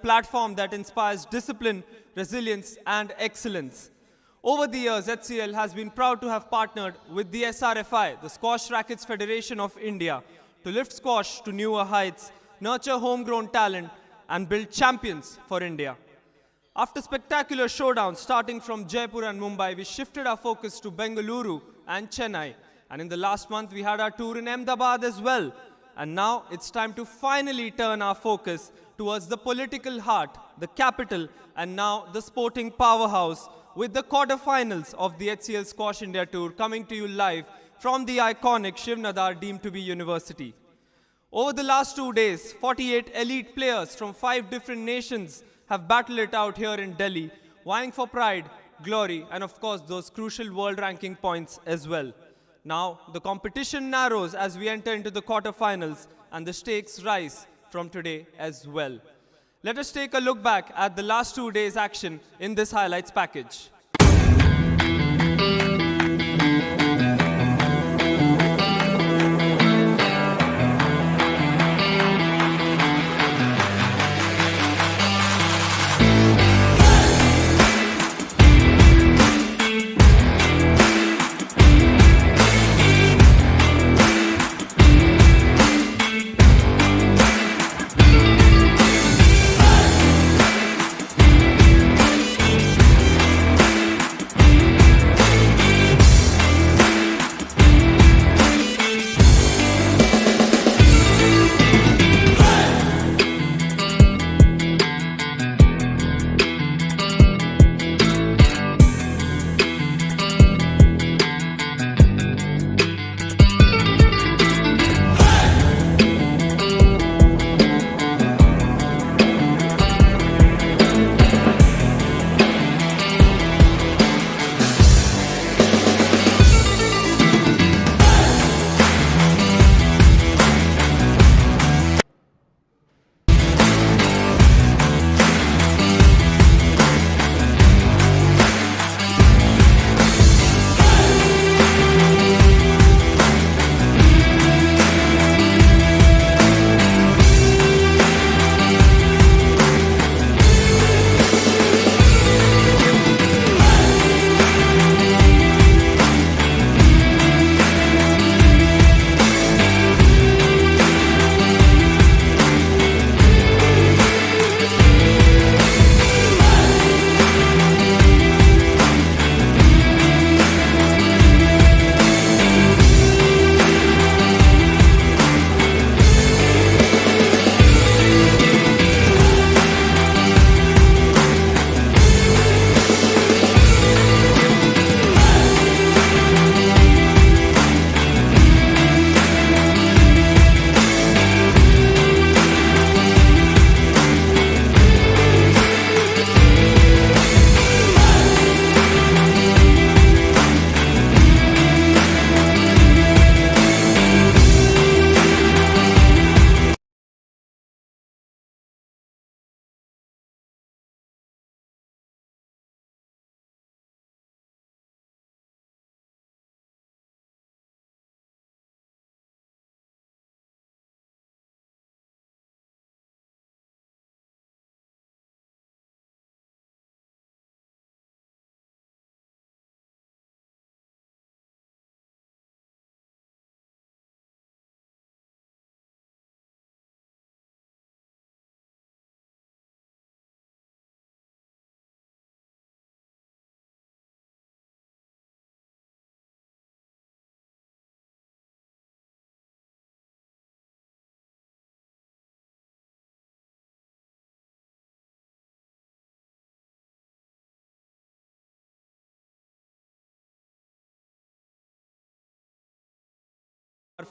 platform that inspires discipline, resilience, and excellence. Over the years, HCL has been proud to have partnered with the SRFI, the Squash Rackets Federation of India, to lift squash to newer heights, nurture homegrown talent, and build champions for India. After spectacular showdowns starting from Jaipur and Mumbai, we shifted our focus to Bengaluru and Chennai. And in the last month, we had our tour in Ahmedabad as well. And now it's time to finally turn our focus towards the political heart, the capital, and now the sporting powerhouse, with the quarterfinals of the HCL Squash India Tour coming to you live from the iconic Shiv Nadar deemed to be university. Over the last 2 days, 48 elite players from 5 different nations have battled it out here in Delhi, vying for pride, glory, and of course those crucial world ranking points as well. Now, the competition narrows as we enter into the quarterfinals, and the stakes rise from today as well. Let us take a look back at the last 2 days' action in this highlights package.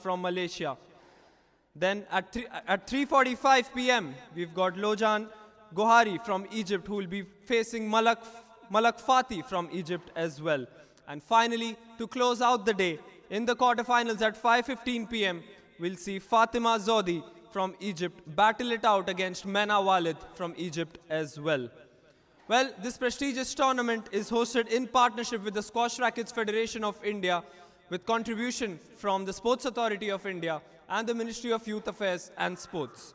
From Malaysia. Then at 3:45 p.m. we've got Lojan Gohari from Egypt, who will be facing Malak Fathy from Egypt as well. And finally, to close out the day, in the quarterfinals at 5:15 p.m. we'll see Fatima Zohdy from Egypt battle it out against Mena Walid from Egypt as well. Well, this prestigious tournament is hosted in partnership with the Squash Rackets Federation of India, with contribution from the Sports Authority of India and the Ministry of Youth Affairs and Sports.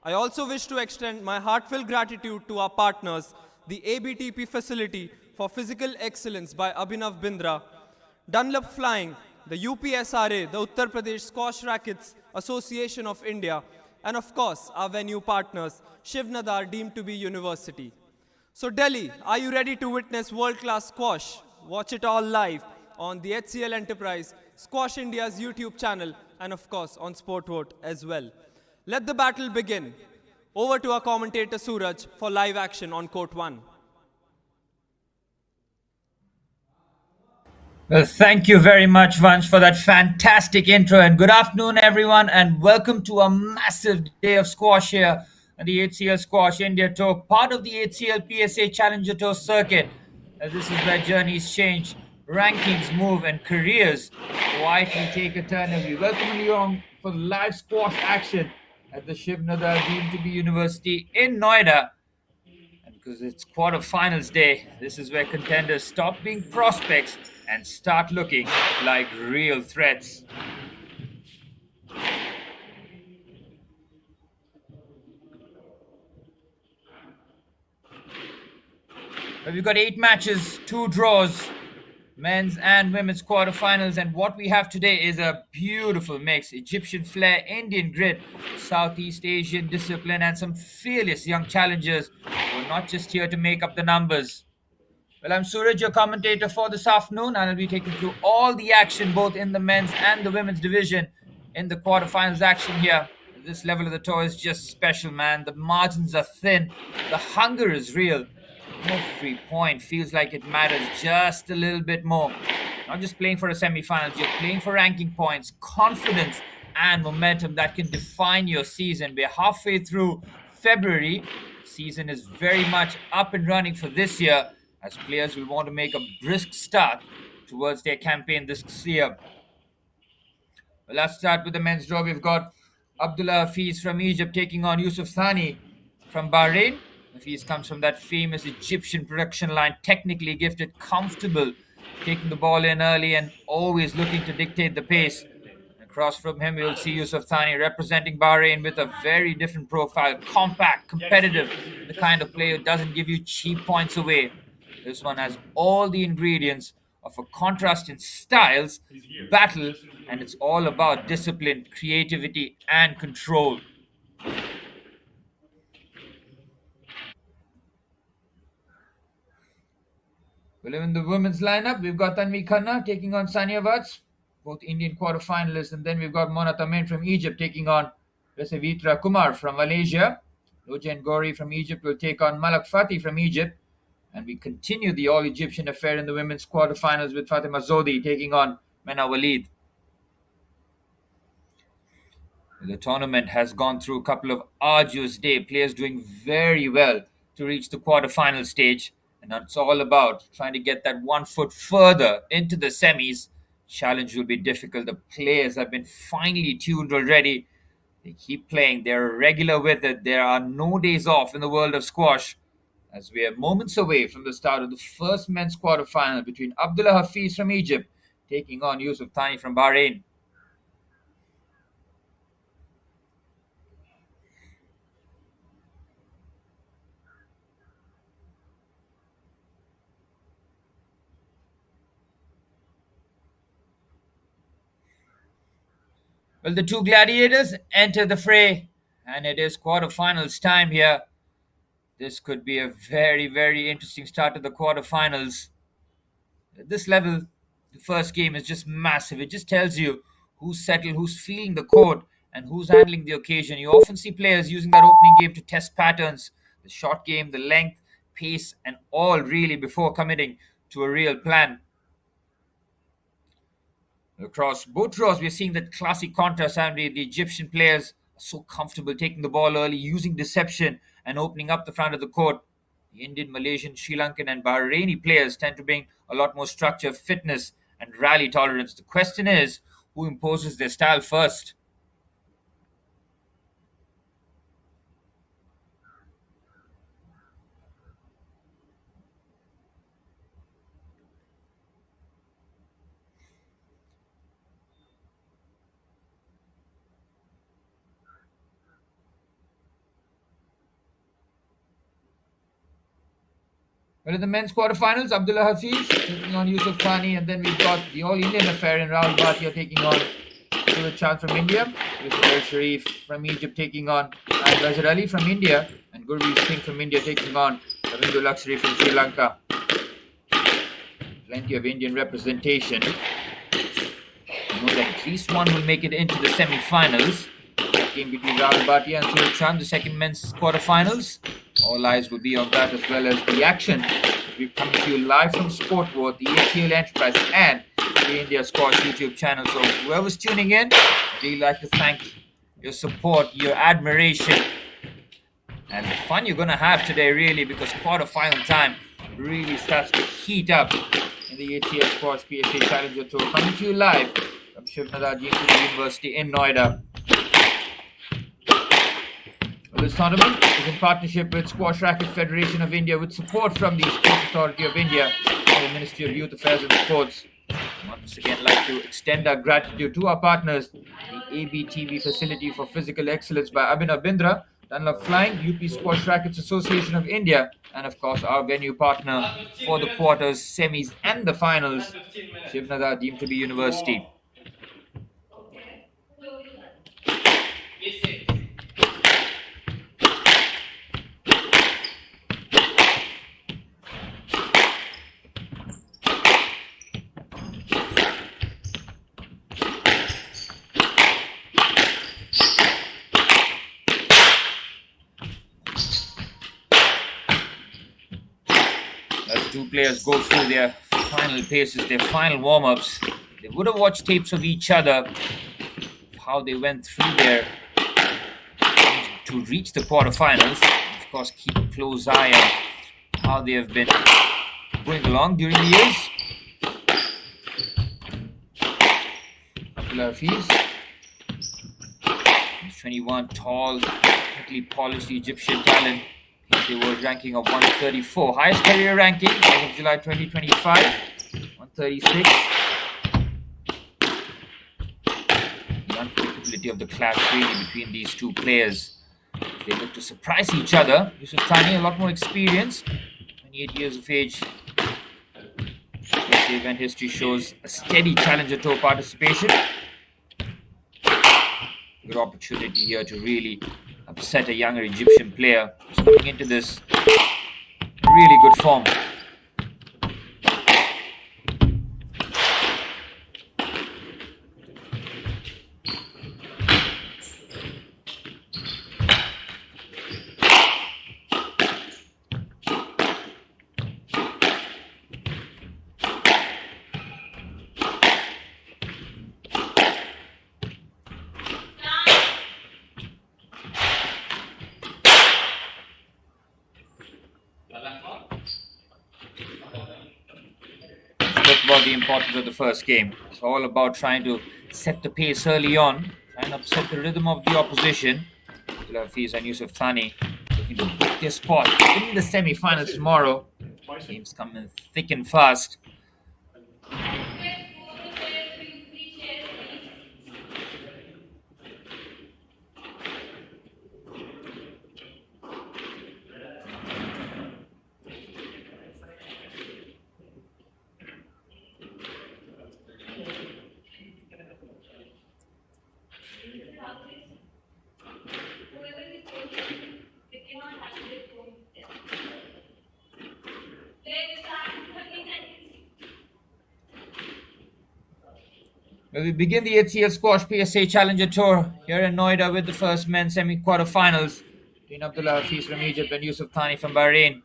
I also wish to extend my heartfelt gratitude to our partners, the ABTP Facility for Physical Excellence by Abhinav Bindra, Dunlop Flying, the UPSRA, the Uttar Pradesh Squash Rackets Association of India, and of course, our venue partners, Shiv Nadar, deemed to be university. So Delhi, are you ready to witness world-class squash? Watch it all live on the HCL Enterprise, Squash India's YouTube channel, and of course on SportVote as well. Let the battle begin. Over to our commentator Suraj for live action on Court 1. Well, thank you very much, Vansh, for that fantastic intro. And good afternoon, everyone, and welcome to a massive day of squash here on the HCL Squash India Tour, part of the HCL PSA Challenger Tour circuit. This is where journeys change, rankings move, and careers quietly take a turn. As we welcome you on for live squash action at the Shiv Nadar deemed to be University in Noida. And because it's quarterfinals day, this is where contenders stop being prospects and start looking like real threats. But we've got 8 matches, 2 draws, men's and women's quarterfinals, and what we have today is a beautiful mix: Egyptian flair, Indian grit, Southeast Asian discipline, and some fearless young challengers who are not just here to make up the numbers. Well, I'm Suraj, your commentator for this afternoon, and I'll be taking through all the action both in the men's and the women's division in the quarterfinals action here. This level of the tour is just special, man. The margins are thin, the hunger is real. Every point feels like it matters just a little bit more. Not just playing for a semi-finals, you're playing for ranking points, confidence, and momentum that can define your season. We're halfway through February. Season is very much up and running for this year, as players will want to make a brisk start towards their campaign this year. Well, let's start with the men's draw. We've got Abdullah Hafez from Egypt taking on Yusuf Thani from Bahrain. Hafez comes from that famous Egyptian production line, technically gifted, comfortable, taking the ball in early and always looking to dictate the pace. Across from him, you'll see Yusuf Thani representing Bahrain with a very different profile, compact, competitive, the kind of player who doesn't give you cheap points away. This one has all the ingredients of a contrast in styles, battle, and it's all about discipline, creativity, and control. Well, in the women's lineup, we've got Khanna taking on Vats, both Indian quarterfinalists, and then we've got Tamer from Egypt taking on Kumar from Malaysia. Lojan Gohari from Egypt will take on Fathy from Egypt. And we continue the all Egyptian affair in the women's quarterfinals with Fatima Zohdy taking on Mena Walid. The tournament has gone through a couple of arduous days, players doing very well to reach the quarterfinal stage. And it's all about trying to get that 1 foot further into the semis. Challenge will be difficult. The players have been finely tuned already. They keep playing. They're regular with it. There are no days off in the world of squash, as we are moments away from the start of the first men's quarterfinal between Abdullah Hafez from Egypt taking on Yusuf Thani from Bahrain. Well, the two gladiators enter the fray, and it is quarterfinals time here. This could be a very, very interesting start to the quarterfinals. At this level, the first game is just massive. It just tells you who's settled, who's feeling the court, and who's handling the occasion. You often see players using that opening game to test patterns, the short game, the length, pace, and all really before committing to a real plan. Across both draws, we're seeing that classic contrast. And the Egyptian players are so comfortable taking the ball early, using deception, and opening up the front of the court. The Indian, Malaysian, Sri Lankan, and Bahraini players tend to bring a lot more structure, fitness, and rally tolerance. The question is, who imposes their style first? Well, in the men's quarterfinals, Abdullah Hafez taking on Yusuf Thani, and then we've got the all-Indian affair in Rahul Bhatia taking on Suraj Chand from India, Yusuf Sharif from Egypt taking on Rajat Ali from India, and Gurveer Singh from India taking on Ravindu Laksiri from Sri Lanka. Plenty of Indian representation. I know that at least one will make it into the semi-finals. Game between Rahul Bhatia and Suraj Chand, the second men's quarterfinals. All eyes will be on that, as well as the action. We're coming to you live from Sport World, the HCL Enterprise, and the India Squash YouTube channel. So whoever's tuning in, I'd really like to thank your support, your admiration, and the fun you're going to have today, really, because quarterfinal time really starts to heat up in the HCL Squash PSA Challenger Tour. Coming to you live from Shiv Nadar University in Noida. This tournament is in partnership with Squash Racket Federation of India, with support from the Sports Authority of India and the Ministry of Youth Affairs and Sports. Once again, I'd like to extend our gratitude to our partners, the ABTV Facility for Physical Excellence by Abhinav Bindra, Dunlop Flying, UP Squash Rackets Association of India, and of course our venue partner for the quarters, semis and the finals, Shiv Nadar deemed to be University. Two players go through their final paces, their final warm-ups. They would have watched tapes of each other, how they went through there to reach the quarterfinals. Of course, keep a close eye on how they have been going along during the years. Abdullah Hafez, 21, tall, quickly polished Egyptian talent. The world ranking of 134, highest career ranking as of July 2025, 136. The unpredictability of the clash really between these two players. They look to surprise each other. Yusuf Thani, a lot more experience, 28 years of age. The event history shows a steady Challenger Tour participation. Good opportunity here to really upset a younger Egyptian player who's coming into this in really good form. About the importance of the first game. It's all about trying to set the pace early on, trying to upset the rhythm of the opposition. Hafez and Yusuf Thani looking to book their spot in the semi-finals tomorrow. Games coming thick and fast. Well, we begin the HCL Squash PSA Challenger Tour here in Noida with the first men's semi-quarterfinals between Abdullah Hafez from Egypt and Yusuf Thani from Bahrain.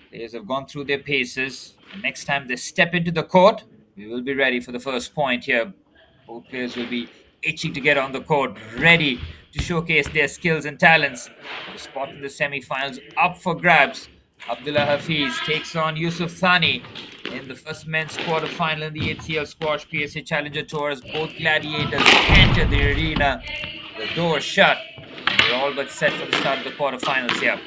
Players have gone through their paces. The next time they step into the court, we will be ready for the first point here. Both players will be itching to get on the court, ready to showcase their skills and talents. The spot in the semi-finals up for grabs. Abdullah Hafez takes on Yusuf Thani in the first men's quarterfinal in the HCL Squash PSA Challenger Tour as both gladiators enter the arena. The door shut. We're all but set for the start of the quarterfinals here.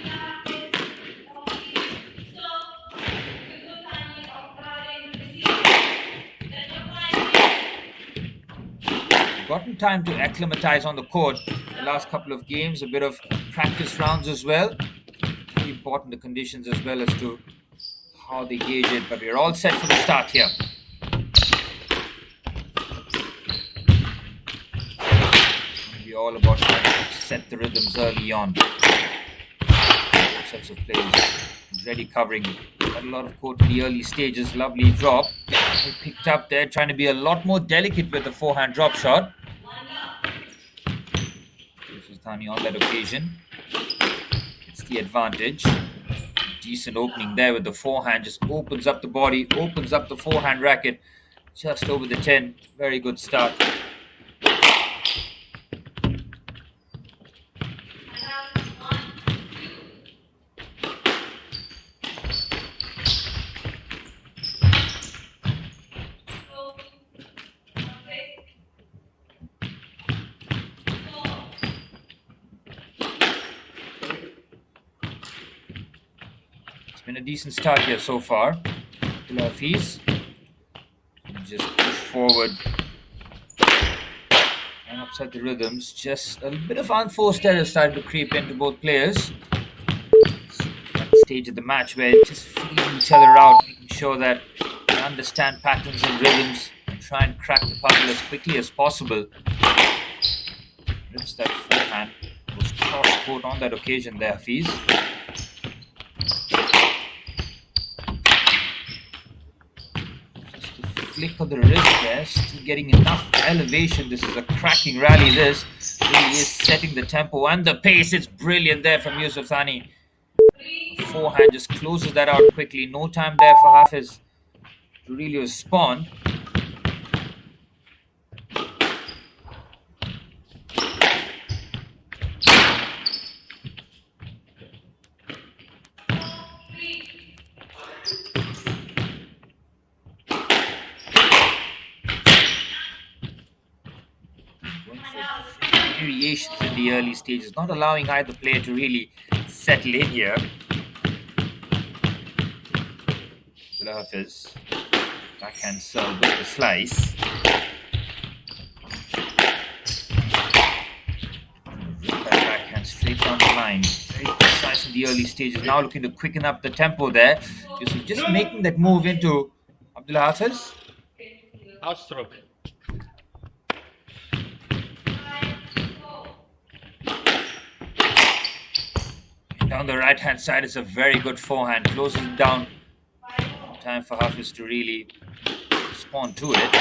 Gotten time to acclimatize on the court. The last couple of games, a bit of practice rounds as well. Very important, the conditions as well as to how they gauge it. But we're all set for the start here. It'll be all about how to set the rhythms early on. Both sets of players ready covering. Got a lot of court in the early stages. Lovely drop. He picked up there, trying to be a lot more delicate with the forehand drop shot. This is Thani on that occasion. It's the advantage. Decent opening there with the forehand. Just opens up the body, opens up the forehand racket. Just over the 10. Very good start. Been a decent start here so far. Hafez just push forward and upset the rhythms. Just a bit of unforced error started to creep into both players. At the stage of the match where just feeling each other out, making sure that they understand patterns and rhythms and try and crack the puzzle as quickly as possible. Rips that forehand. Was cross court on that occasion there, Hafez. Flick of the wrist there, still getting enough elevation. This is a cracking rally. This really is setting the tempo and the pace. It's brilliant there from Thani. Forehand just closes that out quickly. No time there for Hafez to really respond. Variations in the early stages, not allowing either player to really settle in here. Hafez, backhand serve with the slice. Rip that backhand straight down the line. Very precise in the early stages. Now looking to quicken up the tempo there. Just making that move into Hafez. Outstroke. Down the right hand side is a very good forehand. Closes it down. Time for Hafez to really respond to it.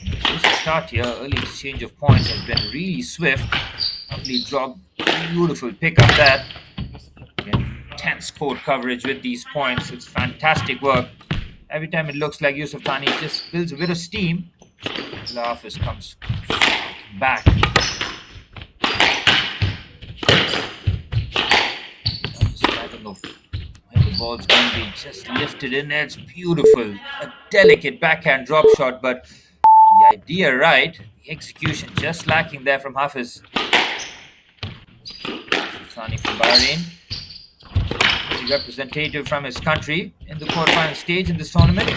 This start here, early exchange of points has been really swift. Lovely drop. Beautiful pick up that. Again, tense court coverage with these points. It's fantastic work. Every time it looks like Thani just builds a bit of steam. Hafez comes back. The ball's going to be just lifted in there. It's beautiful. A delicate backhand drop shot, but the idea right. The execution just lacking there from Hafez. Thani from Bahrain. The representative from his country in the quarterfinal stage in this tournament.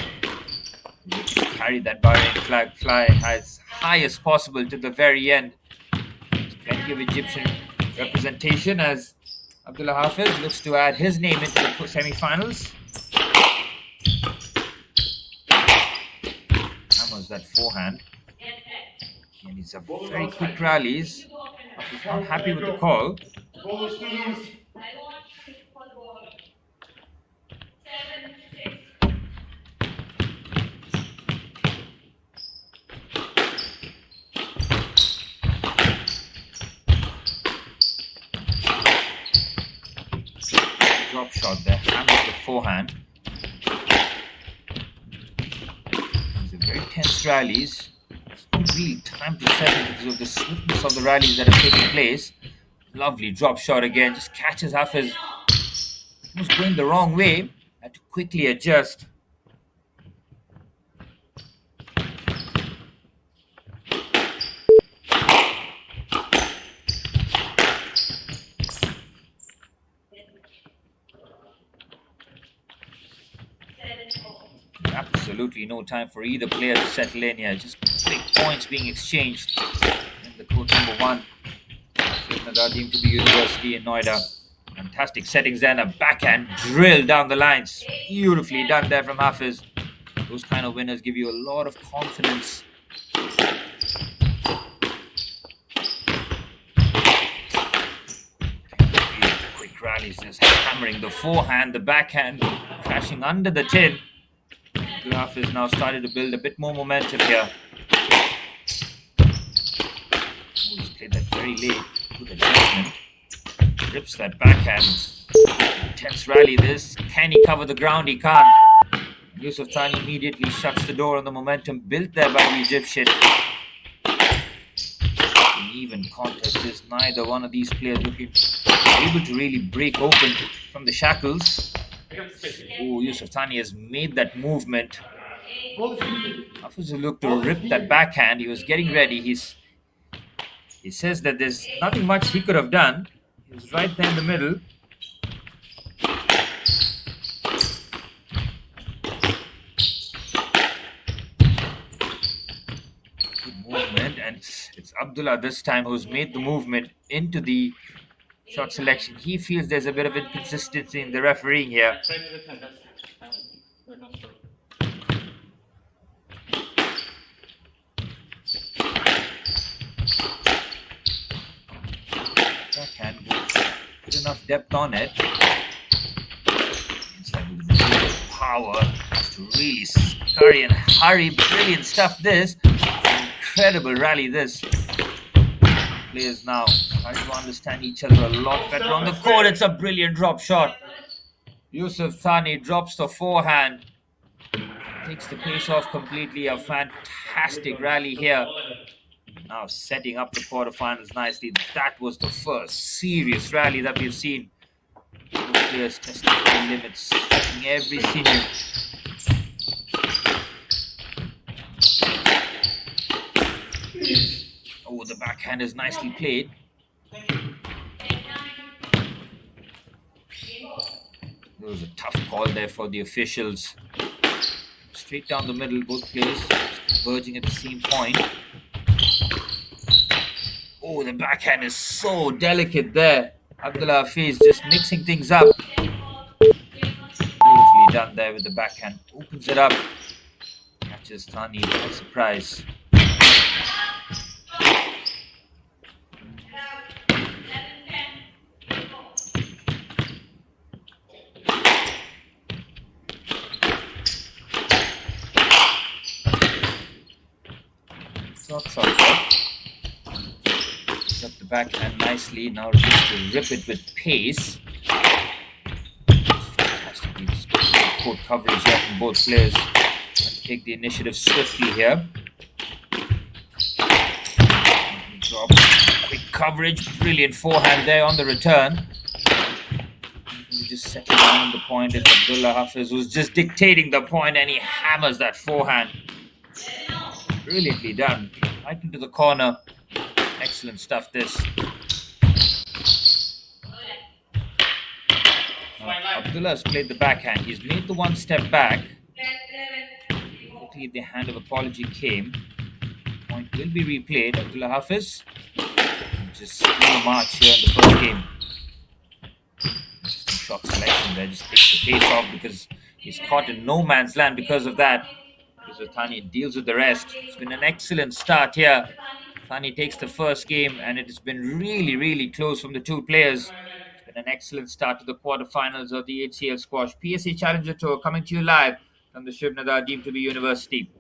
Carry that Bahrain flag fly as high as possible to the very end. There's plenty of Egyptian representation as Hafez looks to add his name into the semi-finals. Hammers that forehand. And these are very quick rallies. He's not happy with the call. Drop shot there, hammers the forehand. These are very tense rallies. There's no real time to settle because of the swiftness of the rallies that are taking place. Lovely drop shot again, just catches Hafez. He was going the wrong way, had to quickly adjust. Absolutely no time for either player to settle in here. Just big points being exchanged in the court number 1. Nadar deemed to be University in Noida. Fantastic settings there, and a backhand drill down the lines. Beautifully done there from Hafez. Those kind of winners give you a lot of confidence. Quick rallies, just hammering the forehand, the backhand crashing under the tin. Hafez now started to build a bit more momentum here. He's played that very late. Good adjustment. Rips that backhand. Intense rally this. Can he cover the ground? He can't. Thani immediately shuts the door on the momentum built there by the Egyptian. An even contest is neither one of these players looking able to really break open from the shackles. Oh, Thani has made that movement. Hafez looked to rip that backhand. He was getting ready. He says that there's nothing much he could have done. He was right there in the middle. Good movement, and it's Abdullah this time who's made the movement into the shot selection. He feels there's a bit of inconsistency in the refereeing here. Backhand with good enough depth on it. It's like with real power to really scurry and hurry. Brilliant stuff this. Incredible rally this. Players now starting to understand each other a lot better on the court. It's a brilliant drop shot. Thani drops the forehand. Takes the pace off completely. A fantastic rally here. Now setting up the quarterfinals nicely. That was the first serious rally that we've seen. Players testing their limits, testing every sinew. Oh, the backhand is nicely played. There was a tough call there for the officials. Straight down the middle, both players converging at the same point. Oh, the backhand is so delicate there. Abdullah Hafez just mixing things up. Beautifully done there with the backhand. Opens it up. Catches Thani by surprise. Shot there. Up the backhand nicely. Now just to rip it with pace. Fantastically court coverage here from both players. And take the initiative swiftly here. Drop. Quick coverage. Brilliant forehand there on the return. He just settling down the point. And Abdullah Hafez was just dictating the point, and he hammers that forehand. Brilliantly done. Right into the corner. Excellent stuff this. Abdullah has played the backhand. He's made the one step back. Quickly the hand of apology came. Point will be replayed. Abdullah Hafez just a march here in the first game. Shot selection there. Just takes the pace off because he's caught in no man's land because of that. Thani deals with the rest. It's been an excellent start here. Thani takes the first game, and it has been really, really close from the two players. It's been an excellent start to the quarterfinals of the HCL Squash PSA Challenger Tour, coming to you live from the Shiv Nadar deemed to be University.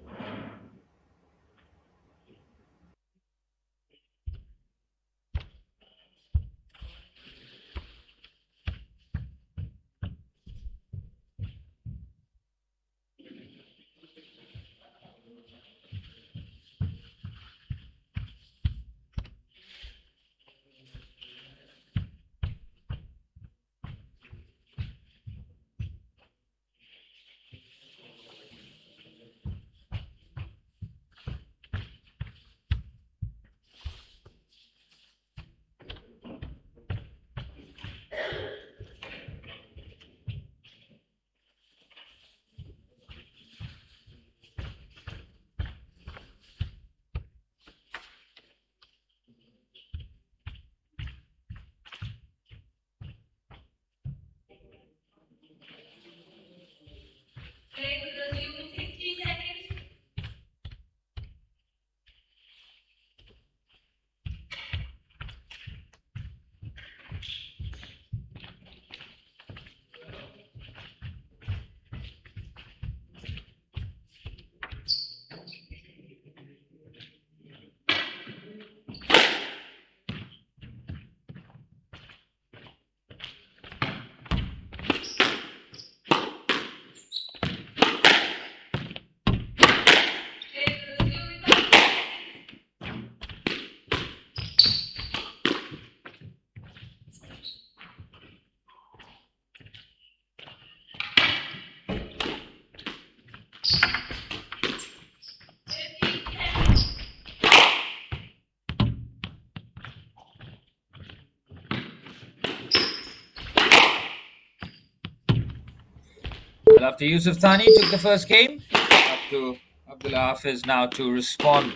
Well, after Yusuf Thani took the first game, up to Abdullah Hafez now to respond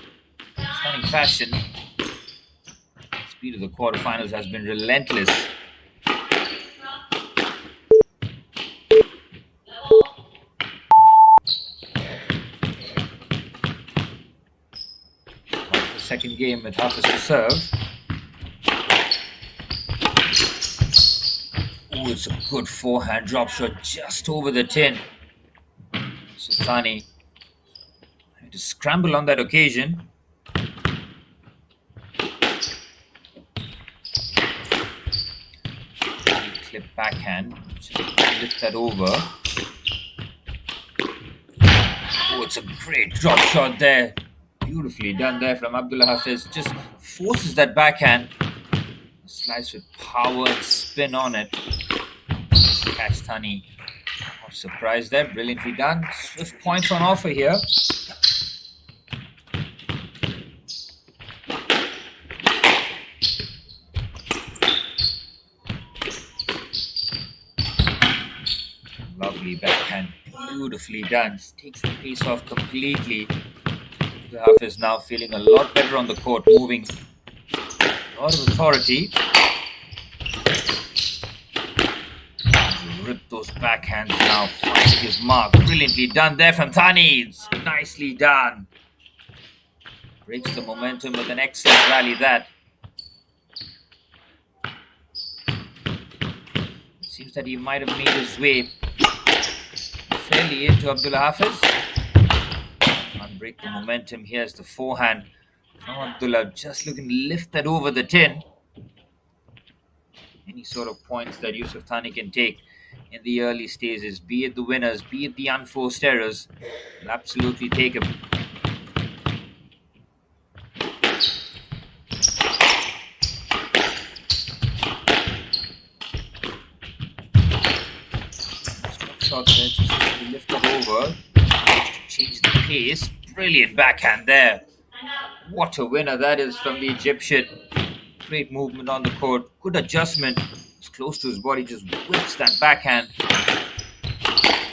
in stunning fashion. The speed of the quarterfinals has been relentless. The second game with Hafez to serve. Oh, it's a good forehand drop shot just over the tin. So Thani had to scramble on that occasion. Clip backhand, just lift that over. Oh, it's a great drop shot there. Beautifully done there from Abdullah Hafez. Just forces that backhand. Slice with power and spin on it. Catch Thani. Not surprised there. Brilliantly done. Swift points on offer here. Lovely backhand. Beautifully done. Just takes the pace off completely. The half is now feeling a lot better on the court, moving a lot of authority. Rip those backhands now, finding his mark. Brilliantly done there from Thani. It's nicely done. Breaks the momentum with an excellent rally that. It seems that he might have made his way fairly into Abdullah Hafez. Break the momentum. Here's the forehand from Abdullah, just looking to lift that over the tin. Any sort of points that Yusuf Thani can take in the early stages, be it the winners, be it the unforced errors, will absolutely take him. Shot there, just lift it over, change the pace. Brilliant backhand there. What a winner that is from the Egyptian. Great movement on the court. Good adjustment. It's close to his body. Just whips that backhand.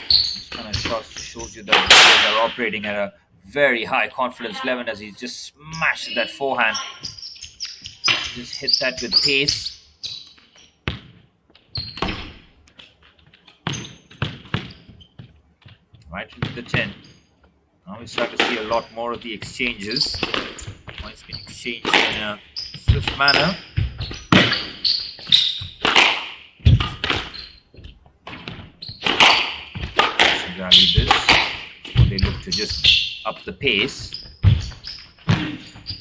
This kind of shots shows you that the players are operating at a very high confidence level as he just smashes that forehand. Just hit that with pace. Right into the 10. Now we start to see a lot more of the exchanges. Points being exchanged in a swift manner. Rally this. So they look to just up the pace.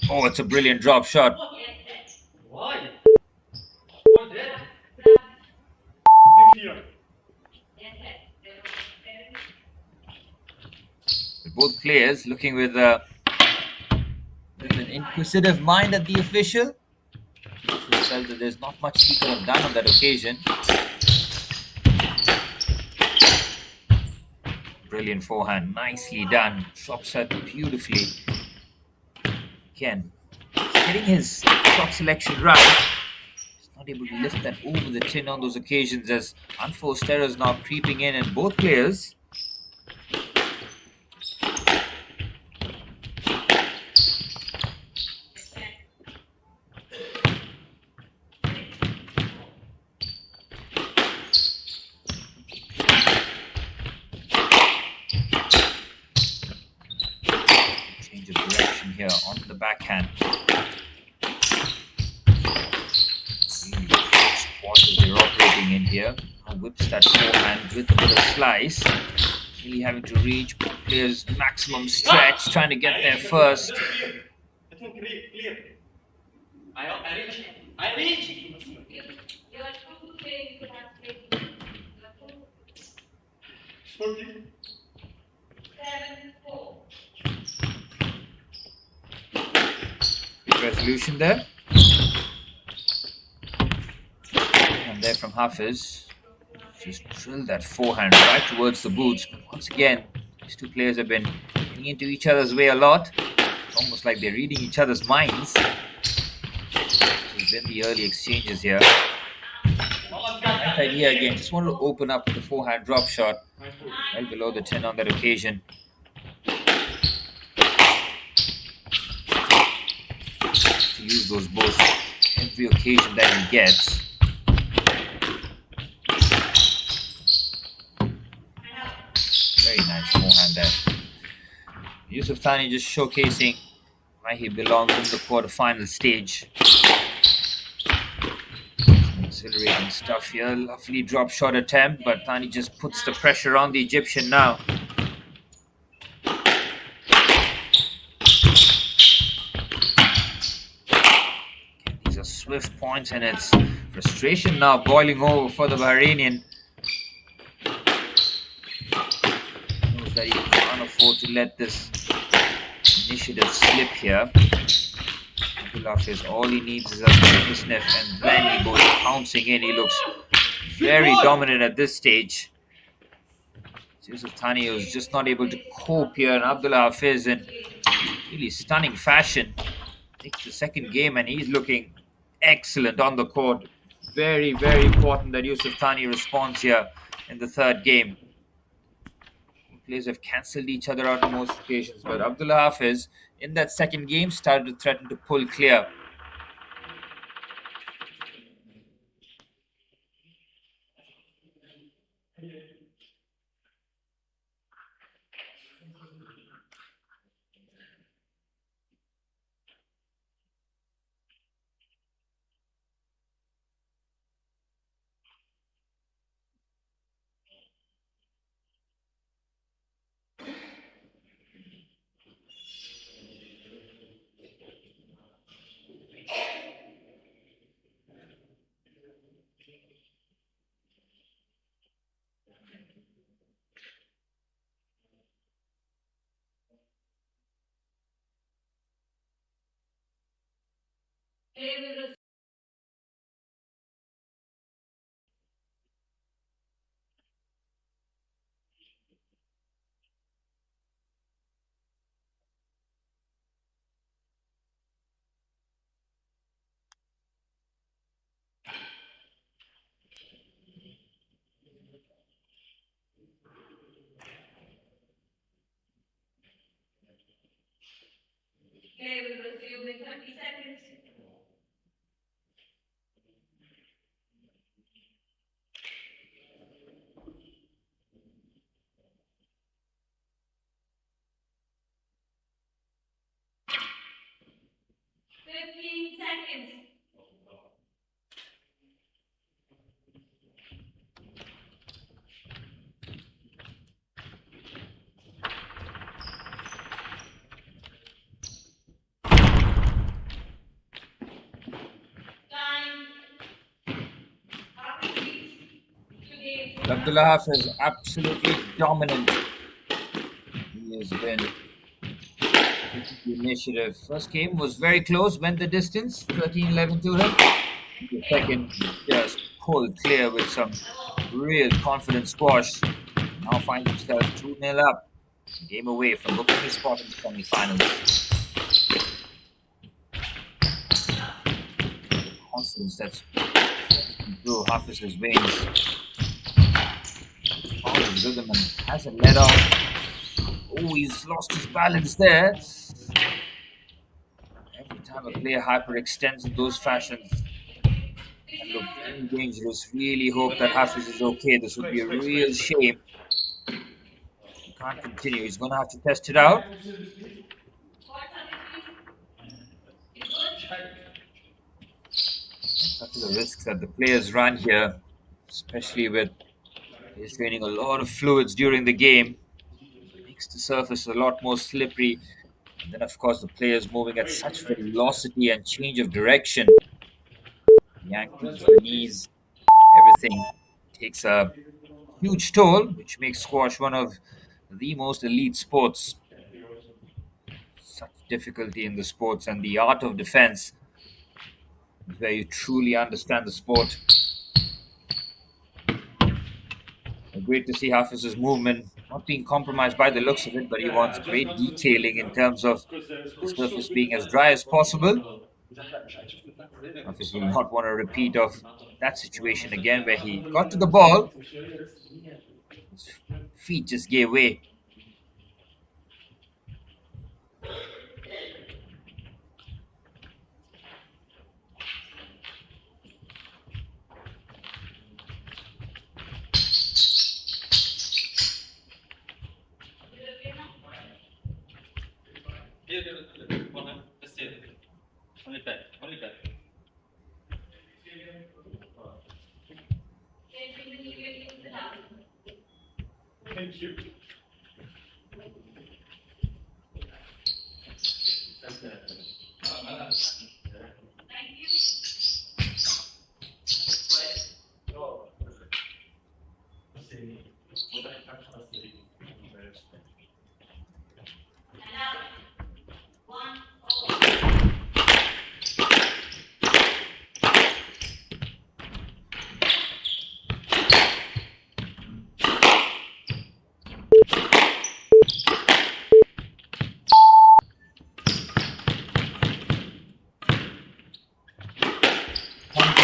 Oh, it's a brilliant drop shot. Why? Both players looking with an inquisitive mind at the official. He felt that there's not much he could have done on that occasion. Brilliant forehand, nicely done. Shot set beautifully. Again, getting his shot selection right. He's not able to lift that over the chin on those occasions as unforced errors now creeping in, and both players here on the backhand. Really which quarters they're operating in here. Now whips that forehand with a bit of slice. Really having to reach players' maximum stretch, trying to get there first. Clear. I reach. Good resolution there. And there from Hafez. Just drill that forehand right towards the boots. But once again, these two players have been getting into each other's way a lot. It's almost like they're reading each other's minds. This has been the early exchanges here. Nice idea again. Just wanted to open up with the forehand drop shot. well below the 10 on that occasion. To use those balls every occasion that he gets. Very nice forehand there. Yusuf Thani just showcasing why he belongs in the quarterfinal stage. Some exhilarating stuff here. Lovely drop shot attempt, but Thani just puts the pressure on the Egyptian now. These are swift points, and it's frustration now boiling over for the Bahrainian. Knows that he can't afford to let this initiative slip here. Hafez, all he needs is a sniff, and then he goes pouncing in. He looks very dominant at this stage. Yusuf Thani was just not able to cope here, and Abdullah Hafez in really stunning fashion takes the second game, and he's looking excellent on the court. Very, very important that Yusuf Thani responds here in the third game. Players have cancelled each other out on most occasions, but Abdullah Hafez in that second game started to threaten to pull clear. Abdullah Hafez is absolutely dominant. He has been taking the initiative. First game was very close, went the distance, 13-11 to him. The second just pulled clear with some real confident squash. Now finds himself 2-0 up. Game away from booking his spot in the semi-finals. Confidence that's through Hafez's veins. Found his rhythm and hasn't let off. Oh, he's lost his balance there. Every time a player hyperextends in those fashions, and look very dangerous. Really hope that Hafez is okay. This would be a real shame. He can't continue. He's going to have to test it out. Such are the risks that the players run here, especially with he's draining a lot of fluids during the game. Makes the surface a lot more slippery. And then, of course, the players moving at such velocity and change of direction. The ankles, the knees, everything takes a huge toll, which makes squash one of the most elite sports. Such difficulty in the sports, and the art of defense is where you truly understand the sport. Great to see Hafez's movement not being compromised by the looks of it, but he wants great detailing in terms of the surface being as dry as possible. Hafez will not want a repeat of that situation again where he got to the ball, was feet just gave way. Only that. Only that. Thank you.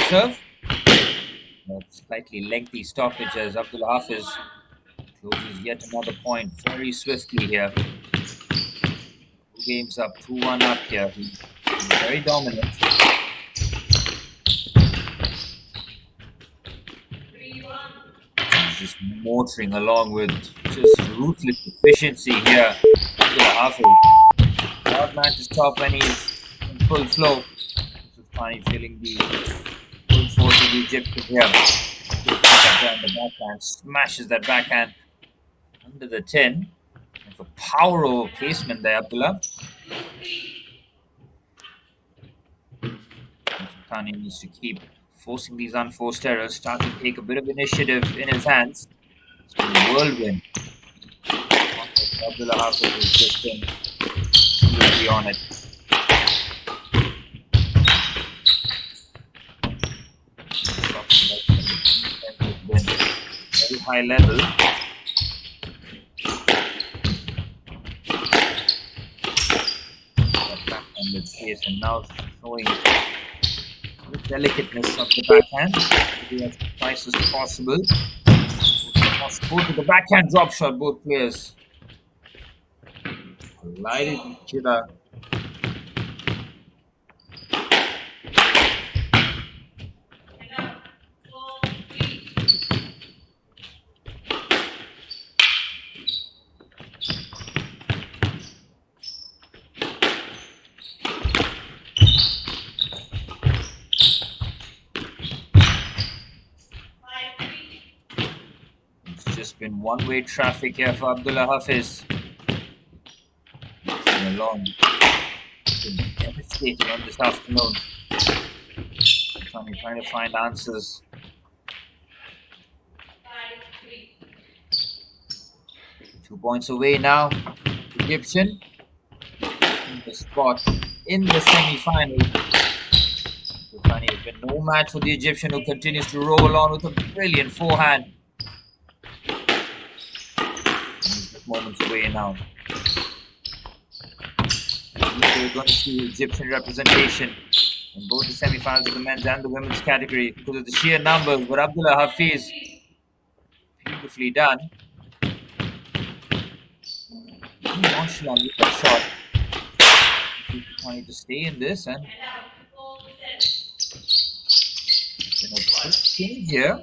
Serve. Slightly lengthy stoppage as Abdullah Hafez closes yet another point very swiftly here. 2 games up, 2-1 up here. He's very dominant. He's just motoring along with just ruthless efficiency here. Abdullah Hafez. Hard man to stop when he's in full flow. Thani feeling the full force of the Egyptian here. The backhand smashes that backhand under the 10. And for power over placement there, Abdullah. Thani needs to keep forcing these unforced errors, start to take a bit of initiative in his hands. It's been a whirlwind. Abdullah Hafez has just been really on it. Very high level. Backhand with pace and now showing the delicateness of the backhand. Do as precise as possible. Go to the backhand drop shot, both players. Collided each other. Been one-way traffic here for Abdullah Hafez. It's been long. It's been devastating on this afternoon. Trying to find answers. 2 points away now. Egyptian in the spot in the semi-final. Thani has been no match for the Egyptian, who continues to roll on with a brilliant forehand. Moments away now. We're going to see Egyptian representation in both the semi-finals of the men's and the women's category because of the sheer numbers. But Abdullah Hafez, beautifully done. Nonchalant with that shot. Trying to stay in this and a quick change here.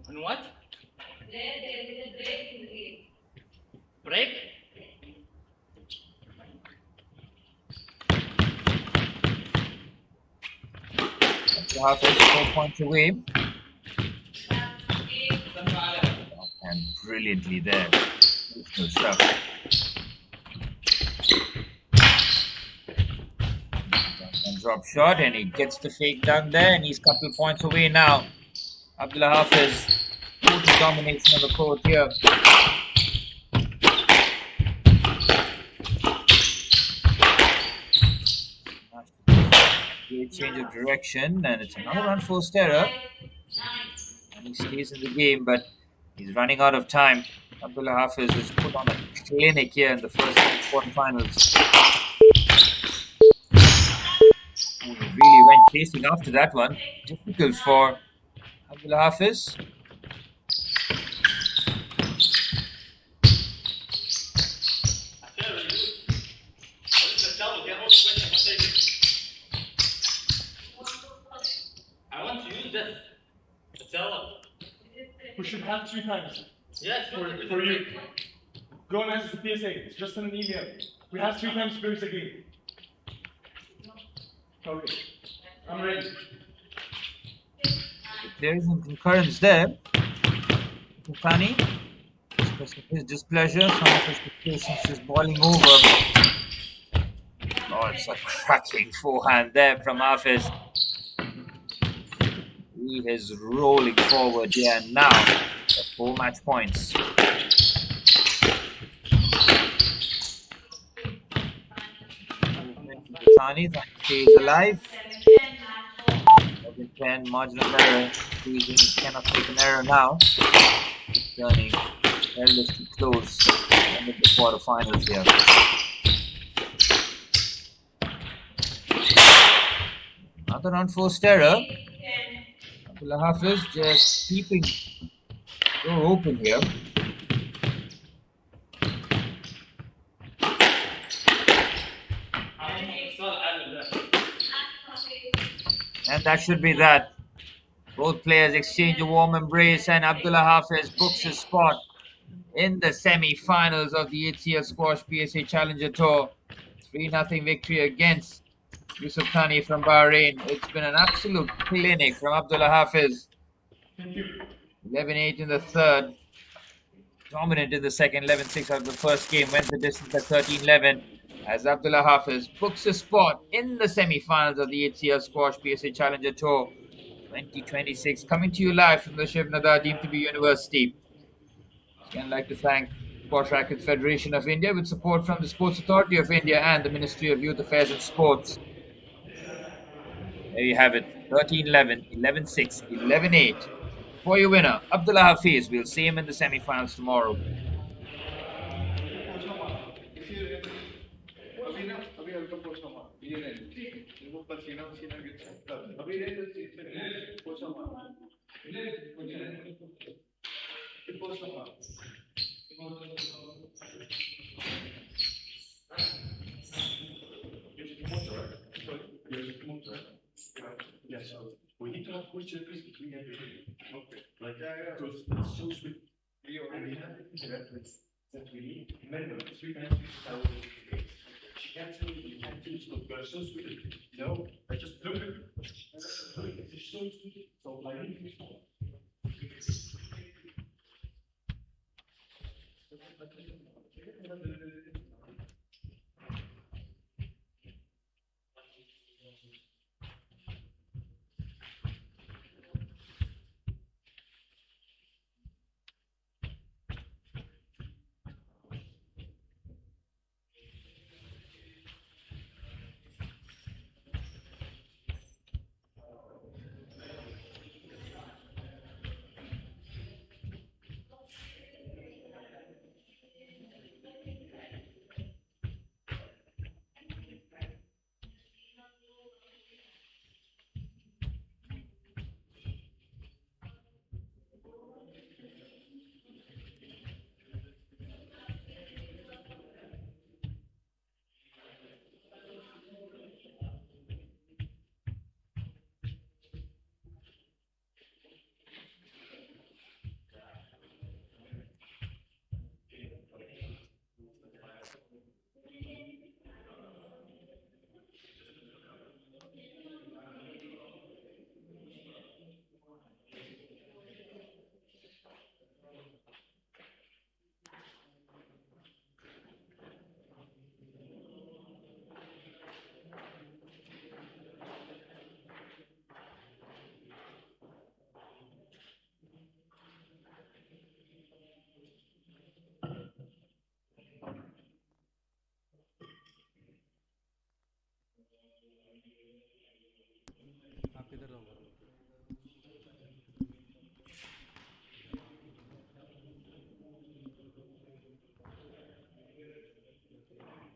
And what? Break? Hafez 4 points away. And brilliantly there. Good stuff. And drop shot, and he gets the fake done there, and he's a couple of points away now. Abdullah Hafez. Total domination of the court here. Great change of direction, and it's another unforced error. And he stays in the game, but he's running out of time. Abdullah Hafez has put on a clinic here in the first quarterfinals. He really went chasing after that one. Difficult for Abdullah Hafez. is this? HCL. We should have 3 times Yes. for you. Go and answer the PSA. It's just an email. We have 3 times to the game. Okay. I'm ready. There is some concurrence there. Thani, expressing his displeasure. Some of his patience is boiling over. Oh, it's a cracking forehand there from Hafez. He is rolling forward here now. 4 match points. Thani stays alive. 10 marginal error. He cannot take an error now. Turning perilously close into the quarterfinals here. Another unforced error. Abdullah Hafez just keeping the door open here. And that should be that. Both players exchange a warm embrace, and Abdullah Hafez books his spot in the semi-finals of the HCL Squash PSA Challenger Tour. 3-0 victory against Yusuf Thani from Bahrain. It's been an absolute clinic from Abdullah Hafez. 11-8 in the third. Dominant in the second. 11-6 out of the first game. Went the distance at 13-11 as Abdullah Hafez books a spot in the semi-finals of the HCL Squash PSA Challenger Tour 2026. Coming to you live from the Shiv Nadar deemed to be University. I'd like to thank Squash Rackets Federation of India with support from the Sports Authority of India and the Ministry of Youth Affairs and Sports. There you have it. 13-11, 11-6, 11-8. For your winner, Abdullah Hafez. We'll see him in the semi-finals tomorrow. Yes. We need to have which is between everything. Okay. Like it's so sweet. We already have it that we need. Remember, 3 times she can't tell me you can't do stuff, but it's so sweet. No, I just look at it. It's so sweet. So I need to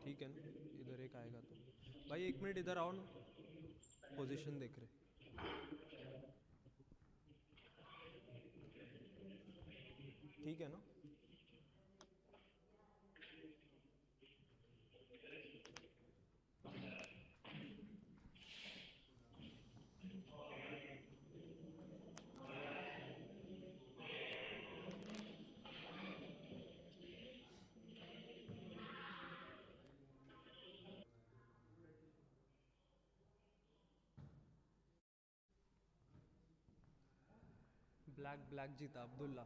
ठीक है ना, इधर एक आएगा तो भाई 1 minute इधर आओ ना, पोजीशन देख रहे, ठीक है ना। Black जीता Abdullah.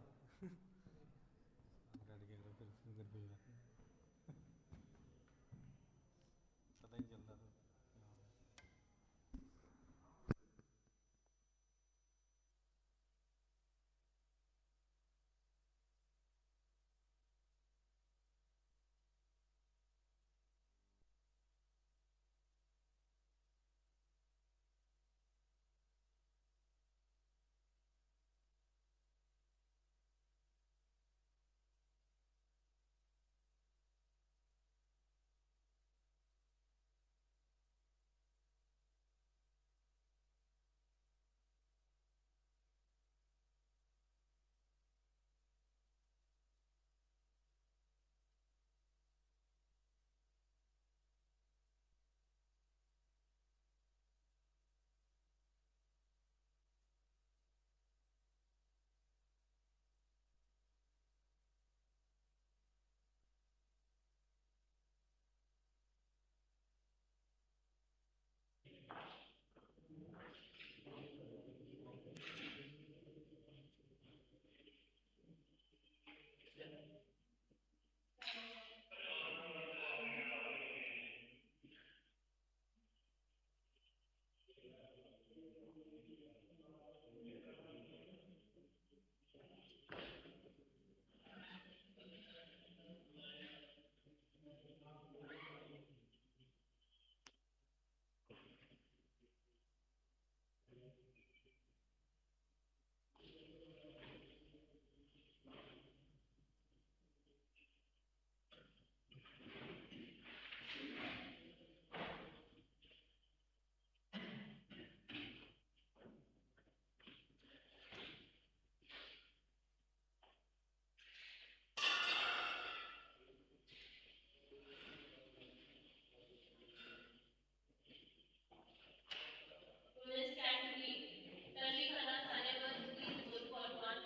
Women's category. Currently, Khanna, Sania Vats leads both for one.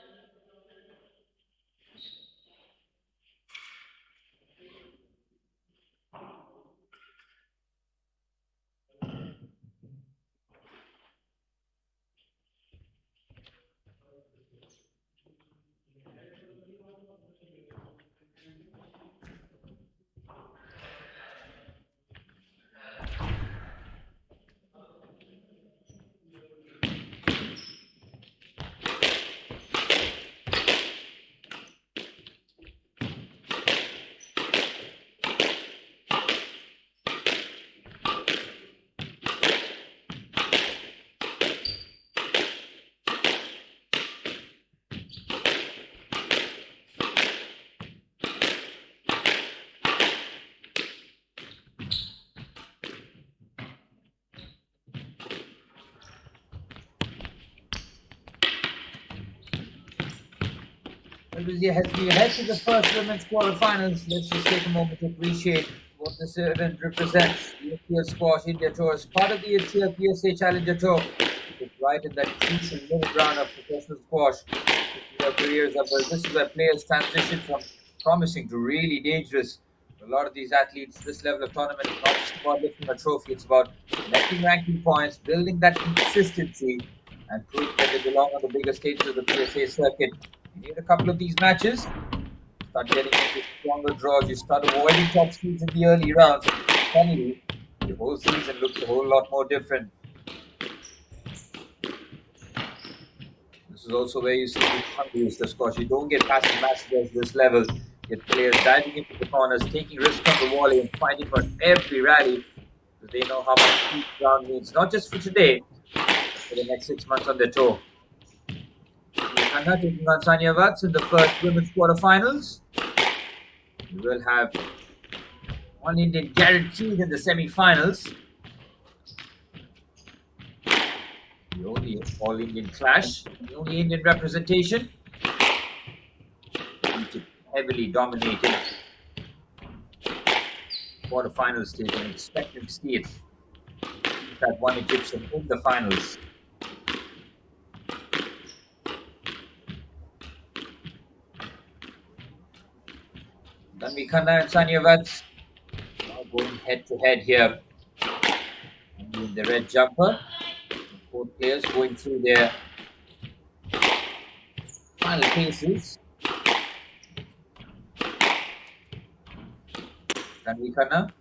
Well, as we head to the first women's quarterfinals, let's just take a moment to appreciate what this event represents. The HCL Squash India Tour is part of the HCL PSA Challenger Tour. It's right in that crucial middle ground of professional squash. Their careers are built. This is where players transition from promising to really dangerous. For a lot of these athletes, this level of tournament is not just about lifting a trophy, it's about collecting ranking points, building that consistency, and proving that they belong on the bigger stages of the PSA circuit. You need a couple of these matches, start getting into stronger draws, you start avoiding top speeds in the early rounds. Suddenly, the whole season looks a whole lot more different. This is also where you see the hungriest of squash. You don't get passive matches at this level. Get players diving into the corners, taking risks on the volley, and fighting for every rally. Because they know how much each round means, not just for today, but for the next 6 months on their tour. Khanna taking on Sania Vats in the first women's quarterfinals. We will have one Indian guaranteed in the semi-finals. The only all-Indian clash, the only Indian representation. Heavily dominated quarterfinal stage and expecting to see it. That one Egyptian in the finals. Tanvi Khanna and Sania Vats now going head to head here. In the red jumper. Both players going through their final cases. Tanvi Khanna,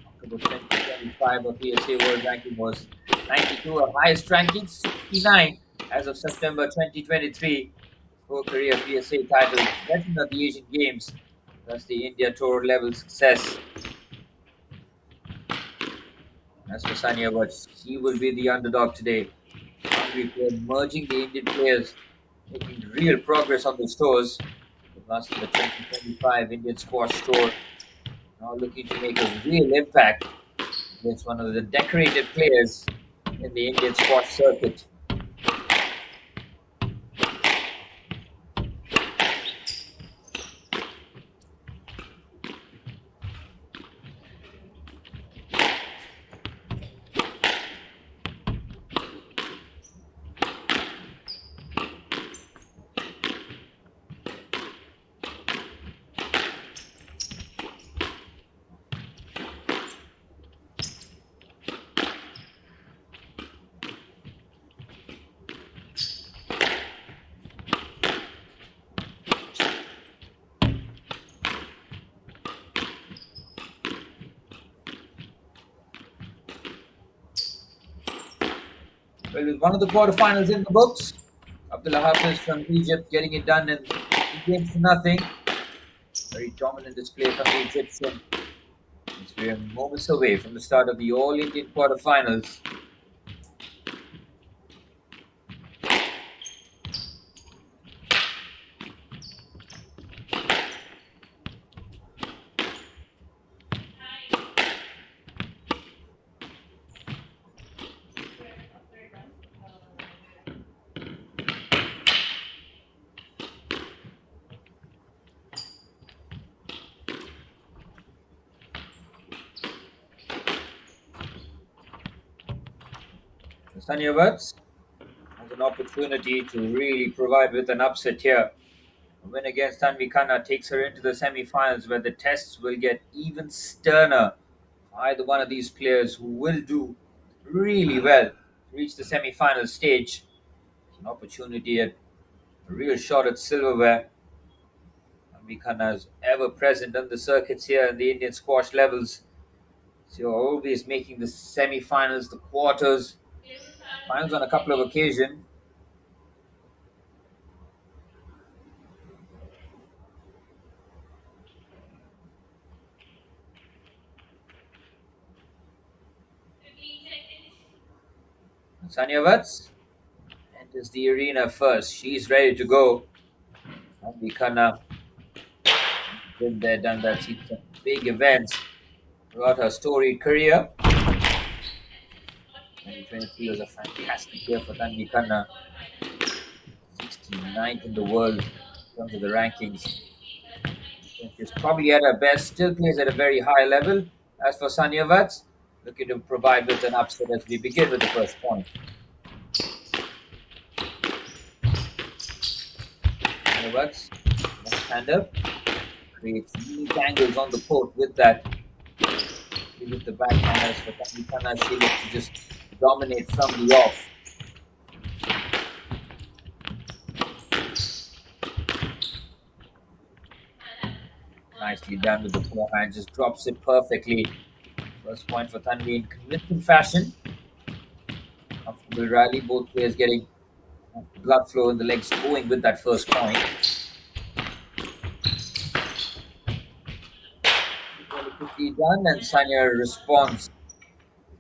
October 2025, her PSA world ranking was 92, her highest ranking 69 as of September 2023. Four career PSA titles, veteran of the Asian Games, that's the India Tour level success. As for Sania Vats, she will be the underdog today. Hungry player merging the Indian players, making real progress on the tours. Last in the 2025 Indian Squash Tour, now looking to make a real impact against one of the decorated players in the Indian squash circuit. Well, with one of the quarterfinals in the books, Abdullah Hafez from Egypt getting it done in 2 games to nothing. Very dominant display from the Egyptian. We are moments away from the start of the All Indian quarterfinals. Sania Vats has an opportunity to really provide with an upset here. A win against Tanvi Khanna takes her into the semi-finals where the tests will get even sterner. Either one of these players who will do really well to reach the semi-final stage. An opportunity at a real shot at silverware. Tanvi Khanna is ever present on the circuits here in the Indian squash levels. So you're always making the semi-finals, the quarters, finals on a couple of occasions. Sania Vats enters the arena first. She's ready to go. Tanvi Khanna been there, done that. She's some big events throughout her storied career. 2023 was a fantastic year for Tanvi Khanna. 69th in the world in terms of the rankings. She's probably at her best, still plays at a very high level. As for Sania Vats, looking to provide with an upset as we begin with the first point. Sania Vats, left-hander, creates unique angles on the court with that. With the backhand. As for Tanvi Khanna, she looks to just dominate from the off. Nicely done with the forehand, just drops it perfectly. First point for Thani in convincing fashion. Comfortable rally, both players getting blood flow in the legs going with that first point. Really quickly done, and Sania responds.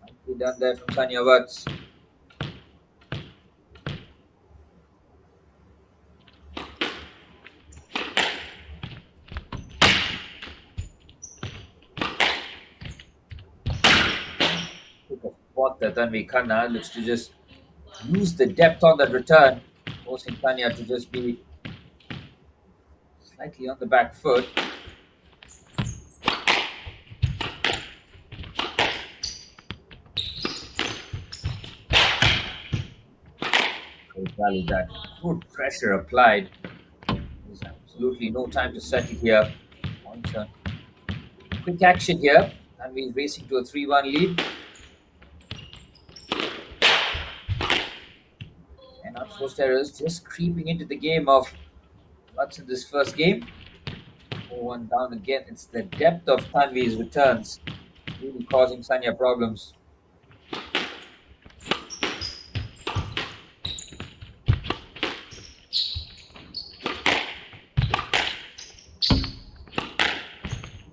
Nicely done there from Sania Vats. Spot that Tanvi Khanna looks to just use the depth on that return, forcing Tanya to just be slightly on the back foot. Valid that. Good pressure applied. There's absolutely no time to settle here. Pointer. Quick action here. Tanvi racing to a 3-1 lead. And unforced errors just creeping into the game of What's in this first game? 4-1 down again. It's the depth of Tanvi's returns really causing Sanya problems.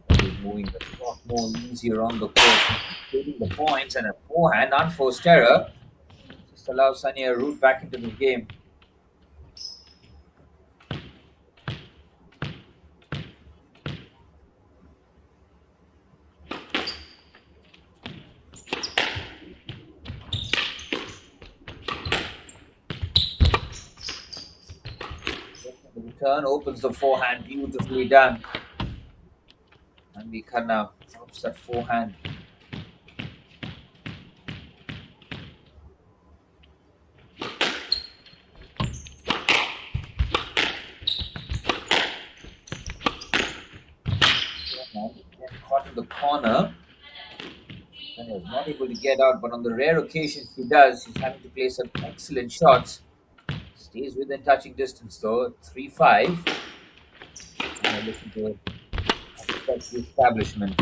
He's moving a lot more easier on the court, taking the points, and a forehand, unforced error. Just allows Sanya a route back into the game. The return opens the forehand, beautifully done. And we Khanna drops that forehand. Caught in the corner. And was not able to get out, but on the rare occasion she does, she's having to play some excellent shots. Stays within touching distance though, 3-5. And looking to affect the establishment.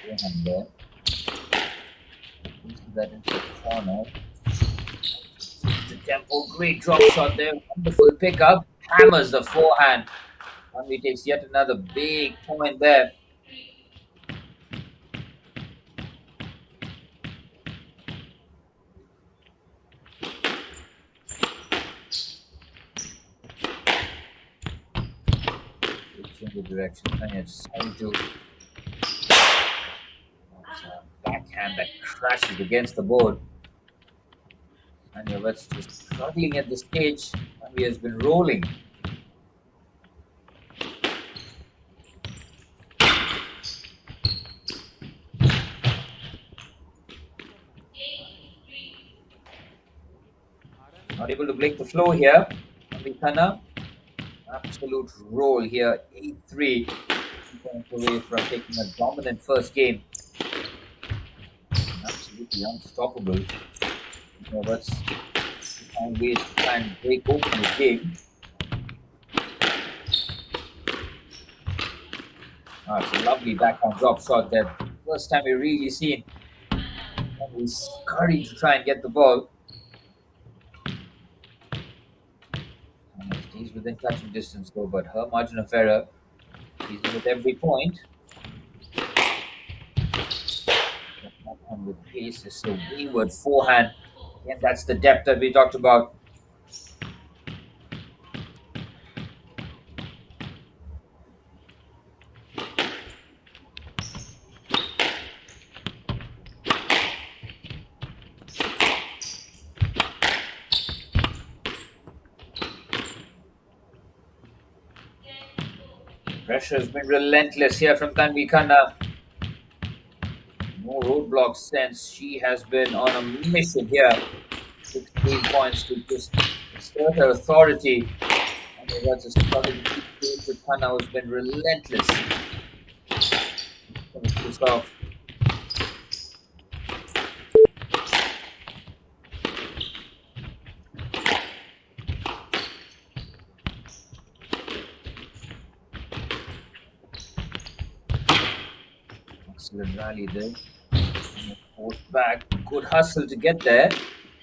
Forehand there. Pushes that into the corner. The tempo, great drop shot there, wonderful pickup, hammers the forehand. And he takes yet another big point there. Change the direction. Tanya just trying to backhand that crashes against the board. And Vats just struggling at the stage. And he has been rolling. Not able to break the flow here. Khanna, absolute roll here. 8-3. 2 points away from taking a dominant first game. Absolutely unstoppable. Vats find ways to try and break open the game. It's a lovely backhand drop shot there. First time we really seen. And he's scurrying to try and get the ball. And stays within touching distance though, but her margin of error is with every point. And with pace, it's a wayward forehand. And that's the depth that we talked about. Pressure has been relentless here from Tanvi Khanna. No roadblocks since she has been on a mission here. 16 points to just assert her authority. And that's a struggle to keep pace with Khanna, who's been relentless. Finish this off. Excellent rally there. Forced back. Good hustle to get there.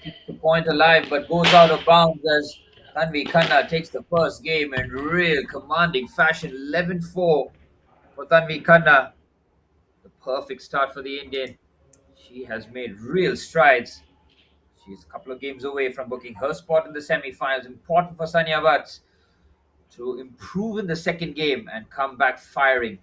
Keeps the point alive, but goes out of bounds as Tanvi Khanna takes the first game in real commanding fashion. 11-4 for Tanvi Khanna. The perfect start for the Indian. She has made real strides. She's a couple of games away from booking her spot in the semi-finals. Important for Sanya Vats to improve in the second game and come back firing.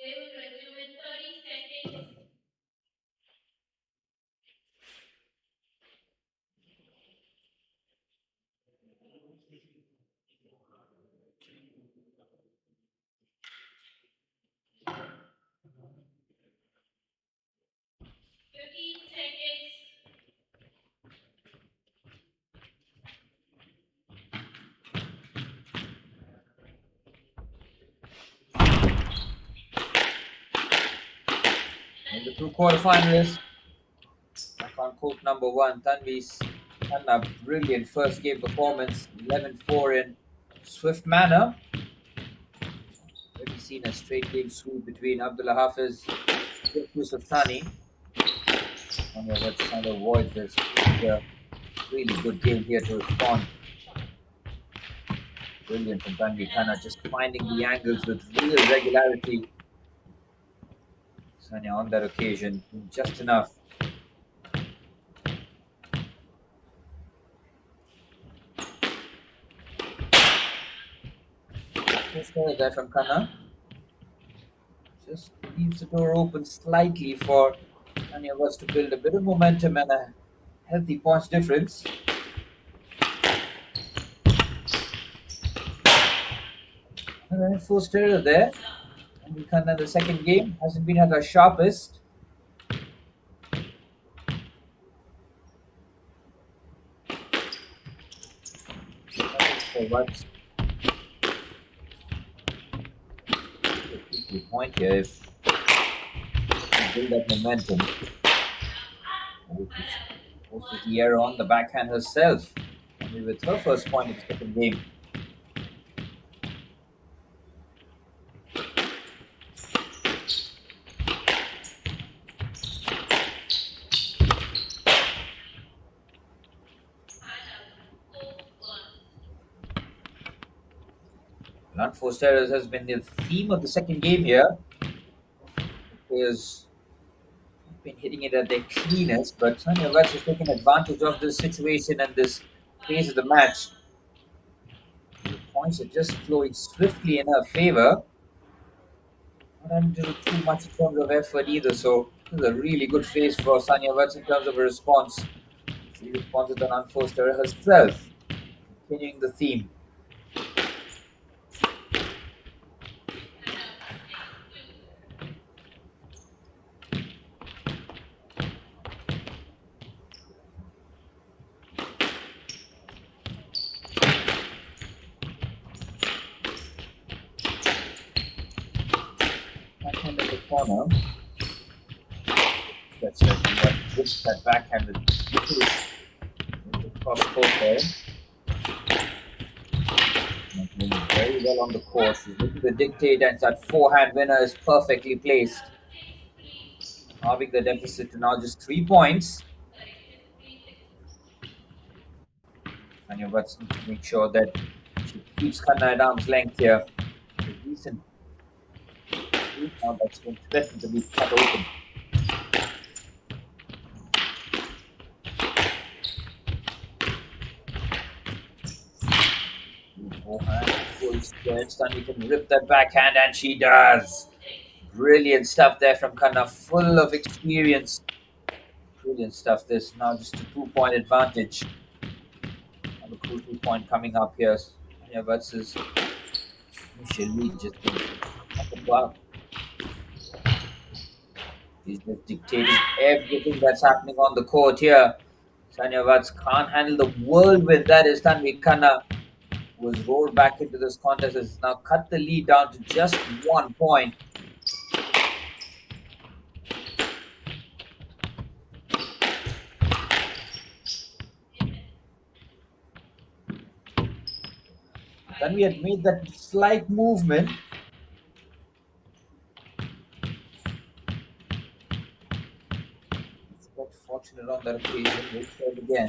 They will resume in 30 seconds. Fifteen seconds. And the two quarterfinalists back on court number one. Tanvi's Khanna, brilliant first game performance, 11-4 in swift manner. Already seen a straight game sweep between Abdullah Hafez and Thani. And that's kind of avoid this. Really good game here to respond. Brilliant from Tanvi Khanna, just finding the angles with real regularity. Sanya on that occasion, just enough. Just there from Khanna. Just leaves the door open slightly for Tanya Vats to build a bit of momentum and a healthy points difference. And then first error there. And Khanna, the second game, hasn't been at her sharpest. So Vats. The point here if you build that momentum. Forces the error on the backhand herself. And with her first point in the second game. Unforced errors has been the theme of the second game here. Players have been hitting it at their cleanest, but Tanya Vats has taken advantage of this situation and this phase of the match. The points are just flowing swiftly in her favor. Not having to do too much in terms of effort either, so this is a really good phase for Sanya Vats in terms of her response. She responds with an unforced error herself, continuing the theme. Backhand in the corner. That's that backhand with cross court there. Doing very well on the court. She's looking to dictate, and that forehand winner is perfectly placed. Halving the deficit to now just 3 points. And you've got to make sure that she keeps Khanna at arm's length here. A decent now that's been threatened to be cut open. Forehand, full stretch, and we can rip that backhand, and she does. Brilliant stuff there from Khanna, full of experience. Brilliant stuff. This now just a 2-point advantage. And a crucial point coming up here. Yeah, versus initially just wow. He's just dictating everything that's happening on the court here. Sanya Vats can't handle the whirlwind that is Tanvi Khanna, who was rolled back into this contest, has now cut the lead down to just 1 point. Then we had made that slight movement. It's quite fortunate on that occasion. We'll try it again.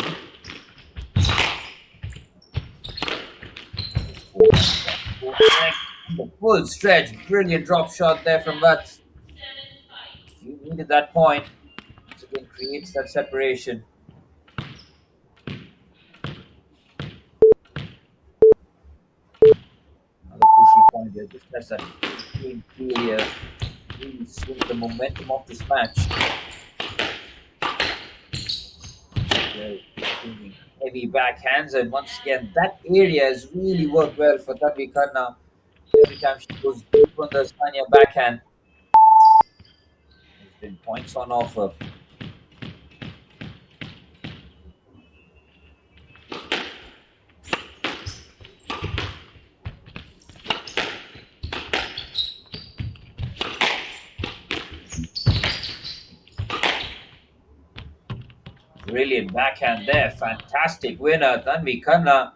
The full stretch. Brilliant drop shot there from Vats. You needed that point. Once again, creates that separation. Another crucial point here. Just has that clean feel here. really swing the momentum of this match. Heavy backhands, and once again, that area has really worked well for Khanna. Every time she goes deep on the Sanya backhand, there's been points on offer. Brilliant backhand there. Fantastic winner. Khanna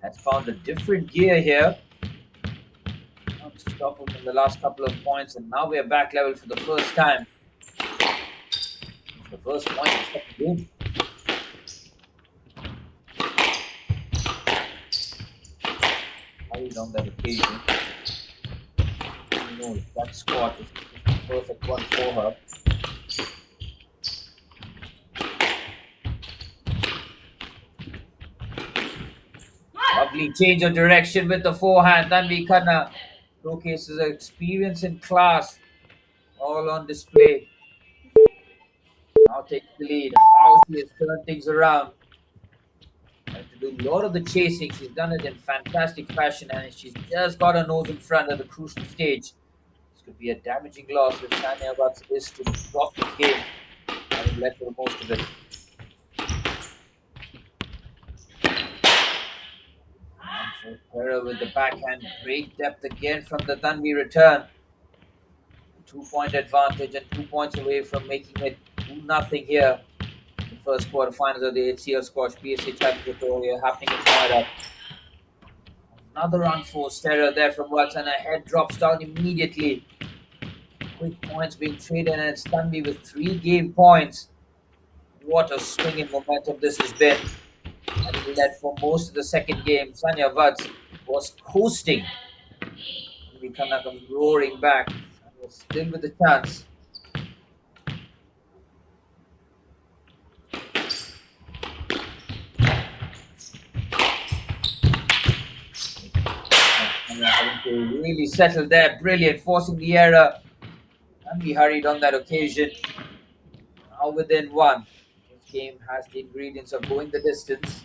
has found a different gear here. Not to stop him in the last couple of points, and now we are back level for the first time. It's the first point of the second game. Hurried on that occasion. Who knows? That squat is the perfect one for her. Lovely change of direction with the forehand. Khanna showcases her experience and class all on display. Now takes the lead. How she has turned things around. Had to do a lot of the chasing. She's done it in fantastic fashion, and she's just got her nose in front at the crucial stage. This could be a damaging loss if Vats is to drop the game, having left for most of it. And for Terra with the backhand, great depth again from the Tanvi return. 2-point advantage and 2 points away from making it 2-0 here. The first quarterfinals of the HCL Squash PSA Championship here happening in Noida. Another unforced error there from Vats, and her head drops down immediately. Quick points being traded, and it's Tanvi with 3 game points. What a swing in momentum this has been. Having led for most of the second game, Sanya Vats was coasting. Khanna comes roaring back. Was still with the chance. Having to really settle there. Brilliant, forcing the error. And we hurried on that occasion. Now within 1. This game has the ingredients of going the distance.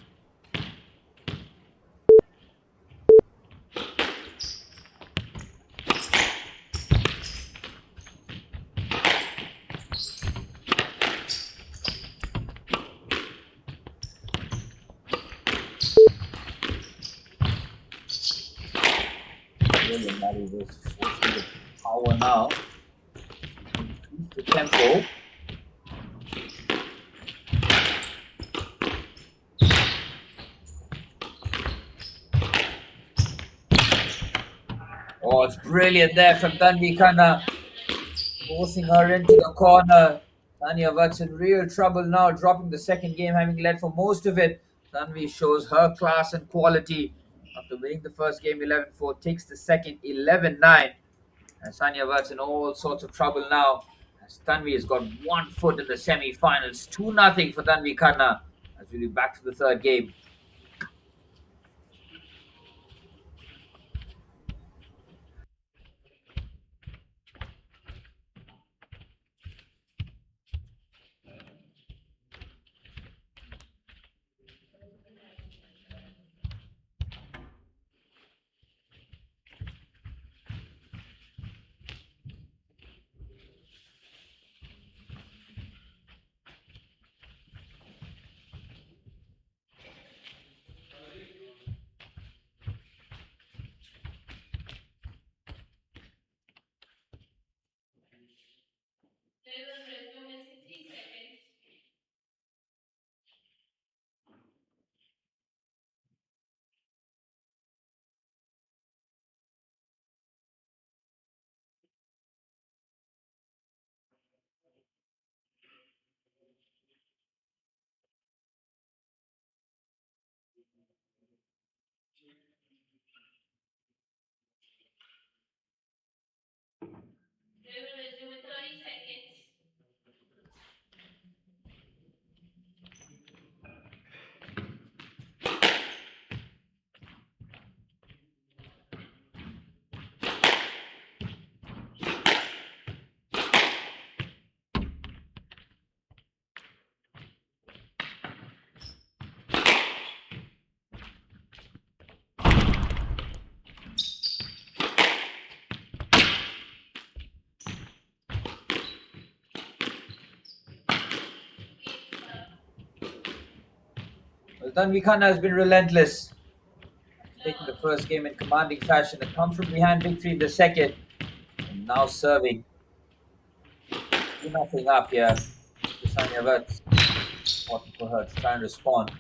Brilliant, Mary was forcing the power now. Increase the tempo. Oh, it's brilliant there from Khanna, forcing her into the corner. Tanya Vats in real trouble now, dropping the second game, having led for most of it. Tanvi shows her class and quality. After winning the first game 11-4, takes the second 11-9. And Sanya Vats in all sorts of trouble now, as Tanvi has got 1 foot in the semi-finals. 2-0 for Khanna, as we'll be back to the third game. Tanvi Khanna has been relentless, taking the first game in commanding fashion, a come from behind victory in the second, and now serving. 2-0 up here to Sanya Vats. Important for her to try and respond,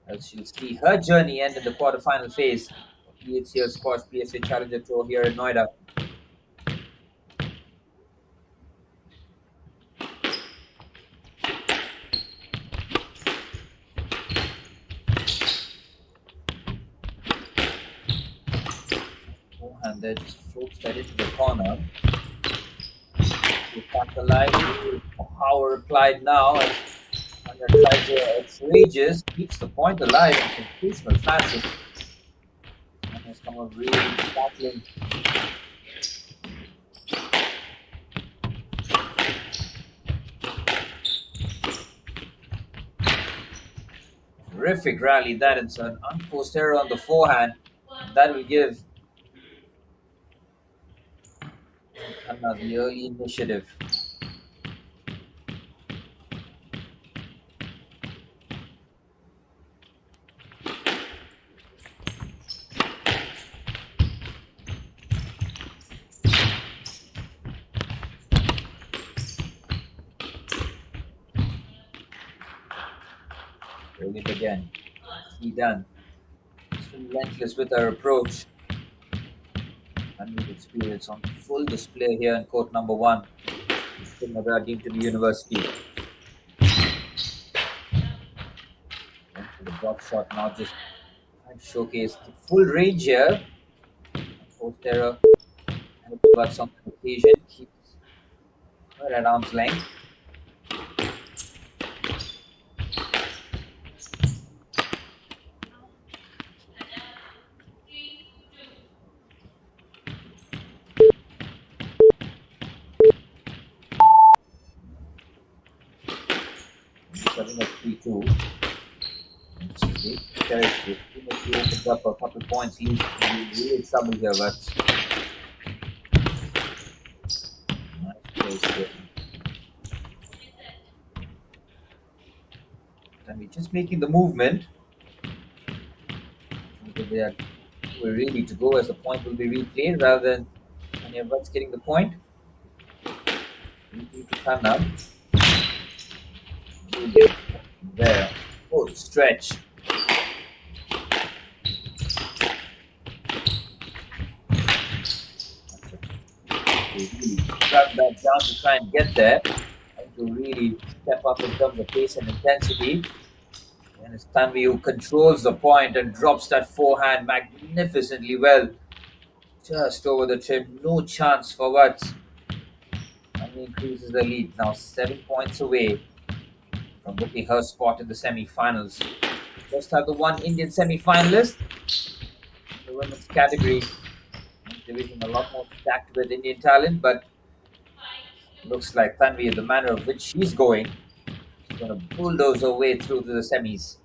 as she'll see her journey end in the quarterfinal phase of the HCL Squash PSA Challenger Tour here in Noida. And then just floats that into the corner. We tap the line. Power applied now. As Khanna tries to rages, keeps the point alive in sensational fashion. And has come up really tackling. Terrific rally that, and so an unforced error on the forehand. That will give Khanna the early initiative. Bring it again. Nicely done. Just relentless with her approach. And with experience on full display here in court number 1. Nadar deemed to be university. Went for the drop shot now, just trying to showcase the full range here. Post error. Helps Vats on the occasion. Keeps her at arm's length. Serving at 3-2. Territory. He opens up a couple points. He's really trouble here, but nice place here. And we're just making the movement. We're ready to go, as the point will be replayed rather than any of us getting the point. To Khanna. There. Oh, stretch. Really drag that down to try and get there, and to really step up in terms of pace and intensity. And it's Tanvi who controls the point and drops that forehand magnificently well. Just over the trim, no chance for Vats. And he increases the lead, now 7 points away from booking her spot in the semi-finals. Just have the one Indian semi-finalist in the women's category. Division a lot more stacked with Indian talent, but looks like Tanvi, the manner of which she's going, she's going to bulldoze her way through to the semis.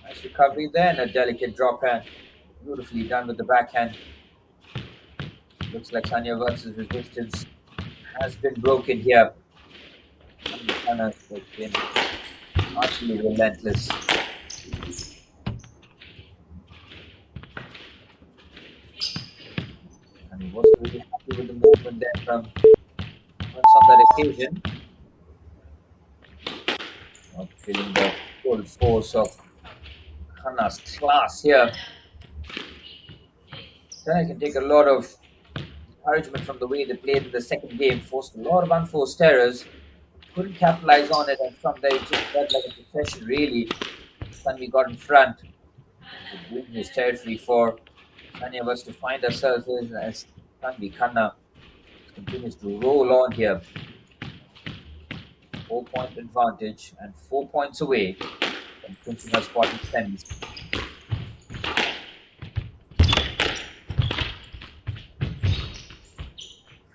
Nice recovery there, and a delicate drop hand. Beautifully done with the backhand. Looks like Sanya Vats' resistance has been broken here. Khanna has been utterly relentless. And he wasn't really happy with the movement there from Vats on that occasion. Not feeling the full force of Khanna's class here. Thani can take a lot of encouragement from the way they played in the second game, forced a lot of unforced errors, couldn't capitalize on it, and from there it just felt like a possession really. Tanvi got in front. It wins his territory for Sanya Vats to find herself in, as Tanvi Khanna continues to roll on here. 4-point advantage and 4 points away from clinching her spot in semis.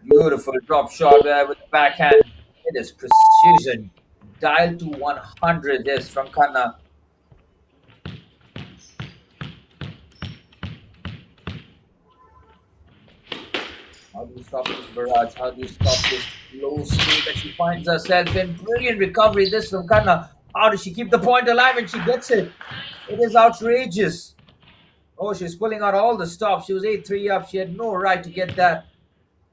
Beautiful drop shot there with the backhand. It is precision. Dialed to 100 this from Khanna. How do you stop this barrage? How do you stop this low state that she finds herself in? Brilliant recovery this from Khanna. How does she keep the point alive and she gets it? It is outrageous. Oh, she's pulling out all the stops. She was 8-3 up. She had no right to get that.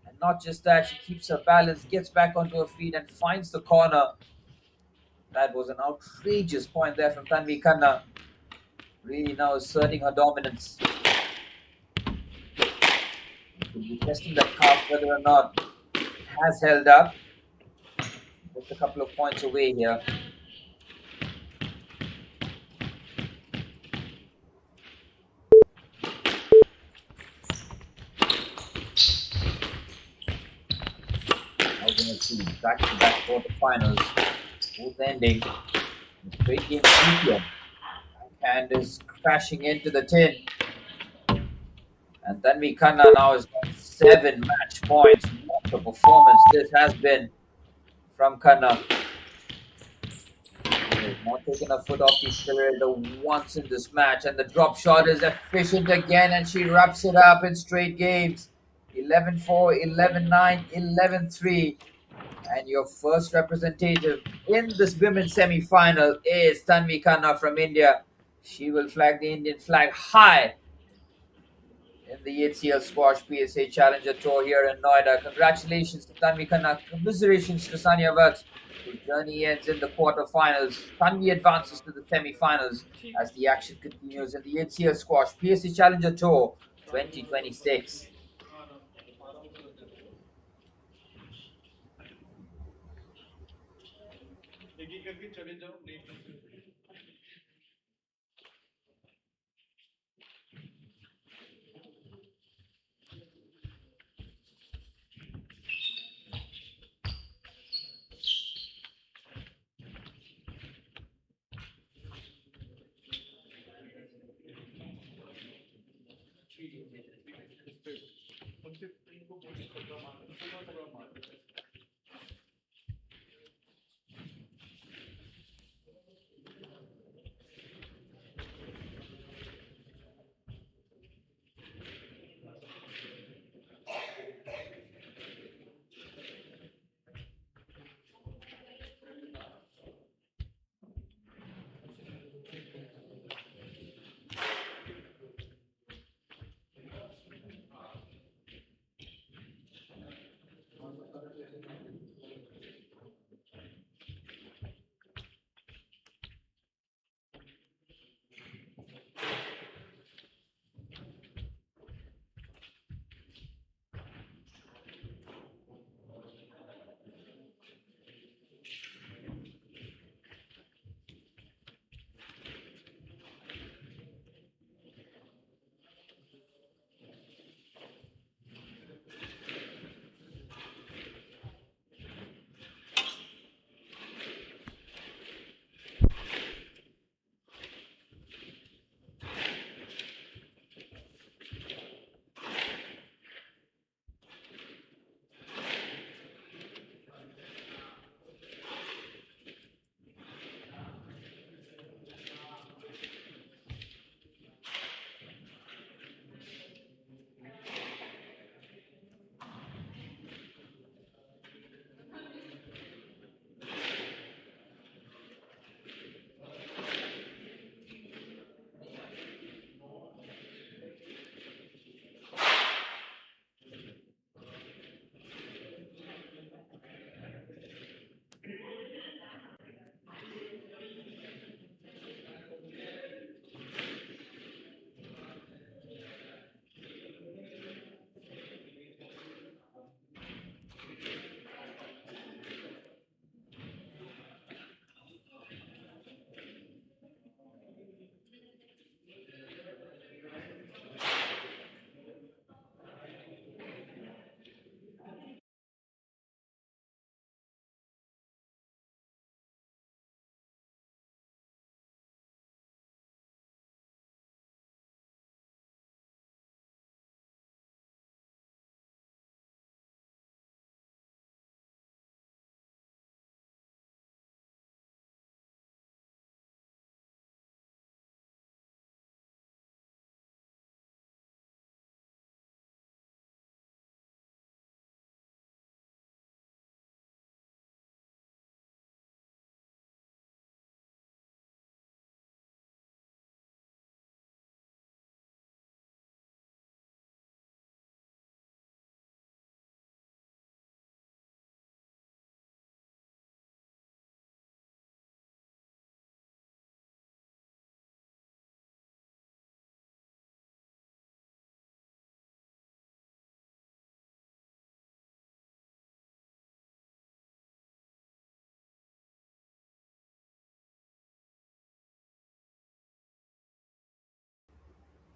And not just that, she keeps her balance, gets back onto her feet, and finds the corner. That was an outrageous point there from Tanvi Khanna. Really now asserting her dominance. Could be testing that calf whether or not it has held up. Just a couple of points away here. Now we're going to see back-to-back quarterfinals, both ending in a straight game sweep. And is crashing into the tin. And Tanvi Khanna now has got 7 match points. What a performance this has been from Khanna. She has not taken her foot off the accelerator once in this match. And the drop shot is efficient again. And she wraps it up in straight games. 11-4, 11-9, 11-3. And your first representative in this women's semi-final is Tanvi Khanna from India. She will flag the Indian flag high in the HCL Squash PSA Challenger Tour here in Noida. Congratulations to Tanvi Khanna. Commiserations to Sania Vats, whose journey ends in the quarterfinals. Tanvi advances to the semifinals as the action continues in the HCL Squash PSA Challenger Tour 2026.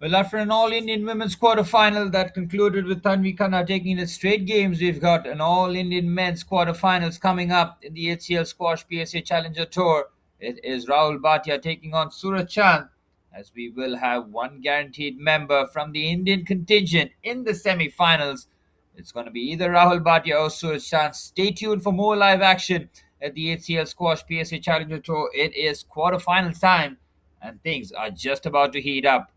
Well, after an All-Indian Women's quarterfinal that concluded with Khanna taking the straight games, we've got an All-Indian Men's quarterfinals coming up in the HCL Squash PSA Challenger Tour. It is Rahul Bhatia taking on Suraj Chand, as we will have one guaranteed member from the Indian contingent in the semi-finals. It's going to be either Rahul Bhatia or Suraj Chand. Stay tuned for more live action at the HCL Squash PSA Challenger Tour. It is quarterfinal time, and things are just about to heat up.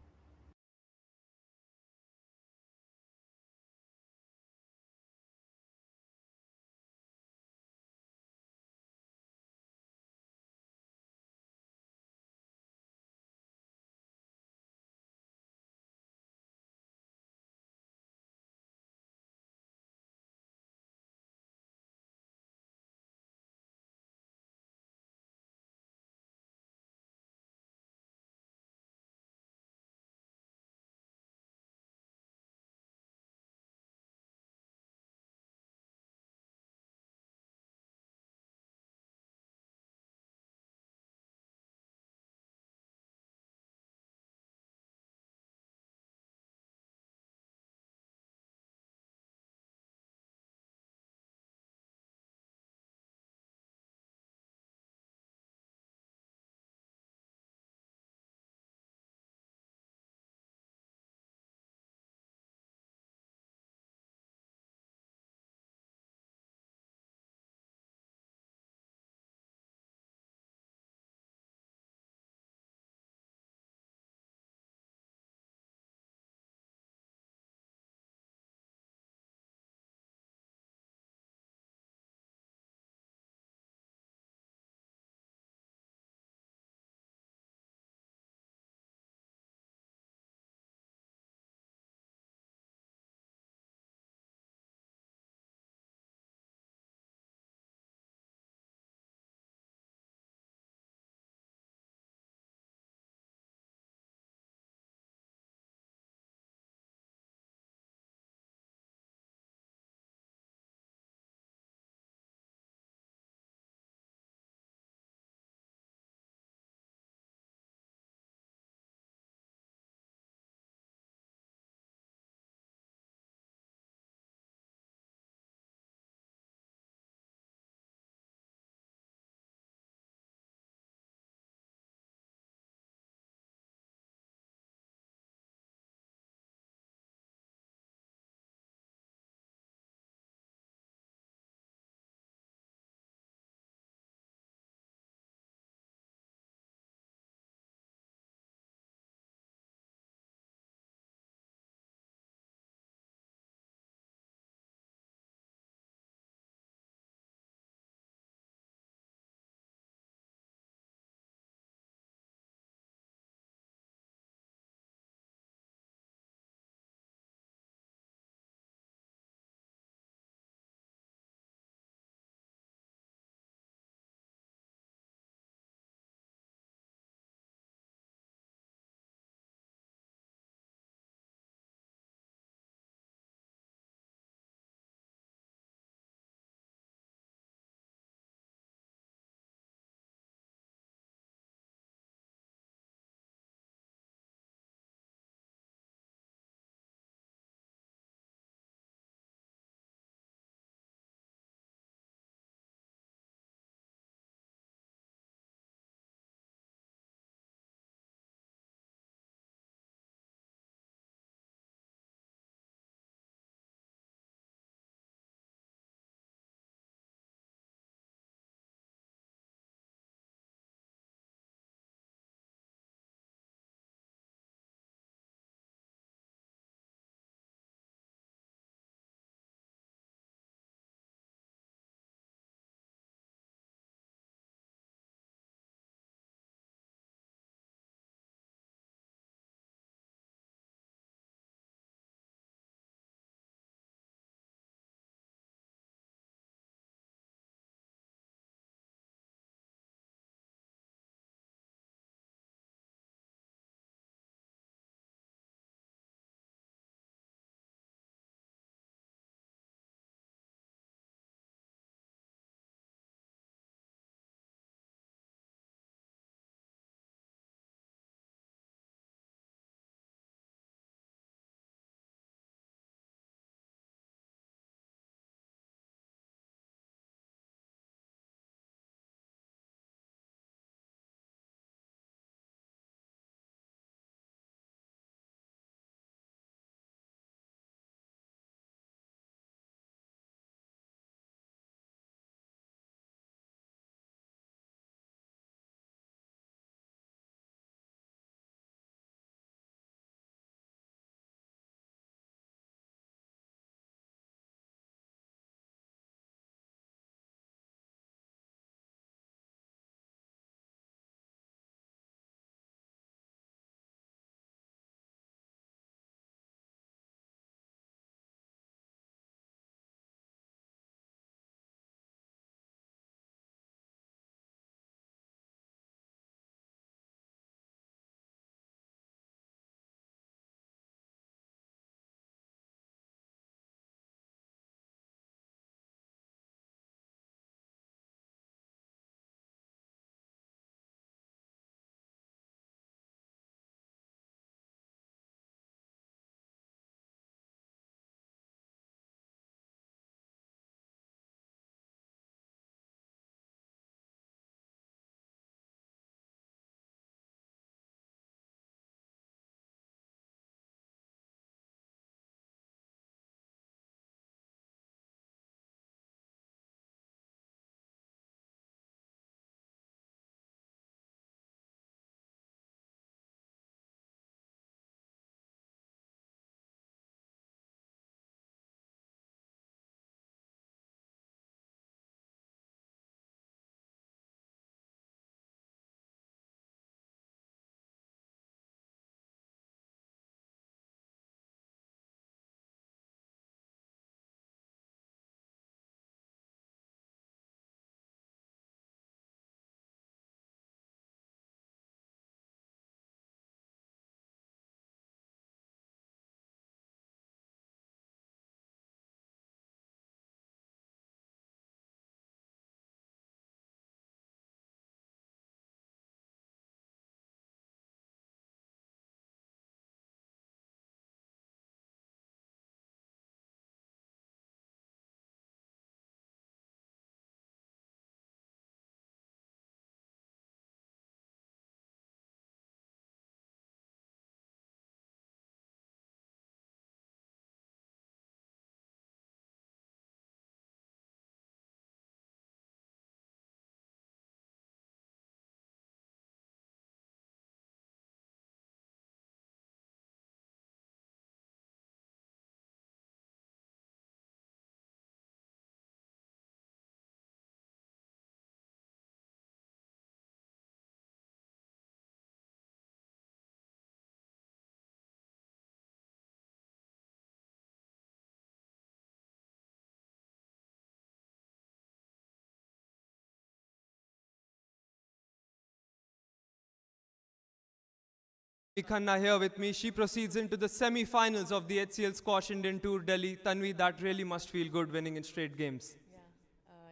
Khanna here with me. She proceeds into the semi-finals of the HCL Squash Indian Tour Delhi. Tanvi, that really must feel good winning in straight games.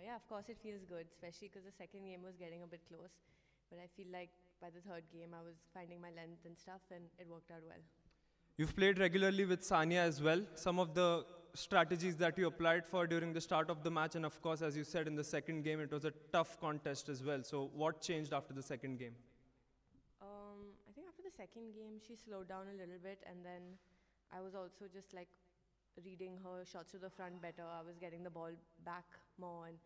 Yeah, of course it feels good, especially because the second game was getting a bit close. But I feel like by the third game I was finding my length and stuff, and it worked out well. You've played regularly with Sania as well. Some of the strategies that you applied for during the start of the match, and of course, as you said in the second game, it was a tough contest as well. So, what changed after the second game? I think after the second game, she slowed down a little bit, and then I was also just like reading her shots to the front better. I was getting the ball back more, and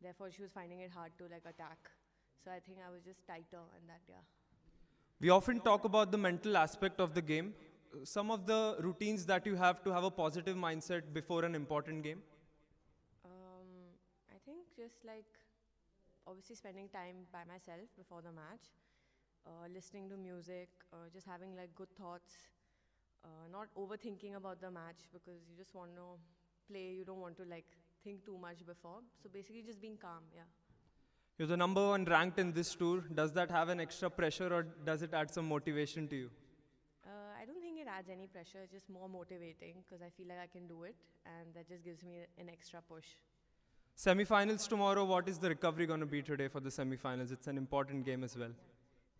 therefore she was finding it hard to like attack. So I think I was just tighter and that, yeah. We often talk about the mental aspect of the game. Some of the routines that you have to have a positive mindset before an important game. I think just like obviously spending time by myself before the match, listening to music, just having like good thoughts, not overthinking about the match because you just want to play, you don't want to like think too much before. So basically just being calm, yeah. You're the number one ranked in this tour. Does that have an extra pressure or does it add some motivation to you? I don't think it adds any pressure, it's just more motivating because I feel like I can do it and that just gives me an extra push. Semi-finals tomorrow, what is the recovery going to be today for the semi-finals? It's an important game as well.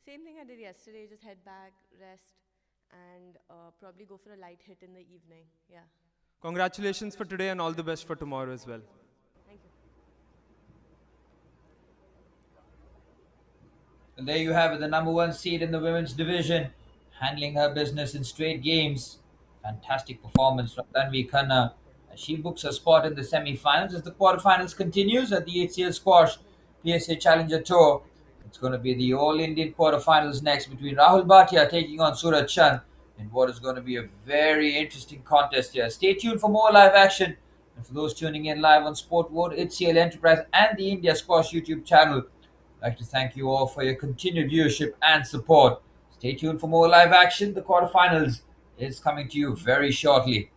Same thing I did yesterday, just head back, rest, and probably go for a light hit in the evening, yeah. Congratulations for today and all the best for tomorrow as well. Thank you. And there you have it, the number one seed in the women's division, handling her business in straight games. Fantastic performance from Tanvi Khanna. She books a spot in the semi-finals as the quarterfinals continues at the HCL Squash PSA Challenger Tour. It's going to be the All Indian quarterfinals next between Rahul Bhatia taking on Suraj Chand in what is going to be a very interesting contest here. Stay tuned for more live action. And for those tuning in live on Sport World, HCL Enterprise, and the India Squash YouTube channel, I'd like to thank you all for your continued viewership and support. Stay tuned for more live action. The quarterfinals is coming to you very shortly.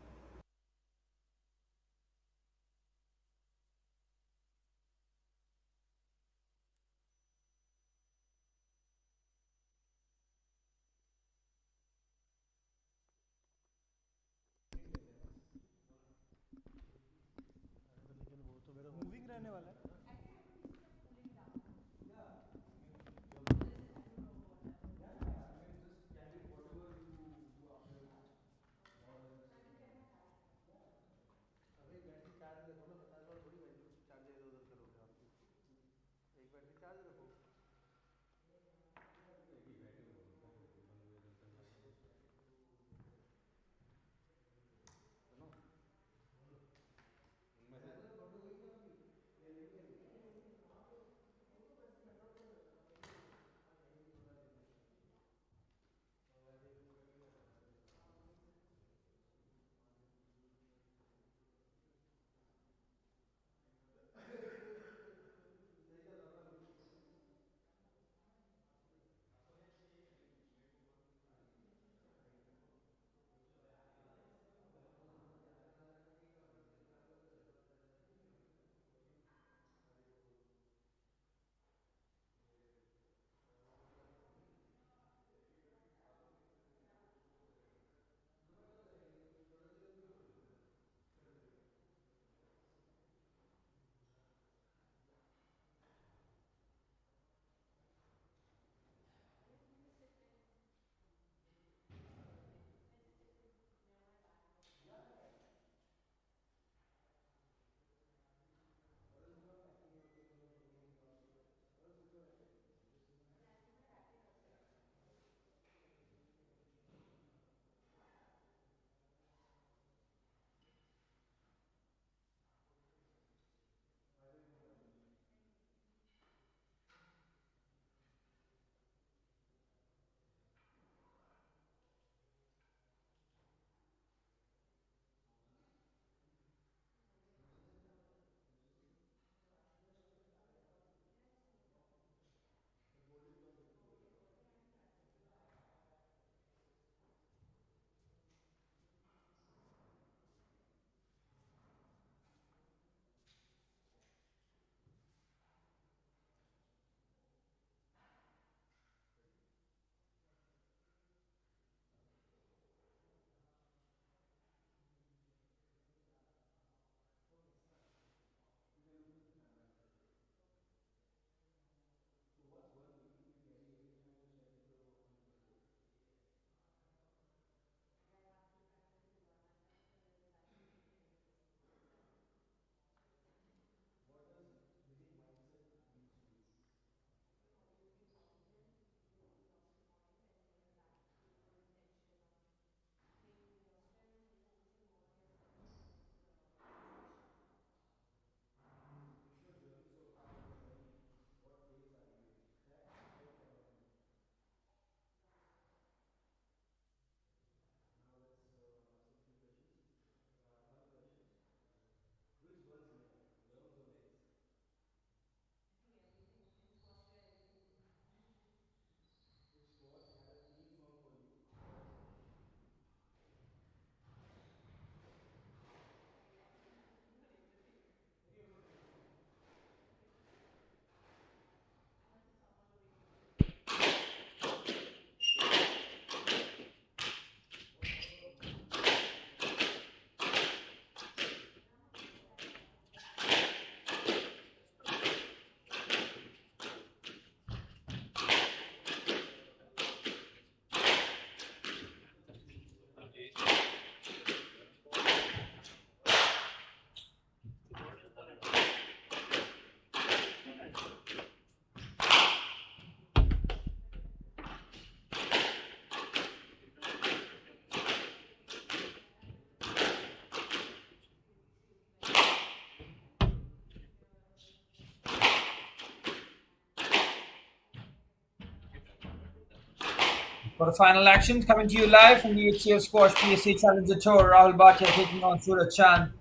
Quarterfinal action coming to you live from the HCL Squash PSA Challenger Tour. Rahul Bhatia taking on Suraj Chand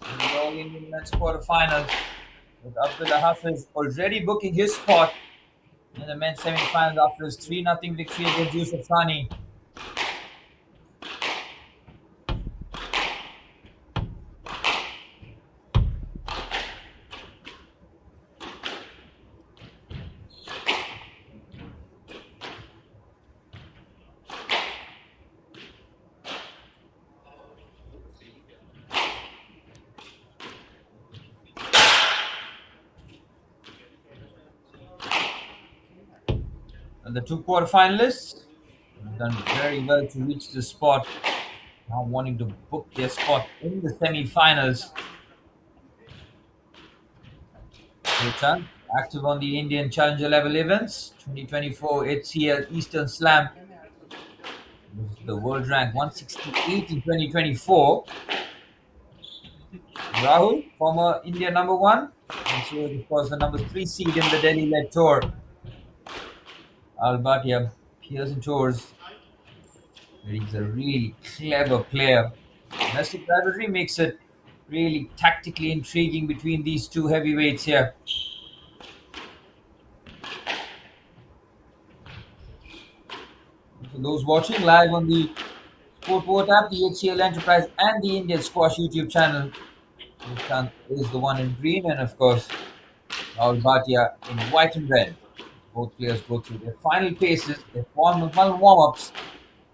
in the All Indian Men's Quarterfinals, with Abdullah Hafez already booking his spot in the men's semi-finals after his 3-0 victory against Yusuf Thani. And the two quarterfinalists have done very well to reach the spot, now wanting to book their spot in the semi-finals. Baitha, active on the Indian Challenger level events, 2024 HCL Eastern Slam. This is the world rank 168 in 2024. Rahul, former India number 1, and Suraj, of course, the number 3 seed in the Delhi-led tour. Al-Bhatia appears in tours. He's a really clever player. Domestic rivalry makes it really tactically intriguing between these two heavyweights here. For those watching live on the Sportboat app, the HCL Enterprise, and the Indian Squash YouTube channel, Nishant is the one in green, and of course, Rahul Bhatia in white and red. Both players go through their final paces, their final warm-ups,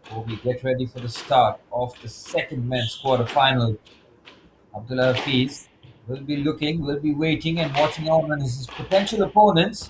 before we get ready for the start of the second men's quarterfinal. Abdullah Hafez will be looking, will be waiting and watching out on his potential opponents.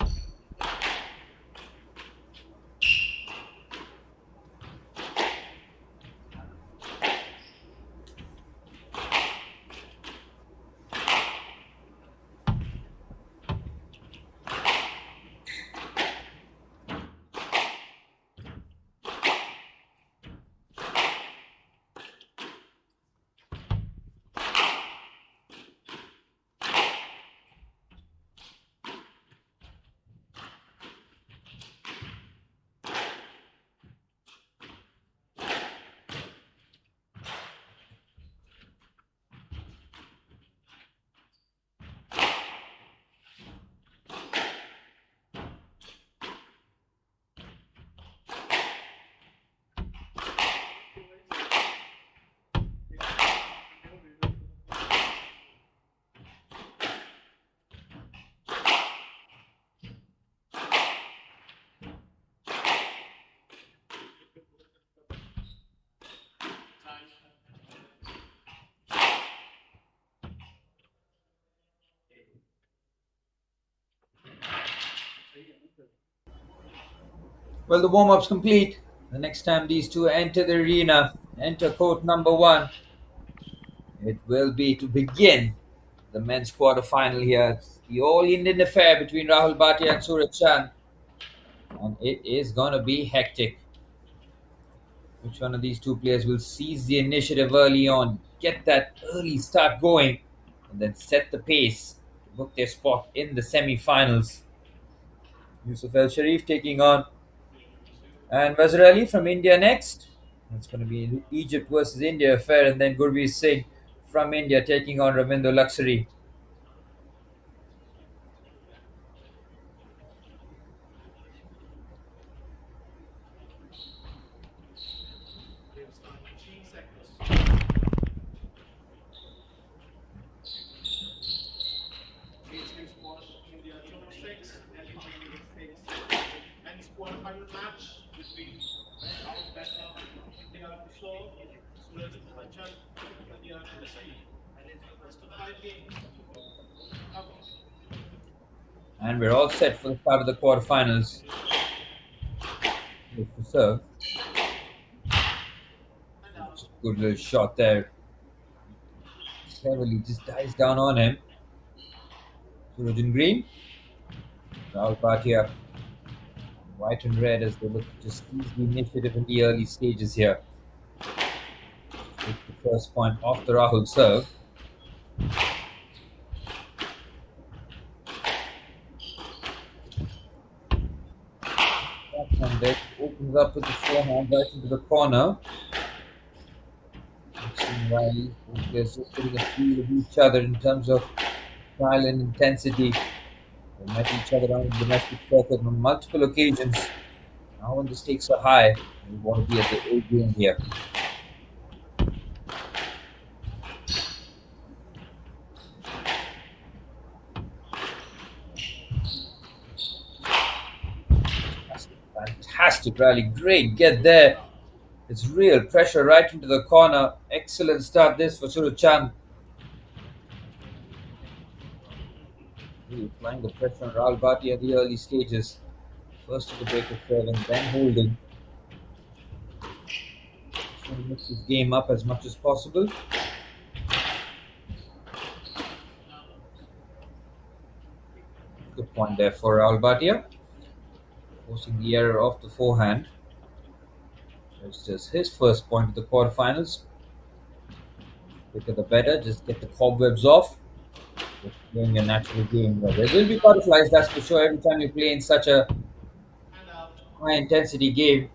Well, the warm-up's complete. The next time these two enter the arena, enter court number 1, it will be to begin the men's quarterfinal here. It's the all-Indian affair between Rahul Bhatia and Suraj Chand, and it is going to be hectic. Which one of these two players will seize the initiative early on, get that early start going, and then set the pace to book their spot in the semi-finals? Yusuf El Sharif taking on and Wazir Ali from India next. It's going to be Egypt versus India affair, and then Gurveer Singh from India taking on Ravinder Laksiri. Quarterfinal match between India to slow, Suraj Chand, India to the sea. Best of 5 games. And we're all set for the start of the quarterfinals. Look to serve. That's a good little shot there. Cleverly just dives down on him. Suraj in green. Rahul Bhatia white and red as they look to squeeze the initiative in the early stages here. Take the first point off the Rahul serve. That one there opens up with the forehand right into the corner. Riley, they're just getting a feel of each other in terms of style and intensity. They met each other on the domestic circuit on multiple occasions. Now, when the stakes are high, we want to be at the A game here. Fantastic rally, great get there. It's real pressure right into the corner. Excellent start this for Suruchan. Really applying the pressure on Rahul Bhatia at the early stages. First to the break of serve and then holding. Trying to mix his game up as much as possible. Good point there for Rahul Bhatia. Forcing the error off the forehand. It's just his first point of the quarterfinals. Quicker the better. Just get the cobwebs off. Just playing a natural game. There will be butterflies, that's for sure, every time you play in such a high intensity game.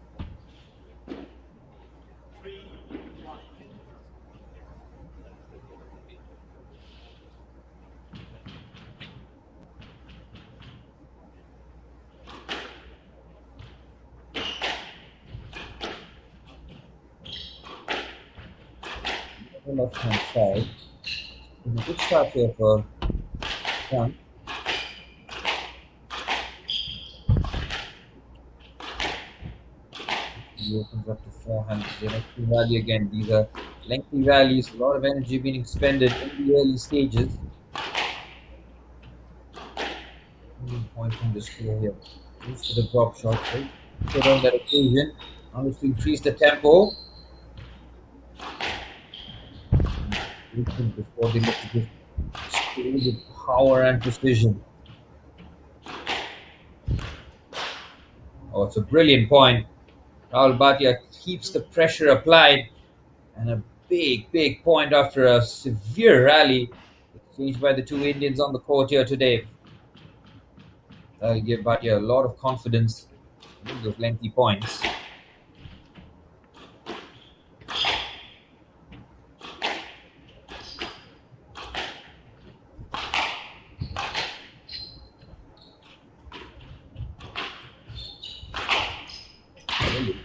The left hand side. A good start here for Khanna. He opens up the forehand. The next rally again. These are lengthy rallies, a lot of energy being expended in the early stages. Point from the score here. Goes to the drop shot, right? Put on that occasion. Now to increase the tempo. Before they look to just stay with power and precision. Oh, it's a brilliant point. Rahul Bhatia keeps the pressure applied, and a big point after a severe rally exchanged by the two Indians on the court here today. That'll give Bhatia a lot of confidence in those lengthy points.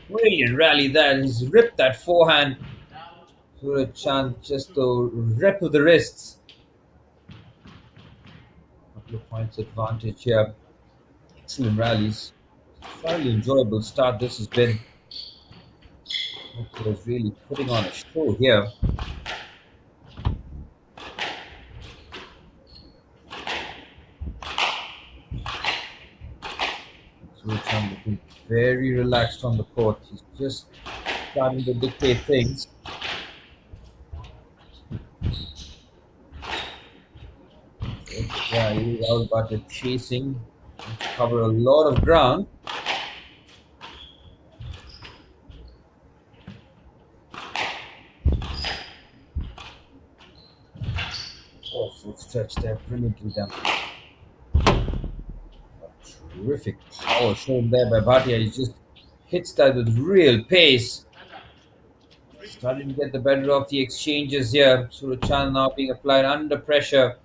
Brilliant rally there. He's ripped that forehand. Surachan just the rep of the wrists. Couple of points advantage here. Excellent rallies. Fairly enjoyable start this has been. Is really putting on a show here. Surachan looking very relaxed on the court. He's just starting to dictate things. Yeah, he's out about the chasing to cover a lot of ground. Oh, foot stretch there, brilliantly done. Terrific power shown there by Bhatia. He just hits that with real pace. Starting to get the better of the exchanges here. Surachan now being applied under pressure.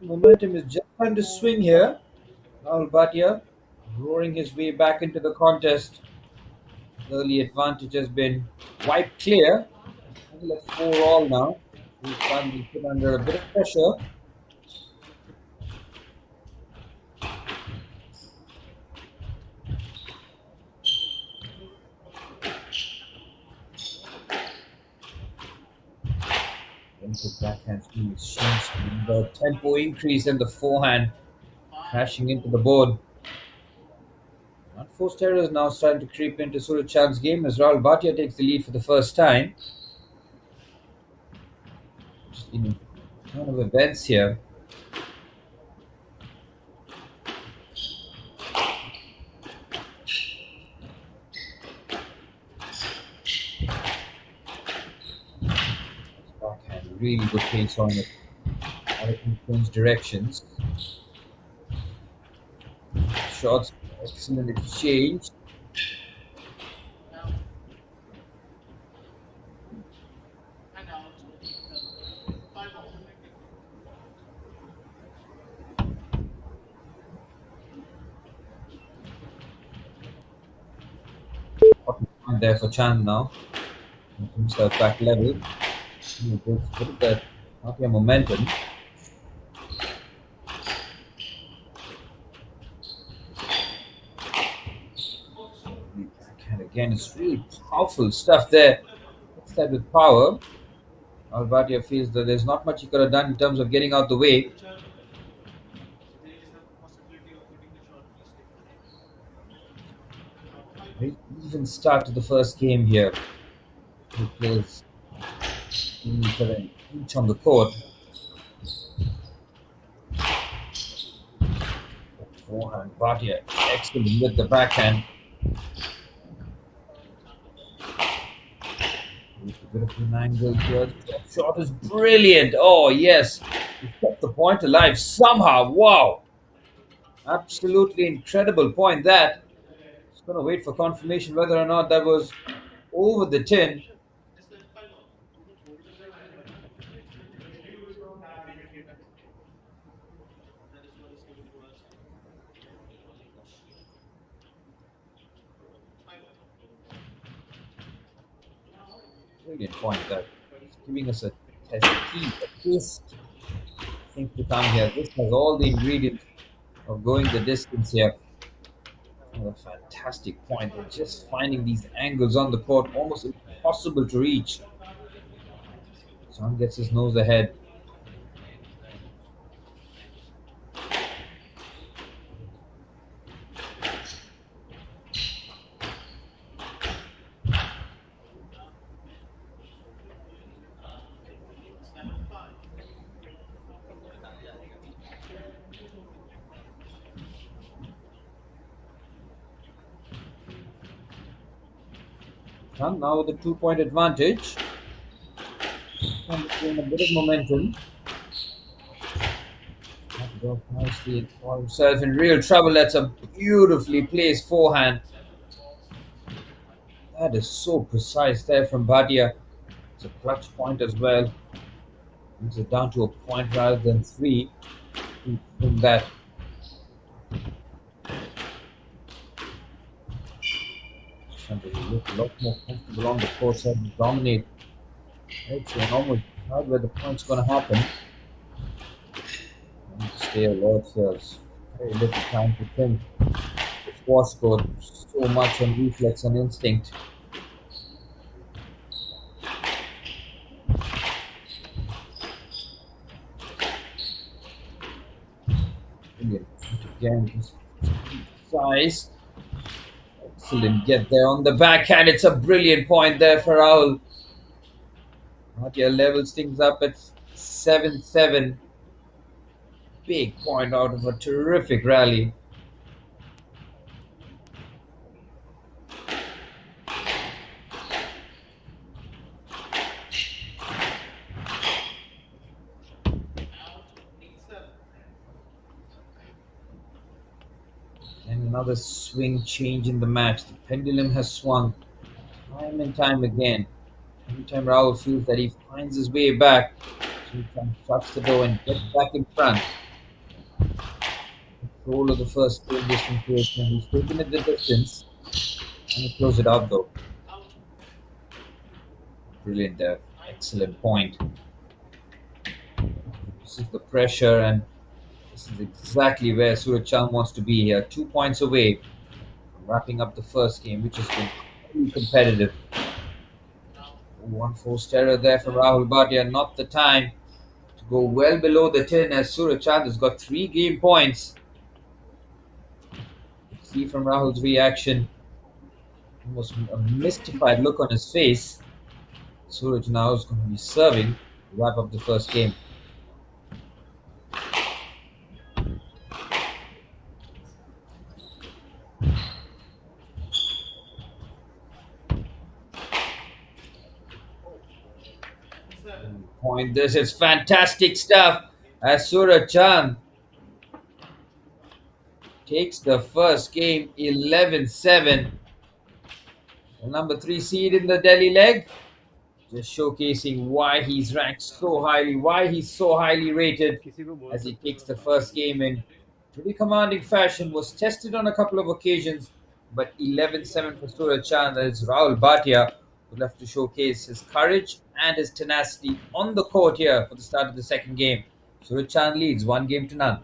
Momentum is just trying to swing here. Rahul Bhatia roaring his way back into the contest. Early advantage has been wiped clear. Let's 4-all now. He's being put under a bit of pressure. Into backhand speed exchange. The tempo increase and the forehand crashing into the board. Unforced errors now starting to creep into Surachan's game as Rahul Bhatia takes the lead for the first time. Just in a ton of events here. Really good pace on it. I can change directions. Shots, excellent exchange. Point there for Chan now. Himself back level. He takes a bit of that Bhatia momentum. And again, it's really powerful stuff there. Hits that with power. Al-Bhatia feels that there's not much he could have done in terms of getting out the way. Even start to the first game here. He plays each on the court. Forehand, Bhatia, excellent with the backhand. With a bit of an angle here. The shot is brilliant. Oh, yes. He kept the point alive somehow. Wow. Absolutely incredible point that. Just going to wait for confirmation whether or not that was over the tin. Brilliant point that. He's giving us a key, a taste. Things to come here. This has all the ingredients of going the distance here. A fantastic point. They're just finding these angles on the court almost impossible to reach. Son gets his nose ahead. Son now with a 2-point advantage. Son gain a bit of momentum. Nicely for himself in real trouble. That's a beautifully placed forehand. That is so precise there from Bhatia. It's a clutch point as well. Brings it down to a point rather than 3. From that. Somebody look a lot more comfortable on the court side and dominate. Actually, and almost right where the point's going to happen. And to stay alert here. There's very little time to think. The squash scored so much on reflex and instinct. Brilliant. Again, just size. Excellent get there on the backhand. It's a brilliant point there for Rahul. Bhatia levels things up at 7-7. Big point out of a terrific rally. And another swing change in the match. The pendulum has swung time and time again. Every time Rahul feels that he finds his way back, Singh shuts the door and gets back in front. Control of the first game distance creation. He's taken it the distance and he closed it out though. Brilliant there. Excellent point. This is the pressure and this is exactly where Suraj Chand wants to be here. 2 points away from wrapping up the first game, which has been very competitive. 1 forced error there for Rahul Bhatia. Not the time to go well below the 10 as Suraj Chand has got 3 game points. See from Rahul's reaction, almost a mystified look on his face. Suraj now is going to be serving to wrap up the first game. point. This is fantastic stuff as Suraj Chand takes the first game 11-7. The number 3 seed in the Delhi leg. Just showcasing why he's ranked so highly, why he's so highly rated as he takes the first game in pretty commanding fashion. Was tested on a couple of occasions, but 11-7 for Suraj Chand. It's Rahul Bhatia who'll have to showcase his courage and his tenacity on the court here for the start of the second game. Suraj Chand leads 1-0.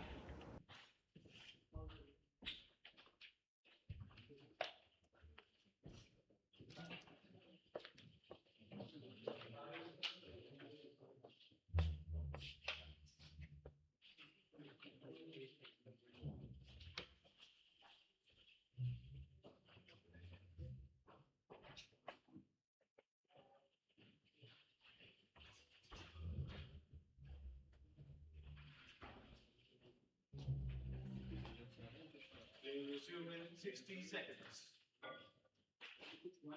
Resume in 60 seconds. Resume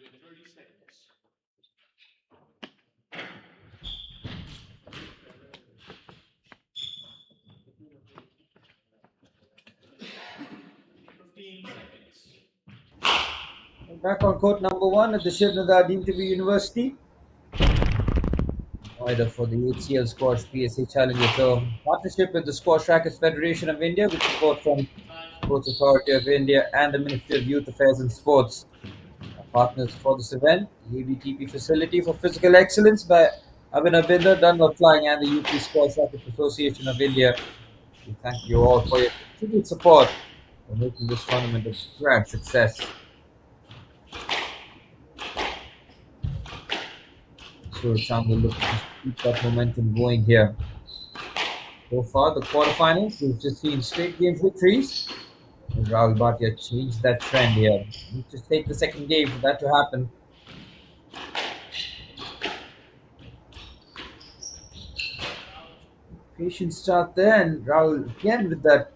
in 30 seconds. Back on court number 1 at the Shiv Nadar Deemed to be University. Either for the HCL Squash PSA Challenger Tour. Partnership with the Squash Rackets Federation of India with support from Sports Authority of India and the Ministry of Youth Affairs and Sports. Our partners for this event, the ABTP Facility for Physical Excellence by Abhinav Binder, Dunlop Flying and the UP Squash Rackets Association of India. We thank you all for your continued support for making this tournament a grand success. So Chand will look to keep that momentum going here. So far, the quarterfinals, we've just seen straight game victories. And Rahul Bhatia changed that trend here. Needs to take the second game for that to happen. Patient start there, and Rahul again with that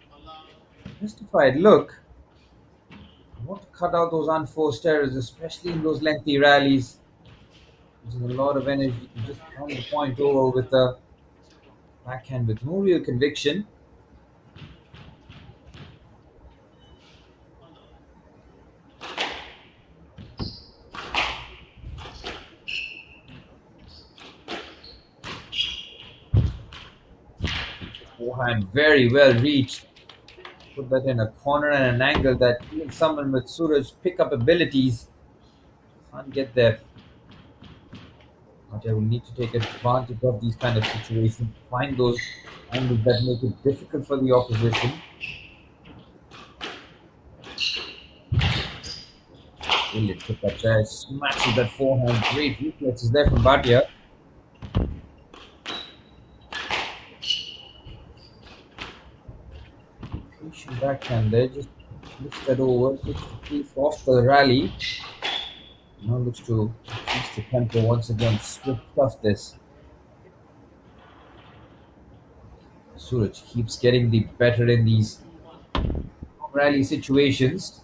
justified look. I want to cut out those unforced errors, especially in those lengthy rallies. Using a lot of energy to just hand the point over with a backhand with no real conviction. Forehand very well reached. Put that in a corner and an angle that even someone with Suraj's pickup abilities can't get there. But I will need to take advantage of these kind of situations, find those angles that make it difficult for the opposition. Brilliant put that there, smashes that forehand. Great reflexes there from Bhatia. Patient backhand there, just lifts that over, takes the pace off the rally. Now looks to increase the tempo once again, swift off this. Suraj keeps getting the better in these rally situations.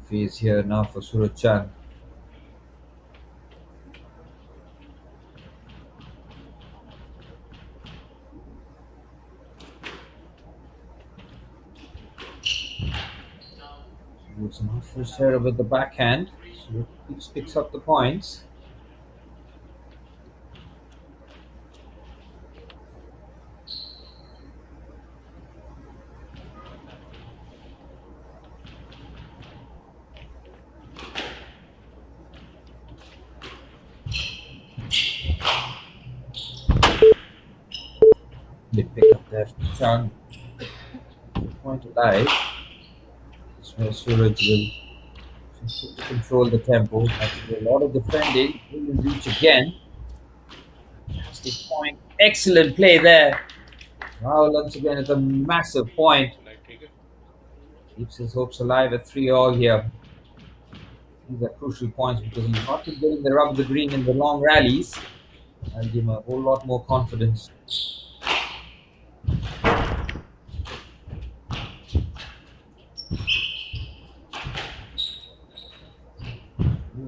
Phase here now for Suraj Chand. With some first error with the backhand. Suraj picks up the points. They pick up there from Chand. Point alive. This way Suraj will control the tempo. Have to do a lot of defending. Will reach again. Fantastic point. Excellent play there. Rahul once again at a massive point. Keeps his hopes alive at 3-all here. These are crucial points because he's not been getting the rub of the green in the long rallies. I'll give him a whole lot more confidence.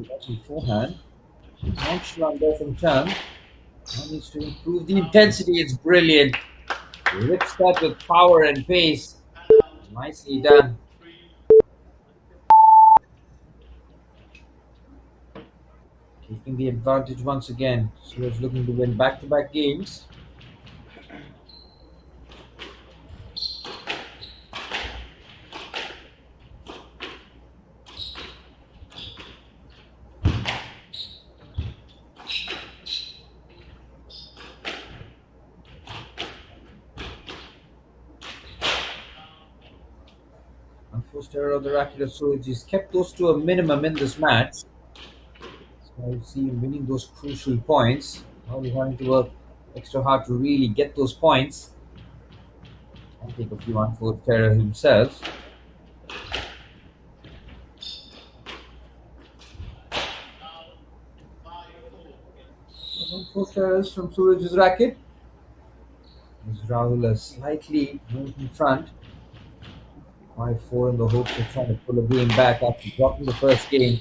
Lovely forehand. Nonchalant there from Chand. Now needs to improve the intensity. It's brilliant. Rips that with power and pace. Nicely done. Taking the advantage once again. Suraj looking to win back-to-back games. Unforced error of the racket of Suraj. He's kept those to a minimum in this match. So you see him winning those crucial points. Now he's having to work extra hard to really get those points. And take a few unforced error himself. Unforced errors from Suraj's racket. As Rahul is slightly moved in front. 5-4 in the hopes of trying to pull a game back after dropping the first game.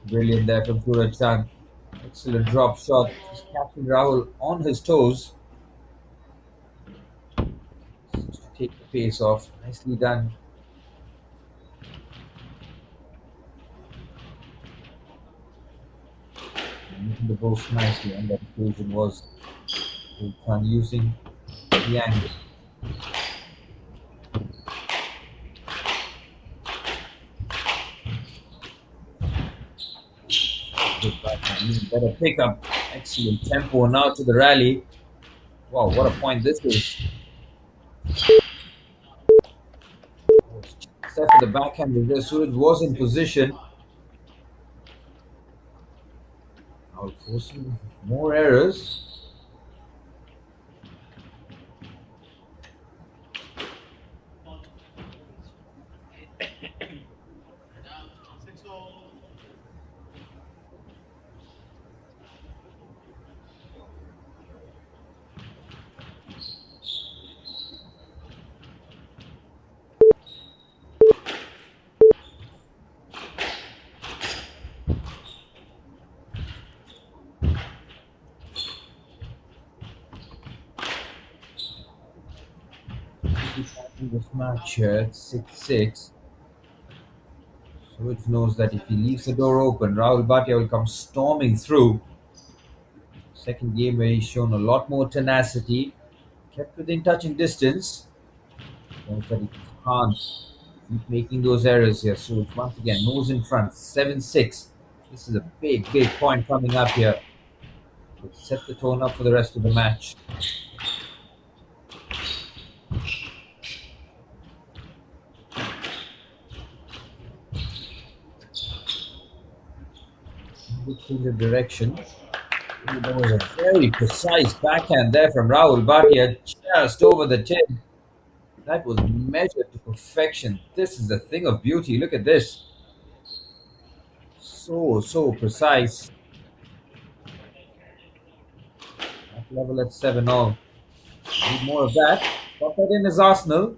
Brilliant there from Suraj Chand. Excellent drop shot. Just catching Rahul on his toes. Just to take the pace off. Nicely done. Making the post nicely, and that occasion was Thani using the angle. Good backhand, even better pickup. Excellent tempo now to the rally. Wow, what a point this is. Except for the backhand, Suraj was in position. Now forcing more errors. This match here at 6-6. Suraj knows that if he leaves the door open, Rahul Bhatia will come storming through. Second game where he's shown a lot more tenacity, kept within touching distance. Knows that he can't keep making those errors here. Suraj once again nose in front, 7-6. This is a big point coming up here. Could set the tone up for the rest of the match. Change of direction. There was a very precise backhand there from Rahul Bhatia, just over the chin. That was measured to perfection. This is a thing of beauty. Look at this. So precise. That level at 7-all. Need more of that. Got that in his arsenal.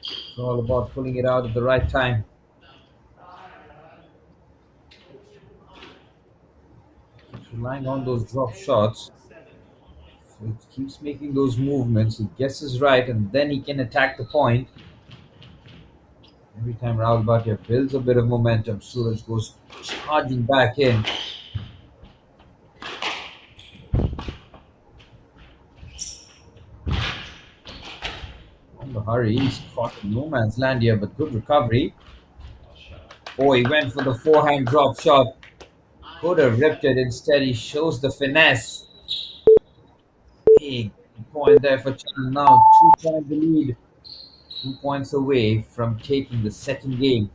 It's all about pulling it out at the right time. Relying on those drop shots. So he keeps making those movements. He guesses right and then he can attack the point. Every time Rahul Bhatia builds a bit of momentum, Suraj goes charging back in. On the hurry, he's caught in no man's land here, but good recovery. Oh, he went for the forehand drop shot. Could have ripped it. Instead, he shows the finesse. Big point there for China now. 2 points the lead. 2 points away from taking the second game.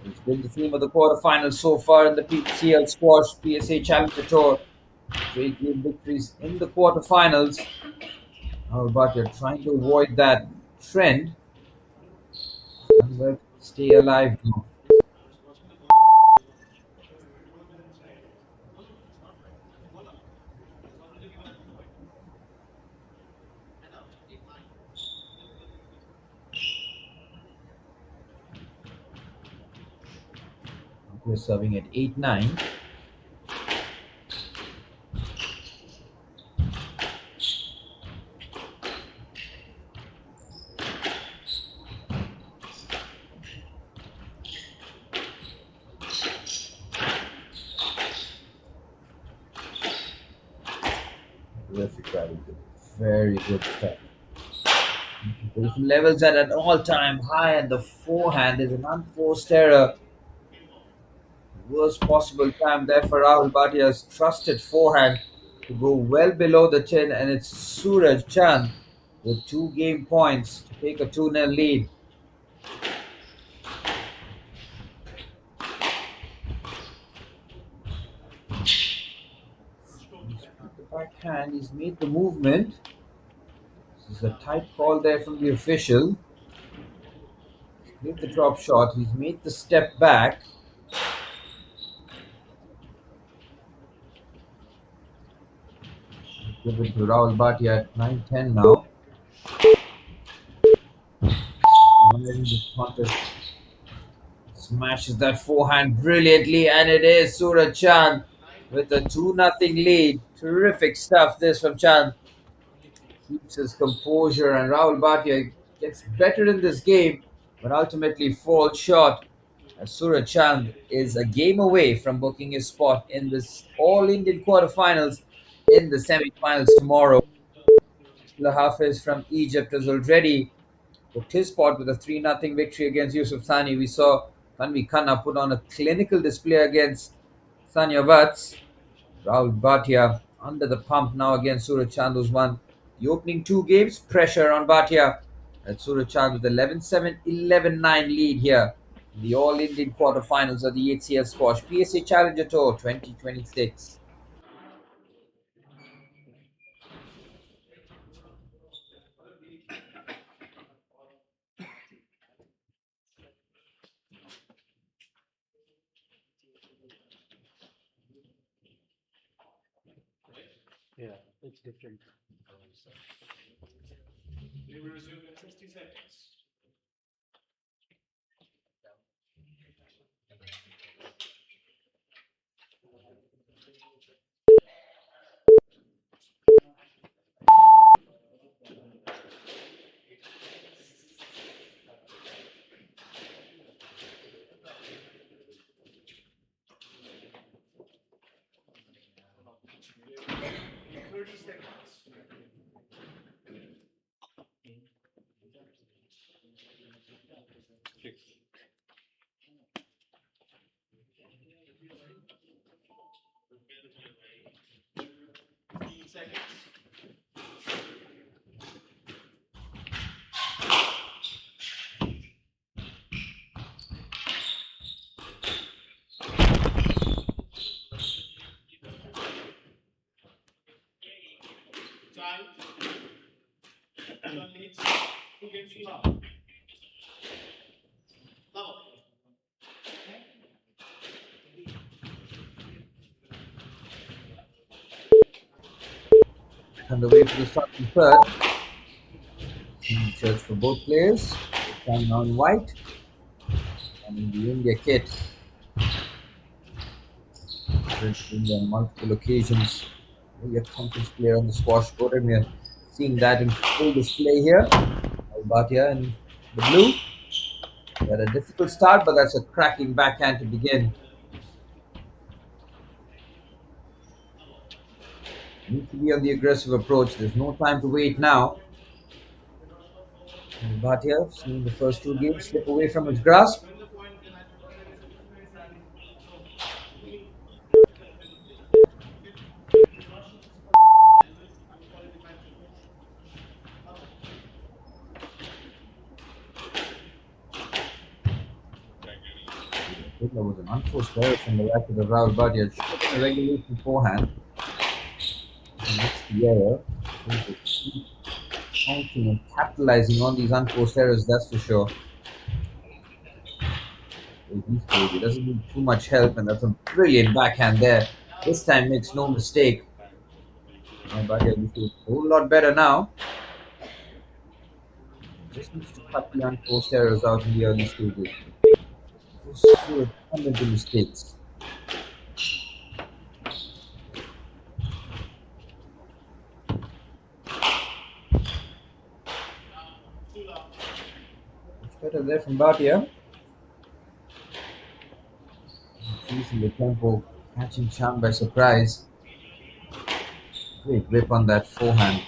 It's been the theme of the quarterfinals so far in the HCL Squash PSA Challenger Tour. 3 game victories in the quarterfinals. But you're trying to avoid that trend. And stay alive now. We're serving at 8-9. Terrific rally. Very good stuff. Position levels at an all-time high, and the forehand is an unforced error. Worst possible time there for Rahul Bhatia's trusted forehand to go well below the 10, and it's Suraj Chand with 2 game points to take a 2-0 lead. He's put the backhand, he's made the movement. This is a tight call there from the official. He's made the drop shot, he's made the step back. Give it to Rahul Bhatia at 9-10 now. This contest smashes that forehand brilliantly, and it is Suraj Chand with a 2-0 lead. Terrific stuff this from Chand. Keeps his composure, and Rahul Bhatia gets better in this game, but ultimately falls short. As Suraj Chand is a game away from booking his spot in this All Indian quarterfinals in the semi-finals tomorrow. Hafez from Egypt has already booked his spot with a 3-0 victory against Yusuf Thani. We saw Khanna put on a clinical display against Vats. Rahul Bhatia under the pump now against Suraj Chand, who's won the opening 2 games. Pressure on Bhatia. And Suraj Chand with 11-7, 11-9 lead here in the All Indian quarterfinals of the HCL Squash PSA Challenger Tour 2026. Yeah, it's different. We will resume in 60 seconds. Time. One leads. 2 games to love. Level. On the way to the starting third. Shirts for both players. Standing on white. And in the India kit. India on multiple occasions. Really accomplished player on the squash court, and we're seeing that in full display here. Bhatia in the blue. They had a difficult start, but that's a cracking backhand to begin. Need to be on the aggressive approach. There's no time to wait now. And Bhatia, seeing the first 2 games slip away from his grasp. think that was an unforced error from the racket of Rahul Bhatia. It should have been a regulation forehand. And that's the error. So they keep counting and capitalizing on these unforced errors, that's for sure. He's good. He doesn't need too much help, and that's a brilliant backhand there. This time makes no mistake. Bhatia needs to do a whole lot better now. Just needs to cut the unforced errors out in the early stages. Just do a ton of mistakes. Much better there from Bhatia. Increasing the tempo, catching Chand by surprise. Great grip on that forehand.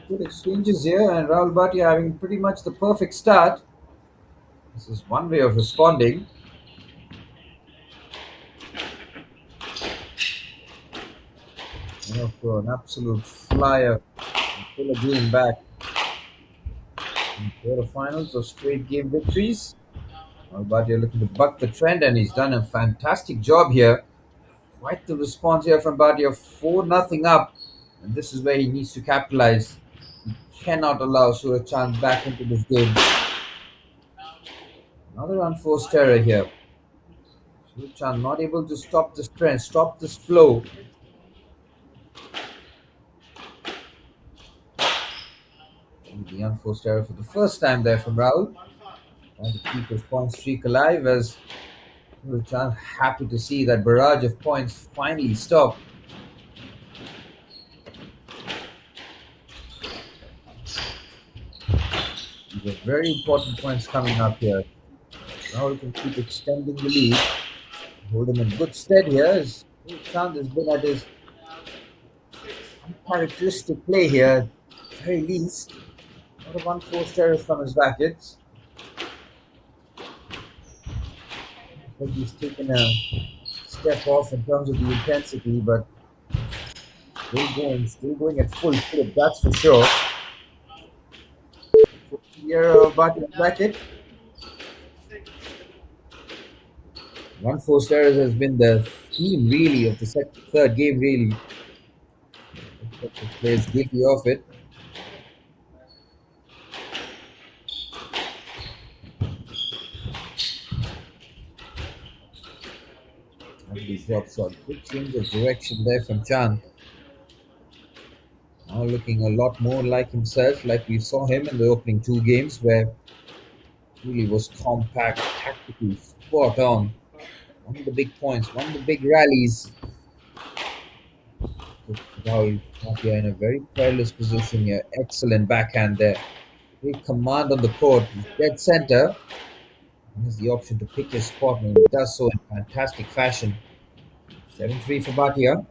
Good exchanges here, and Rahul Bhatia having pretty much the perfect start. This is one way of responding. And off to an absolute flyer. Full of green back. In quarterfinals of straight game victories. Rahul Bhatia looking to buck the trend, and he's done a fantastic job here. Quite the response here from Bhatia. 4-0 up, and this is where he needs to capitalize. He cannot allow Suraj Chand back into this game. Another unforced error here. Suraj Chand not able to stop this trend, stop this flow. The unforced error for the first time there from Rahul. Trying to keep his point streak alive, as Suraj Chand happy to see that barrage of points finally stop. These are very important points coming up here. Rahul can keep extending the lead. Hold him in good stead here, as Suraj Chand has been at his uncharacteristic play here, at the very least. A lot of unforced errors from his rackets. I think he's taken a step off in terms of the intensity, but still going at full clip, that's for sure. Here, Bhatia racket. Unforced errors has been the theme, really, of the third game, really. The players guilty of it. Lovely drop shot. Good change of direction there from Chand. Now looking a lot more like himself, like we saw him in the opening two games, where he really was compact, tactically spot on. One of the big points, one of the big rallies. Rahul Bhatia in a very perilous position here. Excellent backhand there. Great command on the court. He's dead center. He has the option to pick his spot, and he does so in fantastic fashion. 7-3 for Bhatia.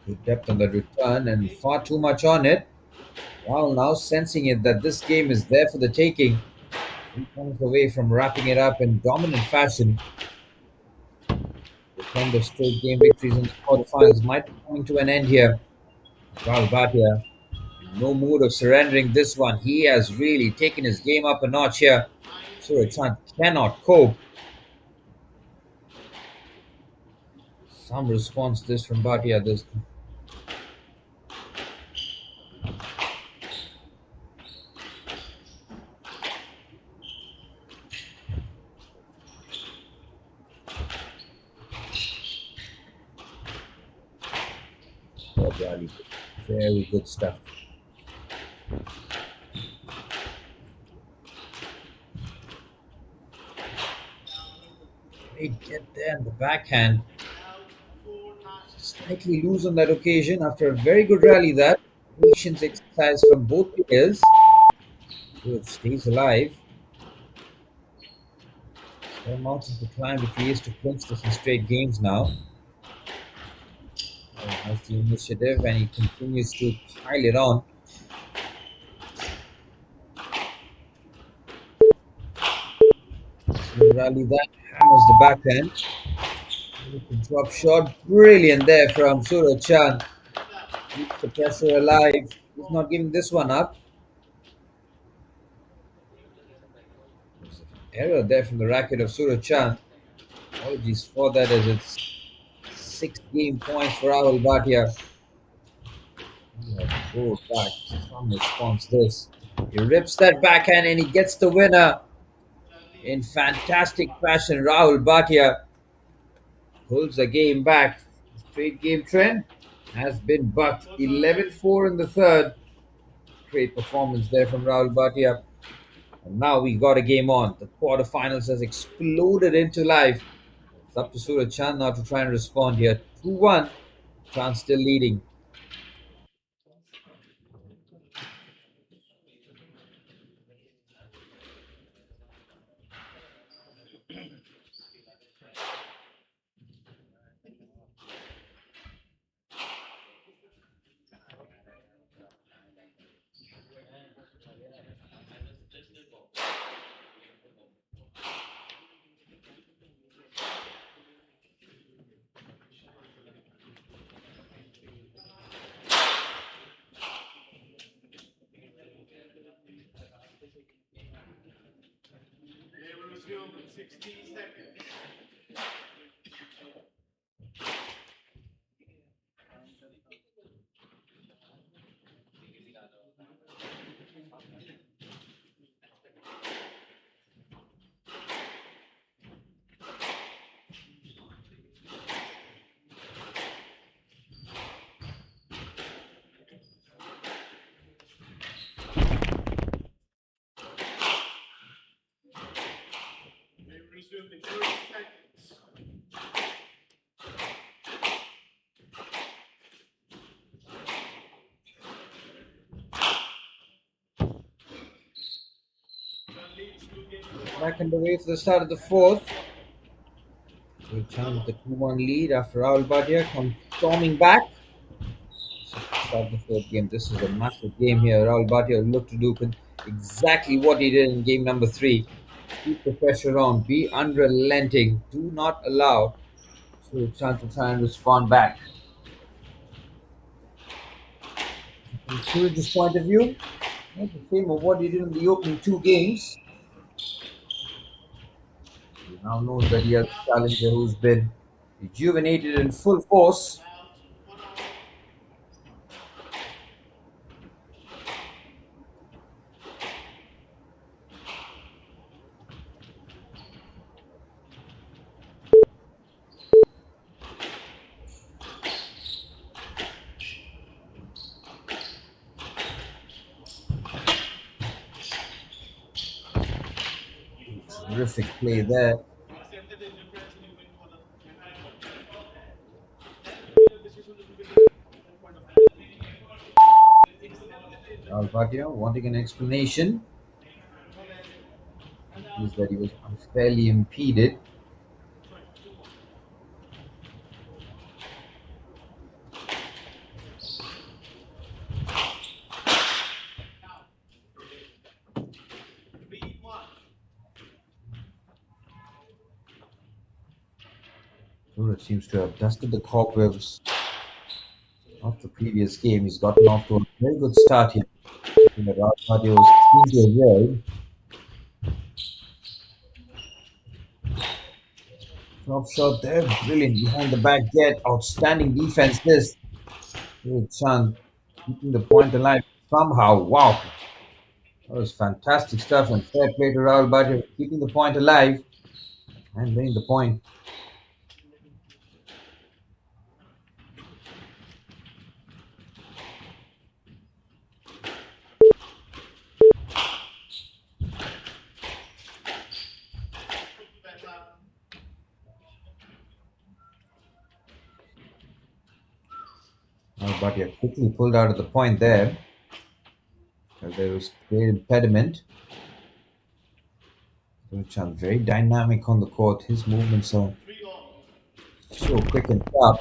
Good depth on the return, and far too much on it. Rahul now sensing it that this game is there for the taking. 3 points away from wrapping it up in dominant fashion. The trend of straight game victories in the quarterfinals might be coming to an end here. Rahul Bhatia, no mood of surrendering this one. He has really taken his game up a notch here. Suraj Chand cannot cope. Some response this from Bhatia. This very good stuff. Great get there in the backhand. Slightly loose on that occasion after a very good rally. That patience exercise from both players. So it stays alive. So mountain to climb if he is to clinch this in straight games now. Has the initiative, and he continues to pile it on. So rally that, hammers the backhand. Drop shot, brilliant there from Suraj Chand. Keeps the pressure alive. He's not giving this one up. There's an error there from the racket of Surajchand. Apologies for that, as it's 6 game points for Rahul Bhatia. Go back. Some response this. He rips that backhand and he gets the winner in fantastic fashion. Rahul Bhatia pulls the game back. The straight game trend has been bucked. 11-4 in the third. Great performance there from Rahul Bhatia. And now we got a game on. The quarterfinals has exploded into life. It's up to Suraj Chand now to try and respond here. 2-1. Chand still leading. They will resume in 60 seconds. They will resume in 30 seconds. That leads to game Back underway for the start of the fourth. Suraj Chand with the 2-1 lead after Rahul Bhatia comes storming back. Start the fourth game. This is a massive game here. Rahul Bhatia will look to do exactly what he did in game number 3. Keep the pressure on. Be unrelenting. Do not allow Suraj Chand to try and respond back. From Suraj's point of view, not the same of what he did in the opening 2 games. He now knows that he has a challenger who's been rejuvenated in full force. Terrific play there. Rahul Bhatia wanting an explanation is that he was unfairly impeded. Suraj seems to have dusted the cobwebs of the previous game. He's gotten off to a very good start here. Rahul Bhatia was keen to avoid. Top shot there, brilliant behind the back get. Outstanding defense this. Suraj Chand keeping the point alive somehow. Wow. That was fantastic stuff, and fair play to Rahul Bhatia keeping the point alive and winning the point. Rahul Bhatia quickly pulled out of the point there. There was great impediment. Suraj Chand very dynamic on the court. His movements are so quick and sharp.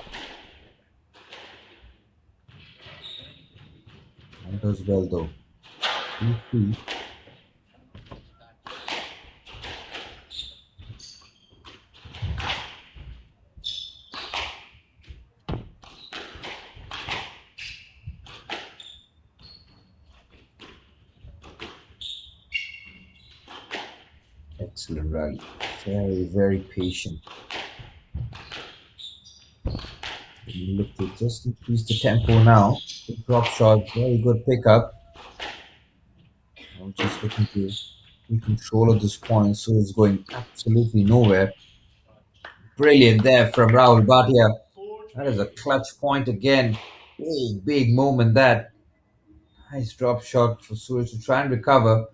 And does well though. 3-3. Excellent rally. Very, very patient. You look to just increase the tempo now. Good drop shot, very good pickup. I'm just looking to take control of this point, so it's going absolutely nowhere. Brilliant there from Rahul Bhatia. That is a clutch point again. Big, big moment that. Nice drop shot for Suraj to try and recover.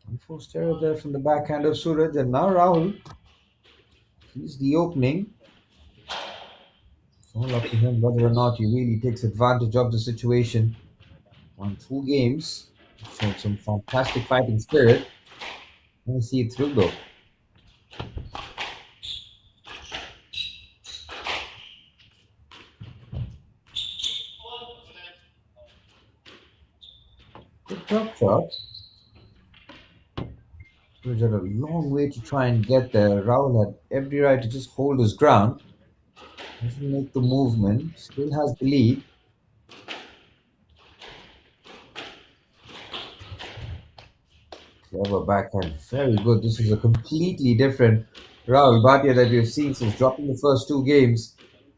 Unforced error there from the backhand of Suraj, and now Rahul. He's the opening. It's all up to him whether or not he really takes advantage of the situation. Won 2 games. Showed some fantastic fighting spirit. Let's see it through though. Good drop shot. Suraj had a long way to try and get there. Rahul had every right to just hold his ground. Doesn't make the movement. Still has the lead. Clever backhand. Very good. This is a completely different Rahul Bhatia that we've seen since dropping the first 2 games.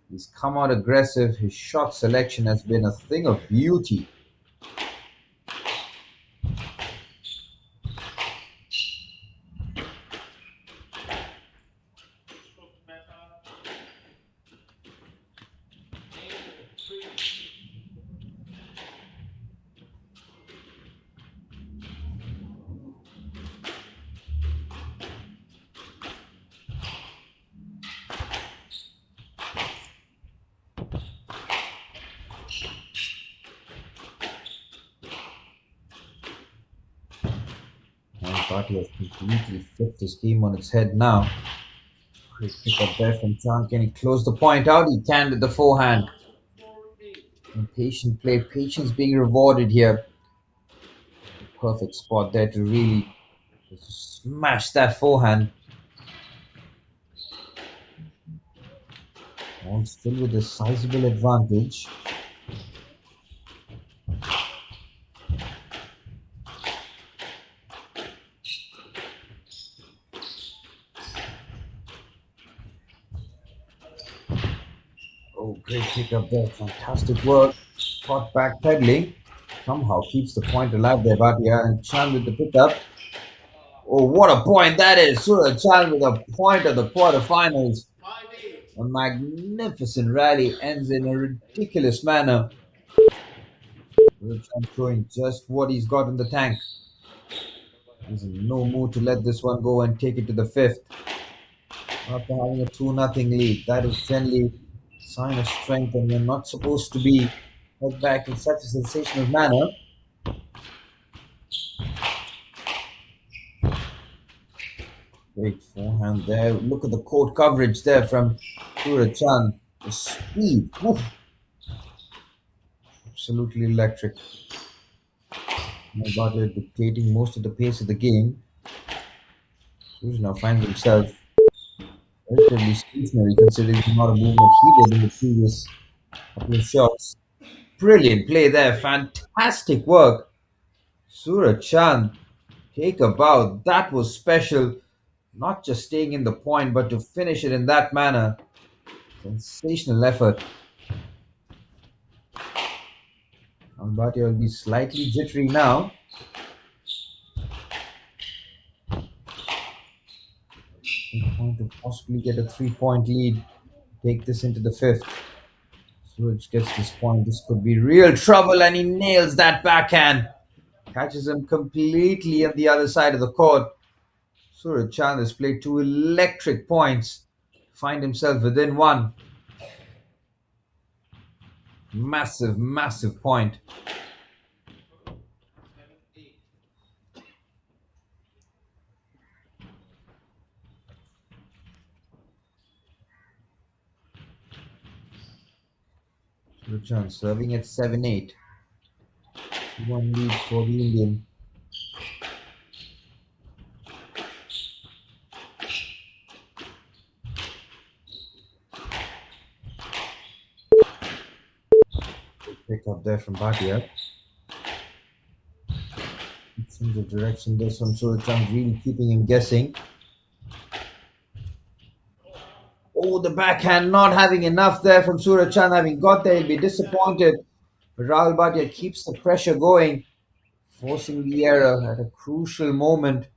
He's come out aggressive. His shot selection has been a thing of beauty. Fathy has completely flipped his game on its head now. Great pick up there from Chan. Can he close the point out? He can with the forehand. And patient play, patience being rewarded here. Perfect spot there to really just smash that forehand. All still with a sizable advantage. Oh, great pickup there. Fantastic work. Caught back pedaling. Somehow keeps the point alive there, Bhatia. And Chan with the pickup. Oh, what a point that is. Suraj Chan with a point of the quarterfinals. A magnificent rally ends in a ridiculous manner. Suraj Chan showing just what he's got in the tank. He's in no mood to let this one go and take it to the 5th. After having a 2-0 lead, that is generally a sign of strength, and you're not supposed to be held back in such a sensational manner. Great forehand there. Look at the court coverage there from Suraj Chan. The speed. Oof. Absolutely electric. Bhatia dictating most of the pace of the game. Suraj now finds himself relatively stationary considering the amount of movement he did in the previous couple of shots. Brilliant play there. Fantastic work. Suraj Chan, take a bow. That was special. Not just staying in the point, but to finish it in that manner. Sensational effort. Bhatia will be slightly jittery now. Point to possibly get a 3-point lead. Take this into the 5th. Suraj gets this point. This could be real trouble, and he nails that backhand. Catches him completely on the other side of the court. Suraj Chan has played 2 electric points to find himself within 1. Massive, massive point. Suraj Chan serving at 7-8. 1 lead for the Indian. pick up there from Bhatia. In the direction there from Surachan, really keeping him guessing. Oh, the backhand not having enough there from Surachan. Having got there, he'll be disappointed. But Rahul Bhatia keeps the pressure going, forcing the error at a crucial moment.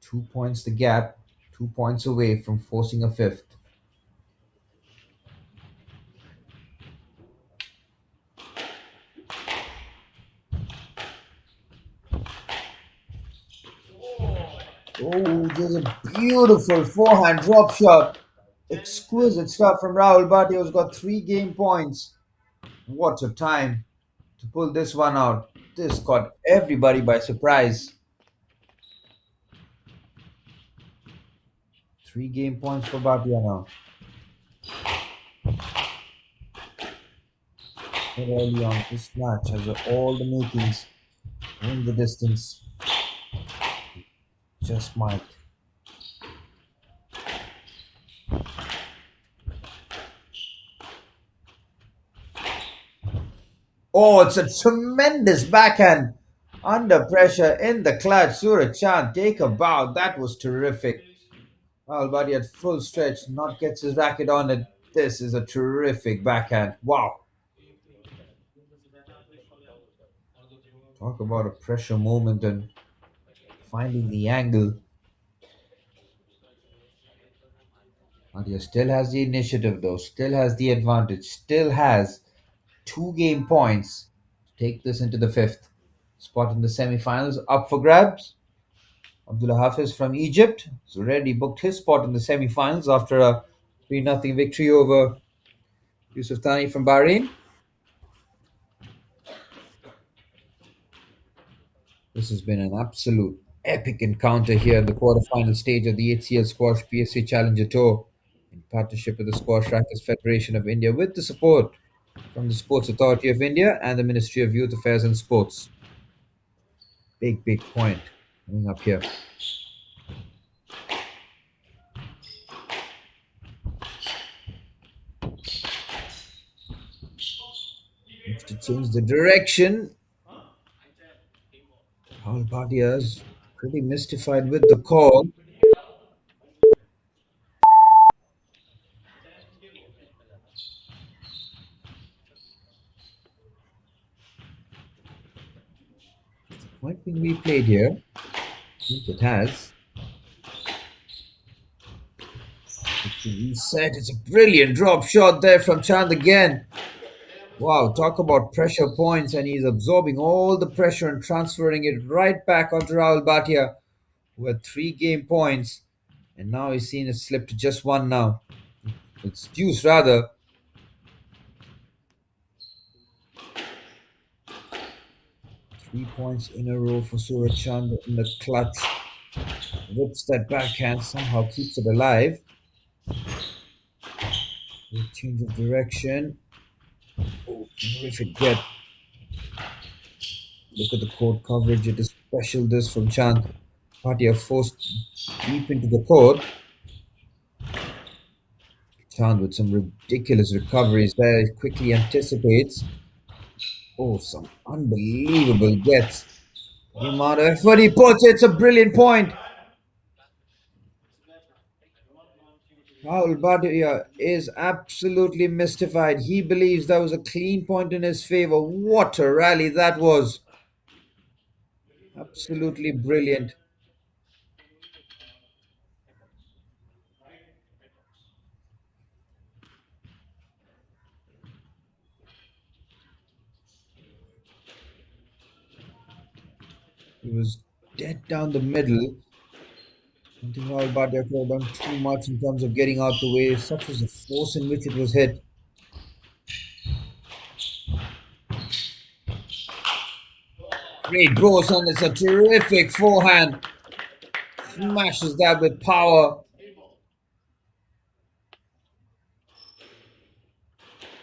2 points the gap, 2 points away from forcing a fifth. Oh, there's a beautiful forehand drop shot. Exquisite stuff from Rahul Bhatia, who's got 3 game points. What a time to pull this one out. This caught everybody by surprise. 3 game points for Bhatia now. But early on, this match has all the makings. Win the distance. Just might. Oh, it's a tremendous backhand. Under pressure in the clutch. Surachan, take a bow. That was terrific. Rahul Bhatia at full stretch, not gets his racket on it. This is a terrific backhand. Wow. Talk about a pressure moment and finding the angle. Bhatia still has the initiative though, still has the advantage, still has 2 game points to take this into the fifth. Spot in the semi-finals up for grabs. Abdullah Hafez from Egypt has already booked his spot in the semi-finals after a 3-0 victory over Thani from Bahrain. This has been an absolute epic encounter here in the quarterfinal stage of the HCL Squash PSA Challenger Tour in partnership with the Squash Rackets Federation of India with the support from the Sports Authority of India and the Ministry of Youth Affairs and Sports. Big point coming up here. Needs to change the direction. Rahul Bhatia is pretty mystified with the call. Point being replayed here. I think it has. It's a reset. It's a brilliant drop shot there from Chand again. Wow, talk about pressure points, and he's absorbing all the pressure and transferring it right back onto Rahul Bhatia, who had 3 game points, and now he's seen it slip to just 1 now. It's deuce rather. Three points in a row for Surachan in the clutch. Rips that backhand, somehow keeps it alive. Change of direction. Oh, terrific get. Look at the court coverage. It is special this from Chand. Bhatia forced deep into the court. Chand with some ridiculous recoveries there. He quickly anticipates. Oh, some unbelievable gets. The amount of effort he puts, it's a brilliant point. Rahul Bhatia is absolutely mystified. He believes that was a clean point in his favor. What a rally that was. Absolutely brilliant. He was dead down the middle. I think Rahul Bhatia could have done too much in terms of getting out the way. Such was the force in which it was hit. Great draws, and it's a terrific forehand. Smashes that with power.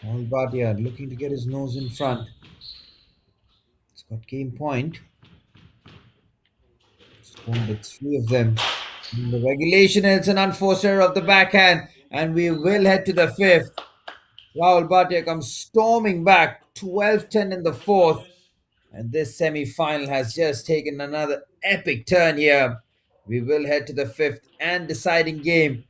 Rahul Bhatia looking to get his nose in front. It's got game point. Scored the 3 of them. In the regulation, it's an unforced error of the backhand, and we will head to the 5th. Rahul Bhatia comes storming back 12-10 in the fourth. And this semi final has just taken another epic turn here. We will head to the fifth and deciding game.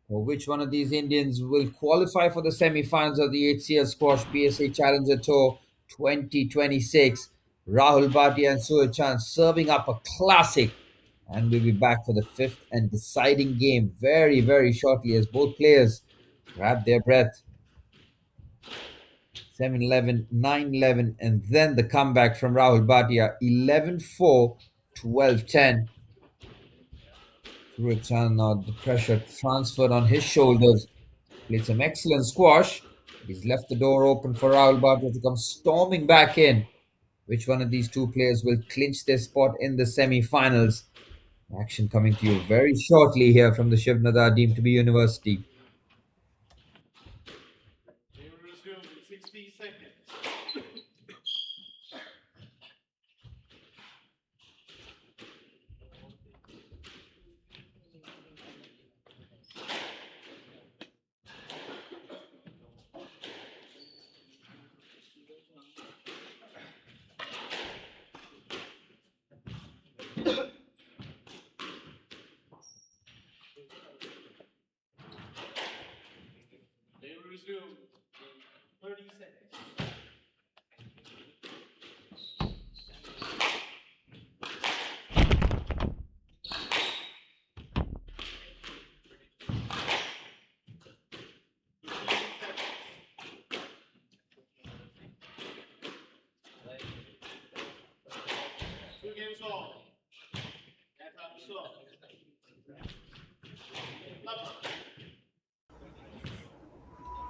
For which one of these Indians will qualify for the semi finals of the HCL Squash PSA Challenger Tour 2026? Rahul Bhatia and Suraj Chand serving up a classic. And we'll be back for the fifth and deciding game very, very shortly as both players grab their breath. 7-11, 9-11, and then the comeback from Rahul Bhatia 11-4, 12-10. Suraj Chand now the pressure transferred on his shoulders. Played some excellent squash. He's left the door open for Rahul Bhatia to come storming back in. Which one of these two players will clinch their spot in the semi-finals? Action coming to you very shortly here from the Shiv Nadar deemed to be University. They will resume in 60 seconds. They will resume in 30 seconds. Two games all. That's how to solve.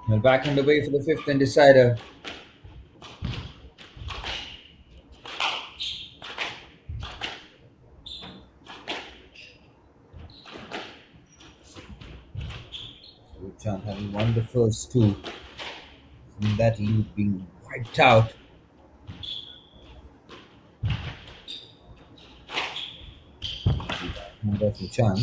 Well, back underway for the fifth and decider. Suraj Chand having won the first two. And that lead being wiped out. Nadar for Chand.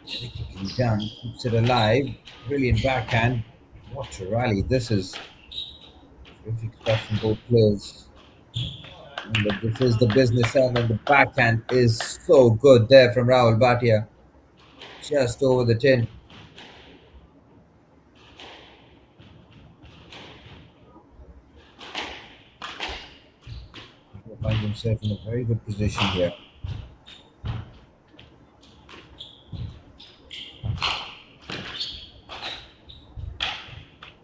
Critically done, keeps it alive. Brilliant backhand. What a rally this is. Terrific stuff from both players. But this is the business end, and the backhand is so good there from Rahul Bhatia. Just over the tin. He finds himself in a very good position here.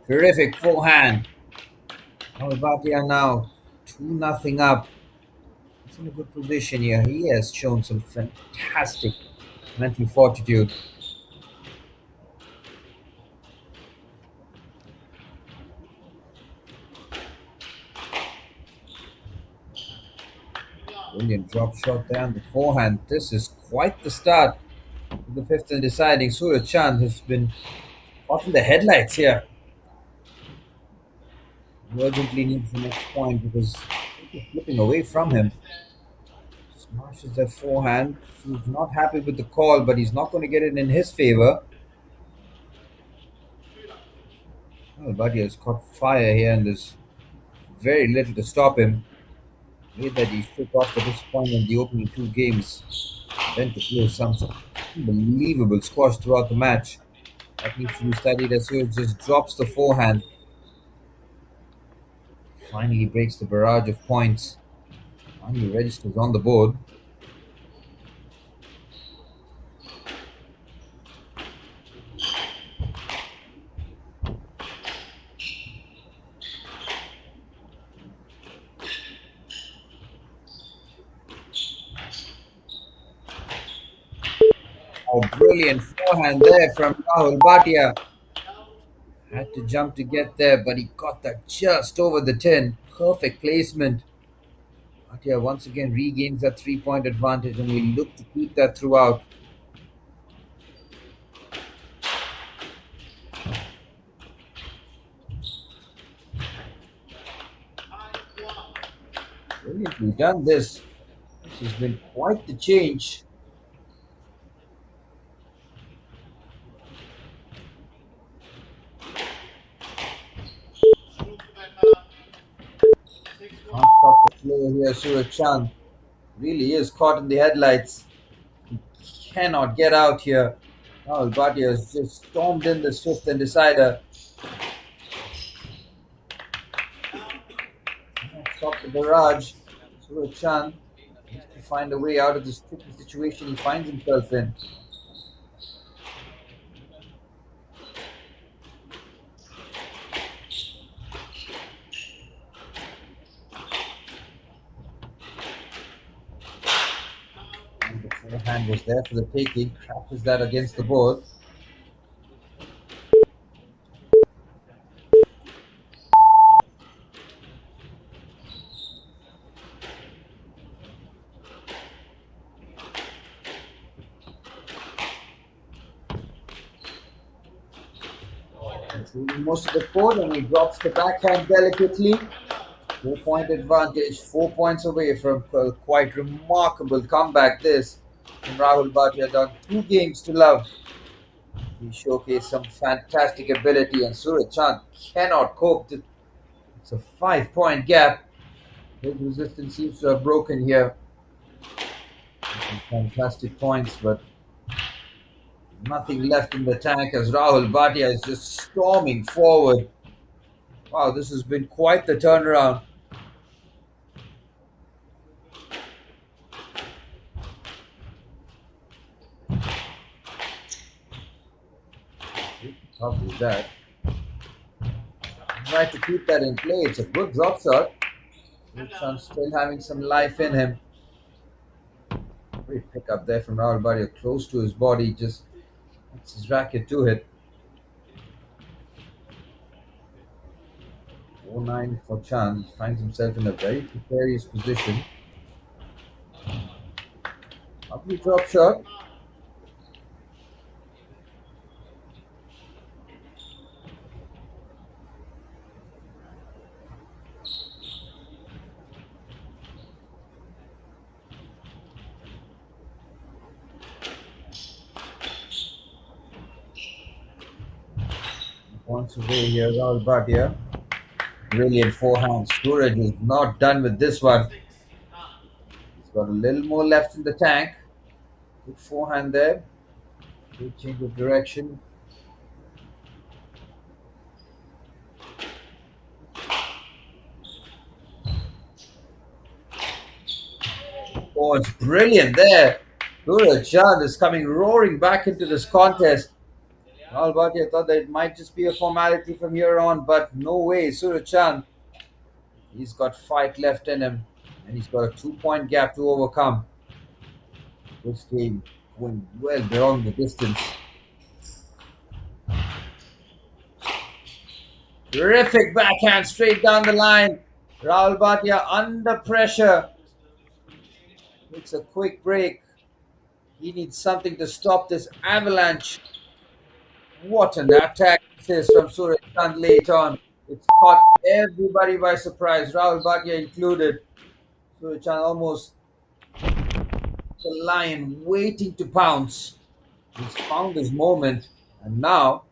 Terrific forehand. Rahul Bhatia now 2-0 up. He's in a good position here. He has shown some fantastic mental fortitude. Brilliant drop shot there on the forehand. This is quite the start of the fifth and deciding. Suraj Chand has been caught in the headlights here. He urgently needs the next point because he's flipping away from him. Smashes that forehand. He's not happy with the call, but he's not going to get it in his favor. Well, Buddy has caught fire here, and there's very little to stop him. Way that he took off at this point in the opening two games, then to play some unbelievable squash throughout the match. That needs to be studied as Suraj just drops the forehand. Finally breaks the barrage of points. Finally registers on the board. Oh, brilliant forehand there from Rahul Bhatia. Had to jump to get there, but he got that just over the tin. Perfect placement. Bhatia once again regains that 3-point advantage, and we look to keep that throughout. Brilliantly done this. This has been quite the change. player here, Suraj Chand, really is caught in the headlights. He cannot get out here. Rahul Bhatia has just stormed in this fifth and decider. Stop the barrage. Suraj Chand needs to find a way out of this tricky situation he finds himself in. And the forehand was there for the taking. Crashes that against the board. Controlling most of the court, and he drops the backhand delicately. 4-point advantage, 4 points away from a quite remarkable comeback. This from Rahul Bhatia, done 2 games to love. He showcased some fantastic ability, and Suraj Chand cannot cope. It's a 5-point gap. His resistance seems to have broken here. Some fantastic points, but nothing left in the tank as Rahul Bhatia is just storming forward. Wow, this has been quite the turnaround. How is that? Try to keep that in play. It's a good drop shot. I'm still having some life in him. Great pick up there from Rahul Bhatia, close to his body, just gets his racket to hit. 4-9 for Chand. He finds himself in a very precarious position. Lovely drop shot. Points away here, Rahul Bhatia. Brilliant forehand. Suraj is not done with this one. He's got a little more left in the tank. Good forehand there. Good change of direction. Oh, it's brilliant there. Suraj Chand is coming roaring back into this contest. Rahul Bhatia thought that it might just be a formality from here on, but no way. Suraj Chand, he's got fight left in him, and he's got a 2-point gap to overcome. This game going well beyond the distance. Terrific backhand straight down the line. Rahul Bhatia under pressure. It's a quick break. He needs something to stop this avalanche. What an attack this is from Suraj Chand late on. It's caught everybody by surprise, Rahul Bhatia included. Suraj Chand almost the lion waiting to pounce. He's found his moment, and now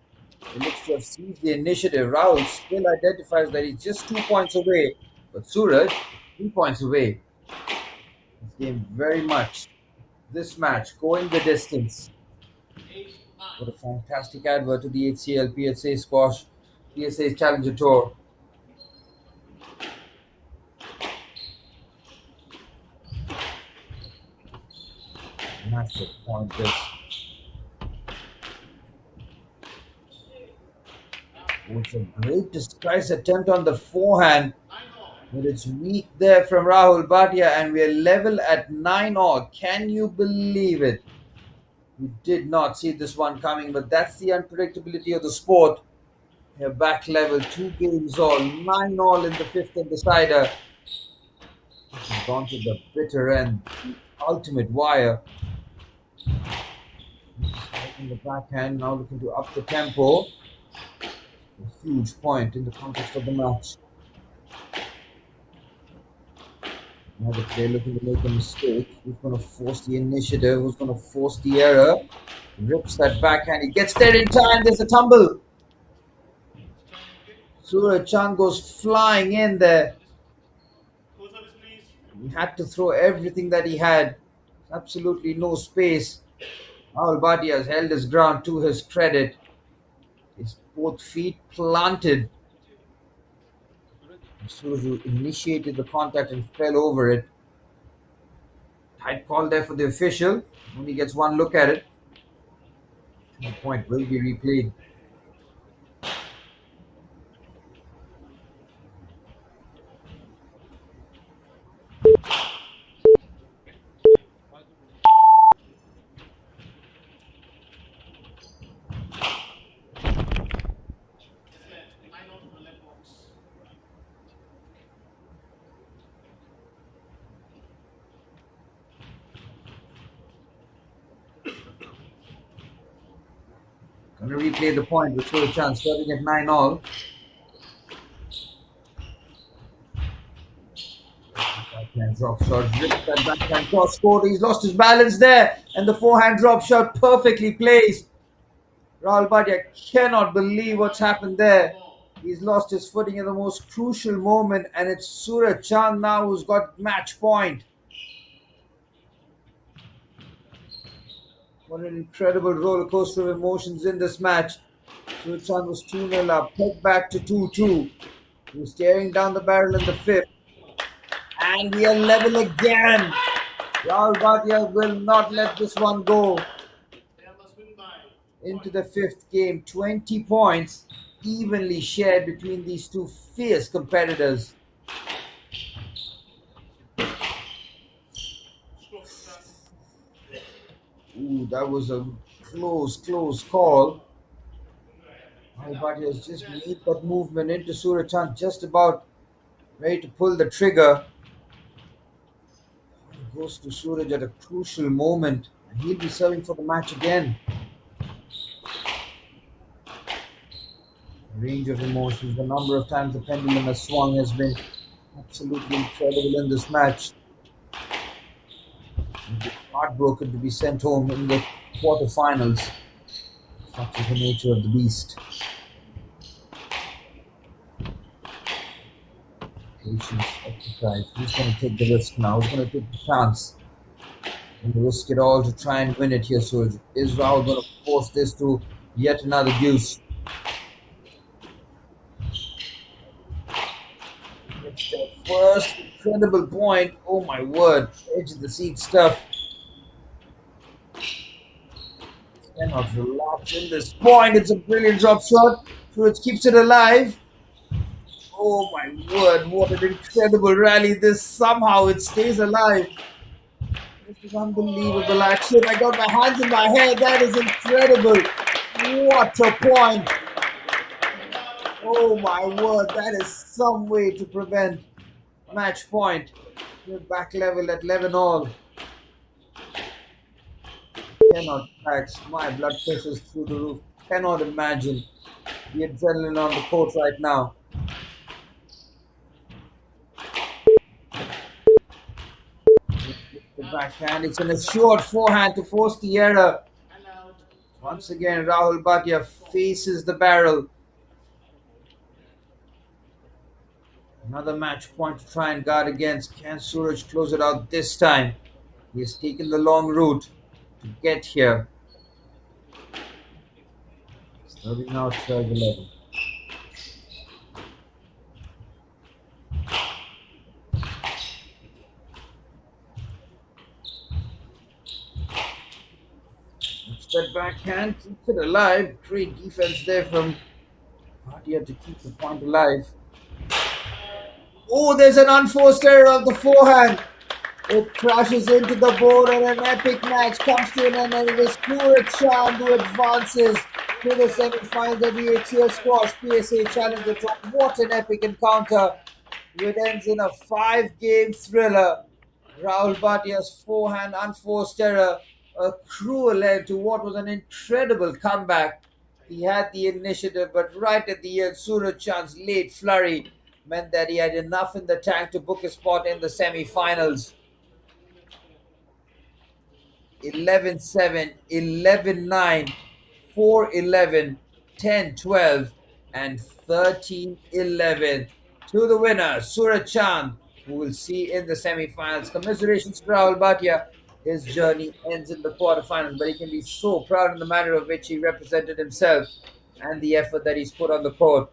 he looks to have seized the initiative. Rahul still identifies that he's just 2 points away, but Suraj 3 points away. This game very much, this match going the distance. What a fantastic advert to the HCL PSA Squash PSA Challenger Tour. Massive point this. It's a great disguise attempt on the forehand, but it's weak there from Rahul Bhatia, and we are level at 9-all. Can you believe it? We did not see this one coming, but that's the unpredictability of the sport. They're back level, 2 games all, 9-all in the fifth and decider. This has gone to the bitter end, the ultimate wire. In the backhand, now looking to up the tempo. A huge point in the context of the match. Now the player looking to make a mistake. Who's going to force the initiative? Who's going to force the error? Rips that backhand. He gets there in time. There's a tumble. Suraj Chand goes flying in there. He had to throw everything that he had. Absolutely no space. Rahul Bhatia has held his ground to his credit. His both feet planted. Suraj initiated the contact and fell over it. Tight call there for the official. Only gets one look at it. The point will be replayed. Going to replay the point with Suraj Chand starting at 9 all. Backhand drop shot, ripped that backhand cross court. He's lost his balance there, and the forehand drop shot perfectly placed. Rahul Bhatia cannot believe what's happened there. He's lost his footing in the most crucial moment, and it's Suraj Chand now who's got match point. What an incredible roller coaster of emotions in this match. Suraj Chand was 2-0 up, head back to 2-2. He was staring down the barrel in the fifth. And we are level again. Rahul Bhatia will not let this one go. Into the fifth game, 20 points evenly shared between these two fierce competitors. Ooh, that was a close call. Rahul Bhatia has just made that movement into Suraj Chand, just about ready to pull the trigger. Goes to Suraj at a crucial moment, and he'll be serving for the match again. Range of emotions, the number of times the pendulum has swung has been absolutely incredible in this match. Heartbroken to be sent home in the quarterfinals. Such is the nature of the beast. Patience, exercise. He's going to take the risk now. He's going to take the chance. And risk it all to try and win it here. So is Rahul going to force this to yet another deuce? It's the first incredible point. Oh my word. Edge of the seat stuff. Cannot relax in this point. It's a brilliant drop shot. Suraj keeps it alive. Oh my word, what an incredible rally. This somehow it stays alive. This is unbelievable action. I got my hands in my hair. That is incredible. What a point. Oh my word, that is some way to prevent match point. We're back level at 11 all. Cannot relax. My blood pressure is through the roof. Cannot imagine the adrenaline on the court right now. The backhand, it's an assured forehand to force the error. Once again, Rahul Bhatia faces the barrel. Another match point to try and guard against. Can Suraj close it out this time? He has taken the long route to get here. Starting now 12-11. That backhand keeps it alive. Great defense there from Bhatia to keep the point alive. Oh, there's an unforced error of the forehand. It crashes into the board and an epic match comes to an end, and it is Suraj Chand who advances to the semi-finals of the HCL Squash PSA Challenger Tour. What an epic encounter. It ends in a 5-game thriller. Rahul Bhatia's forehand unforced error, a cruel end to what was an incredible comeback. He had the initiative, but right at the end, Suraj Chand's late flurry meant that he had enough in the tank to book a spot in the semi-finals. 11-7, 11-9, 4-11, 10-12, and 13-11 to the winner, Suraj Chand, who we'll see in the semi-finals. Commiserations to Rahul Bhatia. His journey ends in the quarterfinals, but he can be so proud in the manner of which he represented himself and the effort that he's put on the court.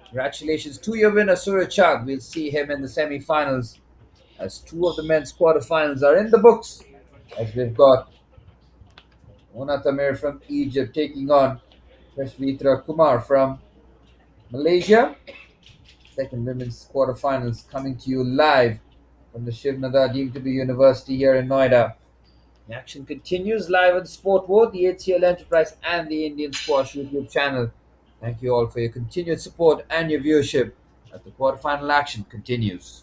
Congratulations to your winner, Suraj Chand. We'll see him in the semi-finals as two of the men's quarterfinals are in the books. As we've got Tamer from Egypt taking on Kumar from Malaysia. Second women's quarterfinals coming to you live from the Shiv Nadar deemed to be university here in Noida. The action continues live on Sport World, the HCL Enterprise, and the Indian Squash YouTube channel. Thank you all for your continued support and your viewership as the quarterfinal action continues.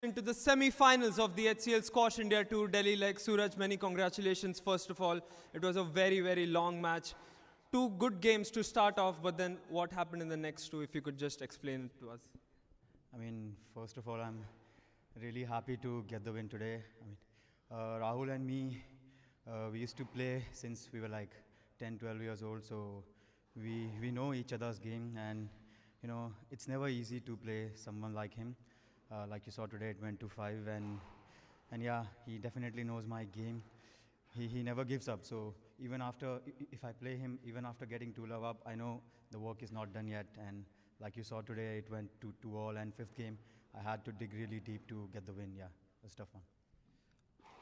Into the semi-finals of the HCL Squash India Tour Delhi leg. Suraj, many congratulations first of all. It was a very, very long match. Two good games to start off, but then what happened in the next two, if you could just explain it to us. I mean, first of all, I'm really happy to get the win today. I mean, Rahul and me, we used to play since we were like 10, 12 years old, so we know each other's game, and you know, it's never easy to play someone like him. Like you saw today, it went to 5, and yeah, he definitely knows my game. He never gives up. So even after, if I play him, even after getting 2 love up, I know the work is not done yet. And like you saw today, it went to 2-all, and fifth game, I had to dig really deep to get the win. Yeah, it was a tough one.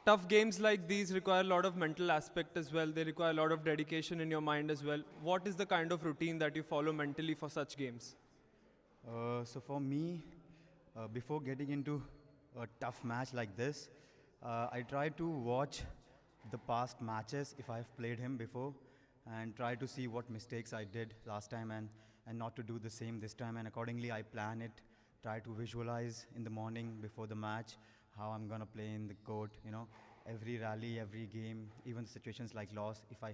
Tough games like these require a lot of mental aspect as well. They require a lot of dedication in your mind as well. What is the kind of routine that you follow mentally for such games? So for me, before getting into a tough match like this, I try to watch the past matches if I've played him before and try to see what mistakes I did last time and not to do the same this time. And accordingly, I plan it, try to visualize in the morning before the match how I'm going to play in the court, you know, every rally, every game, even situations like loss. If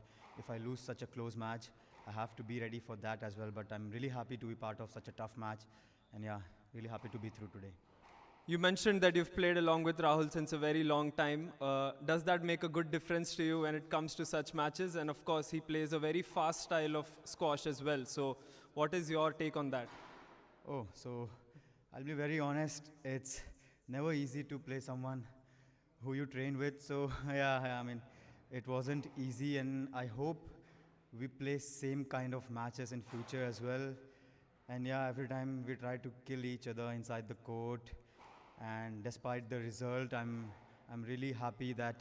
I lose such a close match, I have to be ready for that as well. But I'm really happy to be part of such a tough match. And yeah, really happy to be through today. You mentioned that you've played along with Rahul since a very long time. Does that make a good difference to you when it comes to such matches? And of course, he plays a very fast style of squash as well. So what is your take on that? Oh, so I'll be very honest. It's never easy to play someone who you train with. So yeah, I mean, it wasn't easy, and I hope we play same kind of matches in future as well. And yeah, every time we try to kill each other inside the court. And despite the result, I'm really happy that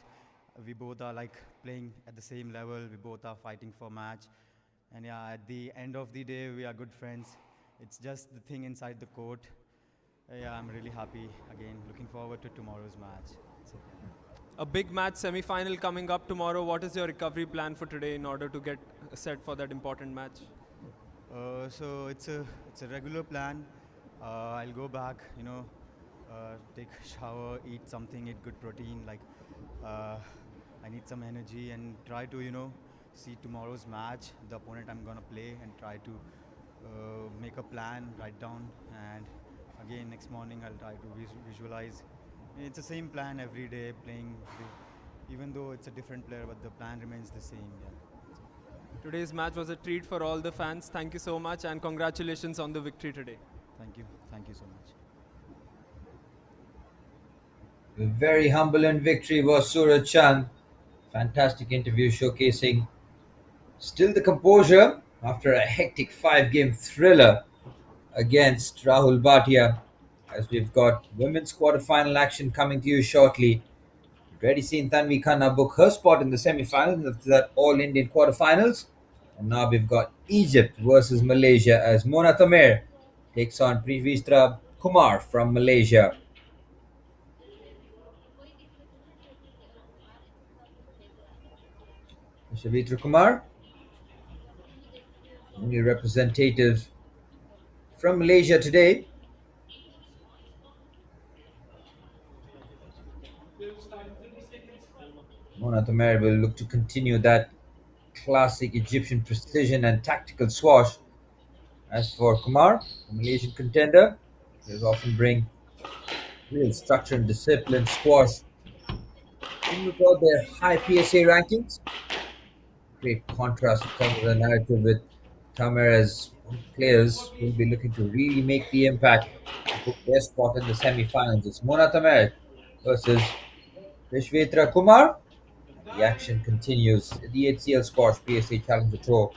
we both are like playing at the same level. We both are fighting for match. And yeah, at the end of the day, we are good friends. It's just the thing inside the court. Yeah, I'm really happy. Again, looking forward to tomorrow's match. A big match, semi-final coming up tomorrow. What is your recovery plan for today in order to get set for that important match? So it's a regular plan. I'll go back, take a shower, eat something, eat good protein. Uh, I need some energy and try to, see tomorrow's match, the opponent I'm gonna play, and try to make a plan, write down, and again next morning I'll try to visualize. It's the same plan every day, playing, even though it's a different player, but the plan remains the same. Yeah. Today's match was a treat for all the fans. Thank you so much and congratulations on the victory today. Thank you. Thank you so much. A very humble in victory was Suraj Chand. Fantastic interview showcasing still the composure after a hectic 5-game thriller against Rahul Bhatia. As we've got women's quarterfinal action coming to you shortly. Already seen Tanvi Khanna book her spot in the semi-finals of that All-Indian quarterfinals. And now we've got Egypt versus Malaysia as Mona Tamer takes on Privitra Kumar from Malaysia. Privitra Kumar, only representative from Malaysia today. Mona Tamer will look to continue that classic Egyptian precision and tactical swash. As for Kumar, a Malaysian contender, players often bring real structure and discipline. Squash, even without their high PSA rankings, great contrast in terms of the narrative with Tamer as players will be looking to really make the impact to book their spot in the semi-finals. It's Mona Tamer versus Vishvetra Kumar. The action continues in the HCL Squash PSA Challenger Tour.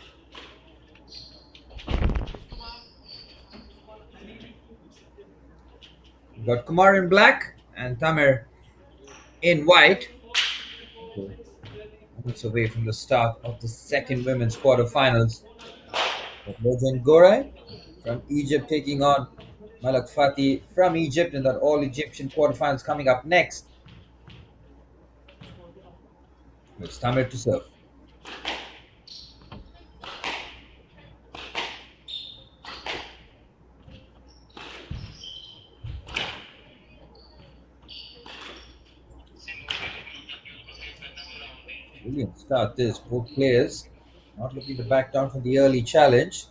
We've got Kumar in black and Tamer in white. Moments away from the start of the second women's quarterfinals. Legend Gohari from Egypt taking on Fathy from Egypt in that all Egyptian quarterfinals coming up next. It's Tamer to serve. Brilliant start this. Both players not looking to back down from the early challenge.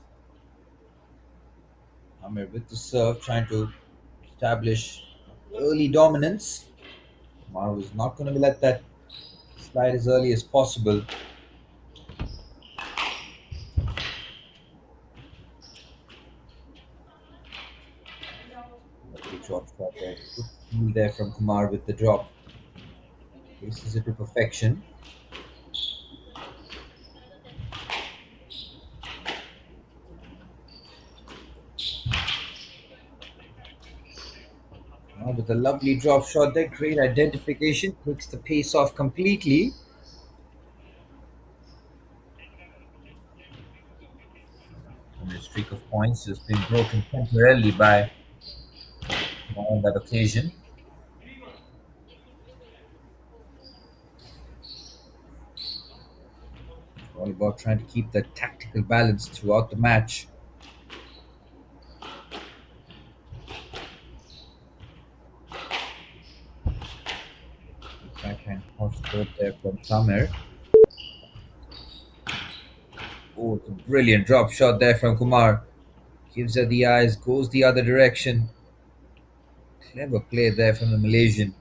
Tamer with the serve, trying to establish early dominance. Kumar was not going to let that slide as early as possible. Good drop shot there. Good feel there from Kumar with the drop. Faces it to perfection. Now with a lovely drop shot there, great identification, takes the pace off completely. And the streak of points has been broken temporarily by Kumar on that occasion. It's all about trying to keep that tactical balance throughout the match. Backhand cross court there from Tamer. Oh, it's a brilliant drop shot there from Kumar. Gives her the eyes, goes the other direction. Clever play there from the Malaysian.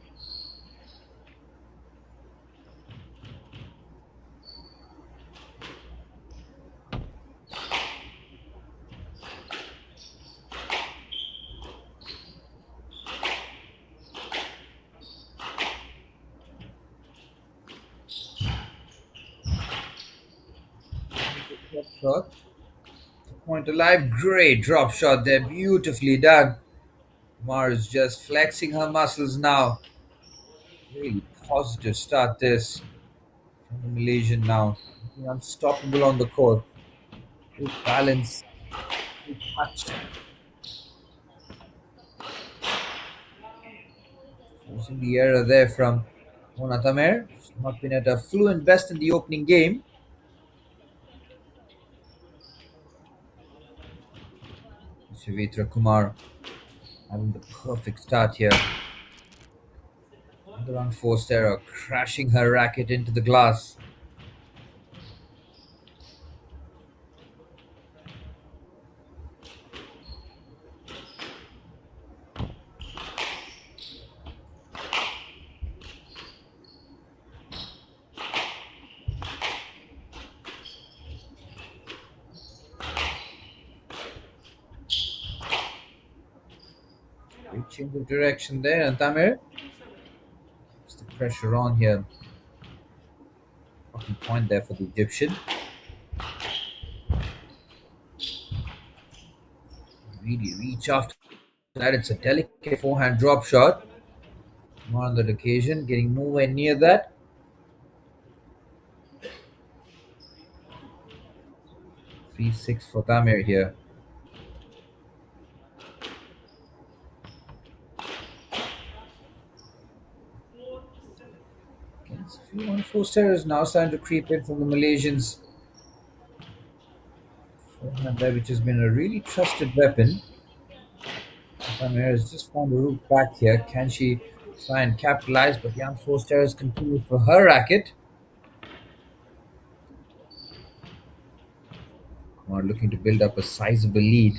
Shot. Point alive. Great drop shot there. Beautifully done. Kumar is just flexing her muscles now. Really positive start this from the Malaysian now. Looking unstoppable on the court. Good balance. Good touch. Forcing the error there from Mona Tamer. She's not been at her fluent best in the opening game. Shivitra Kumar Having the perfect start here. Another unforced error, crashing her racket into the glass. Great change of direction there, and Tamer keeps the pressure on here. Fucking point there for the Egyptian. Really reach after that. It's a delicate forehand drop shot. More on that occasion, getting nowhere near that. 3-6 for Tamer here. It's a few unforced errors now starting to creep in from the Malaysians. Forehand there, which has been a really trusted weapon. Tamer has just found a route back here. Can she try and capitalize? But the unforced errors continue for her racket. Kumar looking to build up a sizable lead.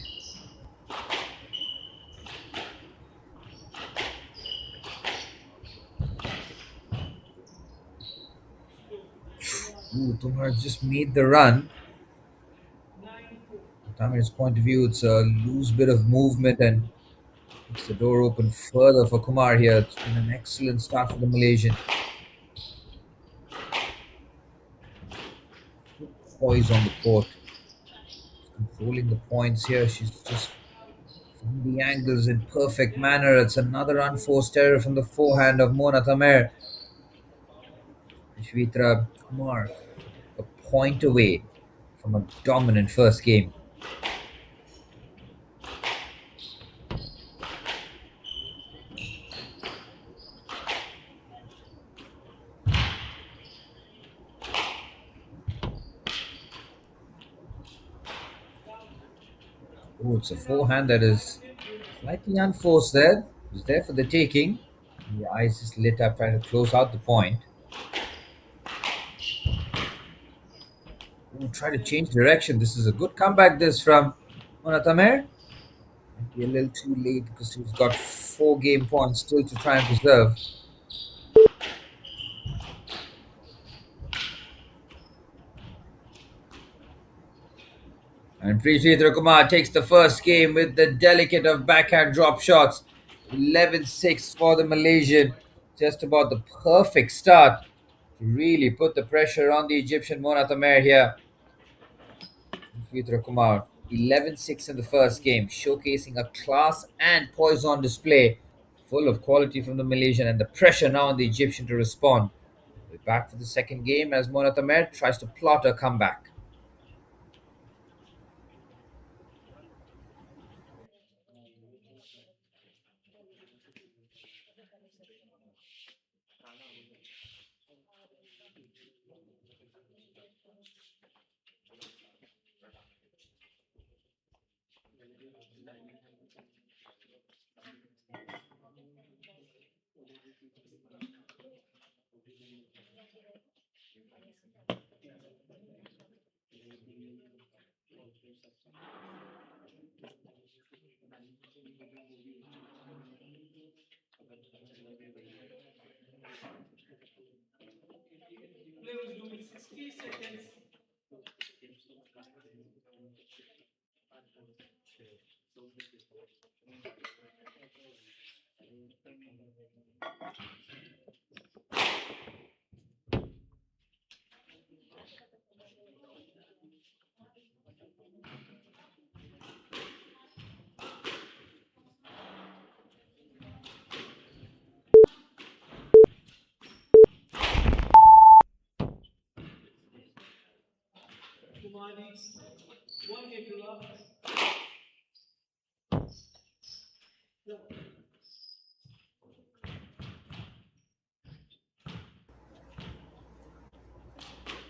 Ooh, Kumar just made the run. Tamir's point of view, it's a loose bit of movement and keeps the door open further for Kumar here. It's been an excellent start for the Malaysian. Poise on the court. Controlling the points here. She's just from the angles in perfect manner. It's another unforced error from the forehand of Mona Tamer. Shvitra Kumar a point away from a dominant first game. Oh, it's a forehand that is slightly unforced there. It's there for the taking. The eyes just lit up trying to close out the point. Ooh, try to change direction. This is a good comeback this from Mona Tamer. Might be a little too late because he's got 4 game points still to try and preserve. And Prithviraj Kumar takes the first game with the delicate of backhand drop shots. 11-6 for the Malaysian. Just about the perfect start to really put the pressure on the Egyptian Mona Tamer here. Prithviraj Kumar, 11-6 in the first game, showcasing a class and poise on display. Full of quality from the Malaysian and the pressure now on the Egyptian to respond. We're back for the second game as Mona Tamer tries to plot a comeback.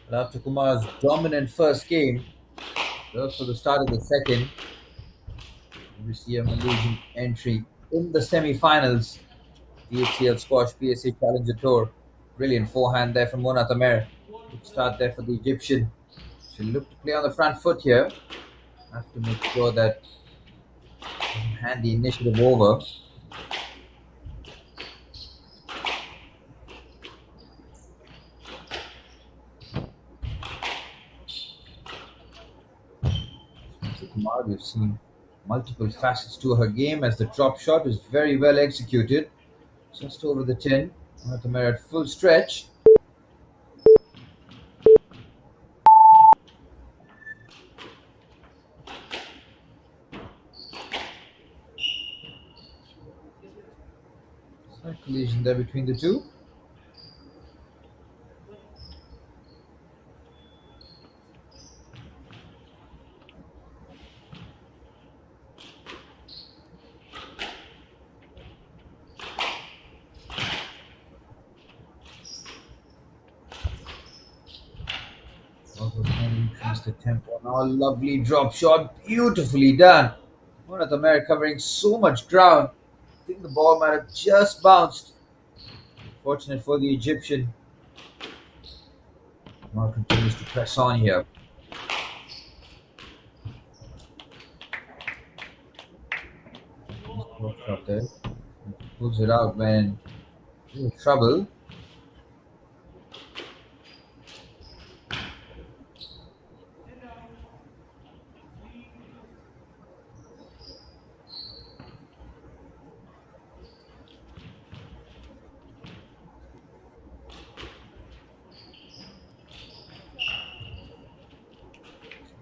And after Kumar's dominant first game, just for the start of the second, we see a Malaysian entry in the semi-finals. The HCL Squash PSA Challenger Tour. Brilliant forehand there from Mona Tamer. Good start there for the Egyptian. She'll look to play on the front foot here. Have to make sure that doesn't hand the initiative over. So Kumar, we've seen multiple facets to her game as the drop shot is very well executed. Just over the 10. Mona Tamer at full stretch. Slight collision there between the two. Also trying to increase the tempo. Now a lovely drop shot. Beautifully done. Mona Tamer covering so much ground. I think the ball might have just bounced. Fortunate for the Egyptian. Kumar continues to press on here. Nice drop shot there. Pulls it out when in trouble.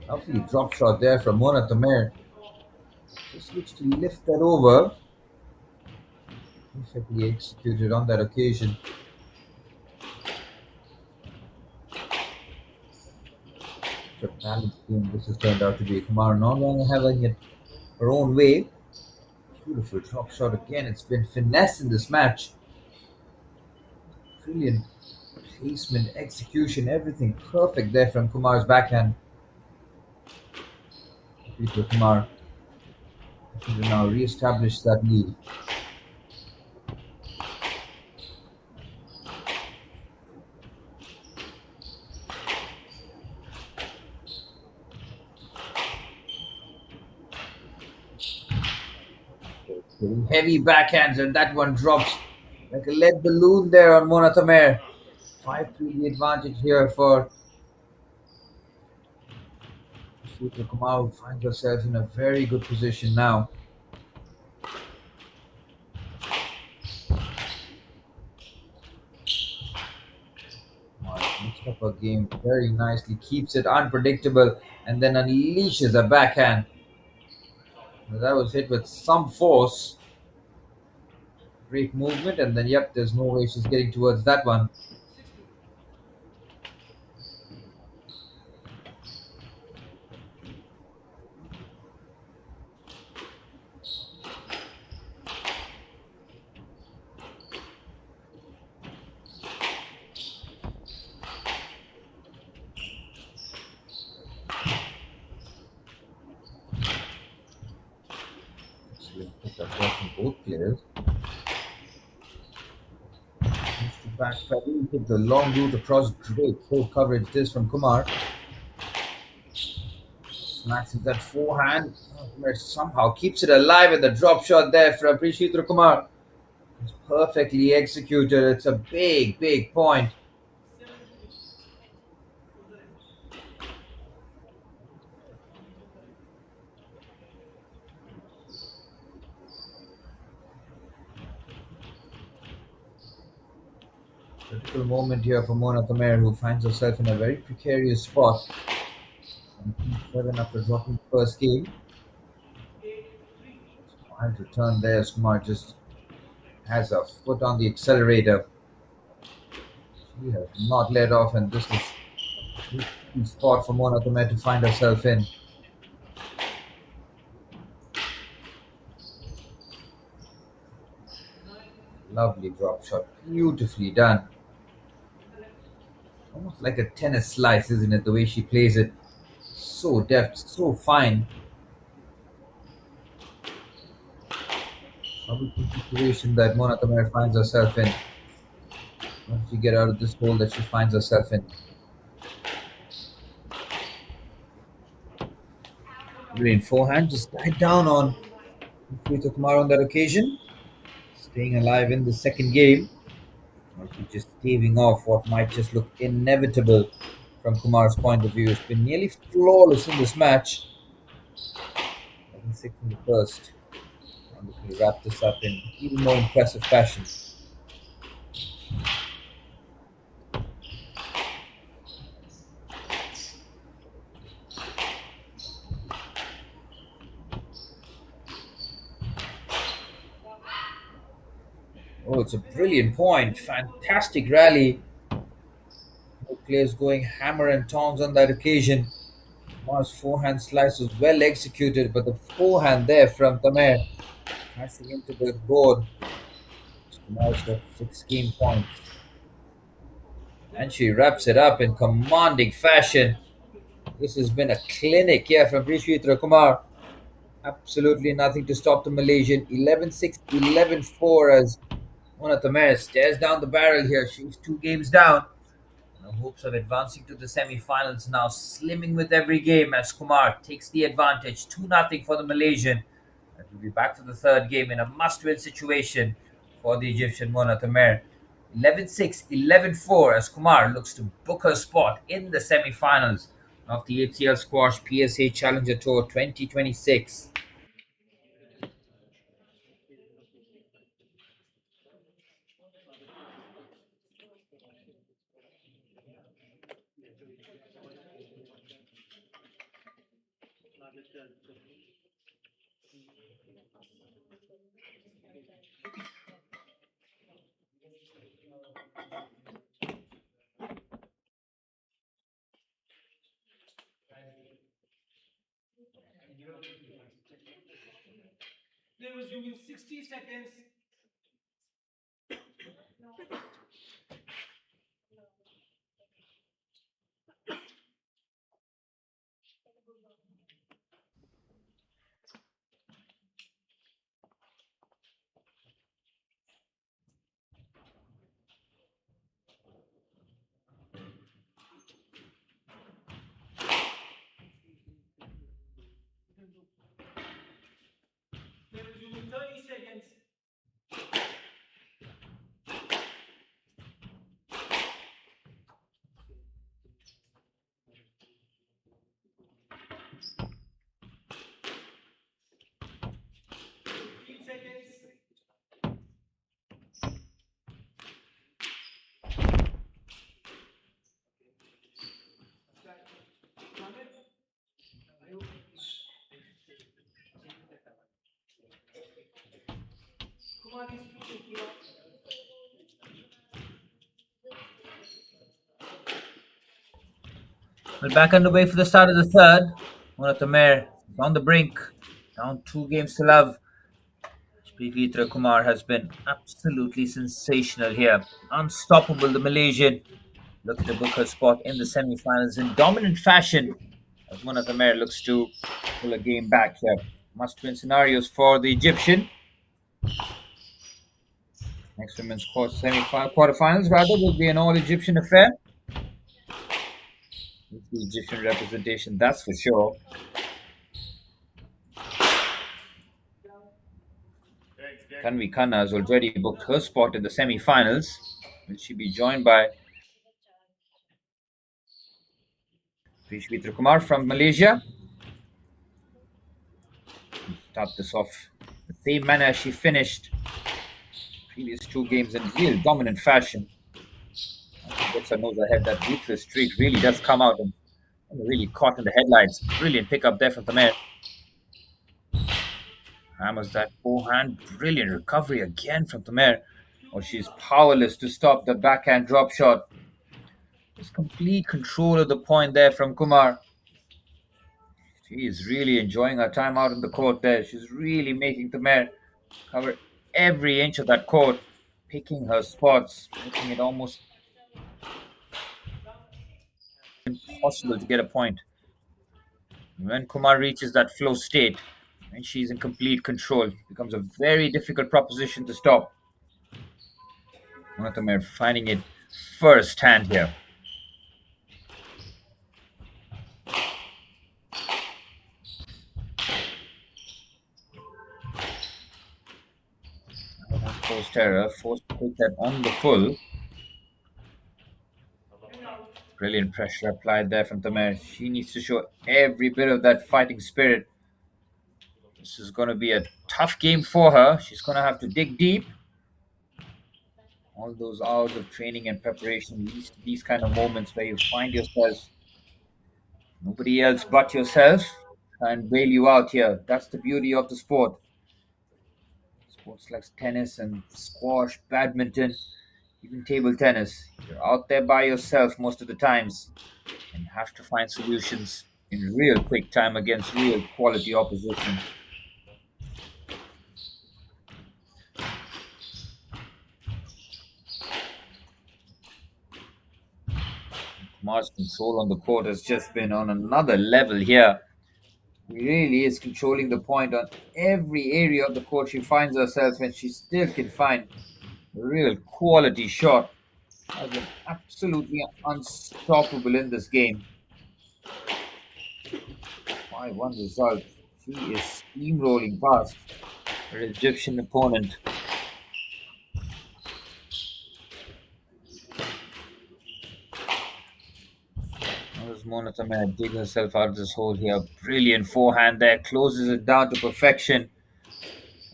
Lovely drop shot there from Mona Tamer. Just looks to lift that over. Perfectly executed on that occasion. Such a balanced game this has turned out to be. Kumar no longer having it her own way. Beautiful drop shot again. It's been finesse in this match. Brilliant placement, execution, everything perfect there from Kumar's backhand. Peter Kumar to now re-establish that lead. Getting heavy backhands and that one drops like a lead balloon there on Mona Tamer. 5-3 the advantage here for Peter Kumar, who finds herself in a very good position now. Mixed up her game very nicely, keeps it unpredictable, and then unleashes a backhand. That was hit with some force. Great movement, and then yep, there's no way she's getting towards that one. That's working both players. Back pedal, took the long route across. Great full coverage this from Kumar. Smashes that forehand. Somehow keeps it alive with the drop shot there from Prishitra Kumar. It's perfectly executed. It's a big, big point. Critical moment here for Mona Tamer, who finds herself in a very precarious spot. 7 after dropping the first game. Wild return there. Kumar just has a foot on the accelerator. She has not let off, and this is the spot for Mona Tamer to find herself in. Lovely drop shot. Beautifully done. Almost like a tennis slice, isn't it? The way she plays it. So deft, so fine. Troublesome situation that Mona Tamer finds herself in. Once she get out of this hole that she finds herself in. Brilliant forehand just died down on Kumar on that occasion. Staying alive in the second game. Just staving off what might just look inevitable from Kumar's point of view. It's been nearly flawless in this match. 6 in the first. I'm looking to wrap this up in even more impressive fashion. Oh, it's a brilliant point. Fantastic rally. Both players going hammer and tongs on that occasion. Kumar's forehand slice was well executed, but the forehand there from Tamer crashing into the board. Kumar's got 6 game points. And she wraps it up in commanding fashion. This has been a clinic here from Prishvitra Kumar. Absolutely nothing to stop the Malaysian. 11-6, 11-4 as Mona Tamer stares down the barrel here. She's 2 games down. And the hopes of advancing to the semi-finals now slimming with every game as Kumar takes the advantage. 2-0 for the Malaysian. And will be back for the third game in a must-win situation for the Egyptian Mona Tamer. 11-6, 11-4 as Kumar looks to book her spot in the semi-finals of the HCL Squash PSA Challenger Tour 2026. They was using 60 seconds. They was using 30 seconds. We're back underway for the start of the third. Mona Tamer is on the brink, down 2 games to love. Prithviraj Kumar has been absolutely sensational here. Unstoppable, the Malaysian. Looking to book her spot in the semi-finals in dominant fashion as Mona Tamer looks to pull a game back here. Must-win scenarios for the Egyptian. Next women's quarterfinals rather will be an all-Egyptian affair. With the Egyptian representation, that's for sure. Khanna has already booked her spot in the semi-finals. Will she be joined by Prithviraj Kumar from Malaysia? Start this off the same manner as she finished previous 2 games in real dominant fashion. Gets her nose ahead. That ruthless streak really does come out and really caught in the headlights. Brilliant pickup there from Tamer. Hammers that forehand. Brilliant recovery again from Tamer. Oh, she's powerless to stop the backhand drop shot. Just complete control of the point there from Kumar. She is really enjoying her time out on the court there. She's really making Tamer cover every inch of that court, picking her spots, making it almost impossible to get a point. When Kumar reaches that flow state, And she's in complete control. It becomes a very difficult proposition to stop. Tamer finding it first hand here. Forced error, forced to take that on the full. Brilliant pressure applied there from Tamer. She needs to show every bit of that fighting spirit. This is going to be a tough game for her. She's going to have to dig deep. All those hours of training and preparation leads to these kind of moments where you find yourself, nobody else but yourself, and bail you out here. That's the beauty of the sport. Sports like tennis and squash, badminton, even table tennis. You're out there by yourself most of the times and have to find solutions in real quick time against real quality opposition. Kumar's control on the court has just been on another level here. He really is controlling the point on every area of the court she finds herself, and she still can find a real quality shot. Has been absolutely unstoppable in this game. 5-1 result. She is steamrolling past her Egyptian opponent. Mona Tamer dig herself out of this hole here. Brilliant forehand there, closes it down to perfection.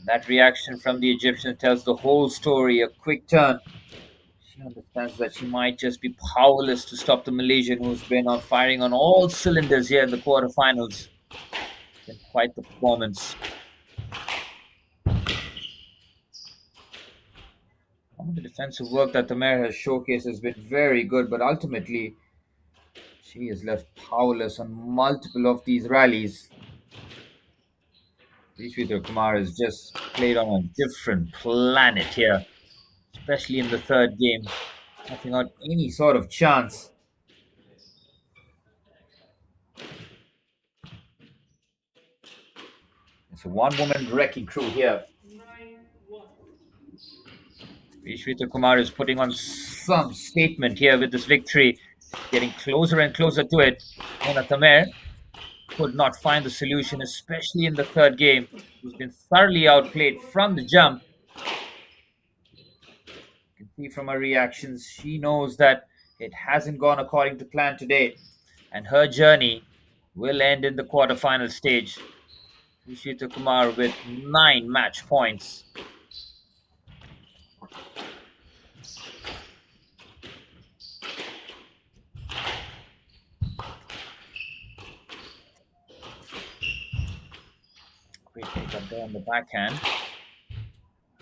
That reaction from the Egyptian tells the whole story. A quick turn. She understands that she might just be powerless to stop the Malaysian, who's been on firing on all cylinders here in the quarterfinals. It's been quite the performance. Some of the defensive work that Tamer has showcased has been very good, but ultimately she is left powerless on multiple of these rallies. Kumar has just played on a different planet here, especially in the third game, nothing out any sort of chance. It's a one-woman wrecking crew here. Kumar is putting on some statement here with this victory, getting closer and closer to it. Mona Tamer could not find the solution, especially in the third game. He's been thoroughly outplayed from the jump. You can see from her reactions, she knows that it hasn't gone according to plan today, and her journey will end in the quarterfinal stage. Kumar with 9 match points. Great take up there on the backhand.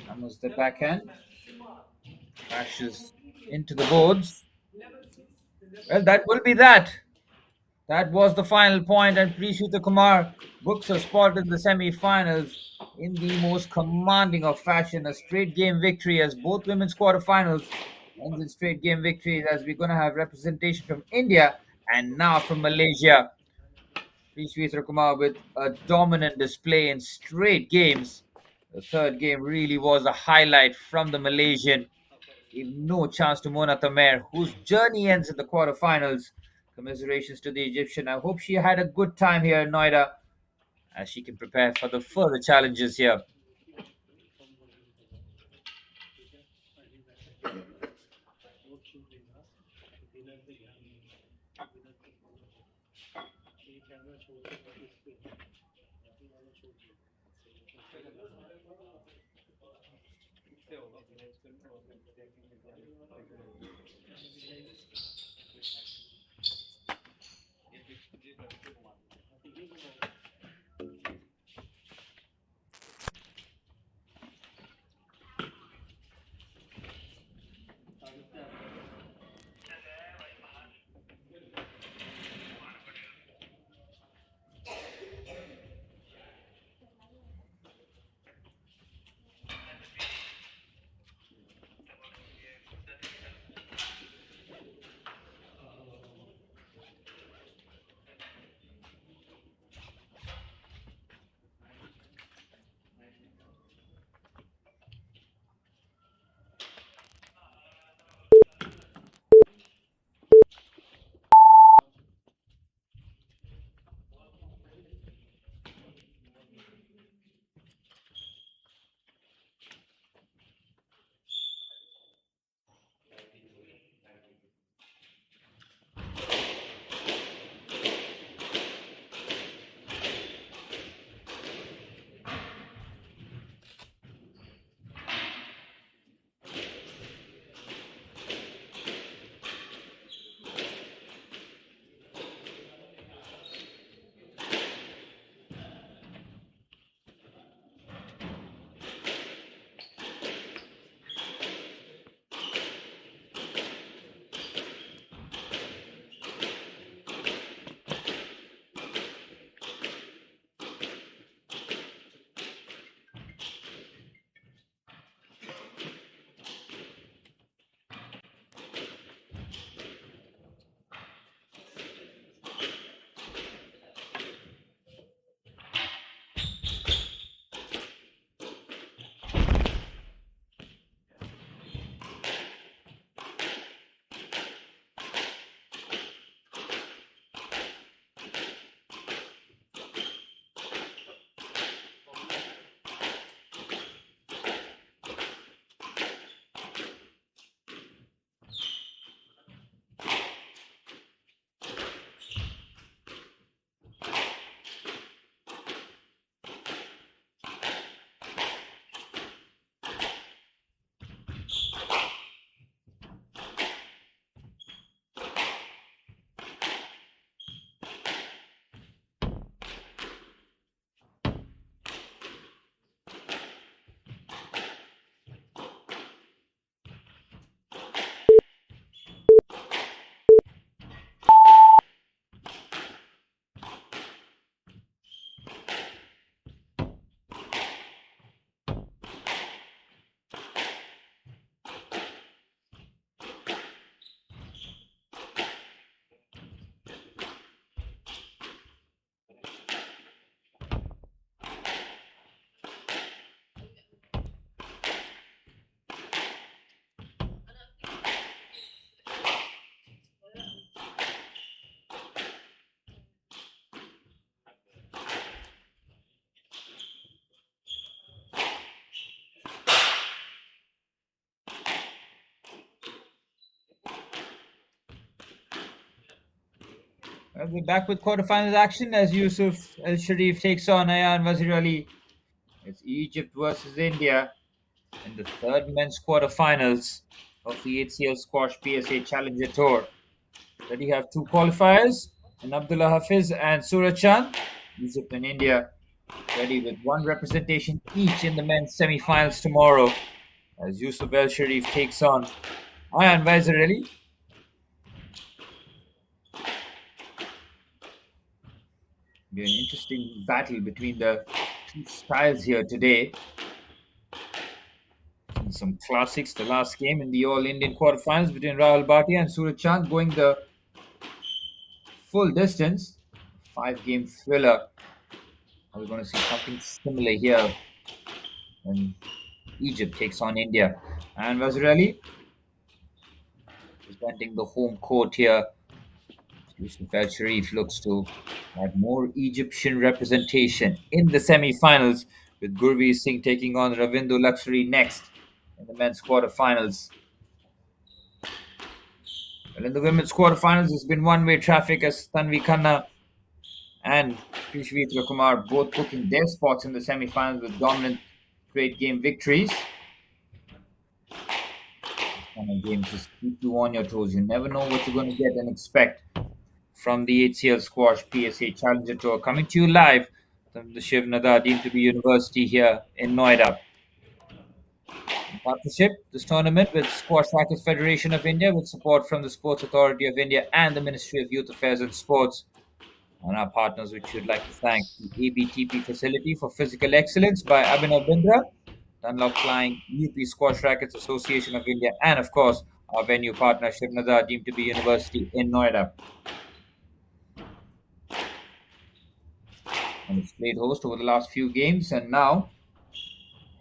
Almost the backhand. Crashes into the boards. Well, that will be that. That was the final point, and Kumar books a spot in the semi-finals in the most commanding of fashion. A straight game victory as both women's quarterfinals ends in straight game victories, as we're going to have representation from India and now from Malaysia. Kumar with a dominant display in straight games. The third game really was a highlight from the Malaysian. Gave no chance to Mona Tamer, whose journey ends in the quarterfinals. Commiserations to the Egyptian. I hope she had a good time here in Noida as she can prepare for the further challenges here. We're back with quarterfinals action as Yusuf El Sharif takes on Ayan Wazir Ali. It's Egypt versus India in the third men's quarterfinals of the HCL Squash PSA Challenger Tour. Already have two qualifiers in Abdullah Hafez and Suraj Chand. Egypt and India ready with one representation each in the men's semi-finals tomorrow as Yusuf El Sharif takes on Ayan Wazir Ali. Be an interesting battle between the two styles here today. Some classics. The last game in the All Indian quarterfinals between Rahul Bhatia and Suraj Chand going the full distance. 5-game thriller. Are we going to see something similar here when Egypt takes on India? And Wazir Ali presenting the home court here. Yusuf El Sharif looks to add more Egyptian representation in the semi-finals with Gurveer Singh taking on Ravindo Laksiri next in the men's quarterfinals. Well, in the women's quarterfinals, it's been one-way traffic as Khanna and Kumar both booking their spots in the semi-finals with dominant straight game victories. Kind of games just keep you on your toes. You never know what you're going to get and expect from the HCL Squash PSA Challenger Tour. Coming to you live from the Shiv Nadar deemed to be university here in Noida. In partnership, this tournament with Squash Rackets Federation of India with support from the Sports Authority of India and the Ministry of Youth Affairs and Sports. And our partners, which we'd like to thank the ABTP Facility for Physical Excellence by Abhinav Bindra, Dunlop Flying, UP Squash Rackets Association of India, and of course, our venue partner, Shiv Nadar, deemed to be university in Noida. And it's played host over the last few games, and now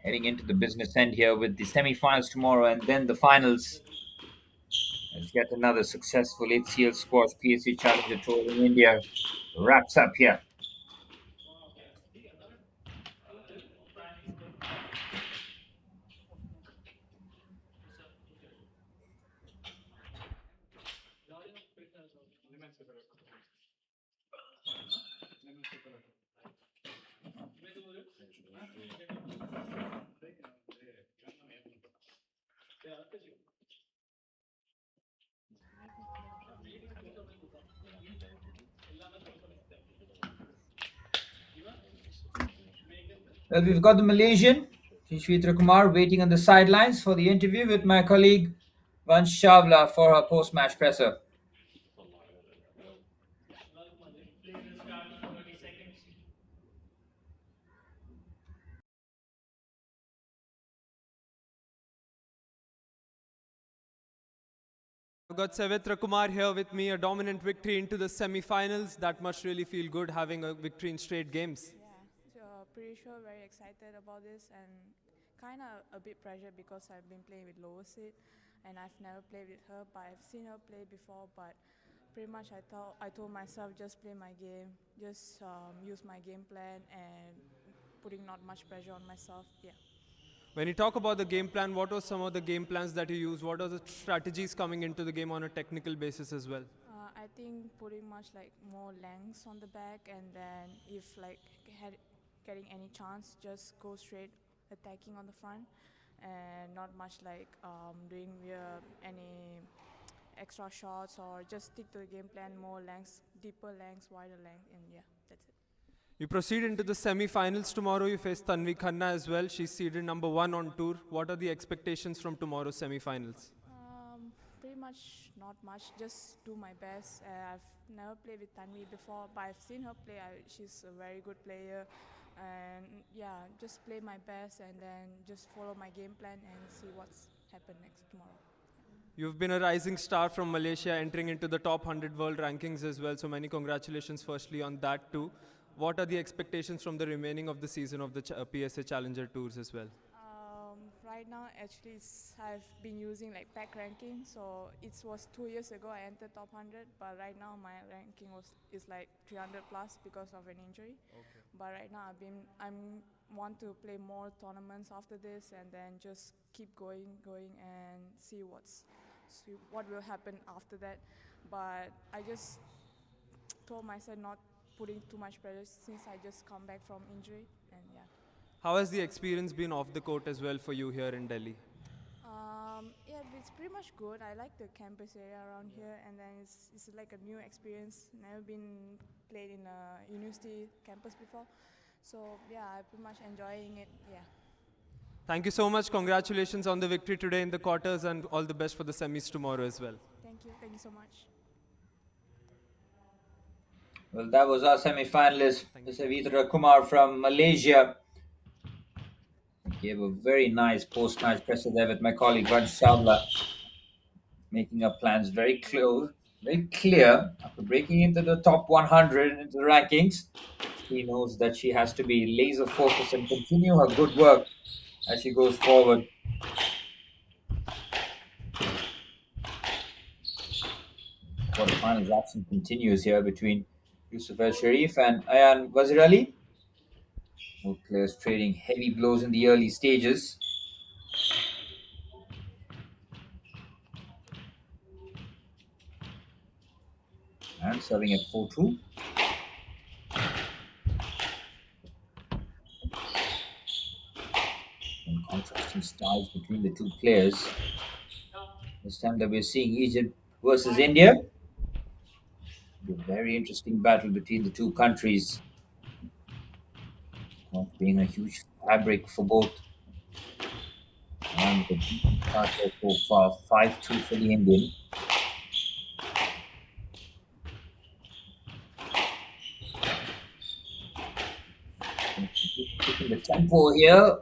heading into the business end here with the semi-finals tomorrow and then the finals. As yet another successful HCL Squash PSA Challenger Tour in India wraps up here. Well, we've got the Malaysian, Kumar, waiting on the sidelines for the interview with my colleague Vansh Chawla for her post-match presser. I've got Savitra Kumar here with me, a dominant victory into the semi-finals. That must really feel good having a victory in straight games. Yeah, so pretty sure very excited about this and kind of a bit pressure because I've been playing with lower seed and I've never played with her, but I've seen her play before. But pretty much I told myself just play my game, just use my game plan and putting not much pressure on myself. Yeah. When you talk about the game plan, what were some of the game plans that you used? What are the strategies coming into the game on a technical basis as well? I think putting much like more lengths on the back, and then if like getting any chance, just go straight attacking on the front, and not much like doing any extra shots or just stick to the game plan, more lengths, deeper lengths, wider length, and yeah, that's it. You proceed into the semi-finals tomorrow. You face Khanna as well. She's seeded number 1 on tour. What are the expectations from tomorrow's semi-finals? Pretty much not much. Just do my best. I've never played with Thani before, but I've seen her play. She's a very good player, and yeah, just play my best and then just follow my game plan and see what's happened next tomorrow. You've been a rising star from Malaysia, entering into the top 100 world rankings as well. So many congratulations firstly on that too. What are the expectations from the remaining of the season of the PSA Challenger Tours as well? Right now, actually, I've been using like pack ranking. So it was 2 years ago I entered top 100, but right now my ranking is like 300 plus because of an injury. Okay. But right now I want to play more tournaments after this and then just keep going and see what will happen after that. But told myself not putting too much pressure since I just come back from injury, and yeah. How has the experience been off the court as well for you here in Delhi? Yeah, it's pretty much good. I like the campus area around here, and then it's like a new experience. Never been played in a university campus before, so yeah, I'm pretty much enjoying it. Yeah. Thank you so much. Congratulations on the victory today in the quarters and all the best for the semis tomorrow as well. Thank you. Thank you so much. Well, that was our semi-finalist, Mr. Kumar from Malaysia. He gave a very nice post-match presser there with my colleague Vats, making our plans very clear. After breaking into the top 100 into the rankings, she knows that she has to be laser focused and continue her good work as she goes forward. Quarterfinals action continues here between Yusuf El Sharif and Ayan Wazir Ali. Both players trading heavy blows in the early stages. And serving at 4-2. And contrasting styles between the two players. This time that we're seeing Egypt versus India. A very interesting battle between the two countries. Being a huge fabric for both. And the start so far, 5-2 for the Indian. Taking the tempo here.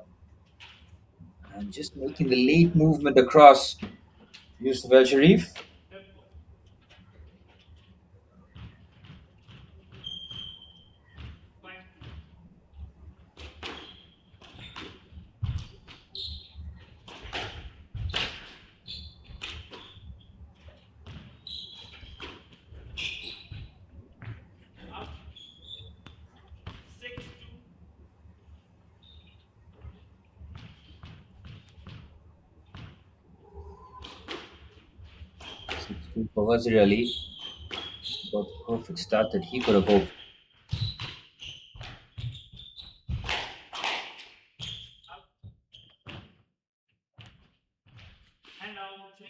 And just making the late movement across Yusuf El Sharif. For Wazir Ali, got the perfect start that he could have hoped. And now 3-6.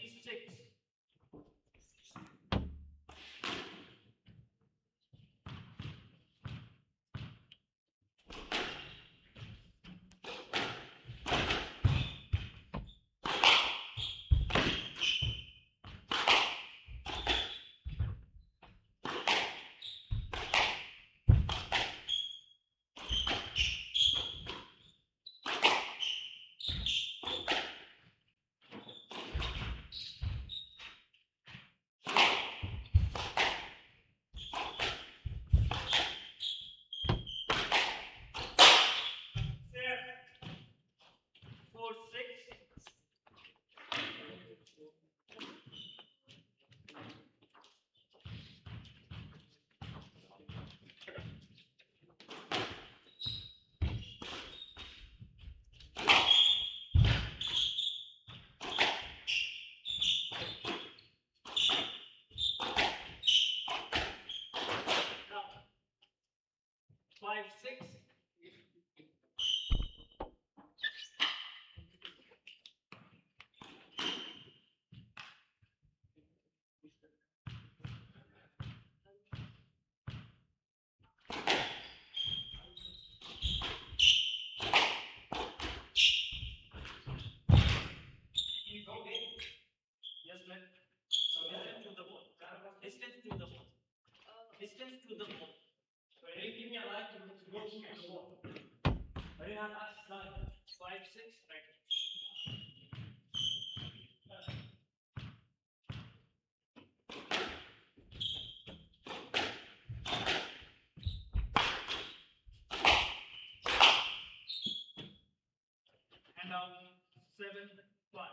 And now 7-5.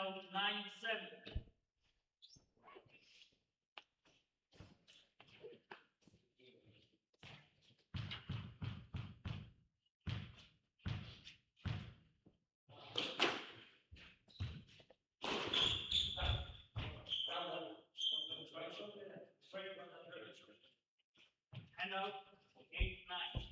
out 9-7. And out 8-9.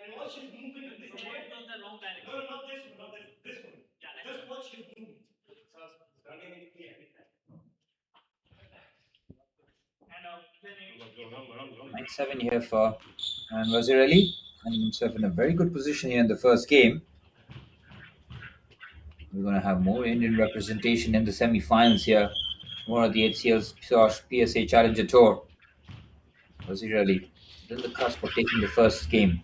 And watch his movement in this So what was the wrong direction? No, not this one, not this one. Yeah, that's Just right. watch his movement. Running in here. And out 10-8. 9-7 here for and Wazir Ali, finding himself in a very good position here in the first game. We're going to have more Indian representation in the semi-finals here. More of the HCL's PSA Challenger Tour. Wazir Ali, still the cusp of taking the first game.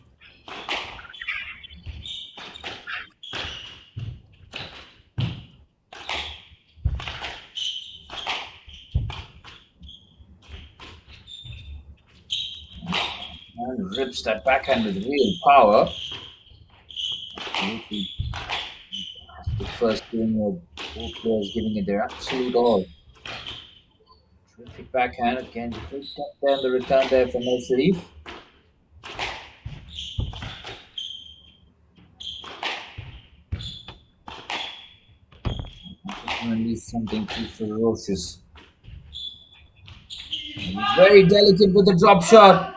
And rips that backhand with real power. Absolutely. The first game where both players giving it their absolute all. Terrific backhand again. Great step there in the return there from ElSherbini. Unleash something too ferocious. And he's very delicate with the drop shot.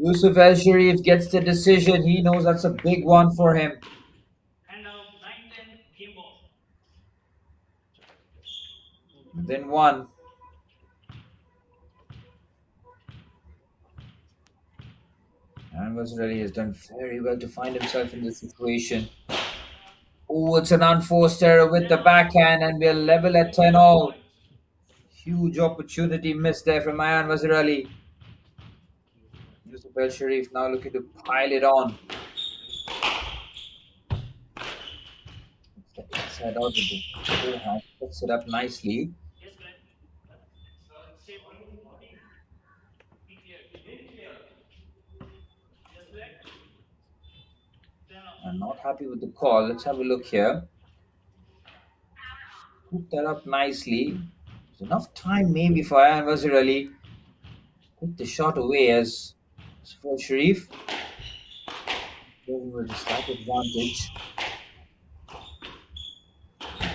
Yusuf ElSherbini gets the decision. He knows that's a big one for him. And out 9-10. Game ball. Then one. And Wazir Ali has done very well to find himself in this situation. Oh, it's an unforced error with the backhand, and we're level at 10 all. Huge opportunity missed there from Wazir Ali. Yusuf ElSherbini now looking to pile it on. It's the inside out with the forehand. Puts it up nicely. Yes, Glenn. Save one. Be clear. Yes, Glenn. Then out. I'm not happy with the call. Let's have a look here. Put that up nicely. There's enough time maybe for Wazir Ali. Put the shot away as ElSherbini going with a slight advantage.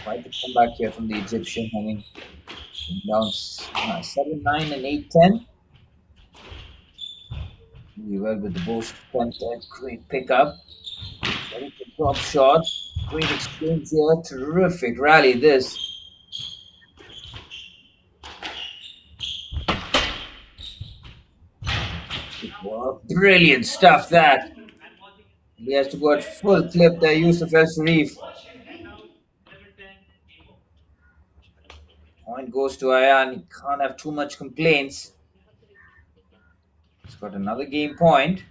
Try to come back here from the Egyptian, having down 7-9 and 8-10. Really well with the boost attempt there. Great pickup. Very good drop shot. Great exchange here. Terrific rally this. Brilliant stuff that. He has to go at full clip there, Yusuf ElSherbini. And out 11-10. Game ball. Point goes to Ayan. He can't have too much complaints. He's got another game point.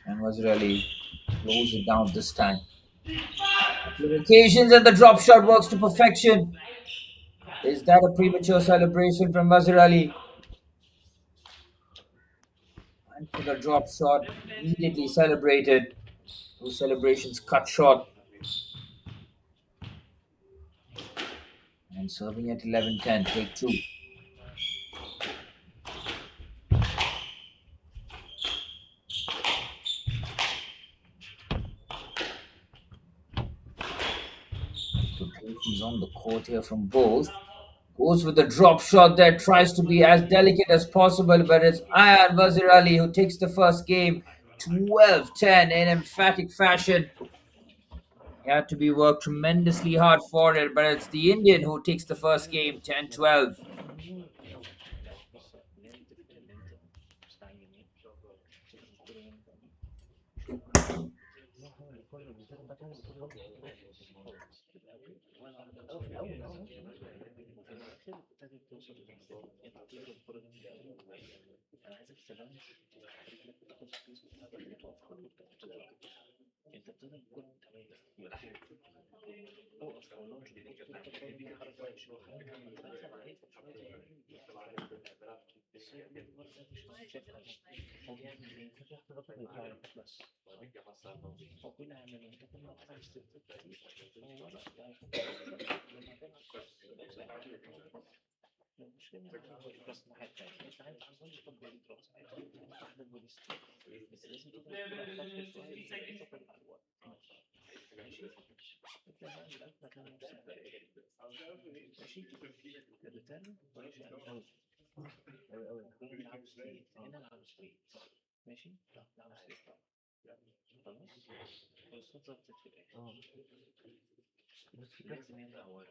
And Wazir Ali closes it down this time. The occasions and the drop shot works to perfection. Is that a premature celebration from Wazir Ali? And for the drop shot, immediately celebrated. Those celebrations cut short. And serving at 11-10, take two. Rotations on the court here from both. Goes with the drop shot there, tries to be as delicate as possible, but it's Wazir Ali who takes the first game 12-10 in emphatic fashion. He had to be worked tremendously hard for it, but it's the Indian who takes the first game 10-12.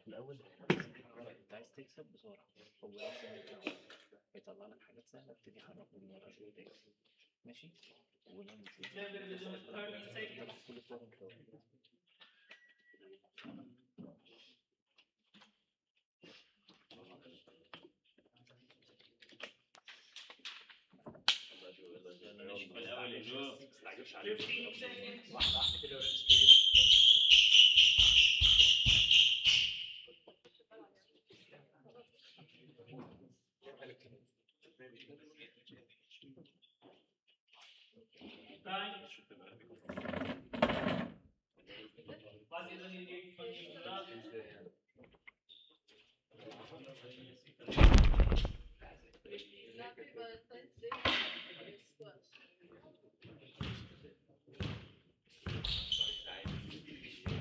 Player will remove 60 seconds. Player will remove 30 seconds. الاول 15 seconds. Time. Fathy is only lead for Team Nadar.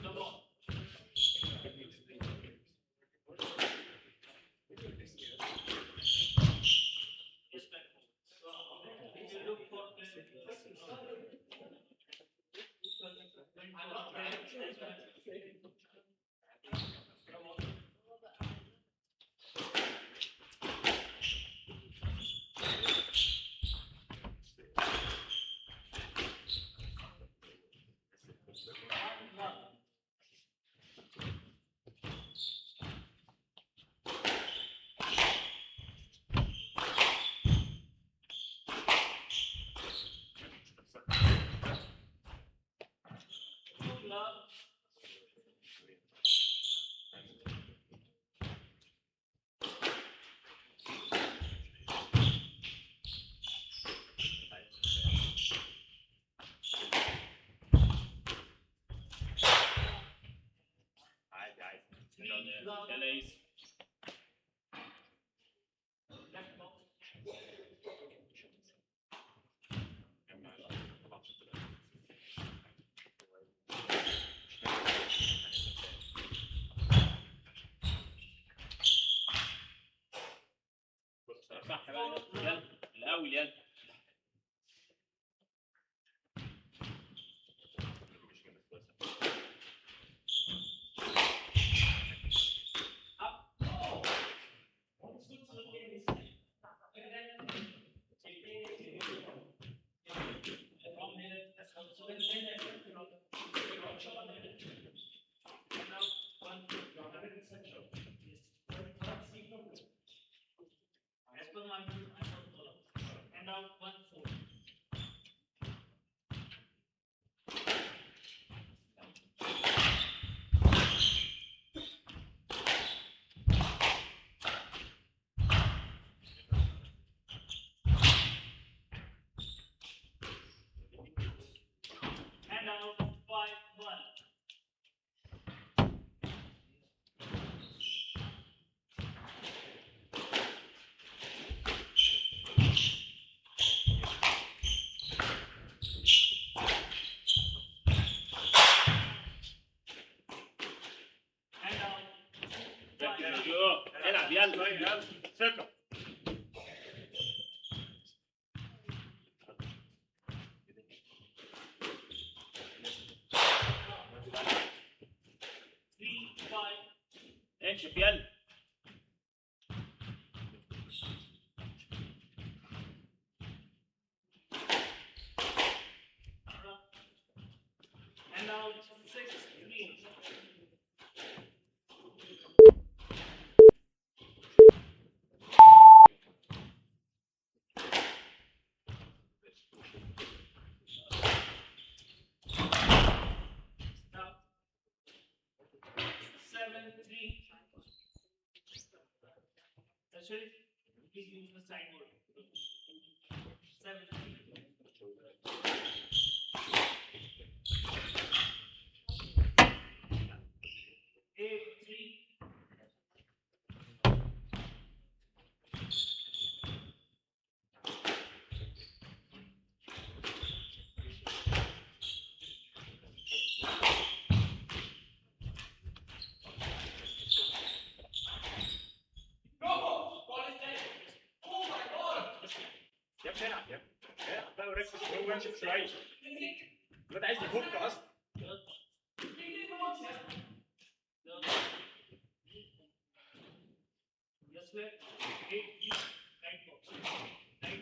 The ball. Yes, back. If you look for player, I'm not trying to as well. صح بقى يلا الاول يلا As per my view, and out 1-4. And out 5-1. And out 5-1. العب يلا يلا ثقة شوف يلا. And now 6-3. Now 7-3. That's it. Please use the sideboard. 7-3. 8-3. يا ابني العب يا ابني. العب بقى وركز هو امشي شويه. الواد عايز يفك اصلا. Yes, sir. 8-3. Right box. Right.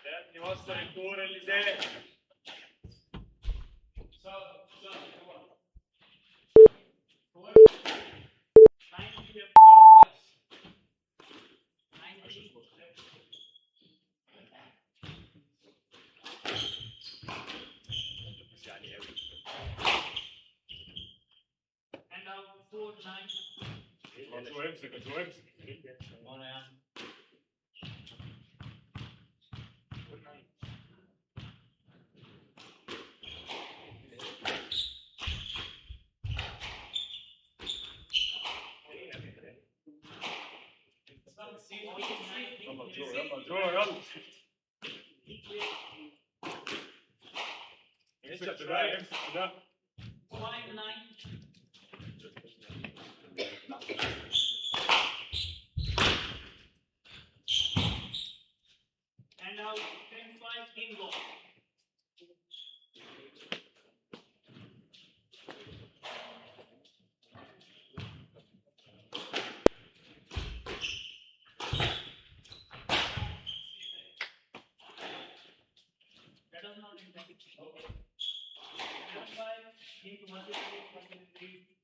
يا ابني وصل الكوره اللي زاد. يعني قوي. And now 4-9. شو امسك شو امسك. يلا جو يلا جو يلا. امسك في ده امسك في ده. 5-9. And now 10-5 game ball. That does not impact it. Okay. 10-5 game to 1-3.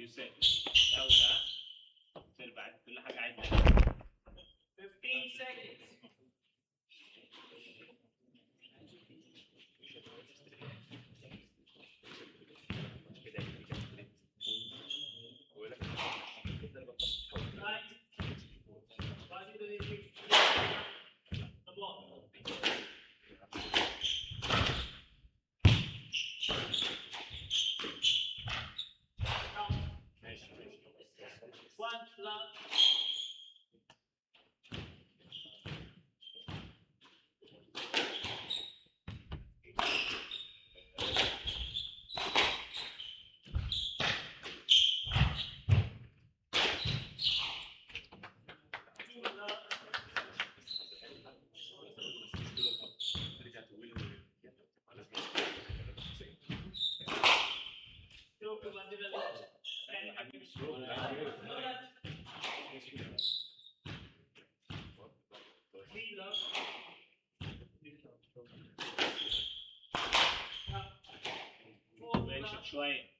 يوسف دولة تربع كل حاجة عدلة 15 seconds one love شوية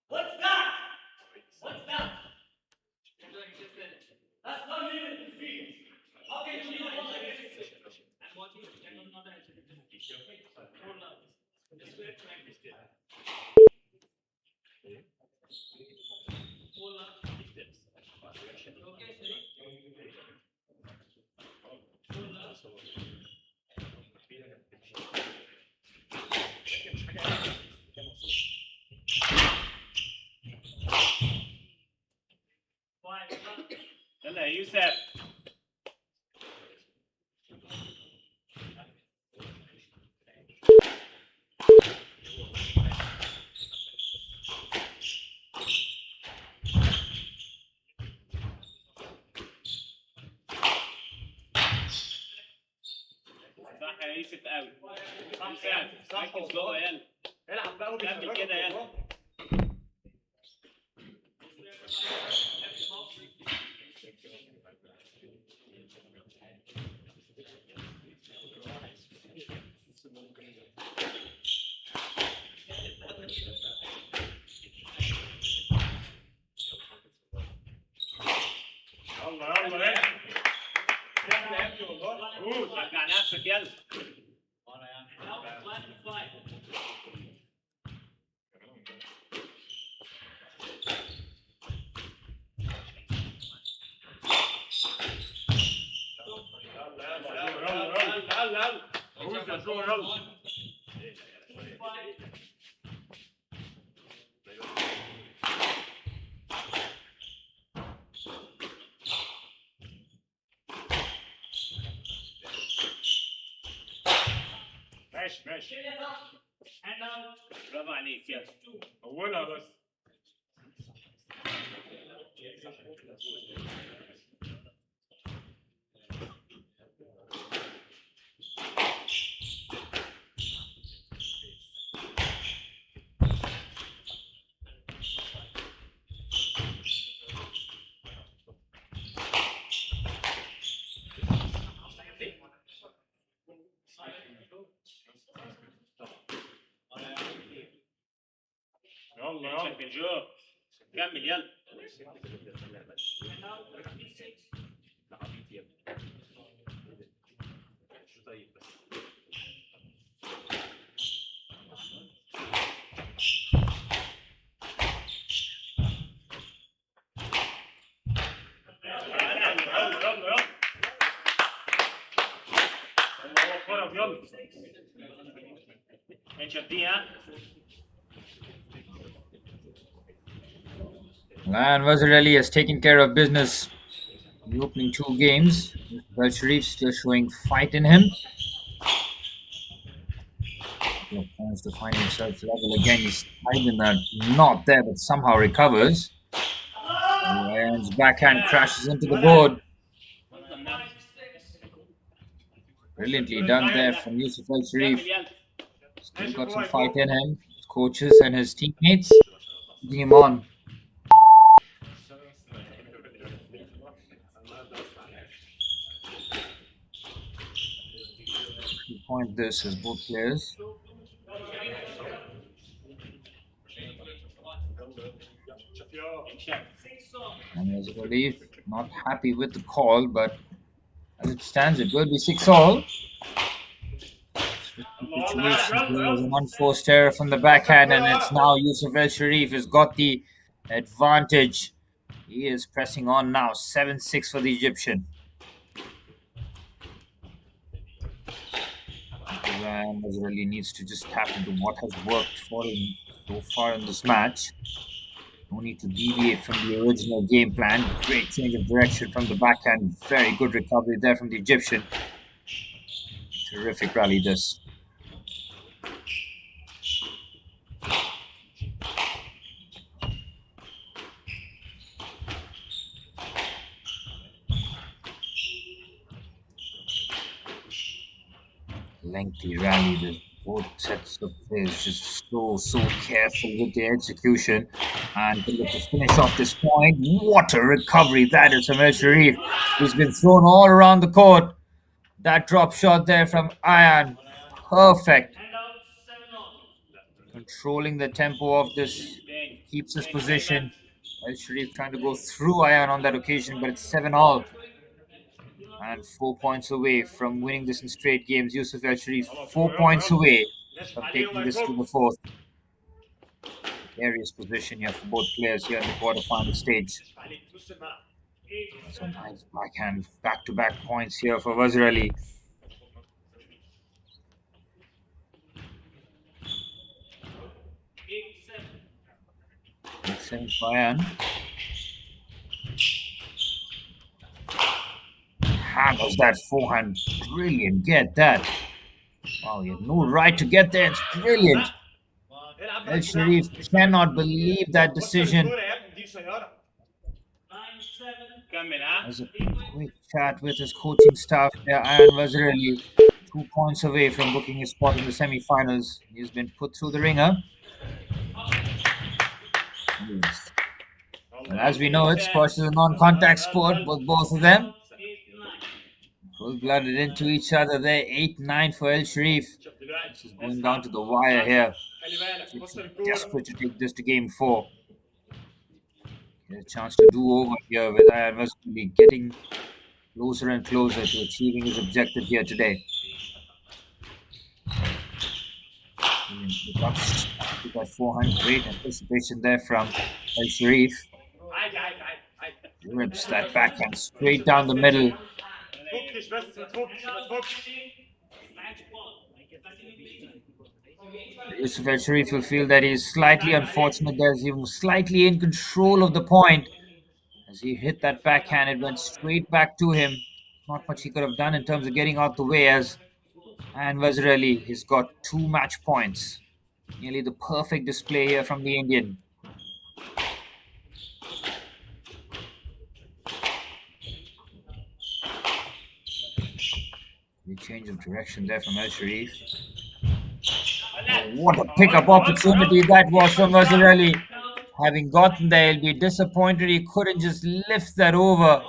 What's that? What's that? That's not even the field. How can you do all like this? And what you can not actually do. Hold up. Just wait for like this. Hold up. Okay, Siri. Hold up. يلا يا يوسف صح يا يوسف قوي صح ركز جوه يلا العب بقى كمل كده يلا الله يلا رجع نفسك يلا ماشي برافو عليك يلا اولها بس يلا جو كمل يلا And Wazir Ali has taken care of business in the opening two games. Sharif still showing fight in him. Plans to find himself level again. He's hiding that not there, but somehow recovers. And backhand crashes into the board. Brilliantly done there from Yusuf Al Sharif. Still got some fight in him. His coaches and his teammates putting him on. Point this as both players. And as relief, not happy with the call, but as it stands, it will be 6-all. Situation here is an unforced error from the backhand, and it's now Yusuf El Sharif has got the advantage. He is pressing on now, 7-6 for the Egyptian. Ryan really needs to just tap into what has worked for him so far in this match. No need to deviate from the original game plan. Great change of direction from the backhand. Very good recovery there from the Egyptian. Terrific rally this. Lengthy rally. There's both sets of players just so careful with the execution. And to finish off this point, what a recovery that is from El Sharif. He's been thrown all around the court. That drop shot there from Ayan. Perfect. Controlling the tempo of this. Keeps his position. El Sharif trying to go through Ayan on that occasion, but it's 7-all. And 4 points away from winning this in straight games. Yusuf El Sharif 4 points away from taking this to the fourth. Precarious position here for both players here in the quarterfinal stage. So nice backhand, back-to-back points here for Wazir Ali. Seven Bayan. Handles that forehand. Brilliant. Get that. Wow, you have no right to get there. It's brilliant. El Sharif cannot believe that decision. There's a quick chat with his coaching staff there. Ayan Wazir Ali, 2 points away from booking his spot in the semi-finals. He's been put through the ringer. And as we know, squash is a non-contact sport with both of them. Full-blooded into each other there. 8-9 for El Sharif. This is going down to the wire here. It's desperate to take this to game 4. Get a chance to do over here with Ayan Wazir Ali getting closer and closer to achieving his objective here today. That forehand, great anticipation there from El Sharif. Rips that backhand straight down the middle. Yusuf El Sharif will feel that he's slightly unfortunate there. He was slightly in control of the point. As he hit that backhand, it went straight back to him. Not much he could have done in terms of getting out the way as Ayan Wazir Ali, he's got 2 match points. Nearly the perfect display here from the Indian. The change of direction there from El Sharif. Oh, what a pickup opportunity that was from Wazir Ali. Having gotten there, he'll be disappointed he couldn't just lift that over.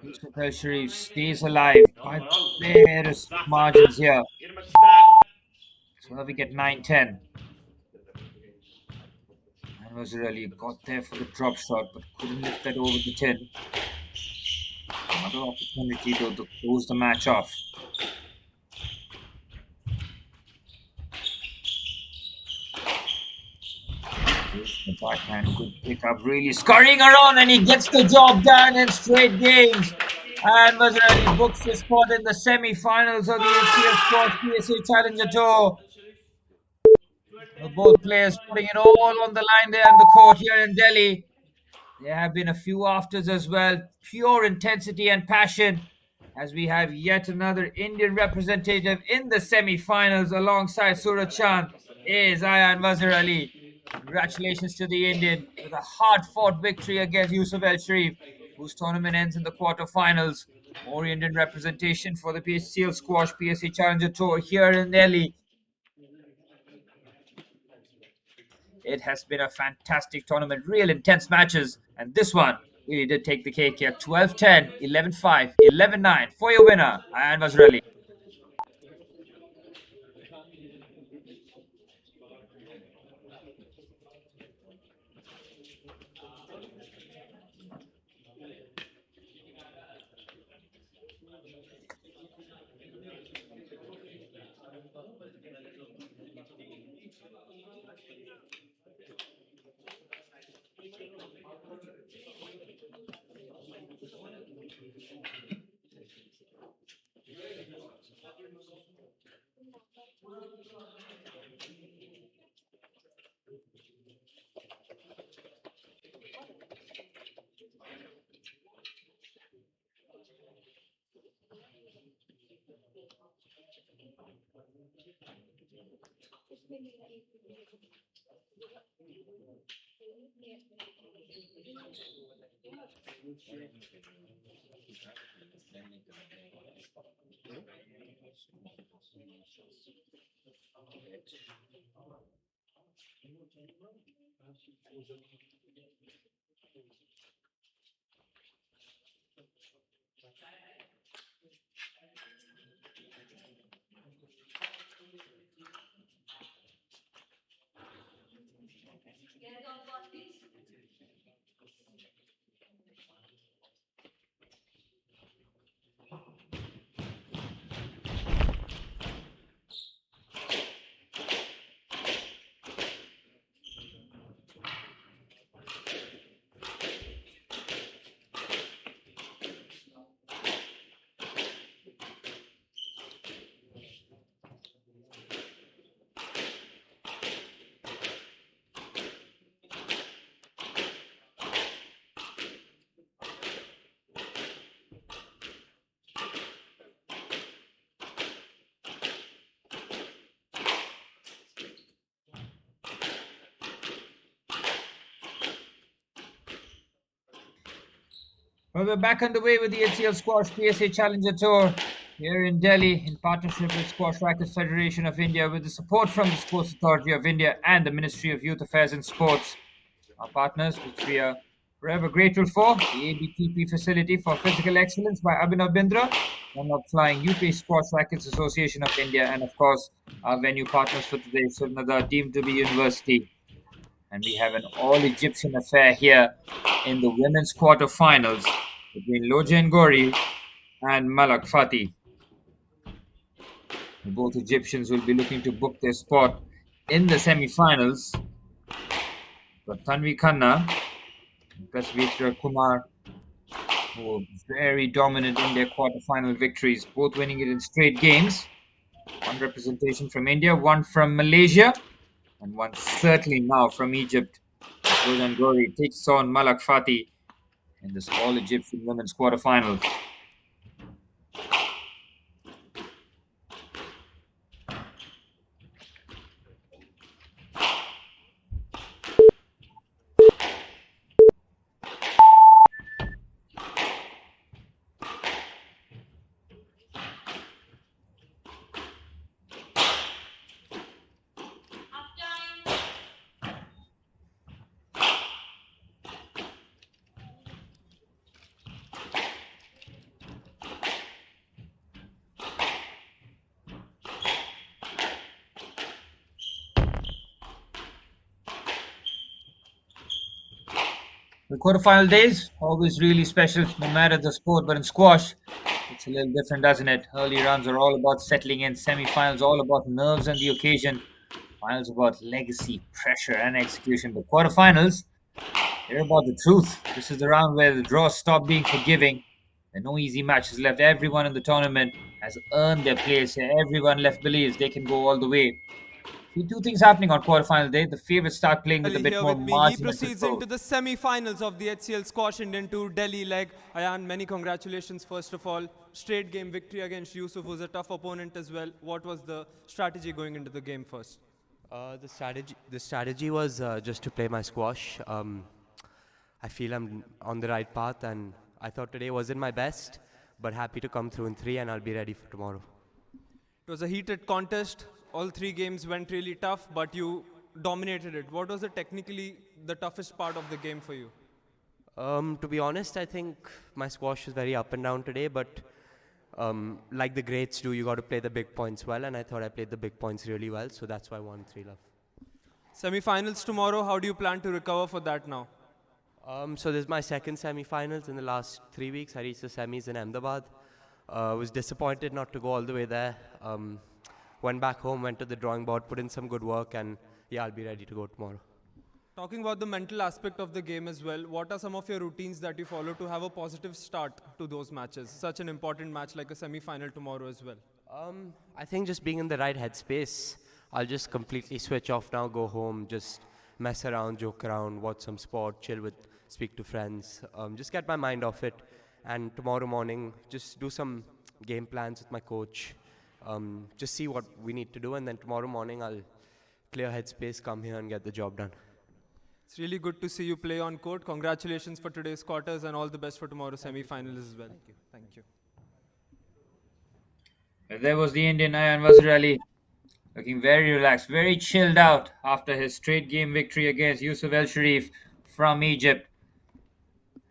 Yusuf El Sharif stays alive by barest margins here. So we get 9-10. And Wazir Ali got there for the drop shot, but couldn't lift that over the 10. Another opportunity to close the match off. The backhand, good pick up, really scurrying around, and he gets the job done in straight games. And Wazir Ali books his spot in the semi-finals of the HCL Sports PSA Challenger Tour. Both players putting it all on the line there in the court here in Delhi. There have been a few afters as well. Pure intensity and passion as we have yet another Indian representative in the semi-finals alongside Suraj Chand is Ayan Wazir Ali. Congratulations to the Indian with a hard-fought victory against Yusuf El Sharif, whose tournament ends in the quarterfinals. More Indian representation for the HCL Squash PSA Challenger Tour here in Delhi. It has been a fantastic tournament, real intense matches, and this one really did take the cake here. 12-10, 11-5, 11-9 for your winner, Ayan Mazrali. Well, we're back underway with the HCL Squash PSA Challenger Tour here in Delhi in partnership with Squash Rackets Federation of India with the support from the Sports Authority of India and the Ministry of Youth Affairs and Sports. Our partners, which we are forever grateful for, the ABTP Facility for Physical Excellence by Abhinav Bindra, One Flying UK Squash Rackets Association of India, and of course, our venue partners for today, Nadar, deemed to be university. And we have an all-Egyptian affair here in the women's quarterfinals between Lojain Gohari and Malak Fathy. Both Egyptians will be looking to book their spot in the semi-finals. But Khanna and Kumar, who were very dominant in their quarterfinal victories, both winning it in straight games. One representation from India, one from Malaysia, and one certainly now from Egypt. Lojain Gohari takes on Malak Fathy in this all-Egyptian women's quarterfinal. The quarterfinal days, always really special, no matter the sport, but in squash, it's a little different, doesn't it? Early rounds are all about settling in, semi-finals all about nerves and the occasion, finals about legacy, pressure, and execution. But quarterfinals, they're about the truth. This is the round where the draws stop being forgiving. There are no easy matches left. Everyone in the tournament has earned their place. Everyone left believes they can go all the way. See two things happening on quarterfinal day. The favorites start playing with a bit Here more with me, he margin and proceeds control. into the semi-finals of the HCL Squash Indian Tour Delhi leg. Ayan, many congratulations first of all. Straight game victory against Yusuf, who's a tough opponent as well. What was the strategy going into the game first? The strategy was just to play my squash. I feel I'm on the right path, and I thought today wasn't my best, but happy to come through in 3 and I'll be ready for tomorrow. It was a heated contest. All 3 games went really tough, but you dominated it. What was technically the toughest part of the game for you? To be honest, I think my squash was very up and down today, but like the greats do, you got to play the big points well, and I thought I played the big points really well, so that's why I won 3-love. Semi-finals tomorrow, how do you plan to recover for that now? So this is my second semi-finals in the last 3 weeks. I reached the semis in Ahmedabad. Was disappointed not to go all the way there. Went back home, went to the drawing board, put in some good work, and yeah, I'll be ready to go tomorrow. Talking about the mental aspect of the game as well, what are some of your routines that you follow to have a positive start to those matches? Such an important match like a semi-final tomorrow as well. I think just being in the right headspace. I'll just completely switch off now, go home, just mess around, joke around, watch some sport, chill with, speak to friends, just get my mind off it. And tomorrow morning, just do some game plans with my coach, just see what we need to do, and then tomorrow morning I'll clear headspace, come here and get the job done. It's really good to see you play on court. Congratulations for today's quarters and all the best for tomorrow's semi-finals as well. Thank you. There was the Indian Ayan Wazir Ali, looking very relaxed, very chilled out after his straight game victory against Yusuf El Sharif from Egypt.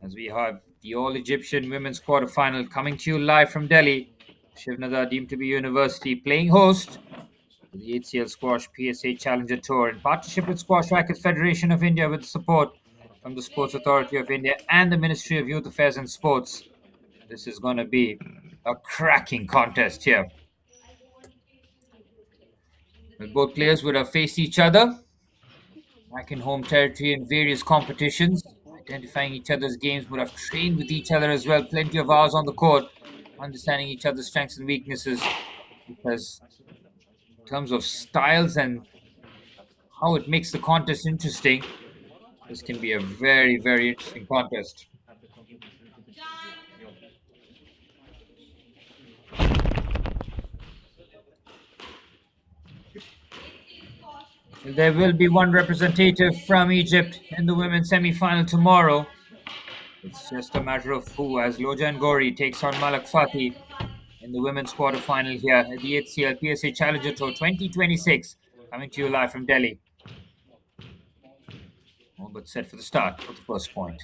As we have the All-Egyptian Women's Quarterfinal coming to you live from Delhi. Shiv Nadar, deemed to be university, playing host to the HCL Squash PSA Challenger Tour in partnership with Squash Rackets Federation of India with support from the Sports Authority of India and the Ministry of Youth Affairs and Sports. This is going to be a cracking contest here. Well, both players would have faced each other back in home territory in various competitions, identifying each other's games, would have trained with each other as well, plenty of hours on the court, understanding each other's strengths and weaknesses, because in terms of styles and how it makes the contest interesting, this can be a very, very interesting contest. There will be one representative from Egypt in the women's semi-final tomorrow. It's just a matter of who, as Loja and Gohari takes on Fathy in the women's quarterfinal here at the HCL PSA Challenger Tour 2026, coming to you live from Delhi. All but set for the start of the first point.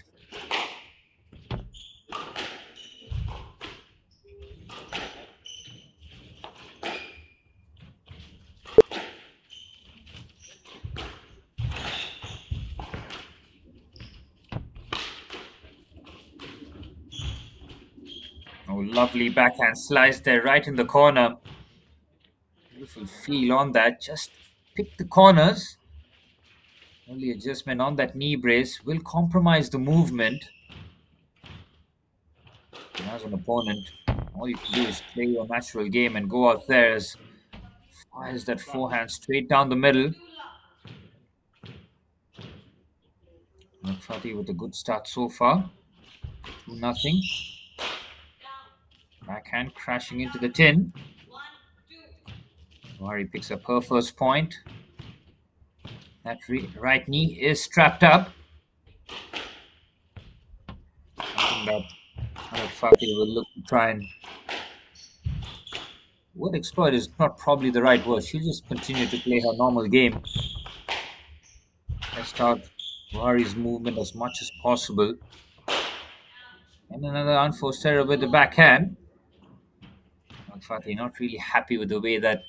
Oh, lovely backhand slice there right in the corner. Beautiful feel on that. Just pick the corners. Only adjustment on that knee brace will compromise the movement. And as an opponent, all you can do is play your natural game and go out there as fires that forehand straight down the middle. Fathy with a good start so far. 2-0. Backhand crashing into the tin. Gohari picks up her first point. That right knee is strapped up. Something that Fathy will look to try and... Word exploit is not probably the right word. She'll just continue to play her normal game. Test out Gohari's movement as much as possible. And another unforced error with the backhand. Fathy not really happy with the way that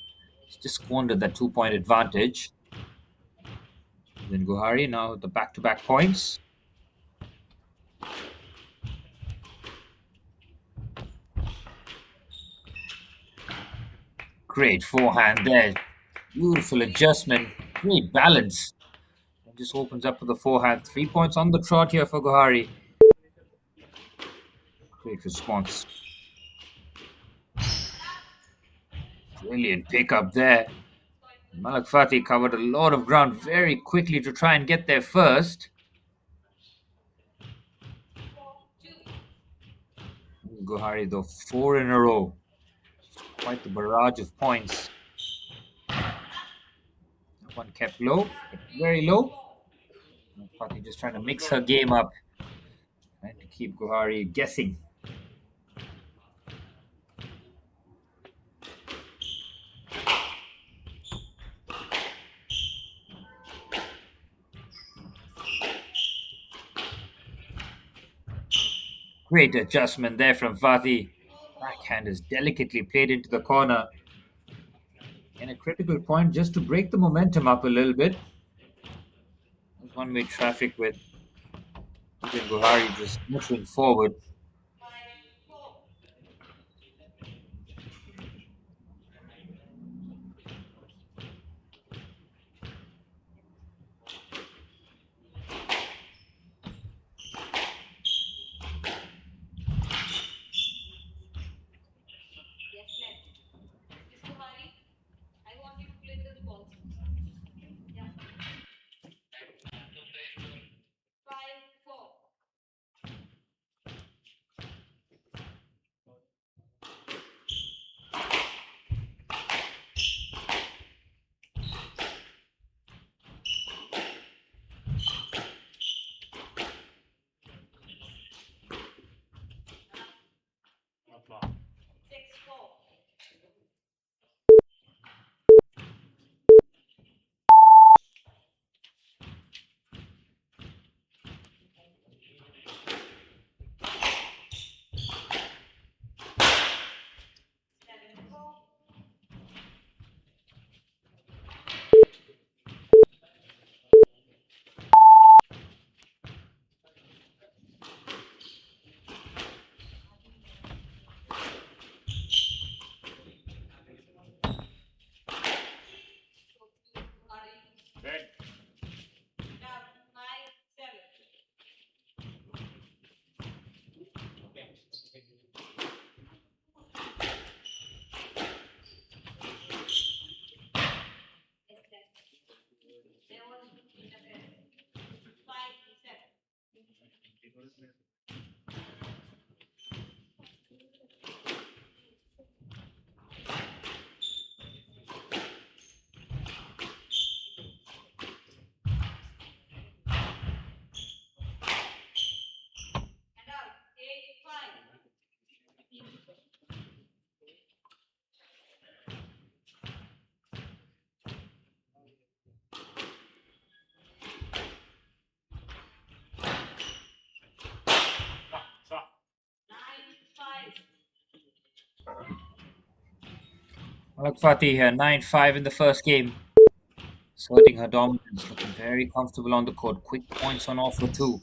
she just squandered that 2-point advantage. Then Gohari now with the back-to-back points. Great forehand there. Beautiful adjustment. Great balance. It just opens up for the forehand. 3 points on the trot here for Gohari. Great response. Brilliant pickup there. Fathy covered a lot of ground very quickly to try and get there first. Gohari though, 4 in a row. Quite the barrage of points. One kept low, very low. Fathy just trying to mix her game up Trying to keep Gohari guessing. Great adjustment there from Fathy. Backhand is delicately played into the corner. And a critical point just to break the momentum up a little bit. There's one-way traffic with Gohari just moving forward. Fathy here, 9-5 in the first game. Asserting her dominance, looking very comfortable on the court. Quick points on offer too.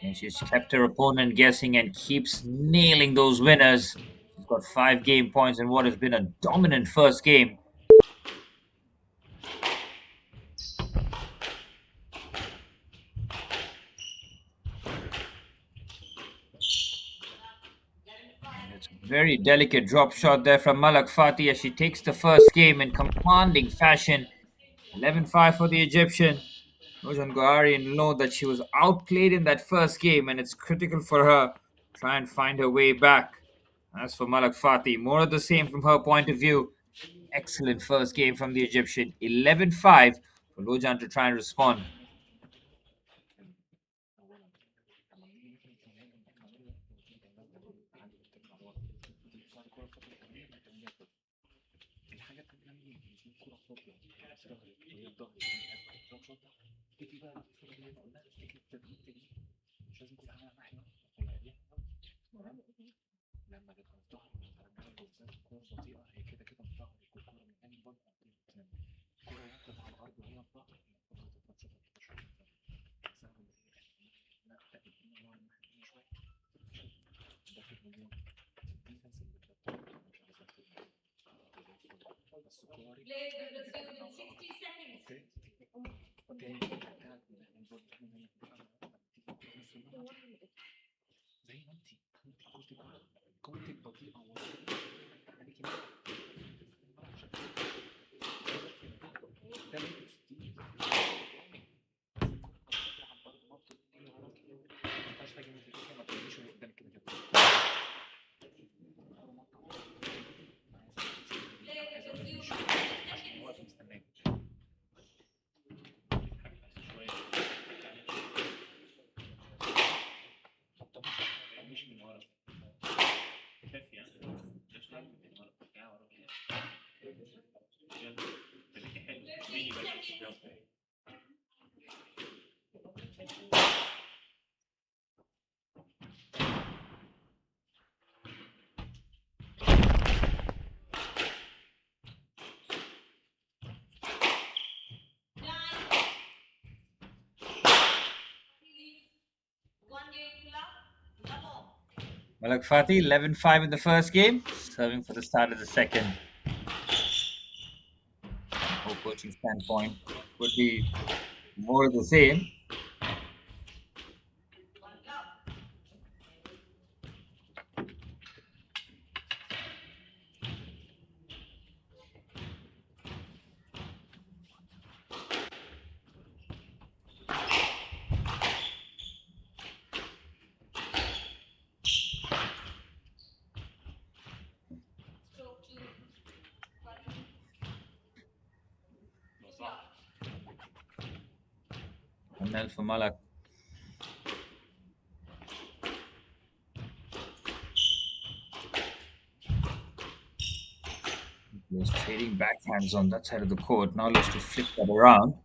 And she's kept her opponent guessing and keeps nailing those winners. She's got 5 game points in what has been a dominant first game. And it's a very delicate drop shot there from Fathy as she takes the first game in commanding fashion. 11-5 for the Egyptian. Gohari know that she was outplayed in that first game, and it's critical for her to try and find her way back. As for Fathy, more of the same from her point of view. Excellent first game from the Egyptian. 11-5 for Lojan to try and respond. Malak Fathy, 11-5 in the first game, serving for the start of the second. Whole coaching standpoint would be more of the same. And then for Malak. He was trading backhands on that side of the court. Now looks to flip that around.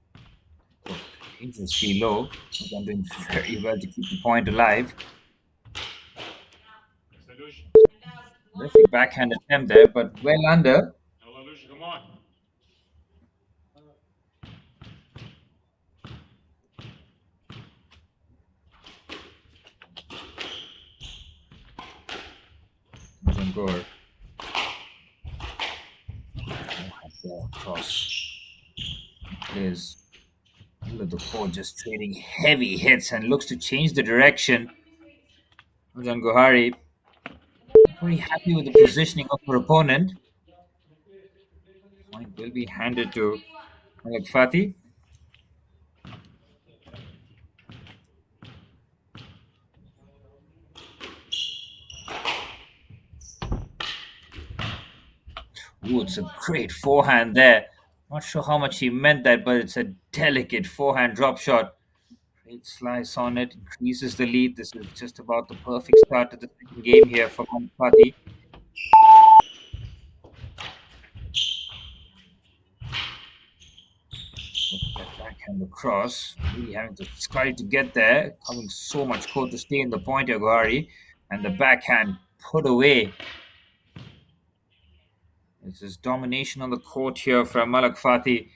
Dangerously low. I'm doing very well to keep the point alive. Terrific backhand attempt there, but well under. Come on. Gore. Cross. Plays middle of the court, just trading heavy hits and looks to change the direction. Gohari very happy with the positioning of her opponent. Point will be handed to Fathy. Ooh, it's a great forehand there. Not sure how much he meant that, but it's a delicate forehand drop shot. Great slice on it, increases the lead. This is just about the perfect start to the second game here for Fathy. That backhand across, really having to try to get there, having so much court to stay in the point here, Gohari, and the backhand put away. This is domination on the court here from Malak Fathy.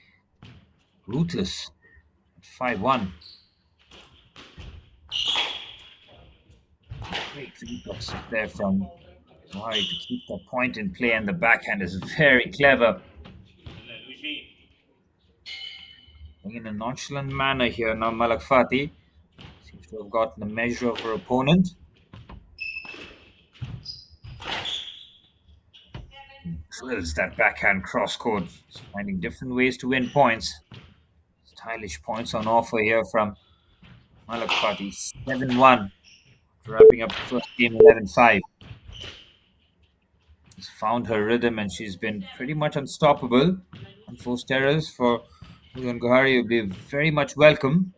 Ruthless at 5-1. Great reflex there from Gohari to keep the point in play, and the backhand is very clever. In a nonchalant manner here now, Malak Fathy seems to have gotten the measure of her opponent. Drills that backhand cross court, finding different ways to win points. Stylish points on offer here from Malak Fathy. 7-1, wrapping up the first game 11-5. She's found her rhythm and she's been pretty much unstoppable. Unforced errors for Gohari will be very much welcome.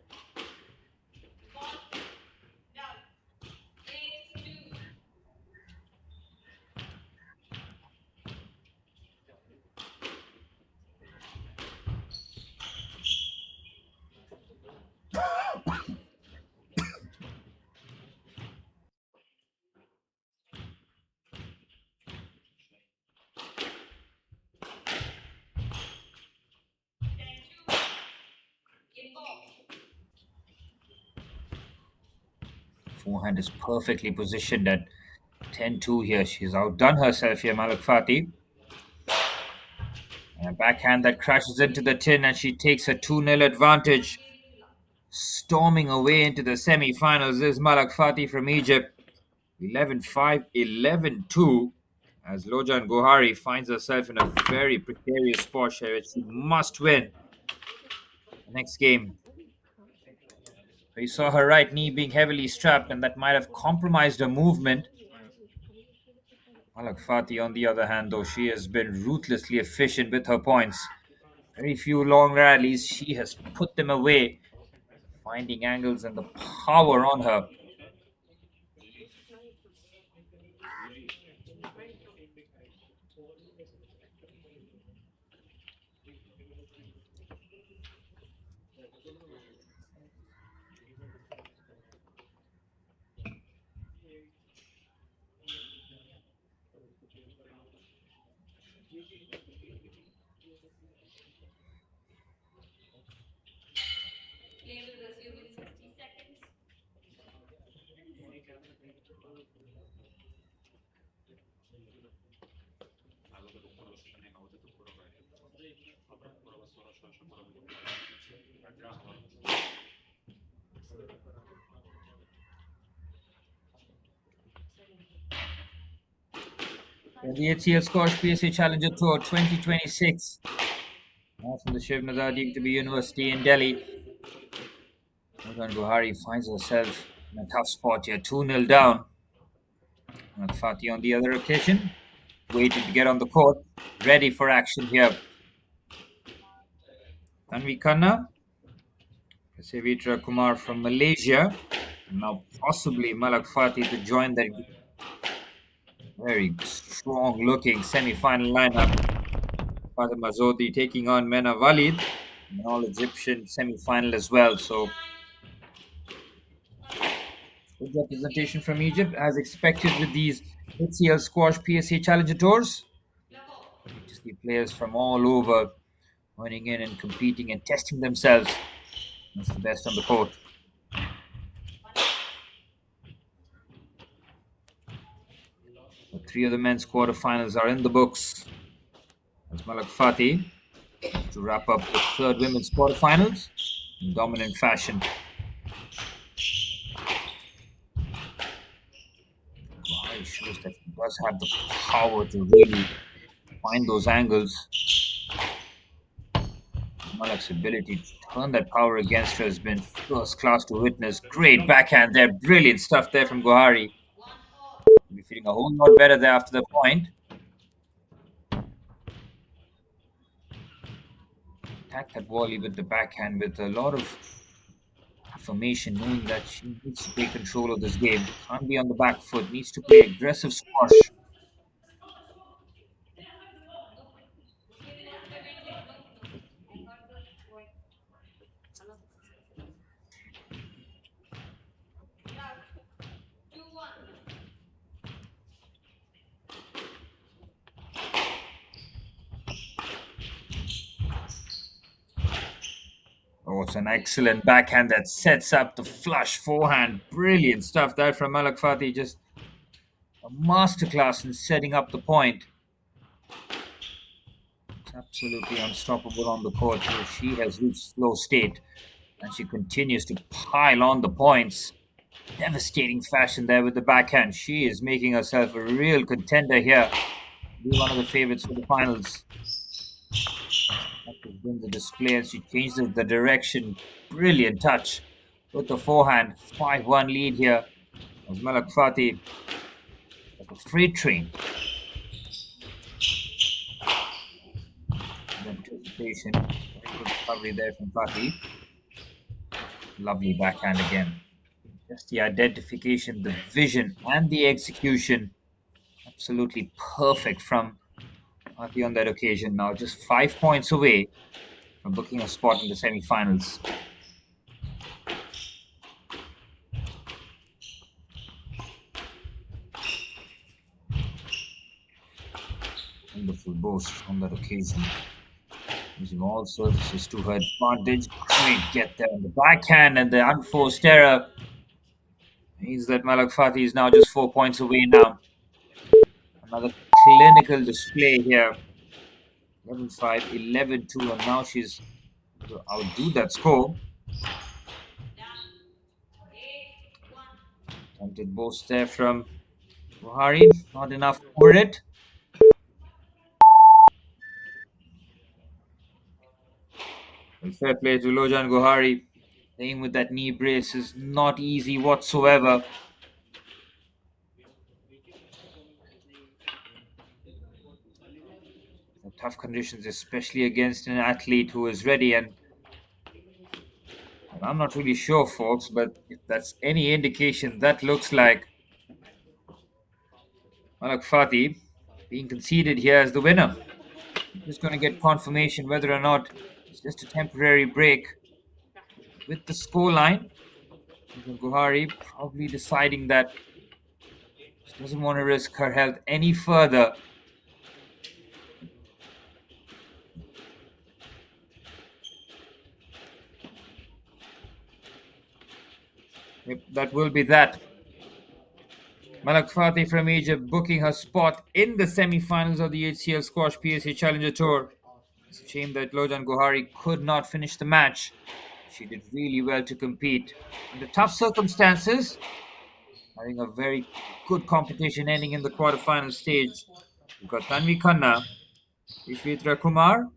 Forehand is perfectly positioned at 10-2 here. She's outdone herself here, Malak Fathy. And a backhand that crashes into the tin, and she takes a 2-0 advantage. Storming away into the semi-finals is Malak Fathy from Egypt. 11-5, 11-2. As Lojan Gohari finds herself in a very precarious spot here. She must win the next game. We saw her right knee being heavily strapped, and that might have compromised her movement. Malak Fathy, on the other hand, though, she has been ruthlessly efficient with her points. Very few long rallies, she has put them away, finding angles and the power on her. Play will resume in 60 seconds. And the HCL Squash PSA Challenger Tour 2026. Now from the Shiv Nadar to be University in Delhi. Gohari finds herself in a tough spot here, 2-0 down. And Fathy on the other occasion, waiting to get on the court, ready for action here. Khanna, Sevitra Kumar from Malaysia. Now possibly Malak Fathy to join that very strong-looking semi-final lineup. Zohdy taking on Walid, an all-Egyptian semi-final as well. So good representation from Egypt, as expected with these HCL Squash PSA Challenger Tours. Just the players from all over joining in and competing and testing themselves. That's the best on the court. The 3 of the men's quarterfinals are in the books. As Malak Fathy to wrap up the 3rd women's quarterfinals in dominant fashion. It shows that he does have the power to really find those angles. Malak's ability to turn that power against her has been first class to witness. Great backhand there, brilliant stuff there from Gohari. Be feeling a whole lot better there after the point. Attack that volley with the backhand with a lot of affirmation, knowing that she needs to take control of this game. Can't be on the back foot, needs to play aggressive squash. Oh, it's an excellent backhand that sets up the flush forehand. Brilliant stuff there from Malak Fathy. Just a masterclass in setting up the point. It's absolutely unstoppable on the court. She has reached flow state and she continues to pile on the points. Devastating fashion there with the backhand. She is making herself a real contender here. Be one of the favorites for the finals. That has been the display and she changes the direction. Brilliant touch with the forehand. 5-1 lead here as Malak Fathy like a freight train. Anticipation. Very good recovery there from Fathy. Lovely backhand again. Just the identification, the vision, and the execution. Absolutely perfect from Fathy on that occasion. Now just 5 points away from booking a spot in the semi-finals. Wonderful boast on that occasion. Using all surfaces to her advantage. Great get there on the backhand and the unforced error means that Malak Fathy is now just 4 points away now. Another clinical display here. 11-5, 11-2, and now she's to outdo that score. Attempted boast there from Gohari. Not enough for it. And fair play to Lojan Gohari. Playing with that knee brace is not easy whatsoever. Tough conditions, especially against an athlete who is ready. And I'm not really sure, folks, but if that's any indication, that looks like Malak Fathy being conceded here as the winner. Just going to get confirmation whether or not it's just a temporary break with the scoreline. Gohari probably deciding that she doesn't want to risk her health any further. Yep, that will be that. Malak Fathy from Egypt booking her spot in the semi-finals of the HCL Squash PSA Challenger Tour. It's a shame that Lojan Gohari could not finish the match. She did really well to compete. Under tough circumstances, having a very good competition ending in the quarterfinal stage. We've got Tanvi Khanna, Ishvitra Kumar,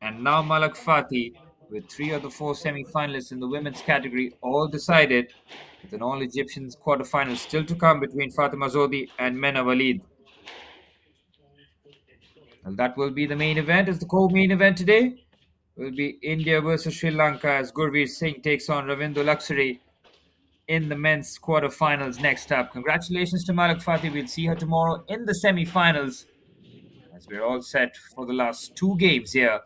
and now Malak Fathy, with three of the four semi-finalists in the women's category all decided, with an all-Egyptian quarterfinal still to come between Fatima Zohdy and Mena Walid. And that will be the main event. As the co-main event today will be India versus Sri Lanka as Gurveer Singh takes on Ravinder Laksiri in the men's quarterfinals next up. Congratulations to Malak Fathy. We'll see her tomorrow in the semi-finals as we're all set for the last two games here.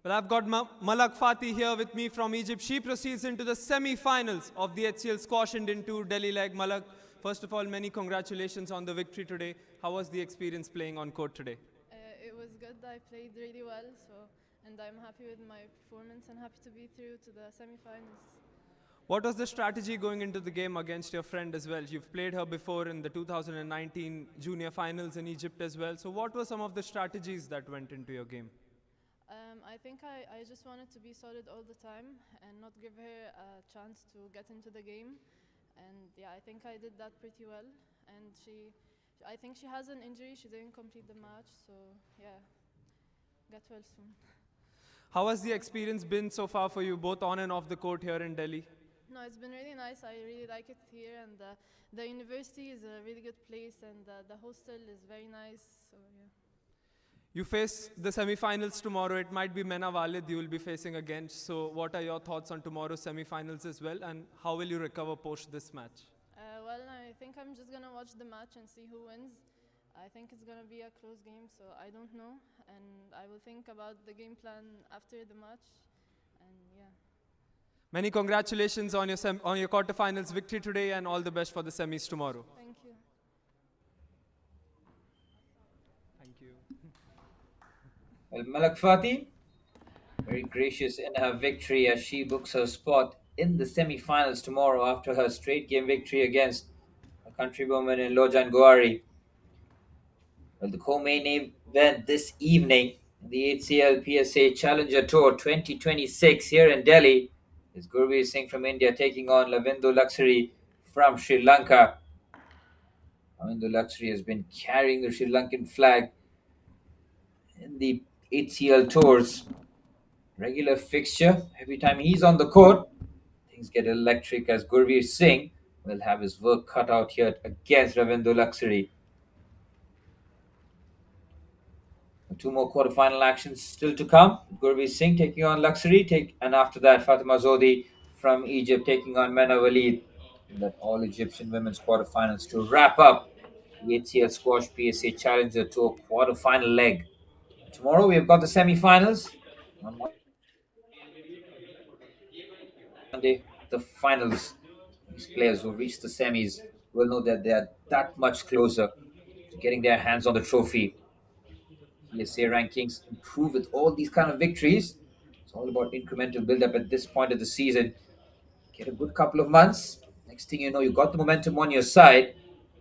Well, I've got Malak Fathy here with me from Egypt. She proceeds into the semi-finals of the HCL Squash Indian Tour Delhi leg. Malak, first of all, many congratulations on the victory today. How was the experience playing on court today? It was good. I played really well, and I'm happy with my performance and happy to be through to the semi-finals. What was the strategy going into the game against your friend as well? You've played her before in the 2019 junior finals in Egypt as well. So what were some of the strategies that went into your game? I think I just wanted to be solid all the time and not give her a chance to get into the game. And yeah, I think I did that pretty well. And I think she has an injury. She didn't complete the match. So yeah, get well soon. How has the experience been so far for you, both on and off the court here in Delhi? No, it's been really nice. I really like it here, and the university is a really good place, and the hostel is very nice. So yeah. You face the semi-finals tomorrow. It might be Mena Walid you will be facing against. So what are your thoughts on tomorrow's semi-finals as well, and how will you recover post this match? Well, I think I'm just gonna watch the match and see who wins. I think it's gonna be a close game, so I don't know, and I will think about the game plan after the match, and yeah. Many congratulations on your quarterfinals victory today, and all the best for the semis tomorrow. Thank you. Thank you. Well, Malak Fathy, very gracious in her victory as she books her spot in the semi-finals tomorrow after her straight game victory against her countrywoman in Lojan Gohari. Well, the co-main event this evening, the HCL PSA Challenger Tour 2026 here in Delhi, is Gurveer Singh from India taking on Laksiri from Sri Lanka. Laksiri has been carrying the Sri Lankan flag in the HCL tours. Regular fixture. Every time he's on the court, things get electric as Gurveer Singh will have his work cut out here against Laksiri. Two more quarterfinal actions still to come. Gurveer Singh taking on Laksiri, and after that, Fatima Zohdy from Egypt taking on Mena Walid. That all Egyptian women's quarterfinals to wrap up the HCL Squash PSA Challenger Tour quarterfinal leg. Tomorrow we've got the semi-finals. On Monday, the finals. These players who reach the semis will know that they are that much closer to getting their hands on the trophy. PSA rankings improve with all these kind of victories. It's all about incremental build-up at this point of the season. Get a good couple of months. Next thing you know, you got the momentum on your side.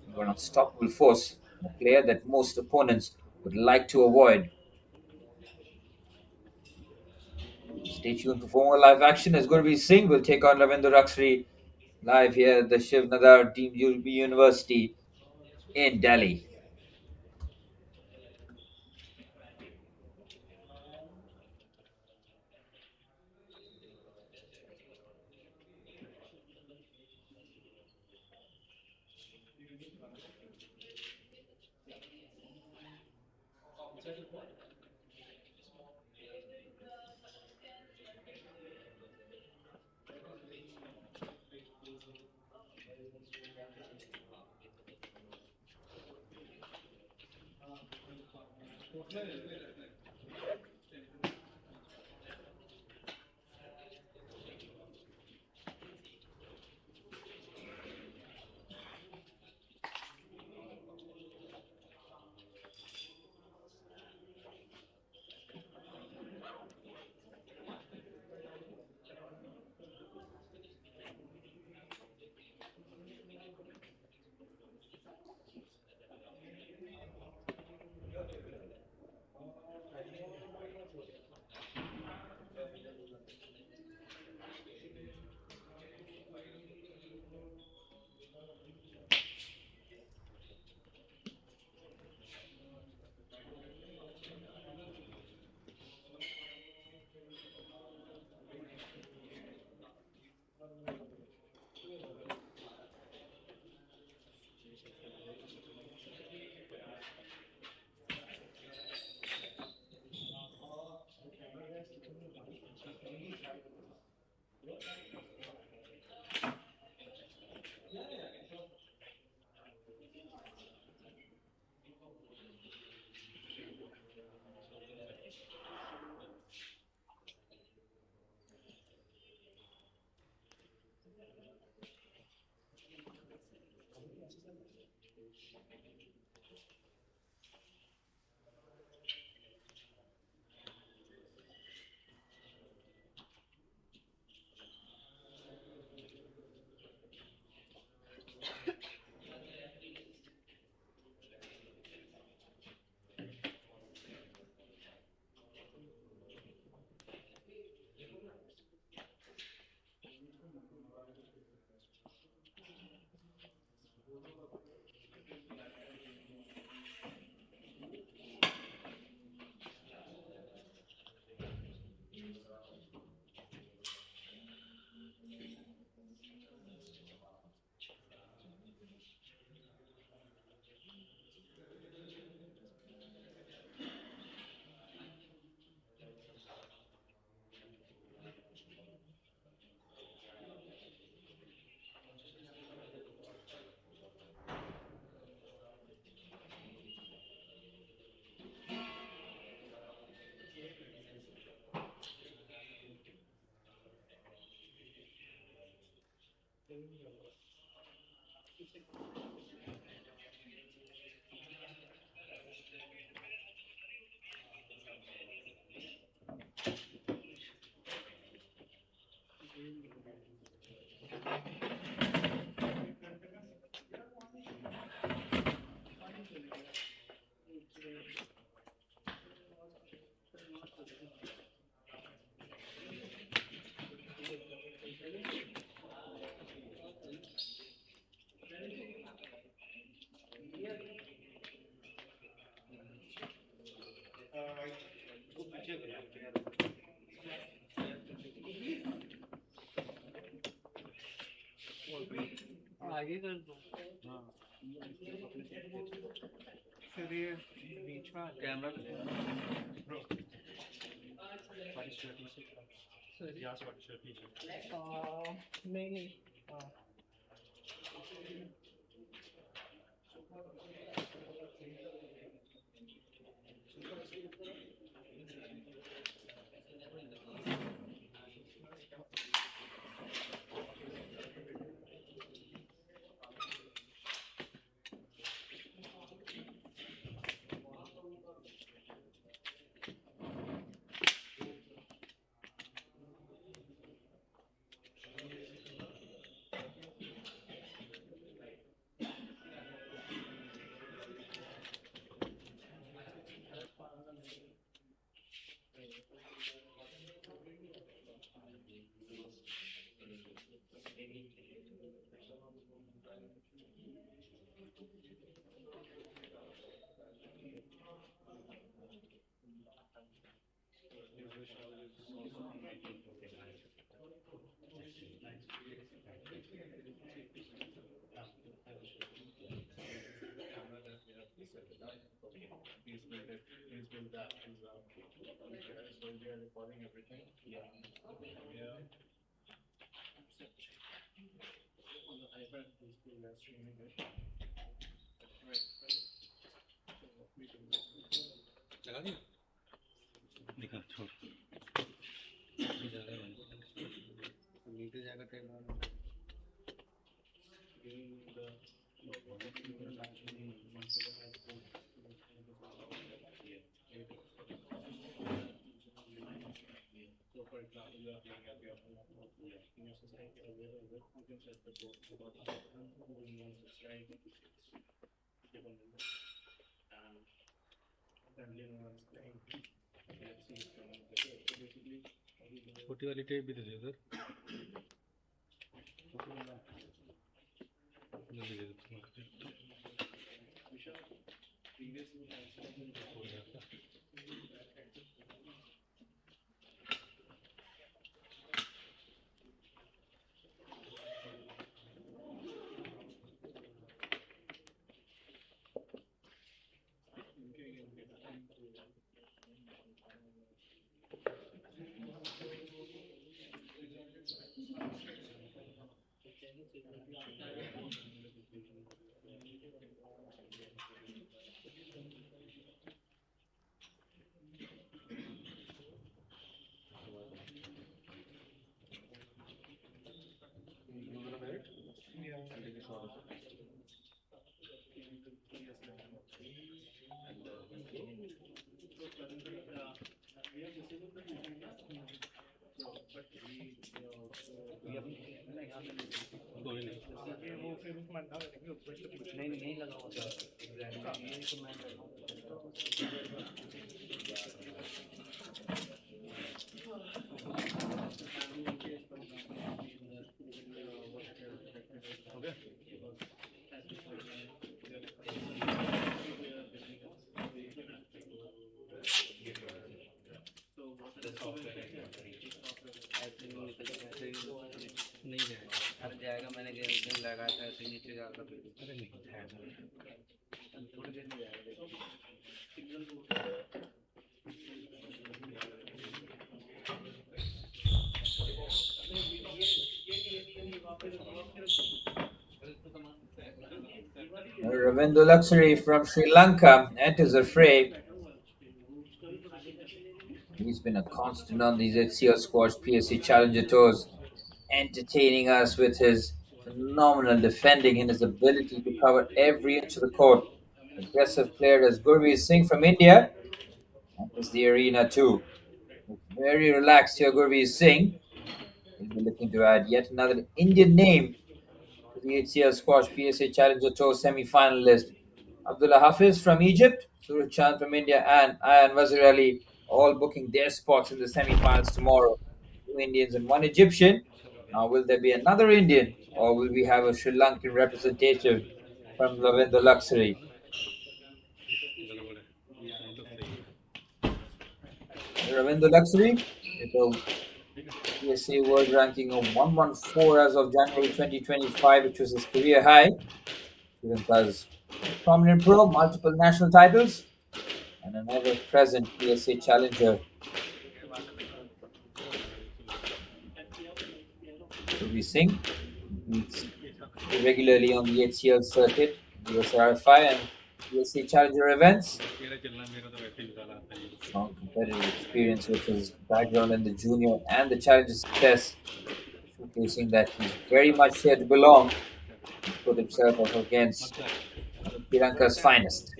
You're an unstoppable force, a player that most opponents would like to avoid. Stay tuned for more live action as Gurveer Singh will take on Ravindra Laksiri live here at the Shiv Nadar Deemed University in Delhi. आगे कर दो फिर ये बीच में camera bro what is your T-shirt sir yes what is your T-shirt नहीं नहीं Please build that. Please so we are recording everything. Yeah. Yeah. On the iPad, please do live streaming it. Right. So we can. लगा दिया? निकाल छोड़. नीचे जाकर train मारना. So for example, you are playing at your home in your society or wherever you can set the goal about moving on to strike, give a number, and family no one's playing. Let's see so basically छोटी वाली tape भी दे दे उधर जल्दी दे दो विशाल previously नहीं नहीं लगा होता नहीं जाएगा जाएगा मैंने दिन लगाया था ऐसे नीचे जाकर अरे नहीं थोड़ी देर में जाएगा Ravinder Laksiri from Sri Lanka enters the fray. He's been a constant on these HCL squash PSA Challenger tours, entertaining us with his phenomenal defending and his ability to cover every inch of the court. Aggressive player as Gurveer Singh from India enters the arena too. Very relaxed here, Gurveer Singh. He'll be looking to add yet another Indian name to the HCL Squash PSA Challenger Tour semi-finalist. Abdullah Hafez from Egypt, Suraj Chand from India, and Ayan Wazir Ali all booking their spots in the semi-finals tomorrow. 2 Indians and 1 Egyptian. Now, will there be another Indian, or will we have a Sri Lankan representative from Ravinder Laksiri? Ravinder Laksiri, PSA World Ranking of 114 as of January 2025, which was his career high. Srilanka's prominent pro, multiple national titles, and an ever-present PSA challenger. Singh competes regularly on the HCL circuit, the SRFI and PSA Challenger events. Strong competitive experience with his background in the junior and the challenger success, showcasing that he's very much here to belong and put himself up against Sri Lanka's finest.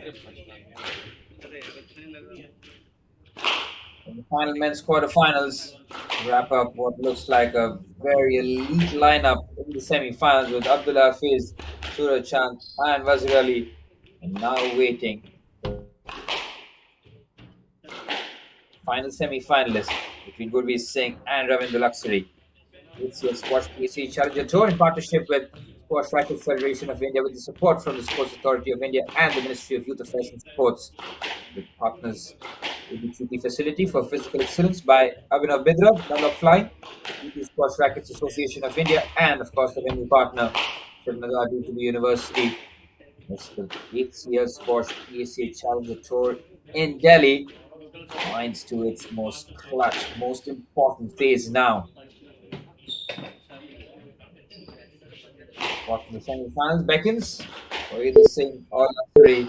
In the final men's quarterfinals, to wrap up what looks like a very elite lineup in the semi-finals with Abdullah Hafez, Suraj Chand, and Wazir Ali, and now waiting for final semi-finalist between Gurveer Singh and Ravindra Laksiri. HCL Squash PSA Challenger Tour in partnership with Squash Rackets Federation of India with the support from the Sports Authority of India and the Ministry of Youth Affairs and Sports. With partners ABQT Facility for Physical Excellence by Abhinav Bidra, Dunlop Flying, the Squash Rackets Association of India, and of course the venue partner, Shiv Nadar to the University. That's the HCL Squash PSA Challenger Tour in Delhi winds to its most clutch, most important phase now. Watching the semi-finals beckons for either Singh or Laksiri.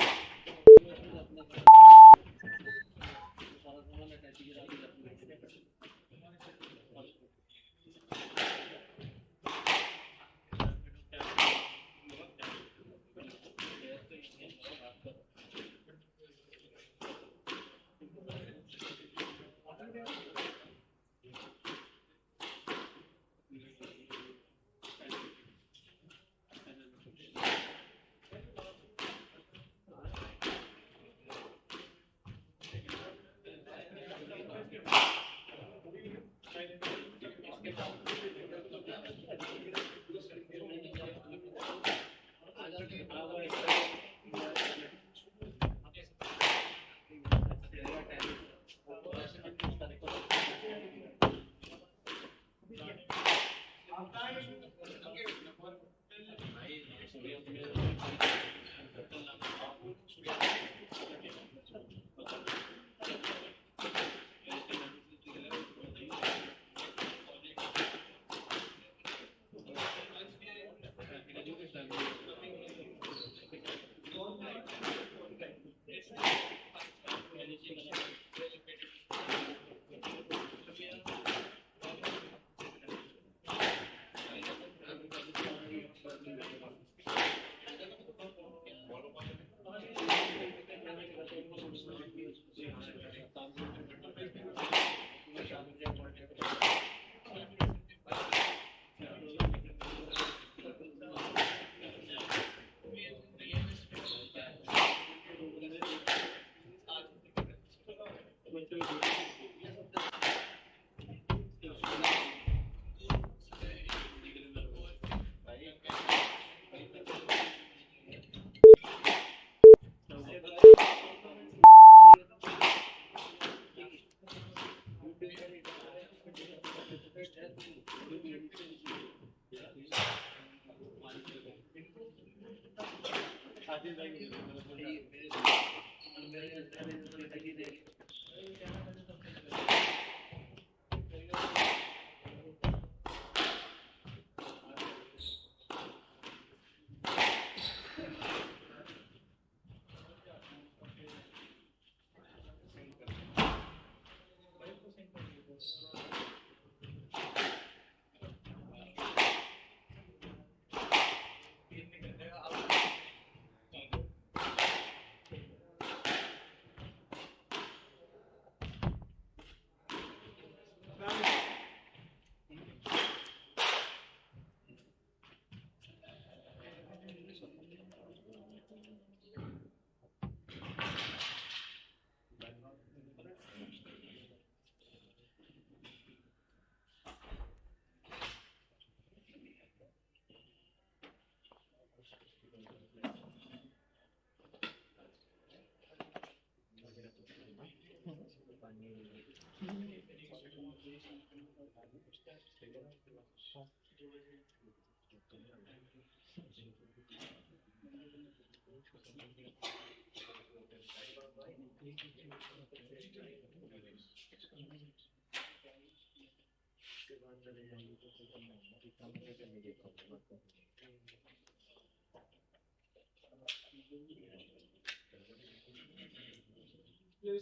Please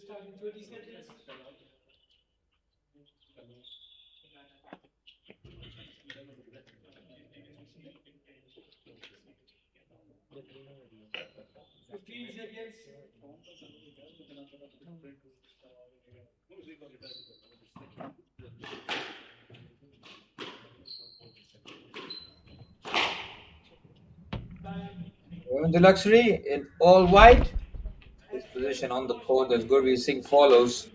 start in 20 seconds. The Laksiri in all white. His position on the court as Gurveer Singh follows.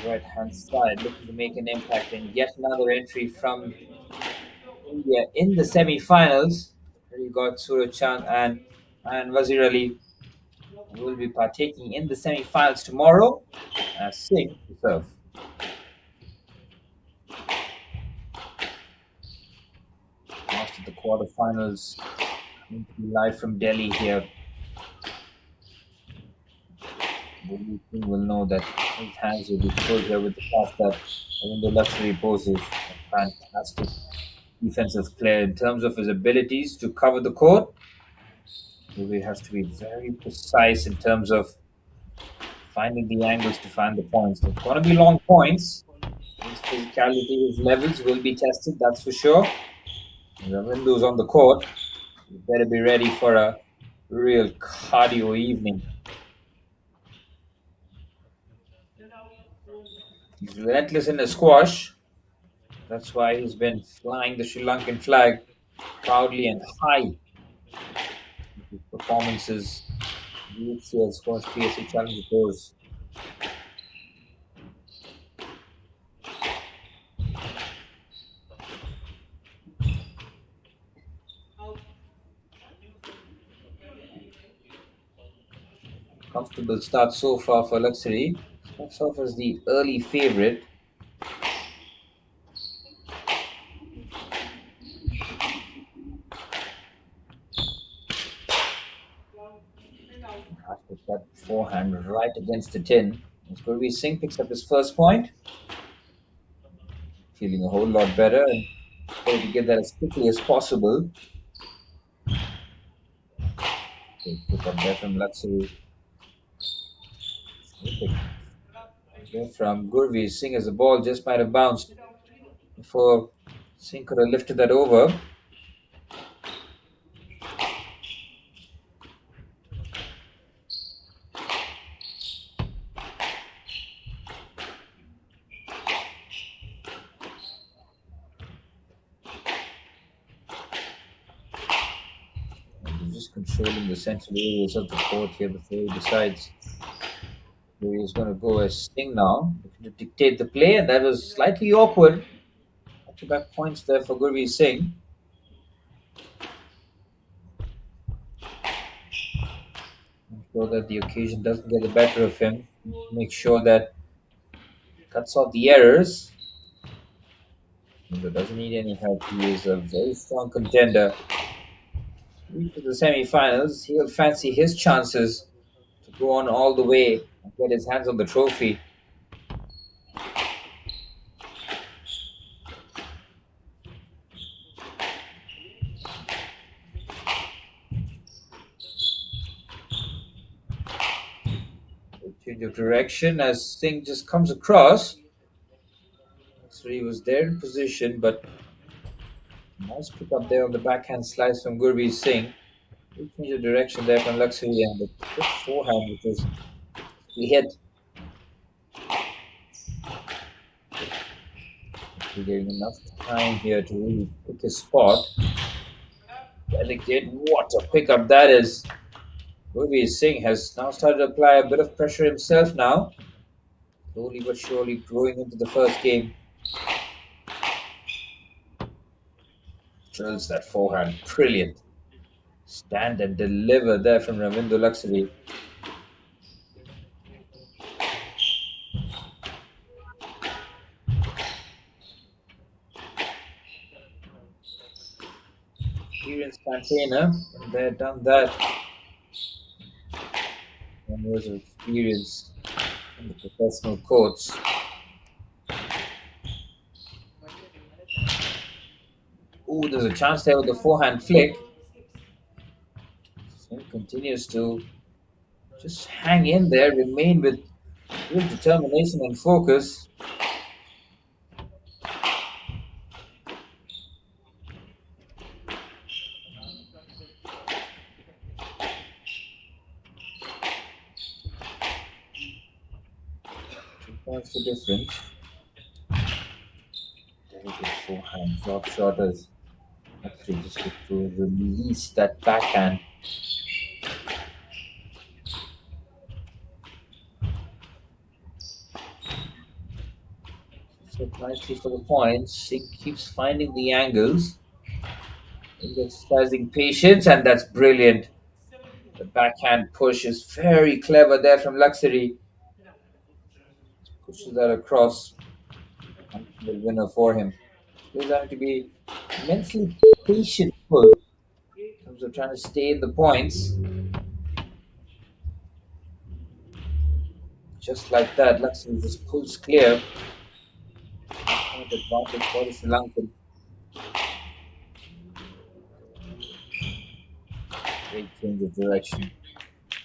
Right hand side, looking to make an impact in yet another entry from India in the semi-finals. We got Surajchand and Wazir Ali will be partaking in the semi-finals tomorrow as Singh to serve. After the quarterfinals, live from Delhi here. You will know that his hands will be full here with the fact that the luxury poses a fantastic defensive player in terms of his abilities to cover the court. He has to be very precise in terms of finding the angles to find the points. It's going to be long points. His physicality, his levels will be tested, that's for sure. Ravindu's on the court. You better be ready for a real cardio evening. He's relentless in the squash. That's why he's been flying the Sri Lankan flag proudly and high. His performances, the HCL squash PSA Challenger Tours. Comfortable start so far for Laksiri. Starts off as the early favorite. After that forehand right against the tin. Gurveer Singh picks up his first point. Feeling a whole lot better and trying to get that as quickly as possible. Pick up there from Laksiri. From Gurveer Singh as the ball just might have bounced before Singh could have lifted that over. Just controlling the central areas of the court here before he decides where he's going to go as Singh now, looking to dictate the play, and that was slightly awkward. Back-to-back points there for Gurveer Singh. I'm sure that the occasion doesn't get the better of him. Make sure that he cuts out the errors. He doesn't need any help. He is a very strong contender. Reach the semi-finals, he'll fancy his chances to go on all the way and get his hands on the trophy. Change of direction as Singh just comes across. So he was there in position, but nice pick up there on the backhand slice from Gurveer Singh. Change of direction there from Laksiri and the quick forehand, which was he hit. He's getting enough time here to really pick his spot. Delicate, what a pickup that is. Gurveer Singh has now started to apply a bit of pressure himself now. Slowly but surely growing into the first game. Drills that forehand. Brilliant. Stand and deliver there from Ravindu Laksiri. campaigner. And they've done that. 10 years of experience in the professional courts. Ooh, there's a chance there with the forehand flick. Singh continues to just hang in there, remain with real determination and focus. Points the difference. Very good forehand, drop shot as Laksiri just looked to release that backhand. Set nicely for the points. Singh keeps finding the angles. Exercising patience, and that's brilliant. The backhand push is very clever there from Laksiri. Pushes that across. The winner for him. He's having to be immensely patient in terms of trying to stay in the points. Just like that, Laksiri just pulls clear. Point advantage for the Sri Lankan. Great change of direction.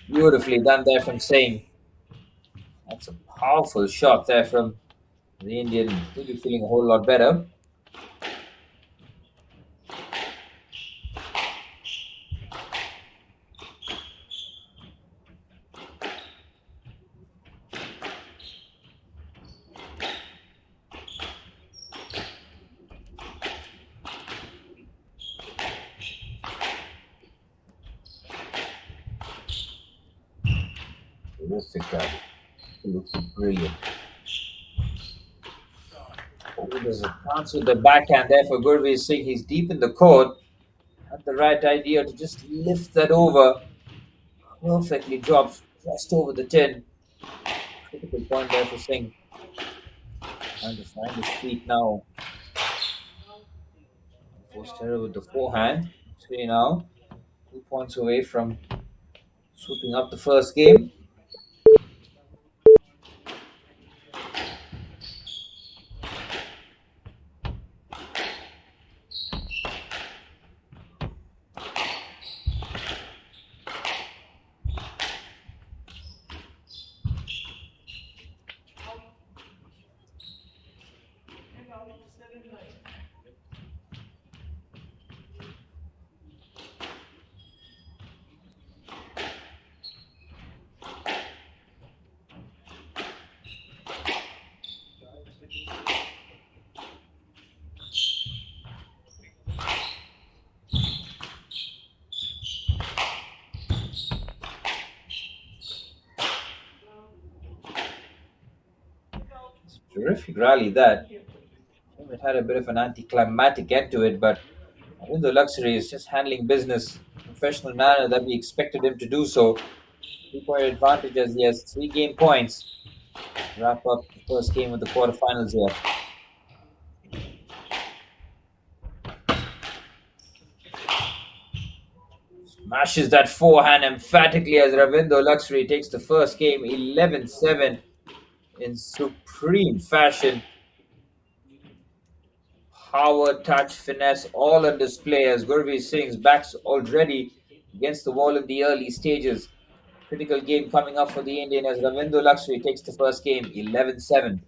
Beautifully done there from Singh. That's a powerful shot there from the Indian. He'll be feeling a whole lot better. Terrific guy. He looks brilliant. Oh, there's a chance with the backhand there for Gurveer Singh. He's deep in the court. Had the right idea to just lift that over. Perfectly dropped just over the tin. Critical point there for Singh. Trying to find his feet now. Forced error with the forehand. See now, 2 points away from swooping up the first game. Terrific rally that. It had a bit of an anticlimactic end to it, but even though Laksiri is just handling business in a professional manner that we expected him to do so. 3-point advantage as he has 3 game points. Wrap up the first game of the quarterfinals here. Smashes that forehand emphatically as Ravinder Laksiri takes the first game 11-7 in supreme fashion. Power, touch, finesse, all on display as Gurveer Singh's back's already against the wall in the early stages. Critical game coming up for the Indian as Ravinder Laksiri takes the first game 11-7.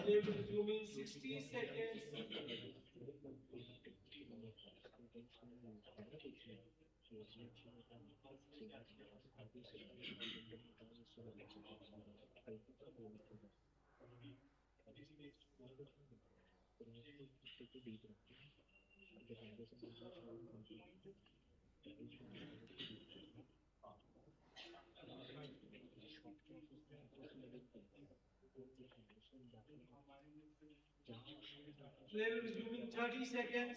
Resuming 60 seconds. Play will resume in 30 seconds.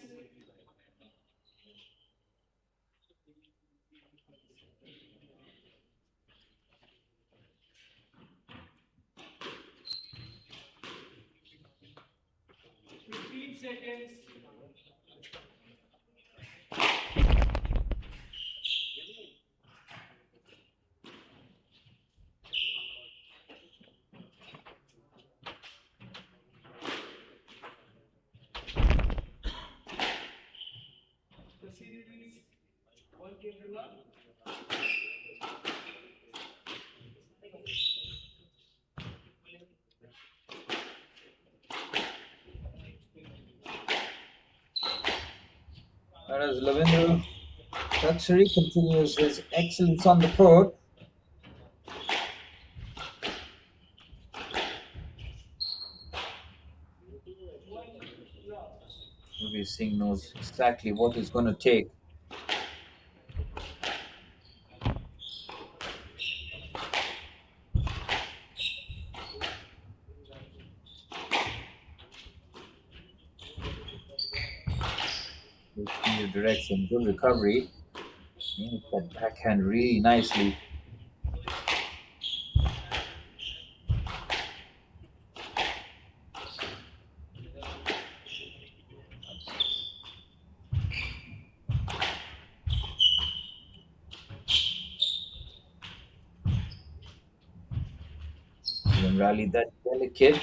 15 seconds. The series, one camera. Whereas Lavendra Laksiri continues his excellence on the court. Maybe Singh knows exactly what he's going to take. New direction, good recovery. Nailed that backhand really nicely. Didn't rally that delicate.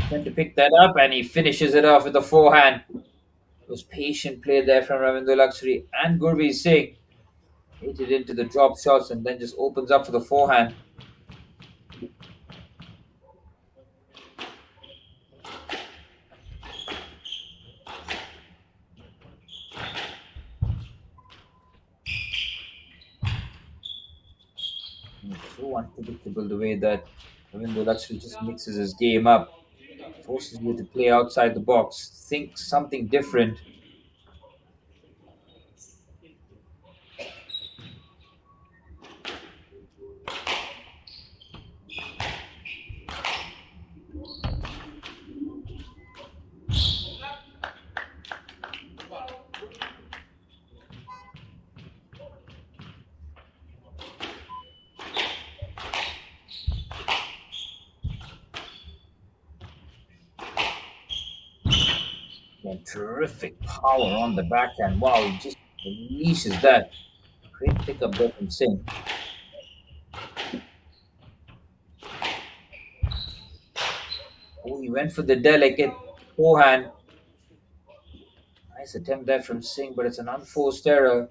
Trying to pick that up, and he finishes it off with a forehand. It was patient play there from Ravindra Laksiri and Gurveer Singh. Hit it into the drop shots and then just opens up for the forehand. It's so unpredictable the way that Ravindra Laksiri just mixes his game up, forces you to play outside the box, think something different. And terrific power on the backhand. Wow, he just unleashes that. Great pickup there from Singh. Oh, he went for the delicate forehand. Nice attempt there from Singh, but it's an unforced error.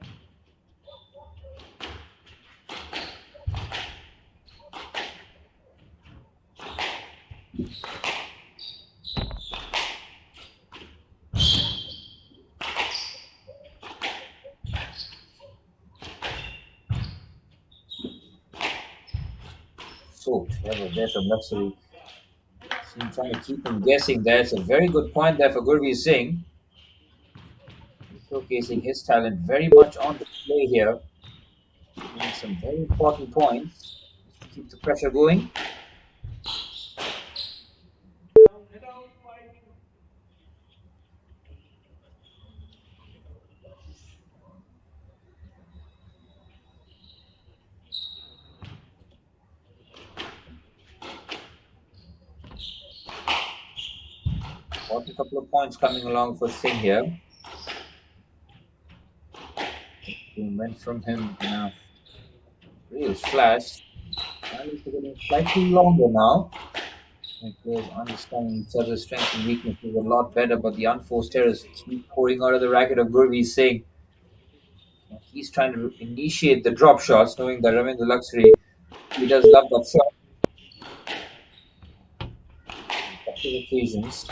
So clever there from Laksiri. Singh trying to keep him guessing there. It's a very good point there for Gurveer Singh. Showcasing his talent very much on display here. Making some very important points. Just to keep the pressure going. Got a couple of points coming along for Singh here. He went from him in a real flash. Rallies are getting slightly longer now. And players understanding each other's strengths and weaknesses a lot better, but the unforced errors keep pouring out of the racket of Gurveer Singh. He's trying to initiate the drop shots, knowing that Ravindra Laksiri, he does love that shot. On a couple of occasions,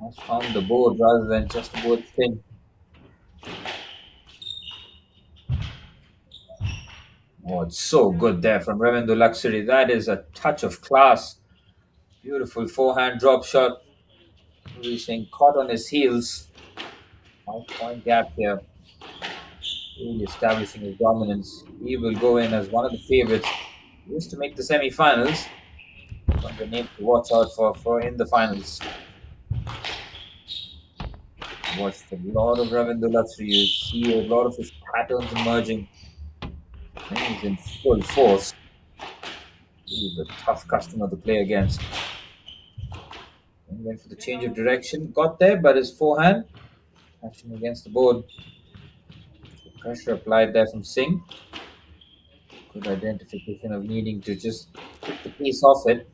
has found the board rather than just the board thin. Oh, it's so good there from Ravinder Laksiri. That is a touch of class. Beautiful forehand drop shot. Singh caught on his heels. 5 point gap here. Really establishing his dominance. He will go in as one of the favorites. He used to make the semi-finals. One of the names to watch out for in the finals. Watched a lot of Ravinder Laksiri. You see a lot of his patterns emerging. And he's in full force. He's a tough customer to play against. And went for the change of direction. Got there, but his forehand crashing against the board. Pressure applied there from Singh. Good identification of needing to just take the pace off it.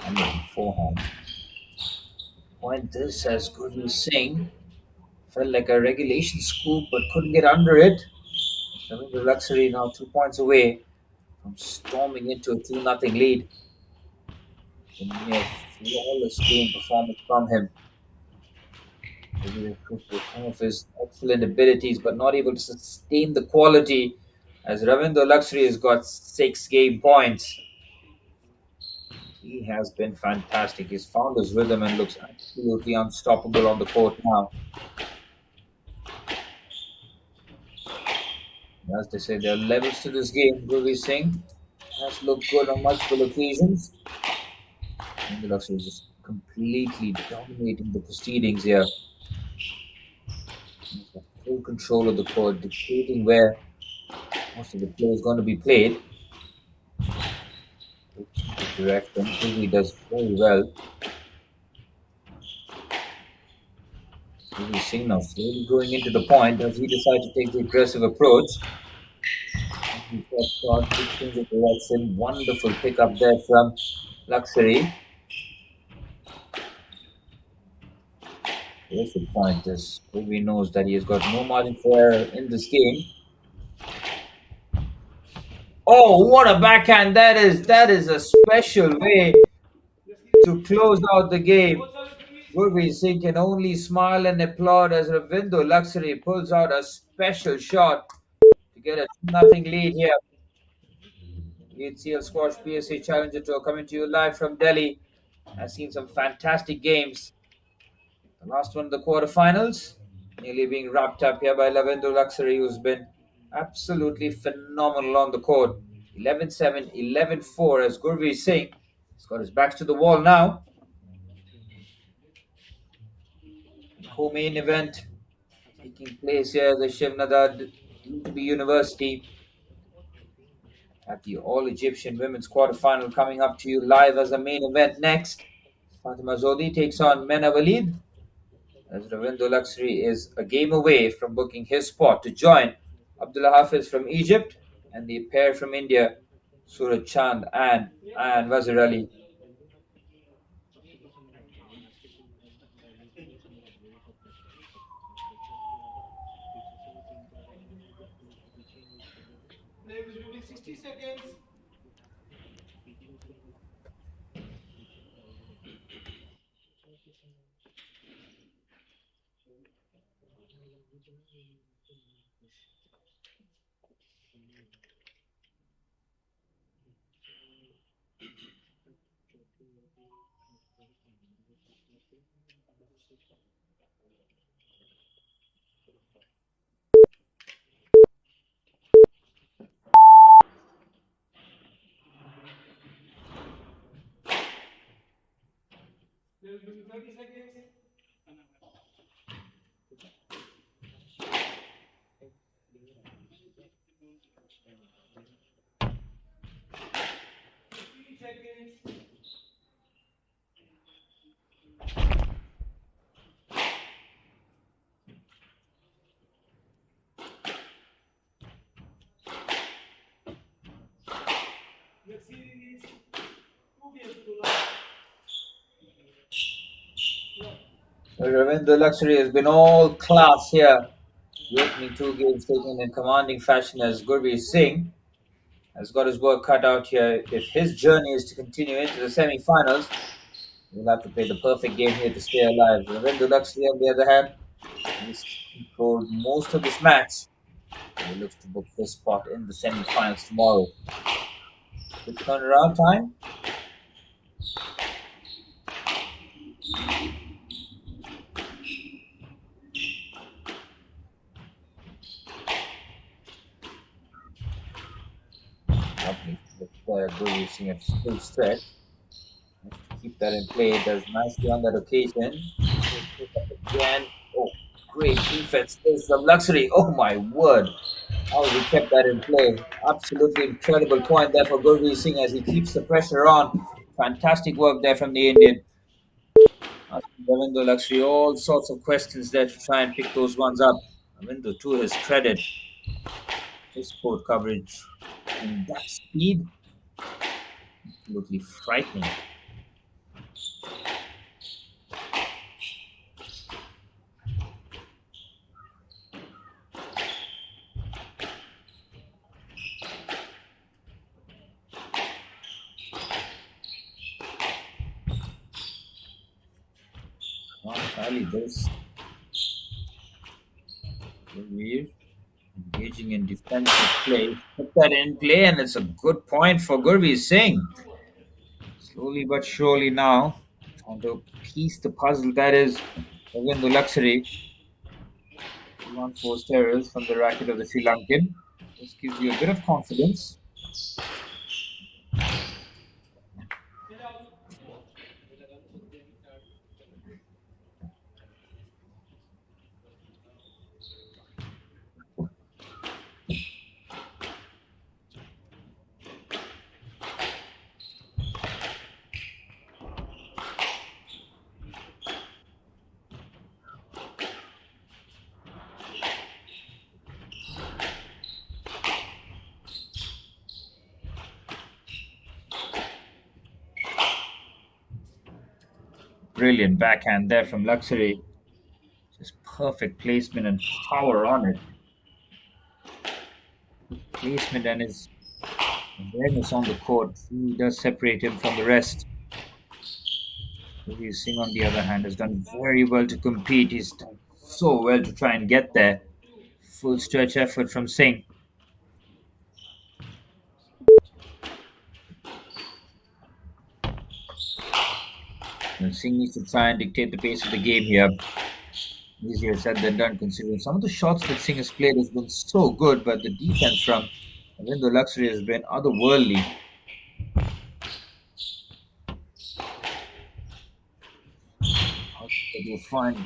And then forehand. Point this as Guru Singh felt like a regulation scoop but couldn't get under it. Ravinder Laksiri now 2 points away from storming into a 2-0 lead. A near flawless game performance from him. Maybe some of his excellent abilities, but not able to sustain the quality as Ravinder Laksiri has got 6 game points. He has been fantastic. He's found his rhythm and looks absolutely unstoppable on the court now. As they say, there are levels to this game. Guru Singh has looked good on multiple occasions. And the Luxury is just completely dominating the proceedings here. He's got full control of the court, dictating where most of the play is going to be played. Direction, he does very well. Guru Singh now slowly going into the point as he decides to take the aggressive approach. Shot, change of direction. Wonderful pickup there from Laksiri. Terrific point as Kobe knows that he has got no margin for error in this game. Oh, what a backhand! That is a special way to close out the game. Gurveer Singh can only smile and applaud as Ravinder Laksiri pulls out a special shot to get a 2-0 lead here. HCL Squash PSA Challenger Tour coming to you live from Delhi. Has seen some fantastic games. The last one, the quarterfinals, nearly being wrapped up here by Ravinder Laksiri, who's been absolutely phenomenal on the court. 11-7, 11-4 as Gurveer Singh has got his back to the wall now. Co-main event taking place here at the Shiv Nadar University at the All-Egyptian Women's Quarterfinal coming up to you live as a main event next. Fatima Zohdy takes on Mena Walid as Ravinder Laksiri is a game away from booking his spot to join Abdullah Hafez from Egypt and the pair from India, Suraj Chand and Wazir Ali. Play between 60 seconds. Play between 30 seconds. Ravinder Laksiri has been all class here. The opening two games taken in commanding fashion as Gurveer Singh has got his work cut out here. If his journey is to continue into the semi-finals, he'll have to play the perfect game here to stay alive. Ravinder Laksiri, on the other hand, he's controlled most of this match. He looks to book his spot in the semi-finals tomorrow. Good turnaround time. Lovely. Gurveer Singh at full stretch. Keep that in play. Does nicely on that occasion. Pick up again. Oh, great defense from Laksiri. Oh my word. How he kept that in play. Absolutely incredible point there for Gurveer Singh as he keeps the pressure on. Fantastic work there from the Indian. Ravinder Laksiri, all sorts of questions there to try and pick those ones up. Ravinder, to his credit, his court coverage in that speed, absolutely frightening. Not entirely this. Gurveer engaging in defensive play. Put that in play, and it's a good point for Gurveer Singh. Slowly but surely now, trying to piece the puzzle that is Ravinder Laksiri. 1-4 errors from the racket of the Sri Lankan. This gives you a bit of confidence. Brilliant backhand there from Laksiri. Just perfect placement and power on it. Placement and his awareness on the court really does separate him from the rest. Gurveer Singh, on the other hand, has done very well to compete. He's done so well to try and get there. Full stretch effort from Singh. And Singh needs to try and dictate the pace of the game here. Easier said than done, considering some of the shots that Singh has played has been so good, but the defense from Ravinder Laksiri has been otherworldly. You'll find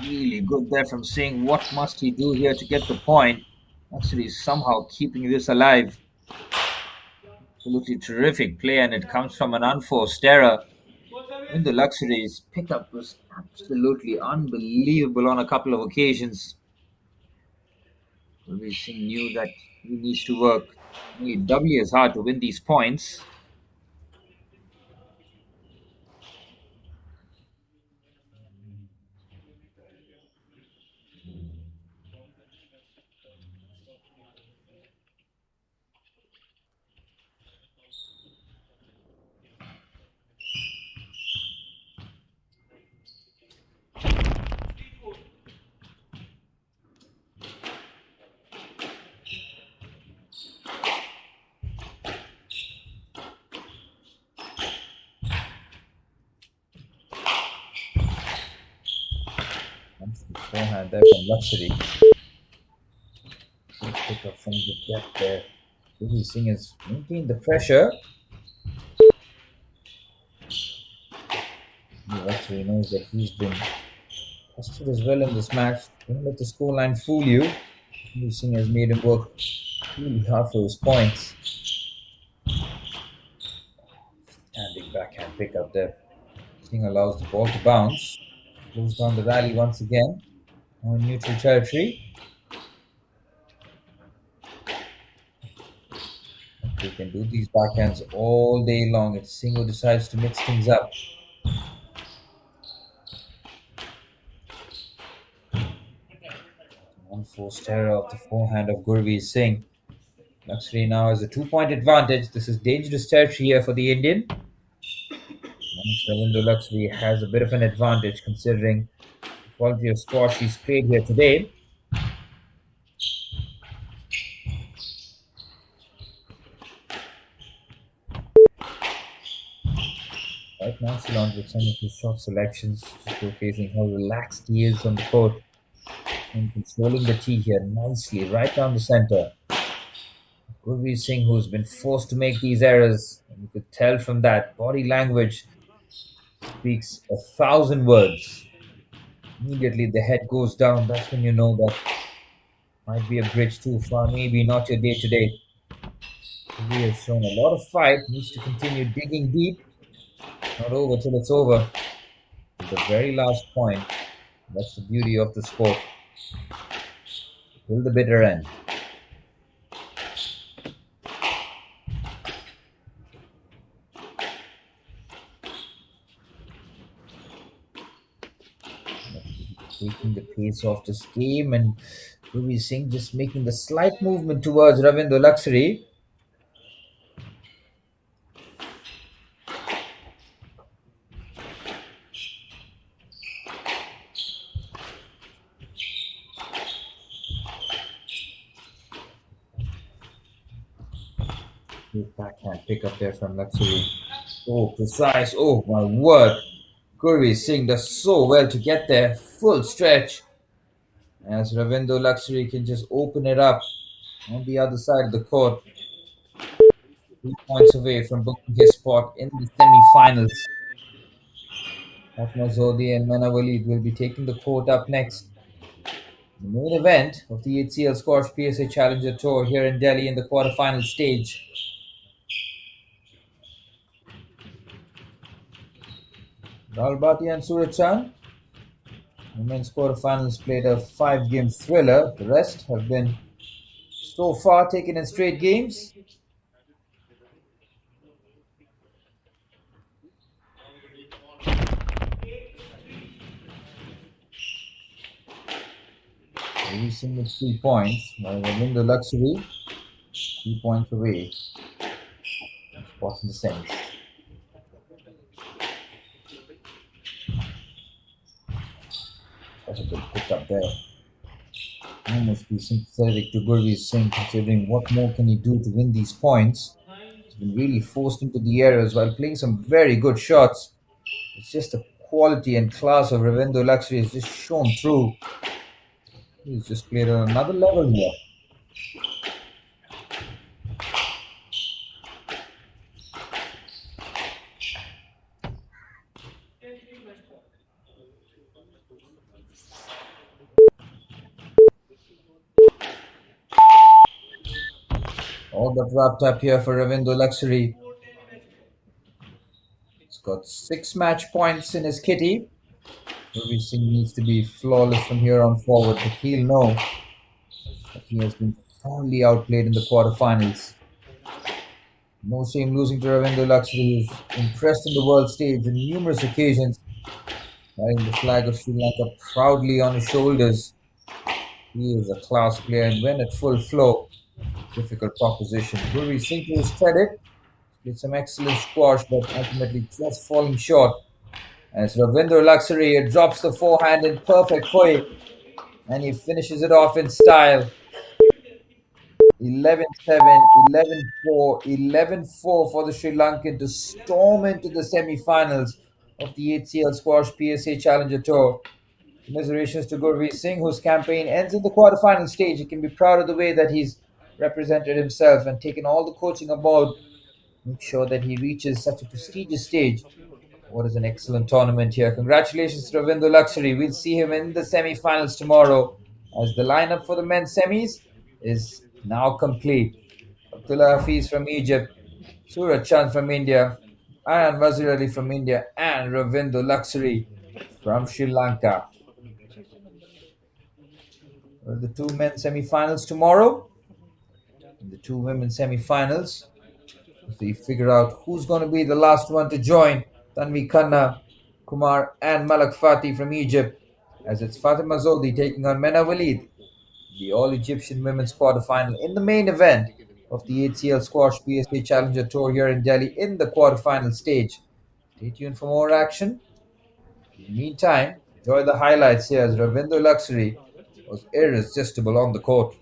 really good there from Singh. What must he do here to get the point? Laksiri is somehow keeping this alive. Absolutely terrific play, and it comes from an unforced error. In the Laksiri's pickup was absolutely unbelievable on a couple of occasions. Gurveer Singh knew that he needs to work really doubly as hard to win these points. Forehand there from Laksiri. Pick up from the depth there. Gurveer Singh has maintained the pressure. Laksiri knows that he's been tested as well in this match. Don't let the scoreline fool you. Gurveer Singh has made him work really hard for his points. Standing backhand pickup there. Singh allows the ball to bounce. Goes down the rally once again. On neutral territory. They can do these backhands all day long. It's Singh who decides to mix things up. Unforced error of the forehand of Gurveer Singh. Laksiri now has a 2-point advantage. This is dangerous territory here for the Indian. Ravindra Laksiri has a bit of an advantage considering the quality of squash he's played here today. Right now, Ceylon with some of his shot selections, showcasing how relaxed he is on the court and controlling the tee here nicely, right down the center. Gurveer Singh, who's been forced to make these errors, and you could tell from that body language speaks 1,000 words. Immediately the head goes down. That's when you know that might be a bridge too far. Maybe not your day today. He has shown a lot of fight. Needs to continue digging deep. Not over till it's over. The very last point. That's the beauty of the sport. Till the bitter end. Taking the pace off this game, and Gurveer Singh just making the slight movement towards Ravindra Laksiri. Good backhand pick up there from Laksiri. Oh, precise. Oh, my word. Gurveer Singh does so well to get there. Full stretch. As Ravindra Laksiri can just open it up on the other side of the court. 3 points away from booking his spot in the semi-finals. Zohdy and Walid will be taking the court up next. The main event of the HCL Squash PSA Challenger Tour here in Delhi in the quarterfinal stage. Rahul Bhatia and Suraj Chand. The men's quarterfinals played a 5-game thriller. The rest have been so far taken in straight games. Every single 3 points. While Ravindra Laksiri 3 points away. Spot in the semis. That's a good pick up there. Almost be sympathetic to Gurveer Singh, considering what more can he do to win these points. He's been really forced into the errors while playing some very good shots. It's just the quality and class of Ravindra Laksiri has just shown through. He's just played on another level here. All but wrapped up here for Ravindra Laksiri. He's got 6 match points in his kitty. Gurveer Singh needs to be flawless from here on forward, but he'll know that he has been thoroughly outplayed in the quarterfinals. No shame losing to Ravindra Laksiri, who's impressed in the world stage on numerous occasions, carrying the flag of Sri Lanka proudly on his shoulders. He is a class player, and when at full flow, difficult proposition. Gurveer Singh, to his credit, played some excellent squash, but ultimately just falling short. As Ravindra Laksiri drops the forehand in perfect way, and he finishes it off in style. 11-7, 11-4, 11-4 for the Sri Lankan to storm into the semi-finals of the HCL Squash PSA Challenger Tour. Commiserations to Gurveer Singh, whose campaign ends in the quarterfinal stage. He can be proud of the way that he's represented himself and taken all the coaching aboard. Make sure that he reaches such a prestigious stage. What is an excellent tournament here. Congratulations to Ravindra Laksiri. We'll see him in the semi-finals tomorrow, as the lineup for the men's semis is now complete. Abdullah Hafez from Egypt, Suraj Chand from India, Ayan Wazir Ali from India, and Ravindra Laksiri from Sri Lanka. The 2 men's semi-finals tomorrow, and the 2 women's semi-finals we figure out who's going to be the last one to join Tanvi Khanna, Kumar, and Malak Fathy from Egypt, as it's Fatima Zohdy taking on Mena Walid, the all Egyptian women's quarterfinal in the main event of the HCL Squash PSA Challenger Tour here in Delhi in the quarterfinal stage. Stay tuned for more action. In the meantime, enjoy the highlights here as Ravinder Laksiri was irresistible on the court.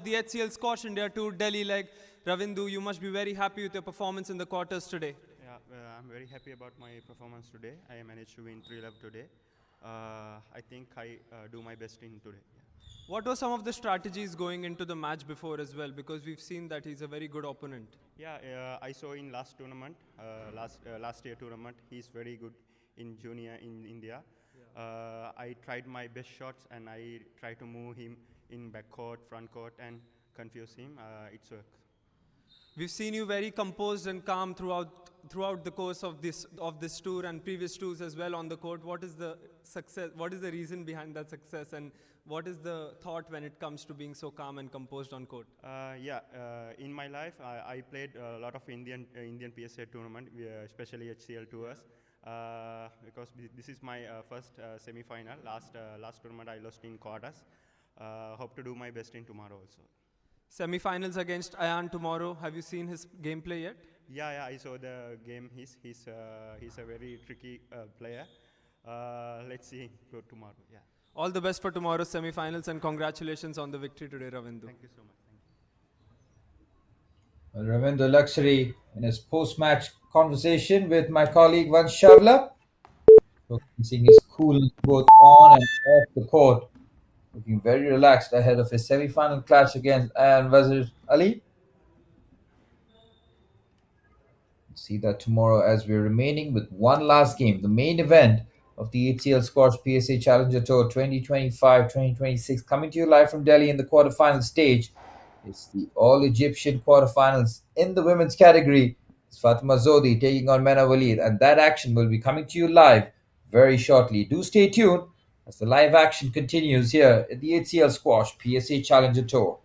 The HCL Squash India Tour Delhi, like Ravindu, you must be very happy with your performance in the quarters today. Yeah, I'm very happy about my performance today. I managed to win 3-love today. I think I do my best in today. Yeah. What were some of the strategies going into the match before as well? Because we've seen that he's a very good opponent. Yeah, I saw in last tournament, last year tournament, he's very good in junior in India. I tried my best shots and I tried to move him in back court, front court, and confuse him. It's worked. We've seen you very composed and calm throughout the course of this tour and previous tours as well on the court. What is the success? What is the reason behind that success, and what is the thought when it comes to being so calm and composed on court? In my life, I played a lot of Indian PSA tournament, especially HCL tours, because this is my first semi-final. Last tournament I lost in quarters. Hope to do my best in tomorrow also. Semi-finals against Ayan tomorrow. Have you seen his gameplay yet? Yeah, I saw the game. He's a very tricky player. Let's see tomorrow. Yeah. All the best for tomorrow's semi-finals and congratulations on the victory today, Ravindu. Thank you so much. Thank you. Well, Ravinder Laksiri in his post-match conversation with my colleague Vats Shavla, seeing his coolness both on and off the court, looking very relaxed ahead of his semi-final clash against Ayan Wazir Ali. See that tomorrow as we're remaining with one last game, the main event of the HCL Squash PSA Challenger Tour 2025-2026, coming to you live from Delhi in the quarterfinal stage. It's the all-Egyptian quarterfinals in the women's category. It's Fatima Zohdy taking on Mena Walid, and that action will be coming to you live very shortly. Do stay tuned as the live action continues here at the HCL Squash PSA Challenger Tour.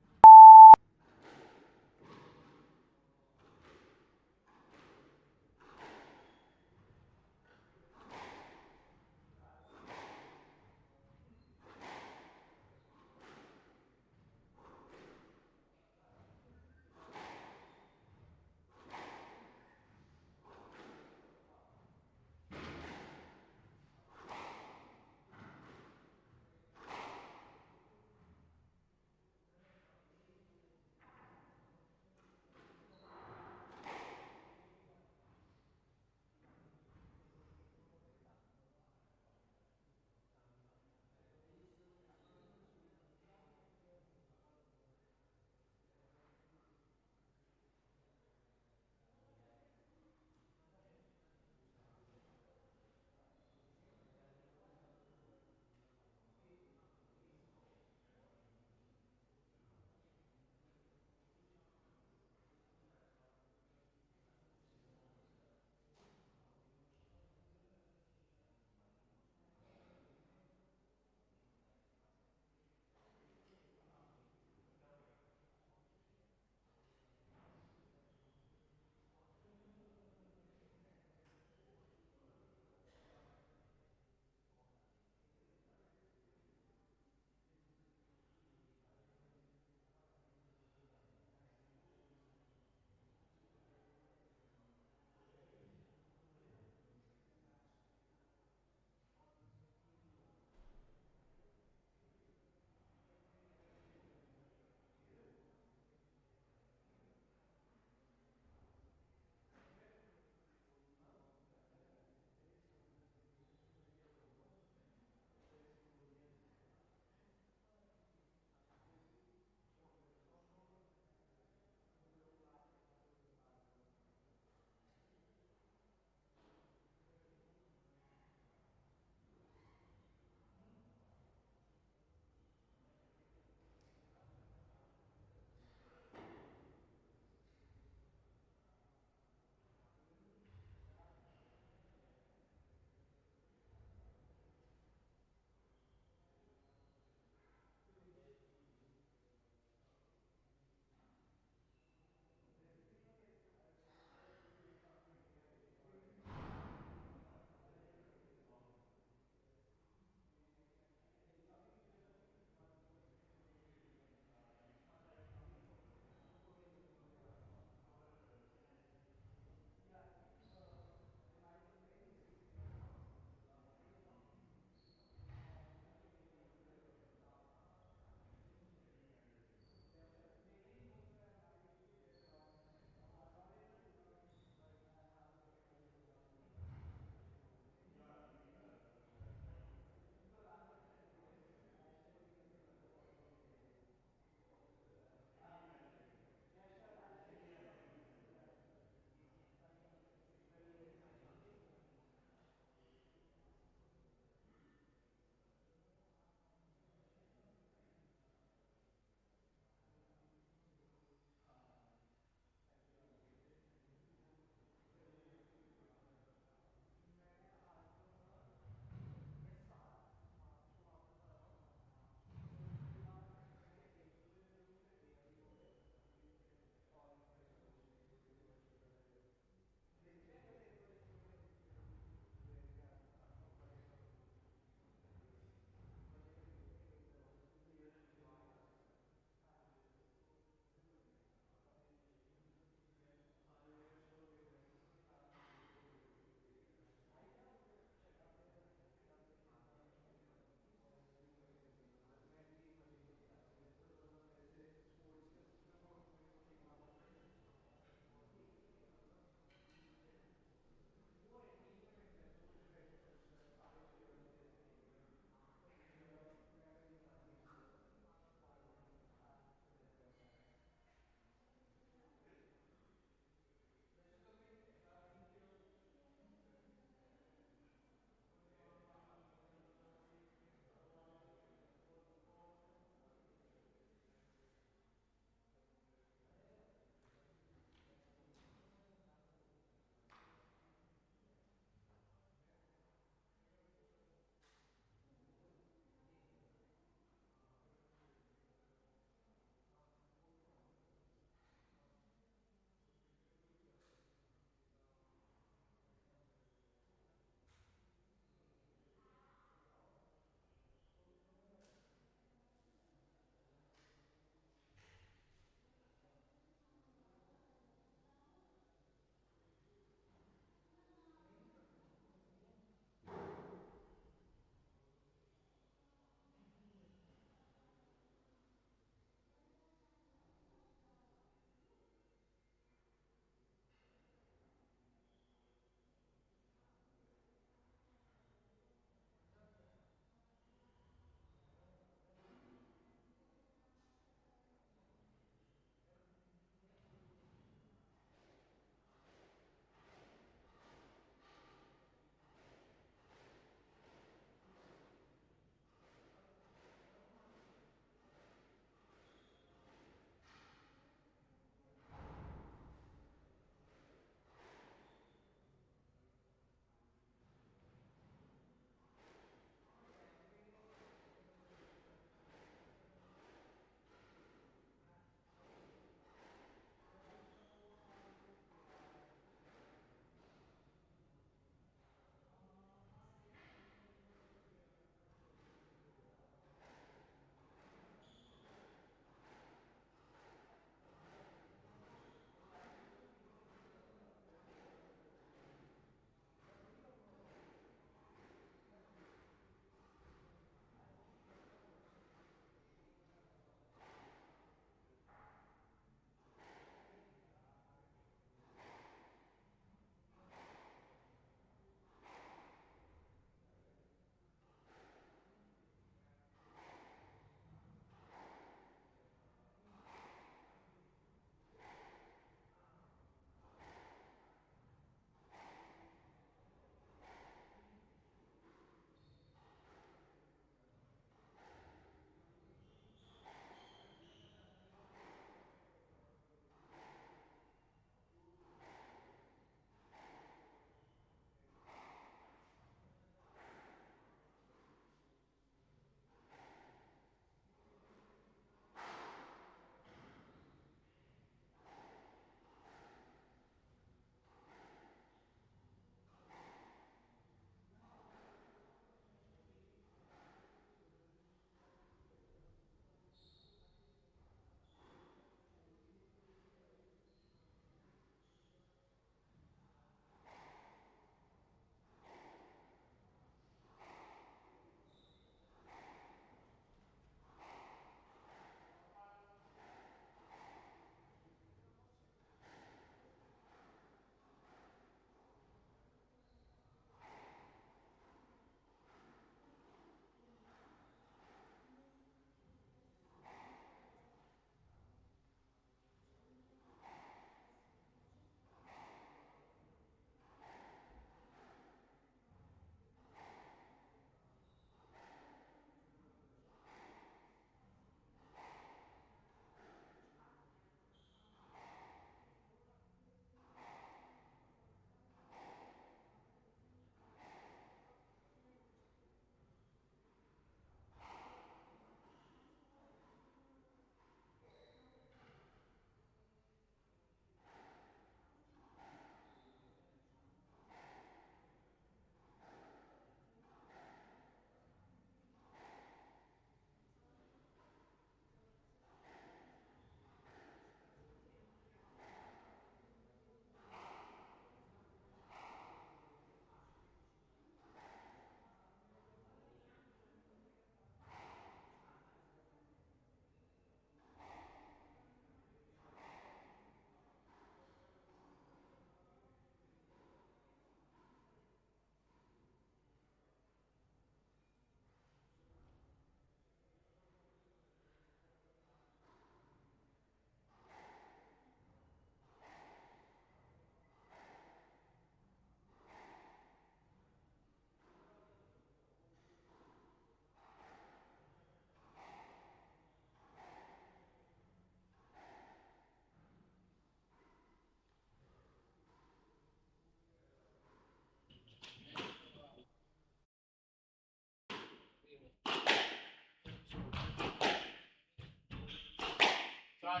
They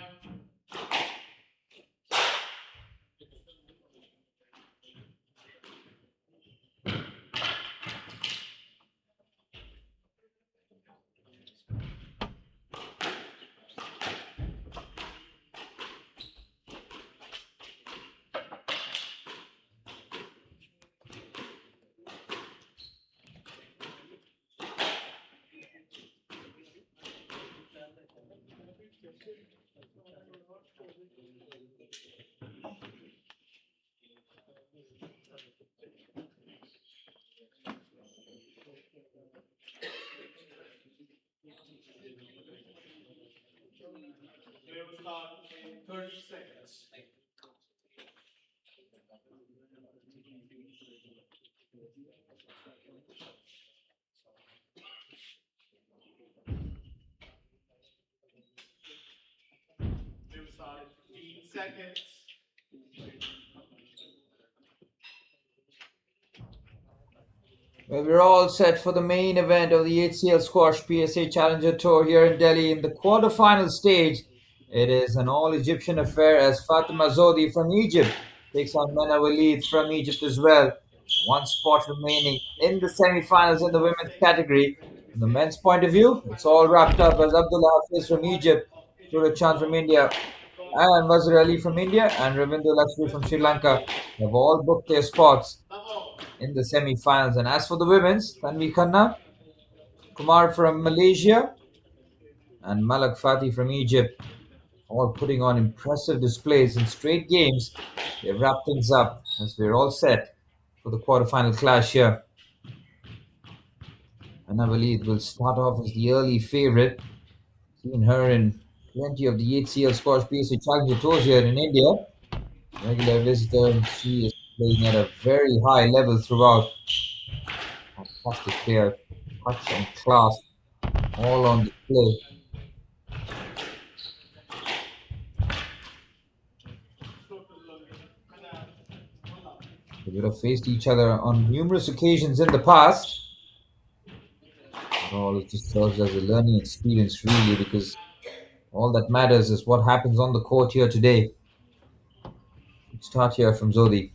will start in 30 seconds. They will start in 15 seconds. Well, we're all set for the main event of the HCL Squash PSA Challenger Tour here in Delhi. In the quarterfinal stage, it is an all-Egyptian affair as Fatima Zohdy from Egypt takes on Mena Walid from Egypt as well. One spot remaining in the semi-finals in the women's category. From the men's point of view, it's all wrapped up as Abdullah Hafez from Egypt, Suraj Chand from India, and Wazir Ali from India, and Ravinder Laksiri from Sri Lanka have all booked their spots in the semi-finals. And as for the women's, Khanna, Kumar from Malaysia, and Fathy from Egypt, all putting on impressive displays in straight games. They've wrapped things up as we're all set for the quarterfinal clash here. Anna Walid will start off as the early favorite. Seen her in plenty of the HCL Squash PSA Challenger Tours here in India. Regular visitor, and she is playing at a very high level throughout. Fantastic player, touch and class, all on display. They would have faced each other on numerous occasions in the past. All it just serves as a learning experience, really, because all that matters is what happens on the court here today. Let's start here from Zohdy.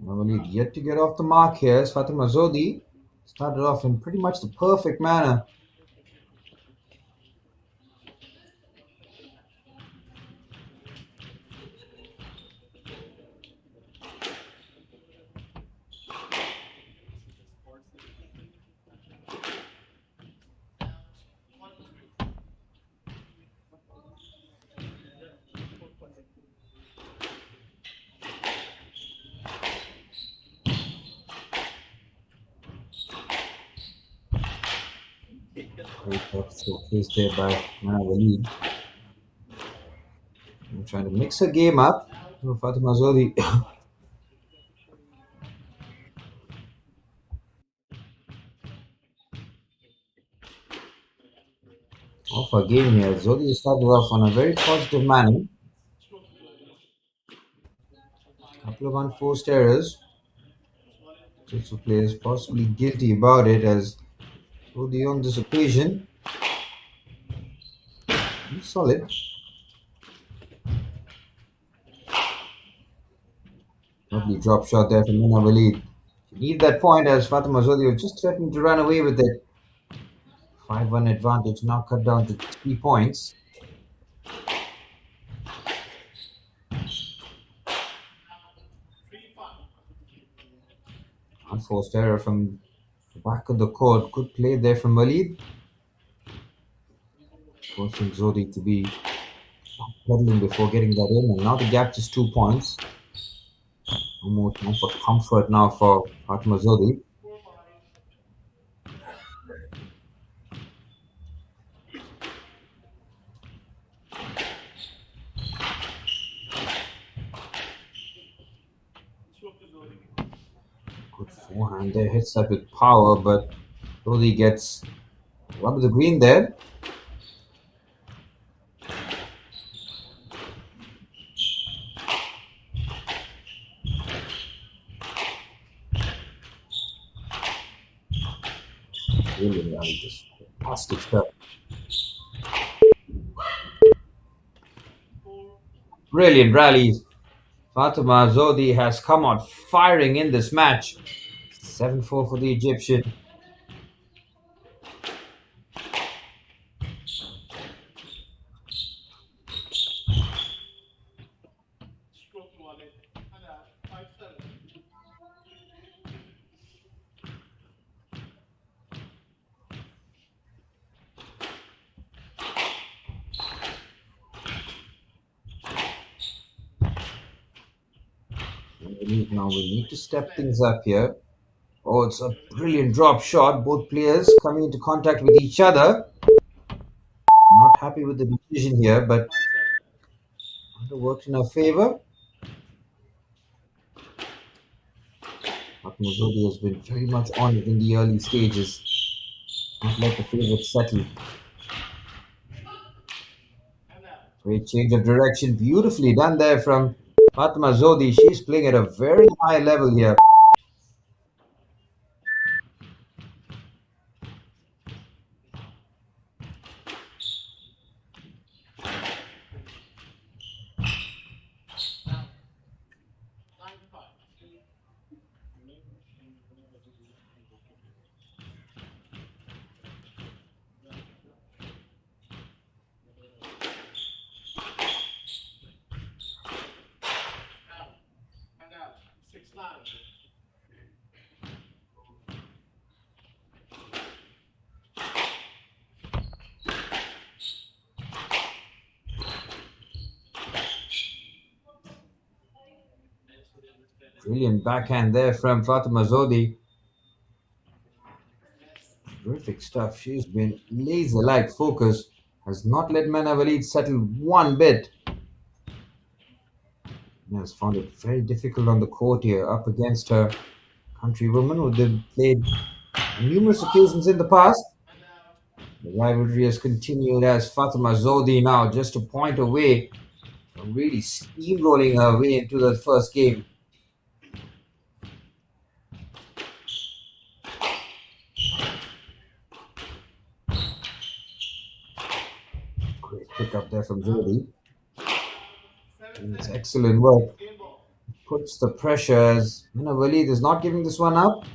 Walid yet to get off the mark here as Fatima Zohdy started off in pretty much the perfect manner. Great touch showcased there by Walid. Trying to mix her game up. Fatima Zohdy off her game here. Zohdy started off on a very positive manner. Couple of unforced errors. Also players possibly guilty about it as Zohdy on this occasion. Solid. Lovely drop shot there from Mena Walid. She needed that point as Fatima Zohdy was just threatening to run away with it. 5-1 advantage now cut down to 3 points. Unforced error from the back of the court. Good play there from Walid. Forcing Zohdy to be pedaling before getting that in. And now the gap is 2 points. No more time for comfort now for Fatima Zohdy. Good forehand there, hits that with power, but Zohdy gets rub of the green there. Brilliant rally, just fantastic stuff. Brilliant rallies. Fatima Zohdy has come out firing in this match. 7-4 for the Egyptian. Stroke Walid. Khanna, 5-7. We need to step things up here. Oh, it's a brilliant drop shot. Both players coming into contact with each other. Not happy with the decision here, but 5-7. it worked in our favor. Fatima Zohdy has been very much on it in the early stages. Not let the favorite settle. Great change of direction. Beautifully done there from Fatima Zohdy. She's playing at a very high level here. Khanna, 6-9. Brilliant backhand there from Fatima Zohdy. Terrific stuff. She's been laser-like focused. Has not let Mana Walid settle one bit. And has found it very difficult on the court here, up against her countrywoman who they've played on numerous occasions in the past. The rivalry has continued as Fatima Zohdy now just a point away from really steamrolling her way into the first game. Great pickup there from Zohdy. And it's excellent work. Puts the pressure as Walid is not giving this one up.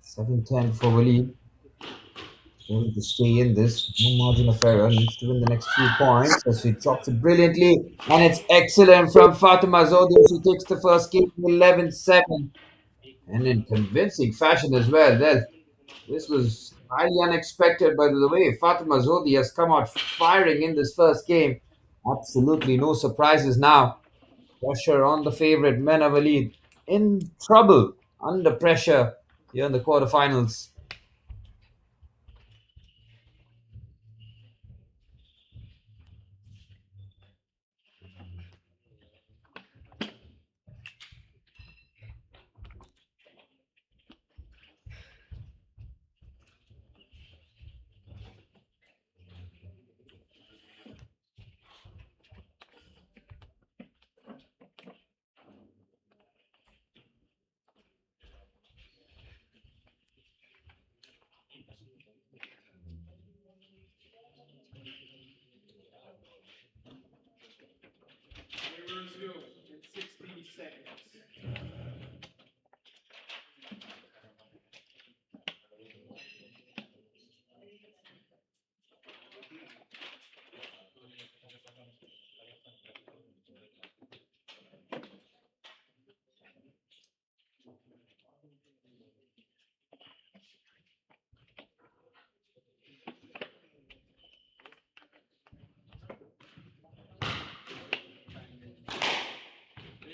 7-10 for Walid. Going to stay in this. No margin of error. Needs to win the next few points. So she drops it brilliantly. And it's excellent from Fatima Zohdy. She takes the first game 11-7. And in convincing fashion as well. This was highly unexpected, by the way. Fatima Zohdy has come out firing in this first game. Absolutely no surprises now. Pressure on the favorite, Mena Walid. In trouble, under pressure here in the quarterfinals. Resume in 60 seconds.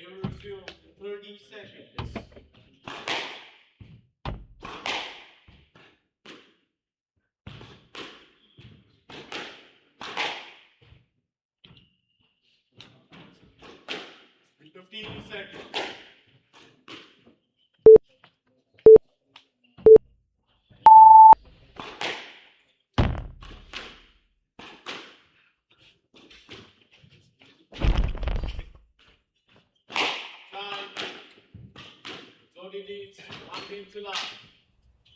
Resume 30 seconds. Fifteen seconds.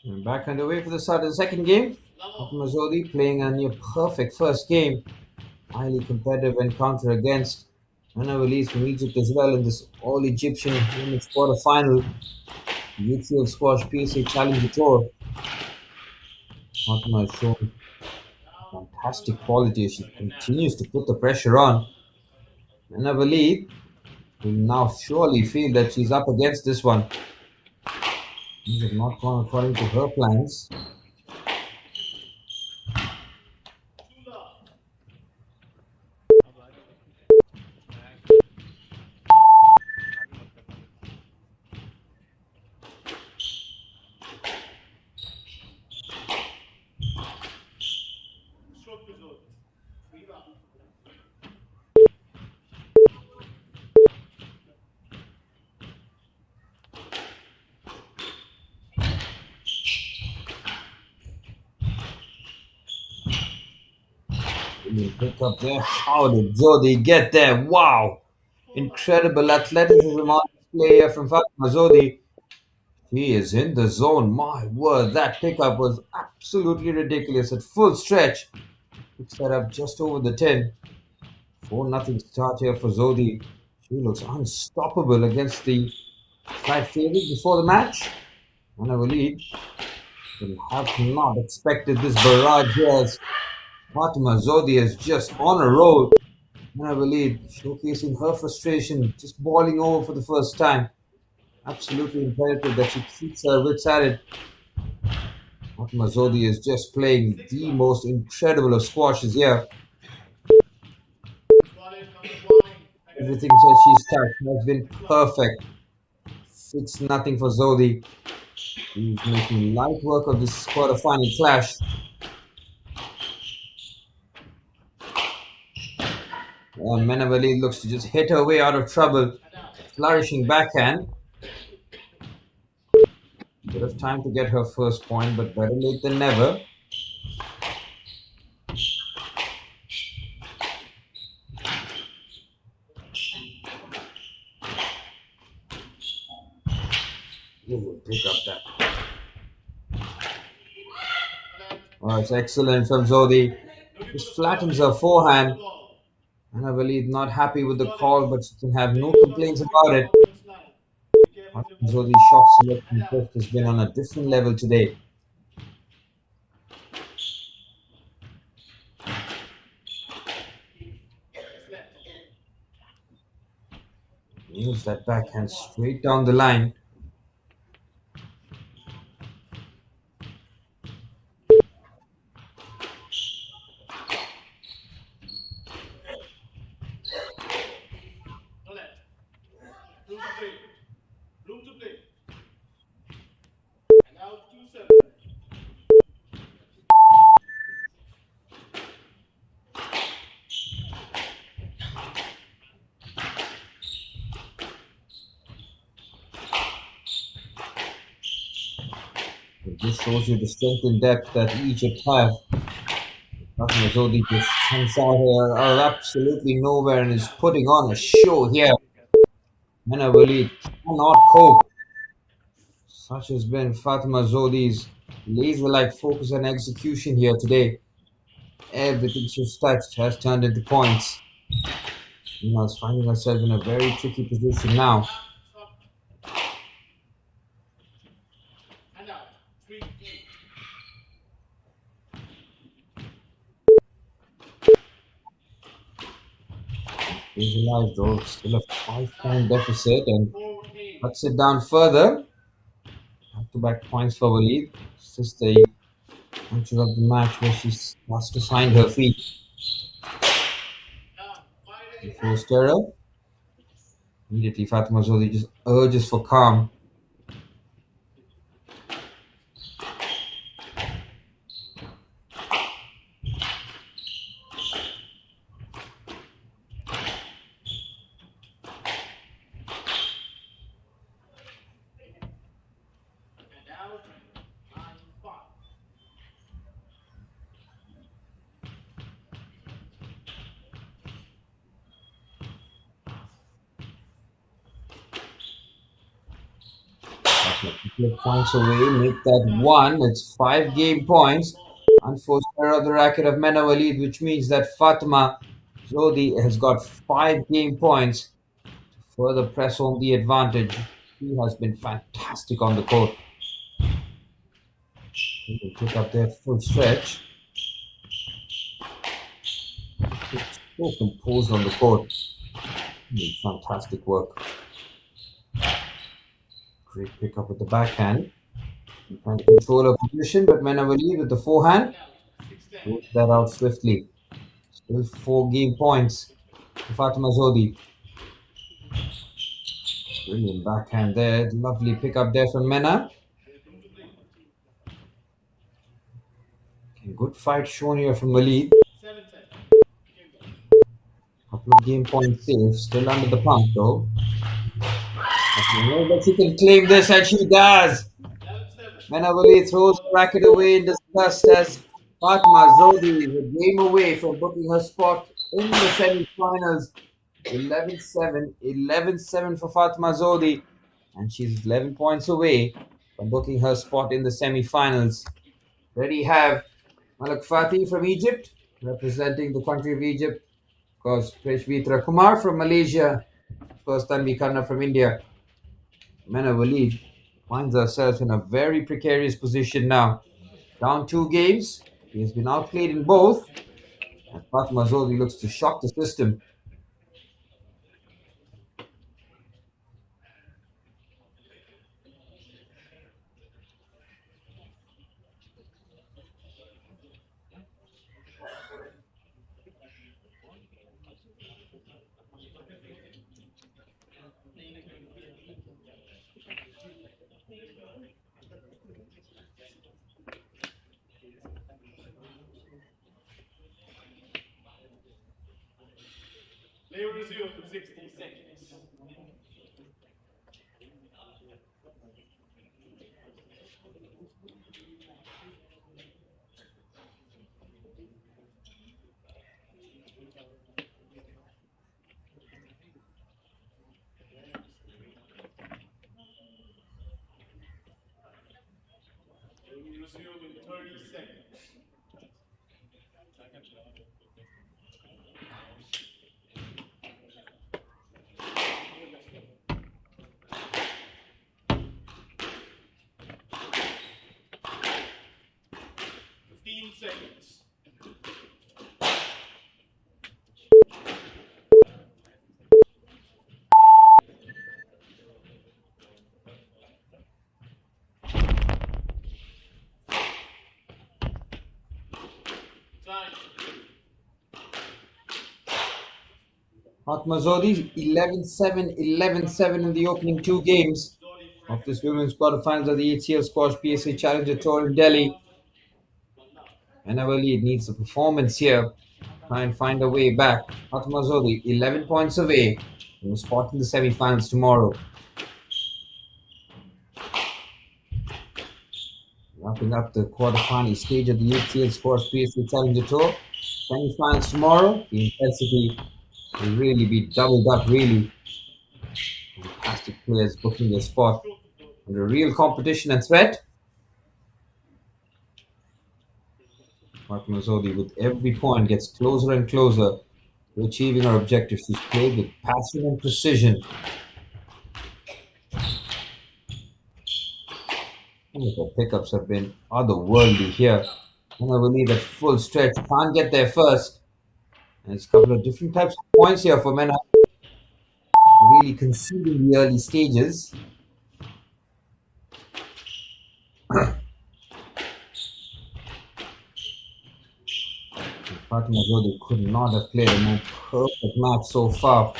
And back underway for the start of the second game. Zohdy playing a near perfect first game. Highly competitive encounter against Walid from Egypt as well in this all Egyptian women's quarterfinal. HCL Squash PSA Challenger Tour. Fatima has shown fantastic quality. She continues to put the pressure on. Walid will now surely feel that she's up against this one. Things have not gone according to her plans. Pick up there. How did Zohdy get there? Wow! Incredible athleticism on display here from Fatima Zohdy. He is in the zone. My word, that pickup was absolutely ridiculous at full stretch. Picks that up just over the 10. 4-0 start here for Zohdy. She looks unstoppable against the slight favorite before the match. Walid will have not expected this barrage here as Fatima Zohdy is just on a roll. Walid showcasing her frustration, just boiling over for the first time. Absolutely imperative that she keeps her wits at it. Fatima Zohdy is just playing the most incredible of squashes here. Everything that she's touched has been perfect. 6-0 for Zohdy. She's making light work of this quarterfinal clash. Walid looks to just hit her way out of trouble. Flourishing backhand. Bit of time to get her first point, but better late than never. Ooh, pick up that. Oh, it's excellent from Zohdy. Just flattens her forehand. Walid not happy with the call, but she can have no complaints about it. Zohdy's shot selection test has been on a different level today. Nails that backhand straight down the line. This shows you the strength and depth that Egypt have. Zohdy just comes out here out of absolutely nowhere and is putting on a show here. Walid cannot cope. Such has been Fatima Zohdy's laser-like focus and execution here today. Everything she's touched has turned into points. Is finding herself in a very tricky position now. Visualize though, still a 5-point deficit and cuts it down further. Back-to-back points for Walid. It's just a puncture of the match where she has to find her feet. Forced error. Immediately Fatima Zohdy just urges for calm. A couple of points away, make that one. It's 5 game points. Unforced error of the racket of Mena Walid, which means that Fatma Zohdy has got 5 game points to further press home the advantage. She has been fantastic on the court. He will pick up their full stretch. So composed on the court. Fantastic work. Great pick up with the backhand. Trying to control her position, but Mena Walid with the forehand throws that out swiftly. Still 4 game points for Fatima Zohdy. Brilliant backhand there. Lovely pick up there from Mena. Good fight shown here from Walid. Couple of game points saved. Still under the pump though. But she can claim this, and she does. Mena Walid throws the racket away in disgust as Fatma Zohdy is a game away from booking her spot in the semi-finals. 11-7, 11-7 for Fatma Zohdy, and she's 11 points away from booking her spot in the semi-finals. Ready have Malak Fathy from Egypt, representing the country of Egypt. Of course, Preshvitra Kumar from Malaysia. Of course, Khanna from India. Mena Walid finds herself in a very precarious position now. Down 2 games, he has been outplayed in both, and Fatma Zohdy looks to shock the system. Play will resume in 60 seconds. Play will resume in 30 seconds. 15 seconds. Time. Fatma Zohdy 11-7, 11-7 in the opening 2 games of this women's quarterfinals of the HCL Squash PSA Challenger Tour in Delhi. Mena Walid needs a performance here. Try and find a way back. Fatma Zohdy 11 points away from a spot in the semi-finals tomorrow. Wrapping up the quarterfinal stage of the HCL Squash PSA Challenger Tour. Semi-finals tomorrow. The intensity will really be doubled up, really. Fantastic players booking their spot under real competition and threat. Fatma Zohdy, with every point, gets closer and closer to achieving her objective. She's played with passion and precision. Some of her pickups have been otherworldly here. Mena Walid at full stretch, can't get there first. And it's a couple of different types of points here for Mena. Really conceding the early stages. Fatima Zohdy could not have played a more perfect match so far.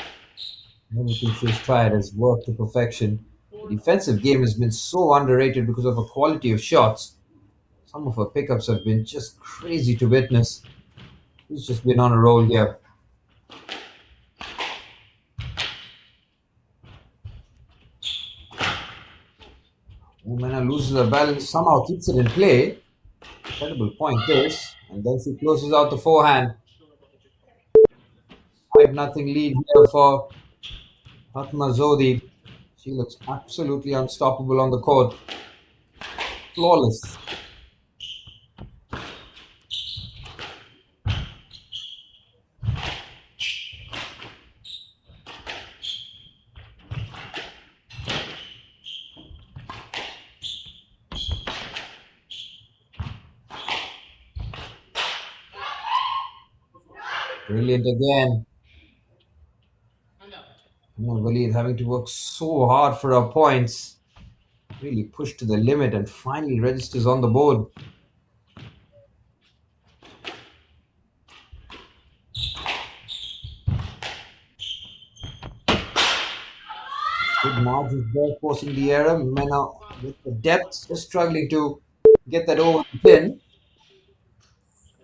Everything she's tried has worked to perfection. The defensive game has been so underrated because of her quality of shots. Some of her pickups have been just crazy to witness. She's just been on a roll here. Mena loses her balance, somehow keeps it in play. Incredible point this. And then she closes out the forehand. 5-0 lead here for Fatma Zohdy. She looks absolutely unstoppable on the court. Flawless. Brilliant again. Walid having to work so hard for her points. Really pushed to the limit and finally registers on the board. Good margins there, forcing the error. Mena with the depth, just struggling to get that over the pin.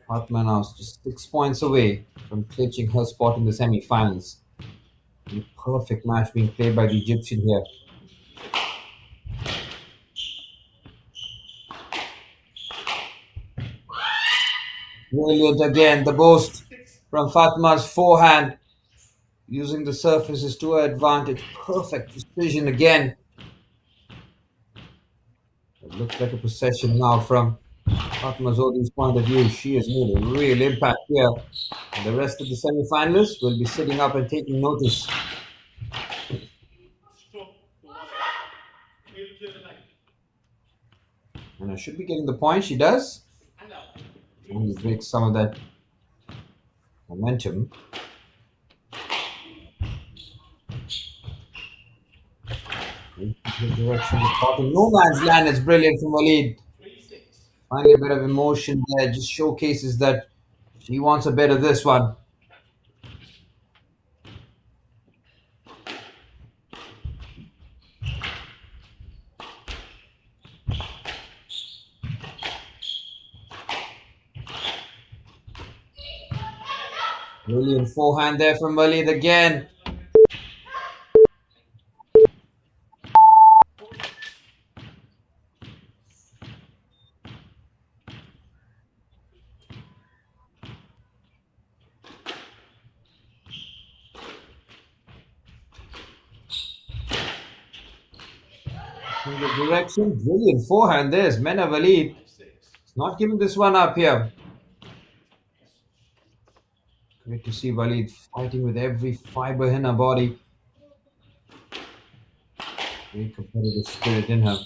Fatma now is just 6 points away from clinching her spot in the semi-finals. A perfect match being played by the Egyptian here. Brilliant again, the boost from Fatma's forehand, using the surfaces to her advantage. Perfect precision again. It looks like a possession now from Fatma Zohdy's point of view. She has made a real impact here. And the rest of the semi-finalists will be sitting up and taking notice. And I should be getting the point. She does. Only breaks some of that momentum. Direction in no man's land. It's brilliant from Walid. Finally, a bit of emotion there. Just showcases that she wants a bit of this one. Brilliant forehand there from Walid again. In the direction, brilliant forehand. There's Mena Walid. He's not giving this one up here. Great to see Walid fighting with every fiber in her body. Great competitive spirit in her.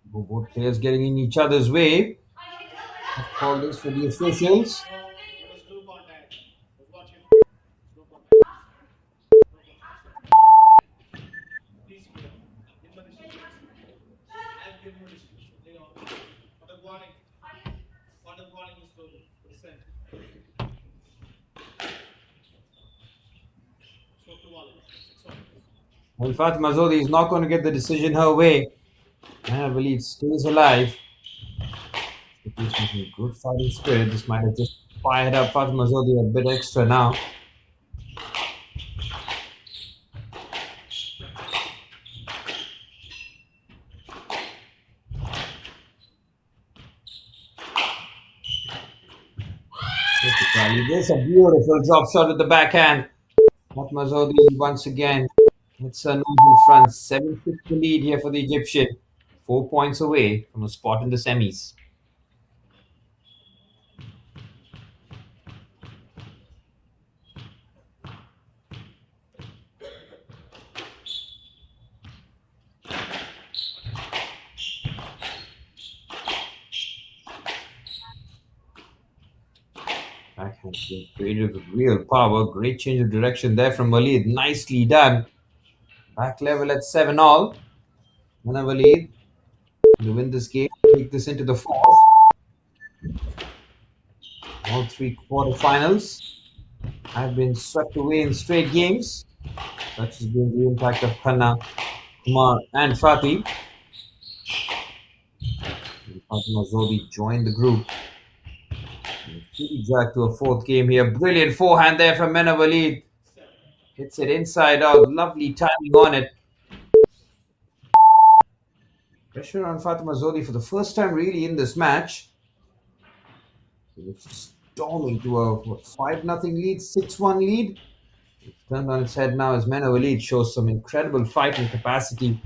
Both players getting in each other's way. Call this for the officials. Well, Fatima Zohdy is not going to get the decision her way. And I believe stays alive. Good fighting spirit. This might have just fired up Fatima Zohdy a bit extra now. This is a beautiful drop shot with the backhand. Fatima Zohdy once again hits her nose in front. 7-6 lead here for the Egyptian. 4 points away from a spot in the semis. Backhand being created with real power. Great change of direction there from Walid. Nicely done. Back level at 7-all. Mena Walid to win this game, take this into the fourth. All three quarterfinals have been swept away in straight games. Such has been the impact of Khanna, Kumar, and Fathy. Fatima Zohdy joined the group. Jack to a fourth game here. Brilliant forehand there from Mena Walid. Hits it inside out. Lovely timing on it. Pressure on Fatima Zohdy for the first time really in this match. It's storming to a 5-0 lead, 6-1 lead. It's turned on its head now as Mena Walid shows some incredible fighting capacity.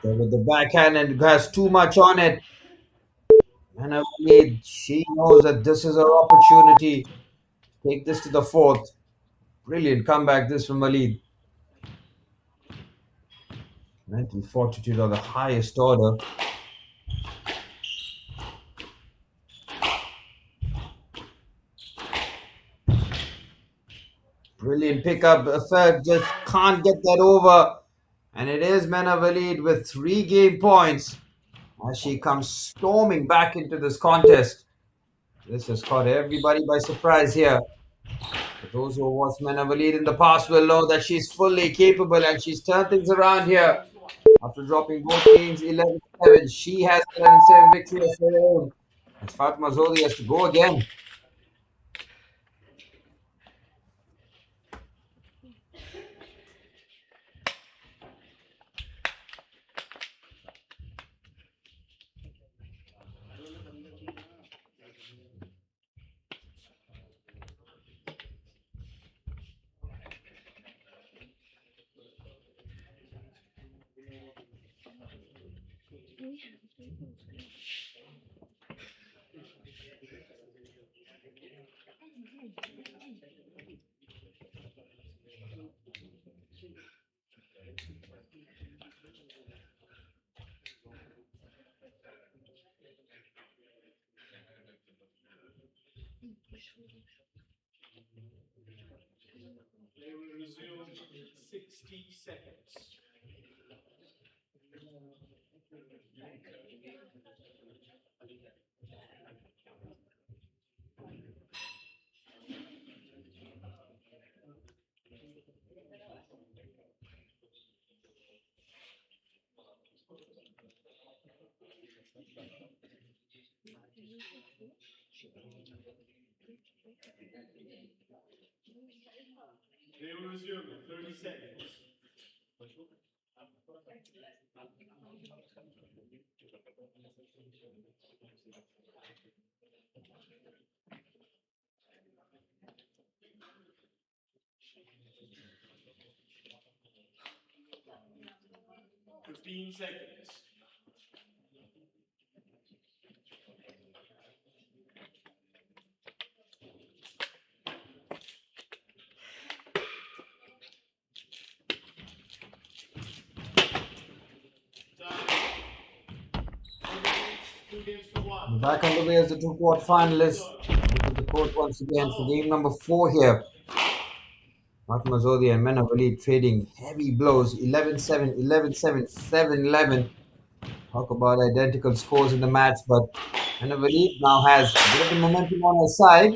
With the backhand and has too much on it. Mena Walid, she knows that this is her opportunity. Take this to the fourth. Brilliant comeback this from Walid. Mental fortitude of the highest order. Brilliant pickup. Third just can't get that over. And it is Mena Walid with 3 game points as she comes storming back into this contest. This has caught everybody by surprise here. For those who watched Mena Walid in the past will know that she's fully capable and she's turned things around here. After dropping both games 11-7, she has 11-7 victory of her own. As Fatma Zohdy has to go again. They will resume 60 seconds. 30 seconds. 15 seconds. Back underway as the 2 quarterfinalists into the court once again for game number 4 here. Fatma Zohdy and Mena Walid trading heavy blows 11-7, 11-7, 7-11. Talk about identical scores in the match, but Mena Walid now has a bit of the momentum on her side.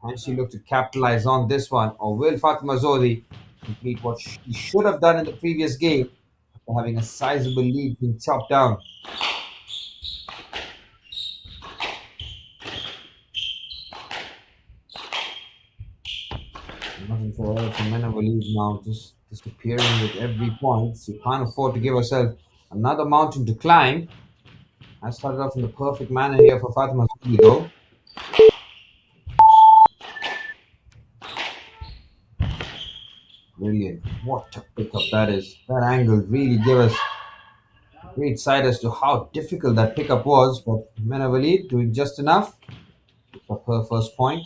Can she look to capitalize on this one, or will Fatma Zohdy complete what she should have done in the previous game after having a sizable lead being chopped down? Nothing for her from Mena Walid now, just disappearing with every point. She can't afford to give herself another mountain to climb. I started off in the perfect manner here for Fatma Zohdy though. Brilliant. What a pickup that is. That angle really gave us a great sight as to how difficult that pickup was, but Mena Walid doing just enough to pick up her first point.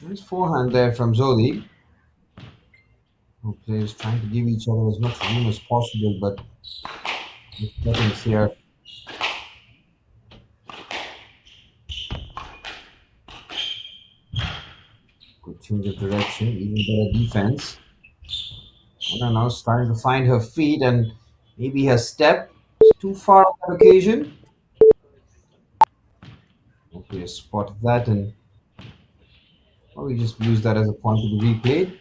Nice forehand there from Zohdy. Both players trying to give each other as much room as possible, but nothing's here. Good change of direction, even better defense. Khanna now starting to find her feet and maybe her step is too far on that occasion. Okay, spot that and Or we just use that as a point to be replayed.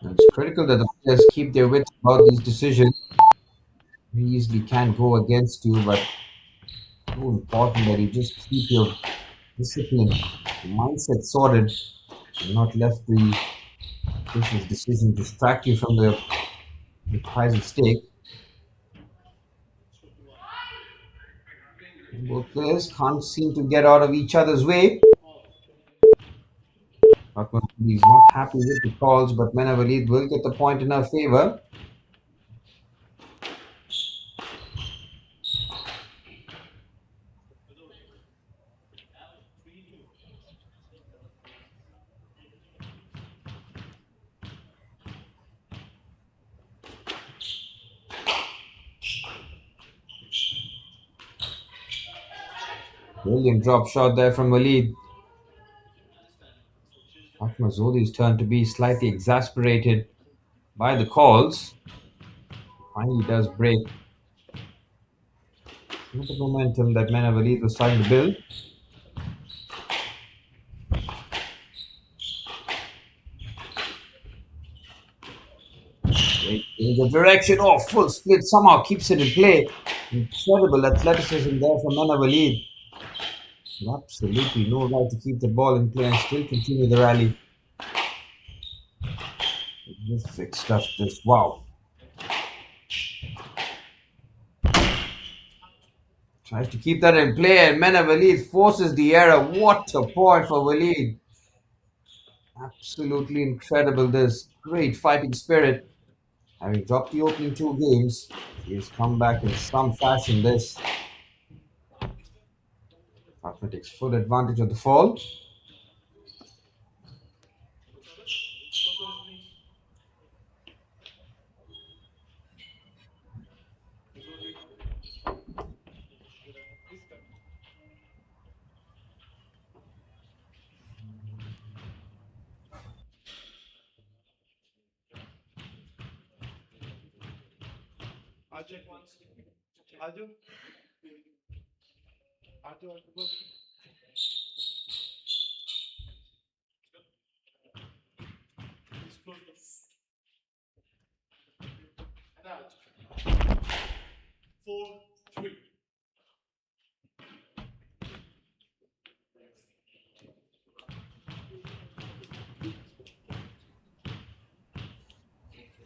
It's critical that the players keep their wits about these decisions. We easily can go against you, but so important that you just keep your discipline, mindset sorted, and not left the official's decision distract you from the prize at stake. Both players can't seem to get out of each other's way. He's not happy with the calls, but Walid will get the point in her favor. Brilliant drop shot there from Walid. Zohdy's turn to be slightly exasperated by the calls. Finally does break with the momentum that Walid was trying to build. In the direction, oh, full split, somehow keeps it in play. Incredible athleticism there from Walid. Absolutely no right to keep the ball in play and still continue the rally. Terrific stuff, this. Wow. Tries to keep that in play, and Walid forces the error. What a point for Walid. Absolutely incredible, this. Great fighting spirit. Having dropped the opening two games, he has come back in some fashion. This Fathy takes full advantage of the fall.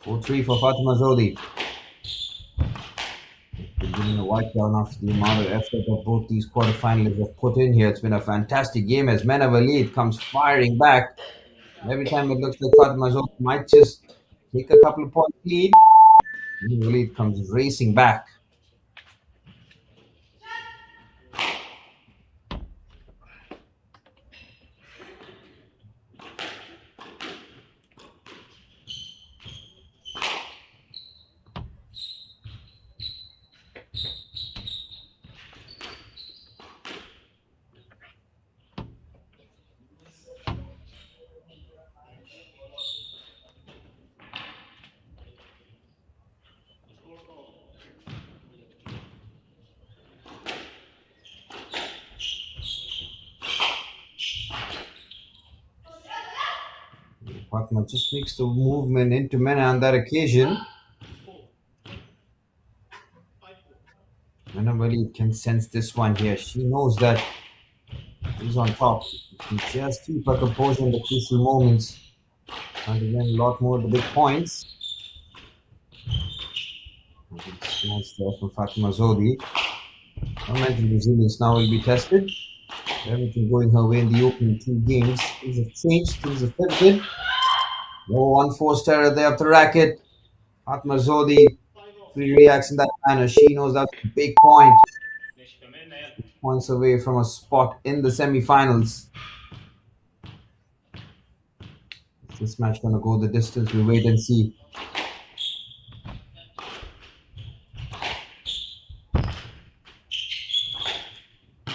Four three for Fatima Zohdy. Been giving a wipe down after the amount of effort that both these quarterfinalists have put in here. It's been a fantastic game as Walid comes firing back. Every time it looks like Fatima Zohdy might just take a couple of points lead, Walid comes racing back. Fatima just makes the movement into Mena on that occasion. Walid can sense this one here. She knows that he's on top. She just keep her composure in the crucial moments. And again, a lot more of the big points. Nice there from Fatima Zohdy. Her mental resilience now will be tested. Everything going her way in the opening two games. Things have changed, things have pivoted. No unforced error there of the racket. Fatima Zohdy reacts in that manner. She knows that's a big point. Points away from a spot in the semi-finals. Is this match going to go the distance? We'll wait and see.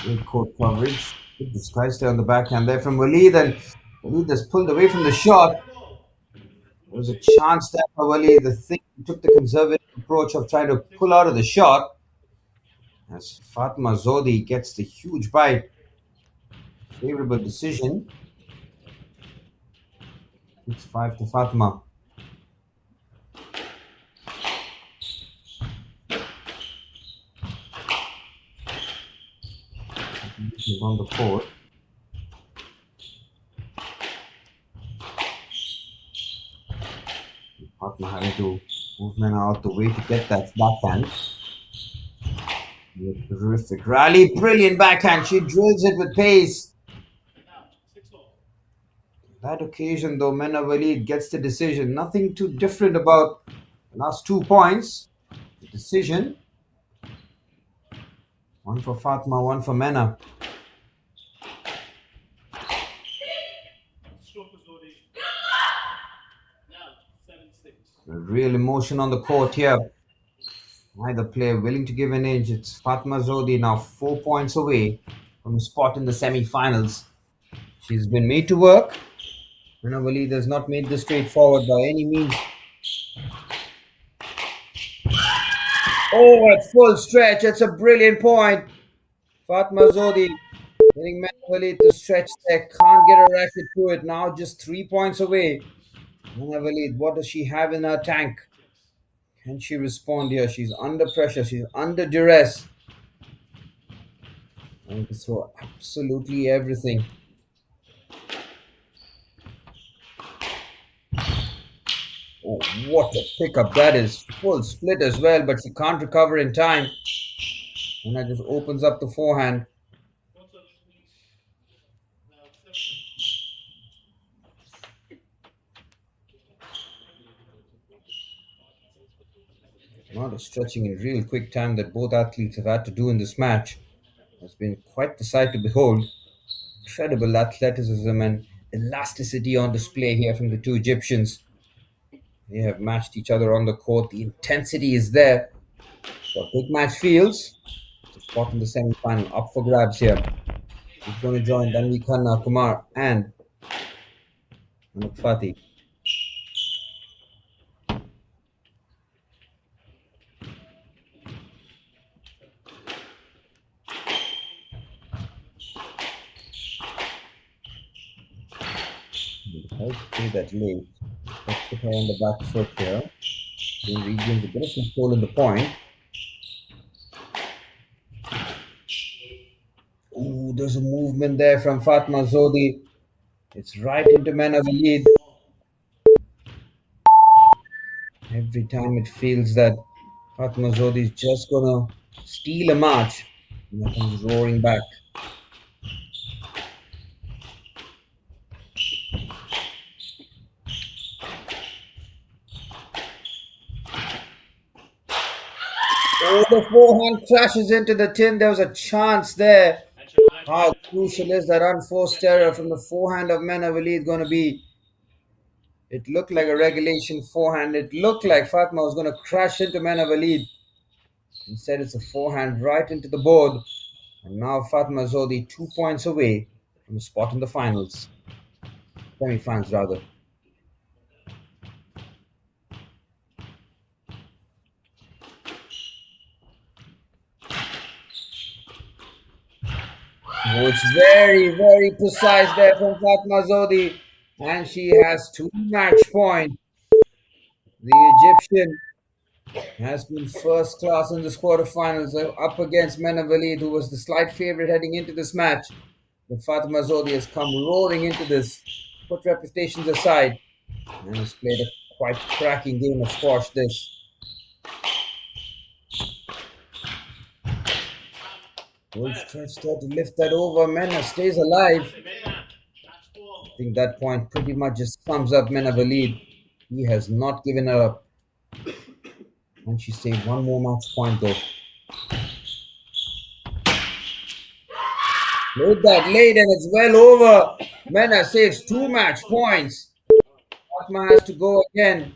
Great court coverage. Goodness Christ, on the backhand there from Walid, and Walid has pulled away from the shot. There was a chance there for Walid. The thing took the conservative approach of trying to pull out of the shot. As Fatma Zohdy gets the huge bite. Favorable decision. 6-5 to Fatma. On the court. Fatma having to move men out the way to get that backhand. Terrific rally, brilliant backhand. She drills it with pace. That occasion, though, Mena Walid gets the decision. Nothing too different about the last 2 points. The decision. One for Fatma, one for Mena. Real emotion on the court here. Neither player willing to give an inch. It's Fatma Zohdy now 4 points away from a spot in the semi-finals. She's been made to work. Mena Walid has not made this straightforward by any means. Oh, at full stretch. That's a brilliant point. Fatma Zohdy getting Mena Walid to stretch there. Can't get a racket to it. Now just 3 points away. Mena Walid, what does she have in her tank? Can she respond here? She's under pressure. She's under duress. And to throw absolutely everything. Oh, what a pickup that is. Full split as well, but she can't recover in time. And that just opens up the forehand. Amount of stretching in real quick time that both athletes have had to do in this match has been quite the sight to behold. Incredible athleticism and elasticity on display here from the two Egyptians. They have matched each other on the court. The intensity is there. For big match feels. It's a spot in the semi-final up for grabs here. Who's going to join Khanna, Kumar, and Fathy? How to play that late? Let's put her on the back foot here. Then regains a bit of control in the point. Ooh, there's a movement there from Fatma Zohdy. It's right into Mena Walid. Every time it feels that Fatma Zohdy is just gonna steal a match, and it comes roaring back. Oh, the forehand crashes into the tin. There was a chance there. How crucial is that unforced error from the forehand of Mena Walid going to be? It looked like a regulation forehand. It looked like Fatma was going to crash into Mena Walid. Instead, it's a forehand right into the board. And now Fatma Zohdy 2 points away from a spot in the finals. Semi-finals, rather. Oh, it's very, very precise there from Fatma Zohdy. And she has 2 match points. The Egyptian has been first class in this quarterfinals up against Mena Walid, who was the slight favorite heading into this match. But Fatma Zohdy has come roaring into this, put reputations aside, and has played a quite cracking game of squash this. Full stretch there to lift that over. Mena stays alive. I think that point pretty much just sums up Mena Walid. He has not given her up. And she saved 1 more match point though. Load that late and it's well over. Mena saves 2 match points. Fatma has to go again.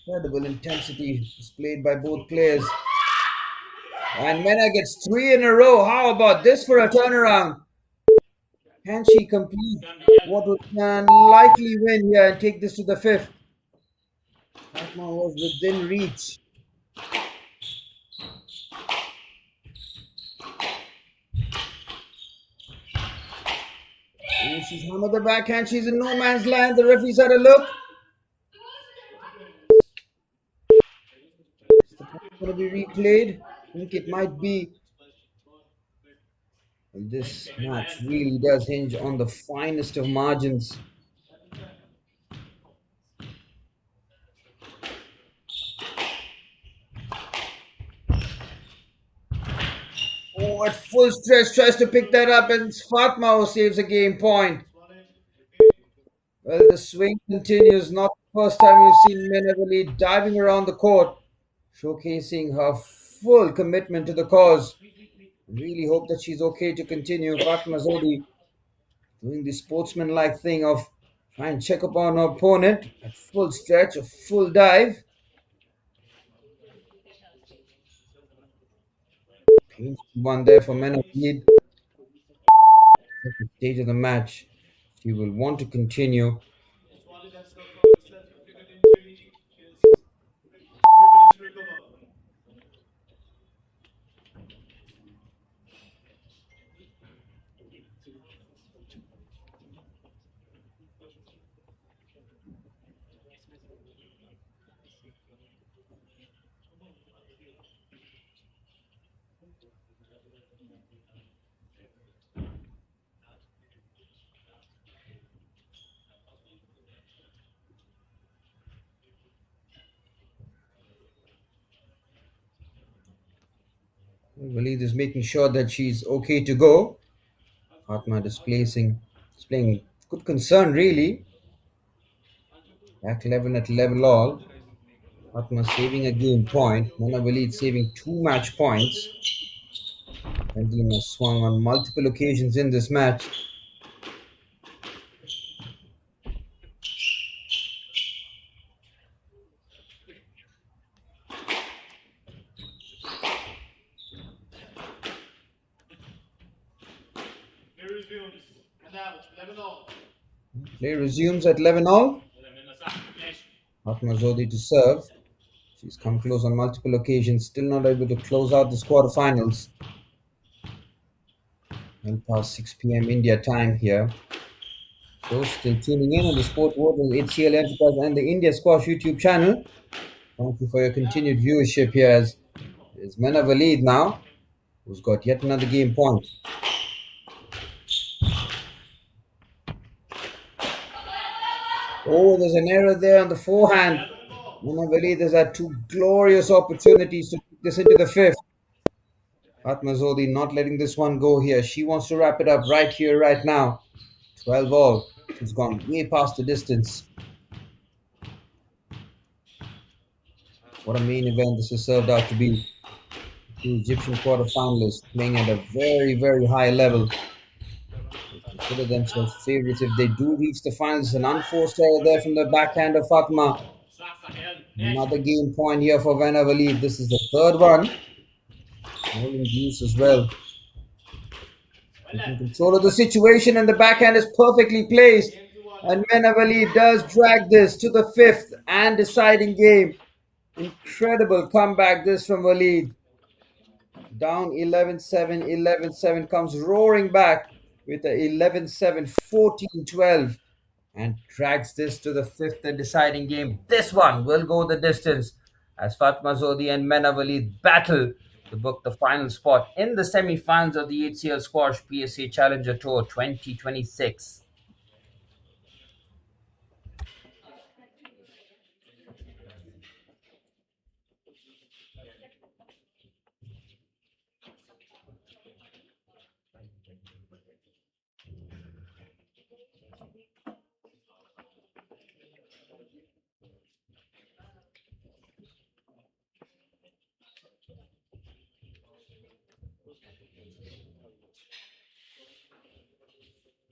Incredible intensity displayed by both players. And Mena gets 3 in a row. How about this for a turnaround? Can she complete what would an likely win here and take this to the 5th? Fatma was within reach. Oh, she's hammered the backhand. She's in no man's land. The referee's had a look. Is the point going to be replayed? I think it might be. And this match really does hinge on the finest of margins. Oh, at full stretch, tries to pick that up, and Fatma who saves a game point. Well, the swing continues. Not the first time you've seen Menavali diving around the court, showcasing her full commitment to the cause. Really hope that she's okay to continue. Fatma Zohdy doing the sportsman-like thing of trying and check upon her opponent at full stretch, a full dive. Painful one there for Menavali. At the stage of the match, she will want to continue. Walid has confirmed his left injury is 3 minutes to recover. Walid is making sure that she's okay to go. Fatma displaying good concern really. Back 11 at level all. Fatma saving a game point. Mona Walid saving 2 match points. Pendulum has swung on multiple occasions in this match. Play resumes. And now, 11 all. Play resumes at 11 all. Fatma Zohdy to serve. She's come close on multiple occasions, still not able to close out this quarterfinals. Well past 6 p.m. India time here. Those still tuning in on the Sport World HCL Enterprise and the India Squash YouTube channel. Thank you for your continued viewership here as is Mena Walid now, who's got yet another game point. Oh, there's an error there on the forehand. Mena Walid has had 2 glorious opportunities to take this into the 5th. Fatma Zohdy not letting this one go here. She wants to wrap it up right here, right now. 12 all. She's gone way past the distance. What a main event this has served out to be. Two Egyptian quarterfinalists playing at a very, very high level. They consider themselves favorites if they do reach the finals. An unforced error there from the backhand of Fatma. Another game point here for Vanna Walid. This is the 3rd one. Holding juice as well. Taking control of the situation, and the backhand is perfectly placed. And Vanna Walid does drag this to the 5th and deciding game. Incredible comeback this from Walid. Down 11-7, 11-7, comes roaring back with a 11-7, 14-12, and drags this to the 5th and deciding game. This one will go the distance as Fatma Zohdy and Mena Walid battle to book the final spot in the semi-finals of the HCL Squash PSA Challenger Tour 2026.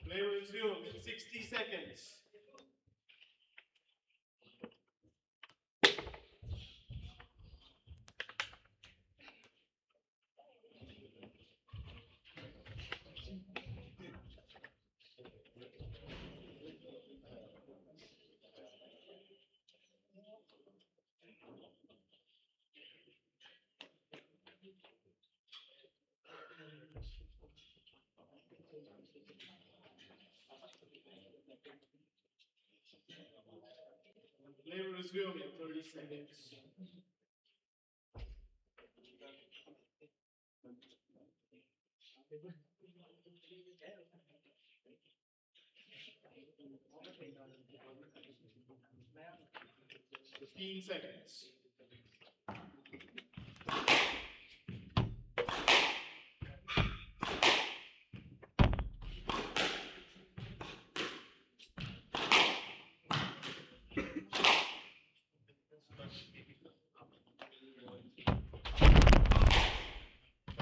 Play resumes in 60 seconds. Labor resume in 30 seconds. 15 seconds.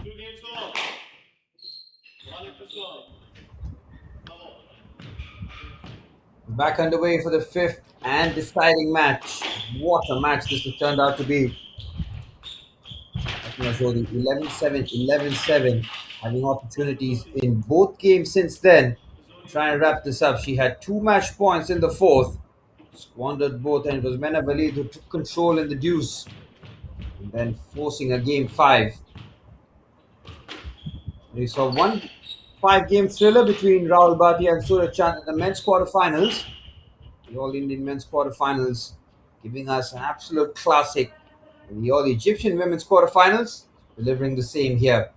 Two games all. Walid to serve. Back underway for the fifth and deciding match. What a match this has turned out to be. Zohdy 11-7, 11-7, having opportunities in both games since then. Try and wrap this up. She had 2 match points in the fourth, squandered both, and it was Mena Walid who took control in the deuce, and then forcing a game 5. We saw one 5-game thriller between Rahul Bhatia and Suraj Chand in the men's quarterfinals. The All Indian men's quarterfinals giving us an absolute classic. And the All Egyptian women's quarterfinals delivering the same here.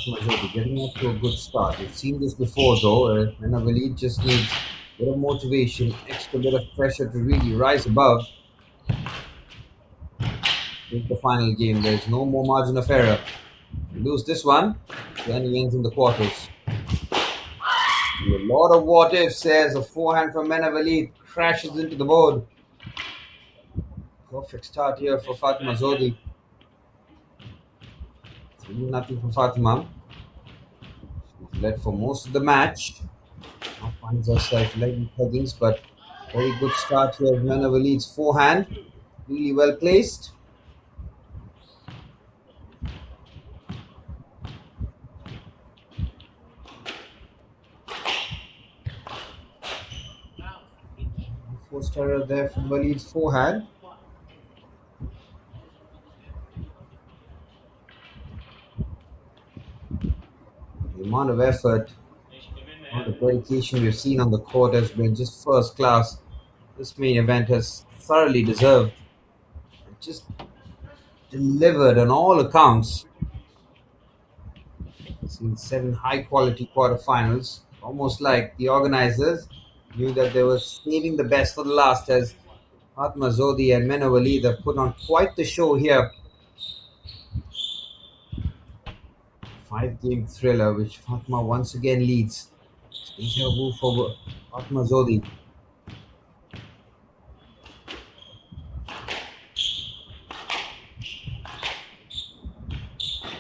Zohdy getting off to a good start. We've seen this before though. Mena Walid just needs a bit of motivation, extra bit of pressure to really rise above. In the final game, there's no more margin of error. If you lose this one, then he ends in the quarters. A lot of what ifs. Says a forehand from Mena Walid crashes into the board. Perfect start here for Fatima Zohdy. 3-0 for Fatima. She's led for most of the match. Now finds herself legging Huggins, but very good start here of Mena Walid's forehand. Really well placed. Forced error there from Walid's forehand. The amount of effort, all the dedication we've seen on the court has been just first class. This main event has thoroughly deserved. Just delivered on all accounts. Seen 7 high quality quarterfinals. Almost like the organizers knew that they were saving the best for the last, as Fatima Zohdy and Mena Walid have put on quite the show here. 5-game thriller, which Fatima once again leads. Deja vu for Fatima Zohdy.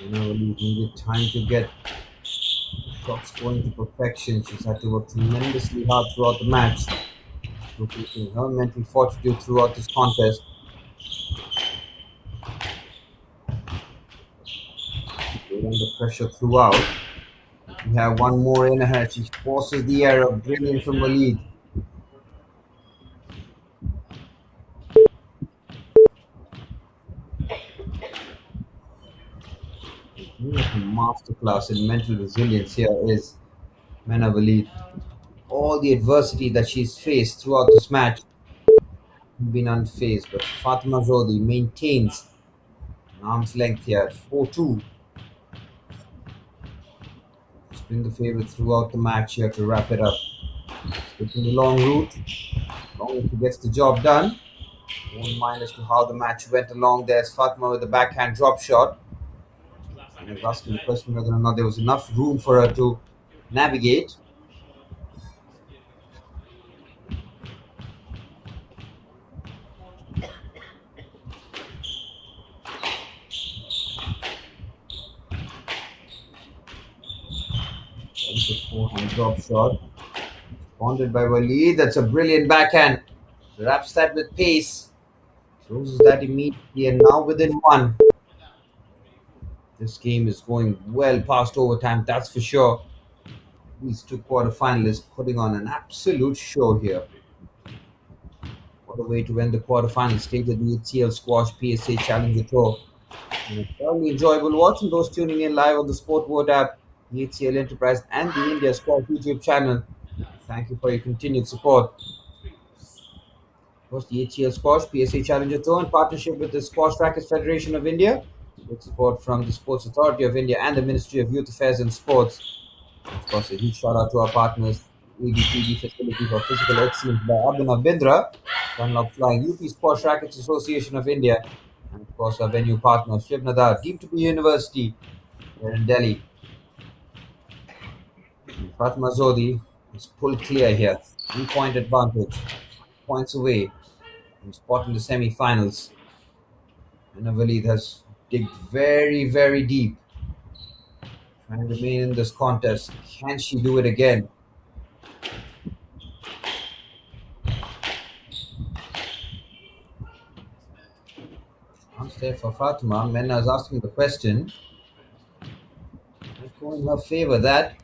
Mena Walid needed time to get shots going to perfection. She's had to work tremendously hard throughout the match, showcasing her mental fortitude throughout this contest. Great under pressure throughout. We have one more in her. She forces the error. Brilliant from Walid. Masterclass in mental resilience here is Mena Walid. All the adversity that she's faced throughout this match has been unfazed, but Fatima Zohdy maintains an arm's length here at 4-2. She's been the favorite throughout the match here to wrap it up. Taking the long route, as long as she gets the job done. Won't mind as to how the match went along. There's Fatima with the backhand drop shot. I was asking the question whether or not there was enough room for her to navigate. That's a forehand drop shot. Responded by Walid. That's a brilliant backhand. Wraps that with pace. Closes that immediately, and now within 1. This game is going well past overtime, that's for sure. These 2 quarterfinalists putting on an absolute show here. What the way to win the quarterfinal stage of the HCL Squash PSA Challenger Tour. And it's thoroughly enjoyable watching those tuning in live on the Sport World app, the HCL Enterprise, and the India Squash YouTube channel. Thank you for your continued support. Of course, the HCL Squash PSA Challenger Tour in partnership with the Squash Rackets Federation of India, with support from the Sports Authority of India and the Ministry of Youth Affairs and Sports. Of course, a huge shout out to our partners, ABPB Facility for Physical Excellence by Abhinav Bindra, Dunlop Flying, UP Squash Rackets Association of India, and of course our venue partner, Shiv Nadar, deemed to be university here in Delhi. Fatma Zohdy is pulled clear here. 3-point advantage. Points away from spot in the semi-finals. And Walid has digged very, very deep. Trying to remain in this contest. Can she do it again? Chance there for Fatima. Menna is asking the question. Might go in her favor, that.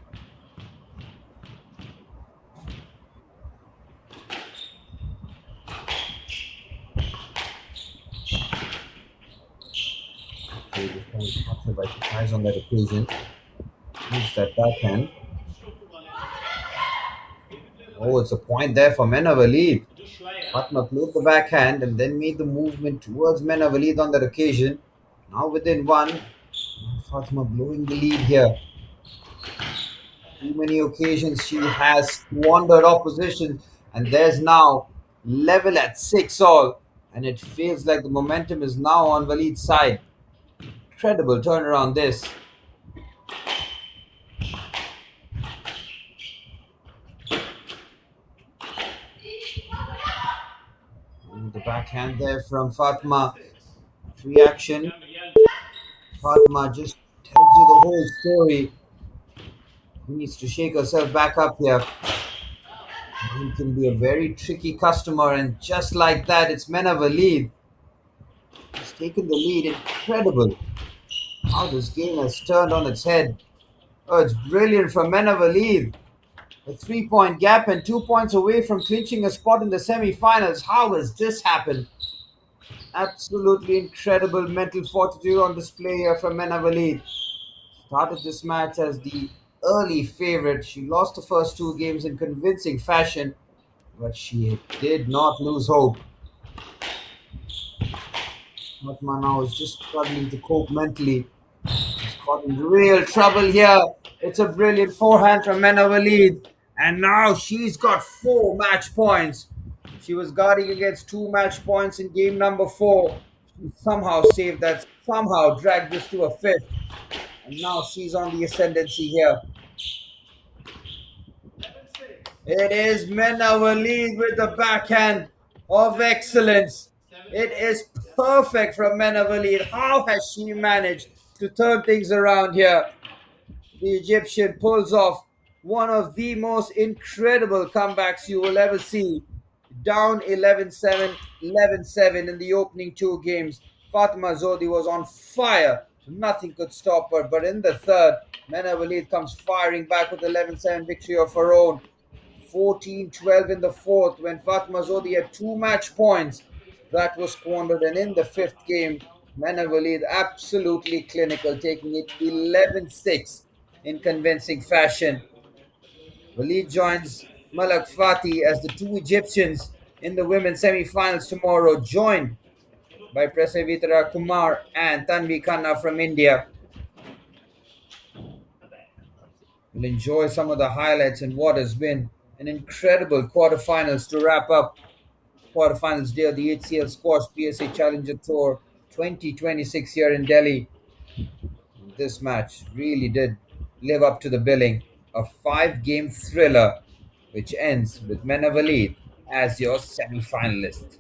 Okay, just trying to catch her by surprise on that occasion. Use that backhand. Oh, it's a point there for Menna Walid. Fatma played the backhand and then made the movement towards Menna Walid on that occasion. Now within one. Fatma blowing the lead here. Too many occasions she has squandered opposition, and there's now level at 6-all, and it feels like the momentum is now on Walid's side. Incredible turnaround this. And the backhand there from Fatma. Reaction. Fatma just tells you the whole story. She needs to shake herself back up here. He can be a very tricky customer, and just like that, it's Menna Walid. He's taken the lead. Incredible how this game has turned on its head. Oh, it's brilliant from Menna Walid. A 3-point gap and 2 points away from clinching a spot in the semi-finals. How has this happened? Absolutely incredible mental fortitude on display here from Menna Walid. Started this match as the early favorite. She lost the first 2 games in convincing fashion, but she did not lose hope. Fatma now is just struggling to cope mentally. She's caught in real trouble here. It's a brilliant forehand from Menna Walid. And now she's got 4 match points. She was guarding against 2 match points in game number 4. She somehow saved that, somehow dragged this to a 5th. And now she's on the ascendancy here. It is Menna Walid with the backhand of excellence. It is perfect from Menna Walid. How has she managed to turn things around here? The Egyptian pulls off one of the most incredible comebacks you will ever see. Down 11-7, 11-7 in the opening 2 games. Fatima Zohdy was on fire. Nothing could stop her. But in the third, Menna Walid comes firing back with 11-7 victory of her own. 14-12 in the fourth when Fatima Zohdy had 2 match points. That was squandered. And in the 5th game, Menna Walid absolutely clinical, taking it 11-6 in convincing fashion. Walid joins Malak Fathy as the 2 Egyptians in the women's semi-finals tomorrow, joined by Prasavitra Kumar and Tanvi Khanna from India. We'll enjoy some of the highlights in what has been an incredible quarterfinals to wrap up. Quarterfinals day of the HCL Squash PSA Challenger Tour 2026 here in Delhi. This match really did live up to the billing. A 5-game thriller which ends with Menna Walid as your semi-finalist.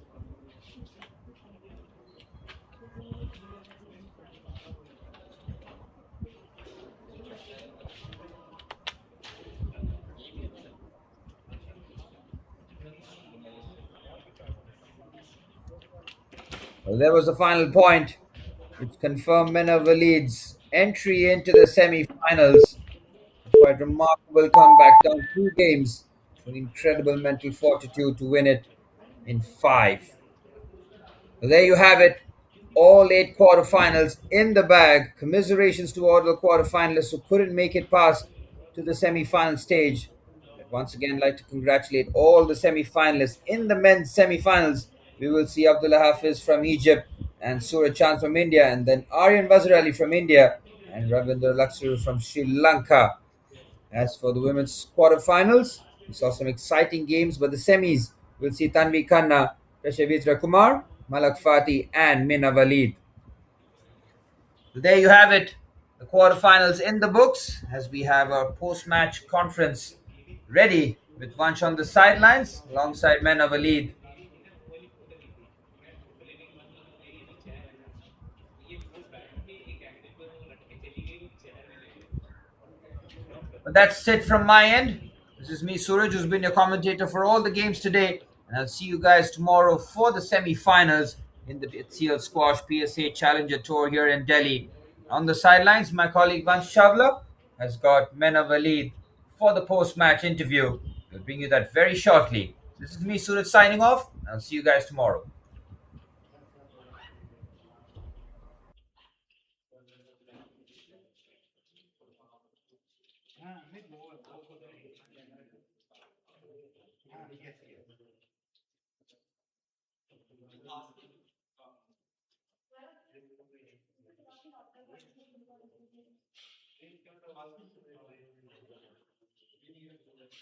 Well, there was the final point, which confirmed Menna Walid's entry into the semi-finals. Quite remarkable comeback, down 2 games. An incredible mental fortitude to win it. in 5. So there you have it. All 8 quarterfinals in the bag. Commiserations to all the quarterfinalists who couldn't make it past to the semi-final stage. I'd once again like to congratulate all the semi-finalists. In the men's semi-finals, we will see Abdullah Hafiz from Egypt and Suraj Chand from India, and then Aryan Vazirali from India and Ravindra Laksiri from Sri Lanka. As for the women's quarterfinals, we saw some exciting games, but the semis will see Tanvi Khanna, Peshavitra Kumar, Malak Fathy, and Mina Walid. So there you have it. The quarterfinals in the books as we have our post-match conference ready with Vansh on the sidelines alongside Mina Walid. But that's it from my end. This is me, Suraj, who's been your commentator for all the games today. And I'll see you guys tomorrow for the semi-finals in the HCL Squash PSA Challenger Tour here in Delhi. On the sidelines, my colleague Vansh Chavla has got Mena Walid for the post-match interview. We'll bring you that very shortly. This is me, Suraj, signing off. I'll see you guys tomorrow.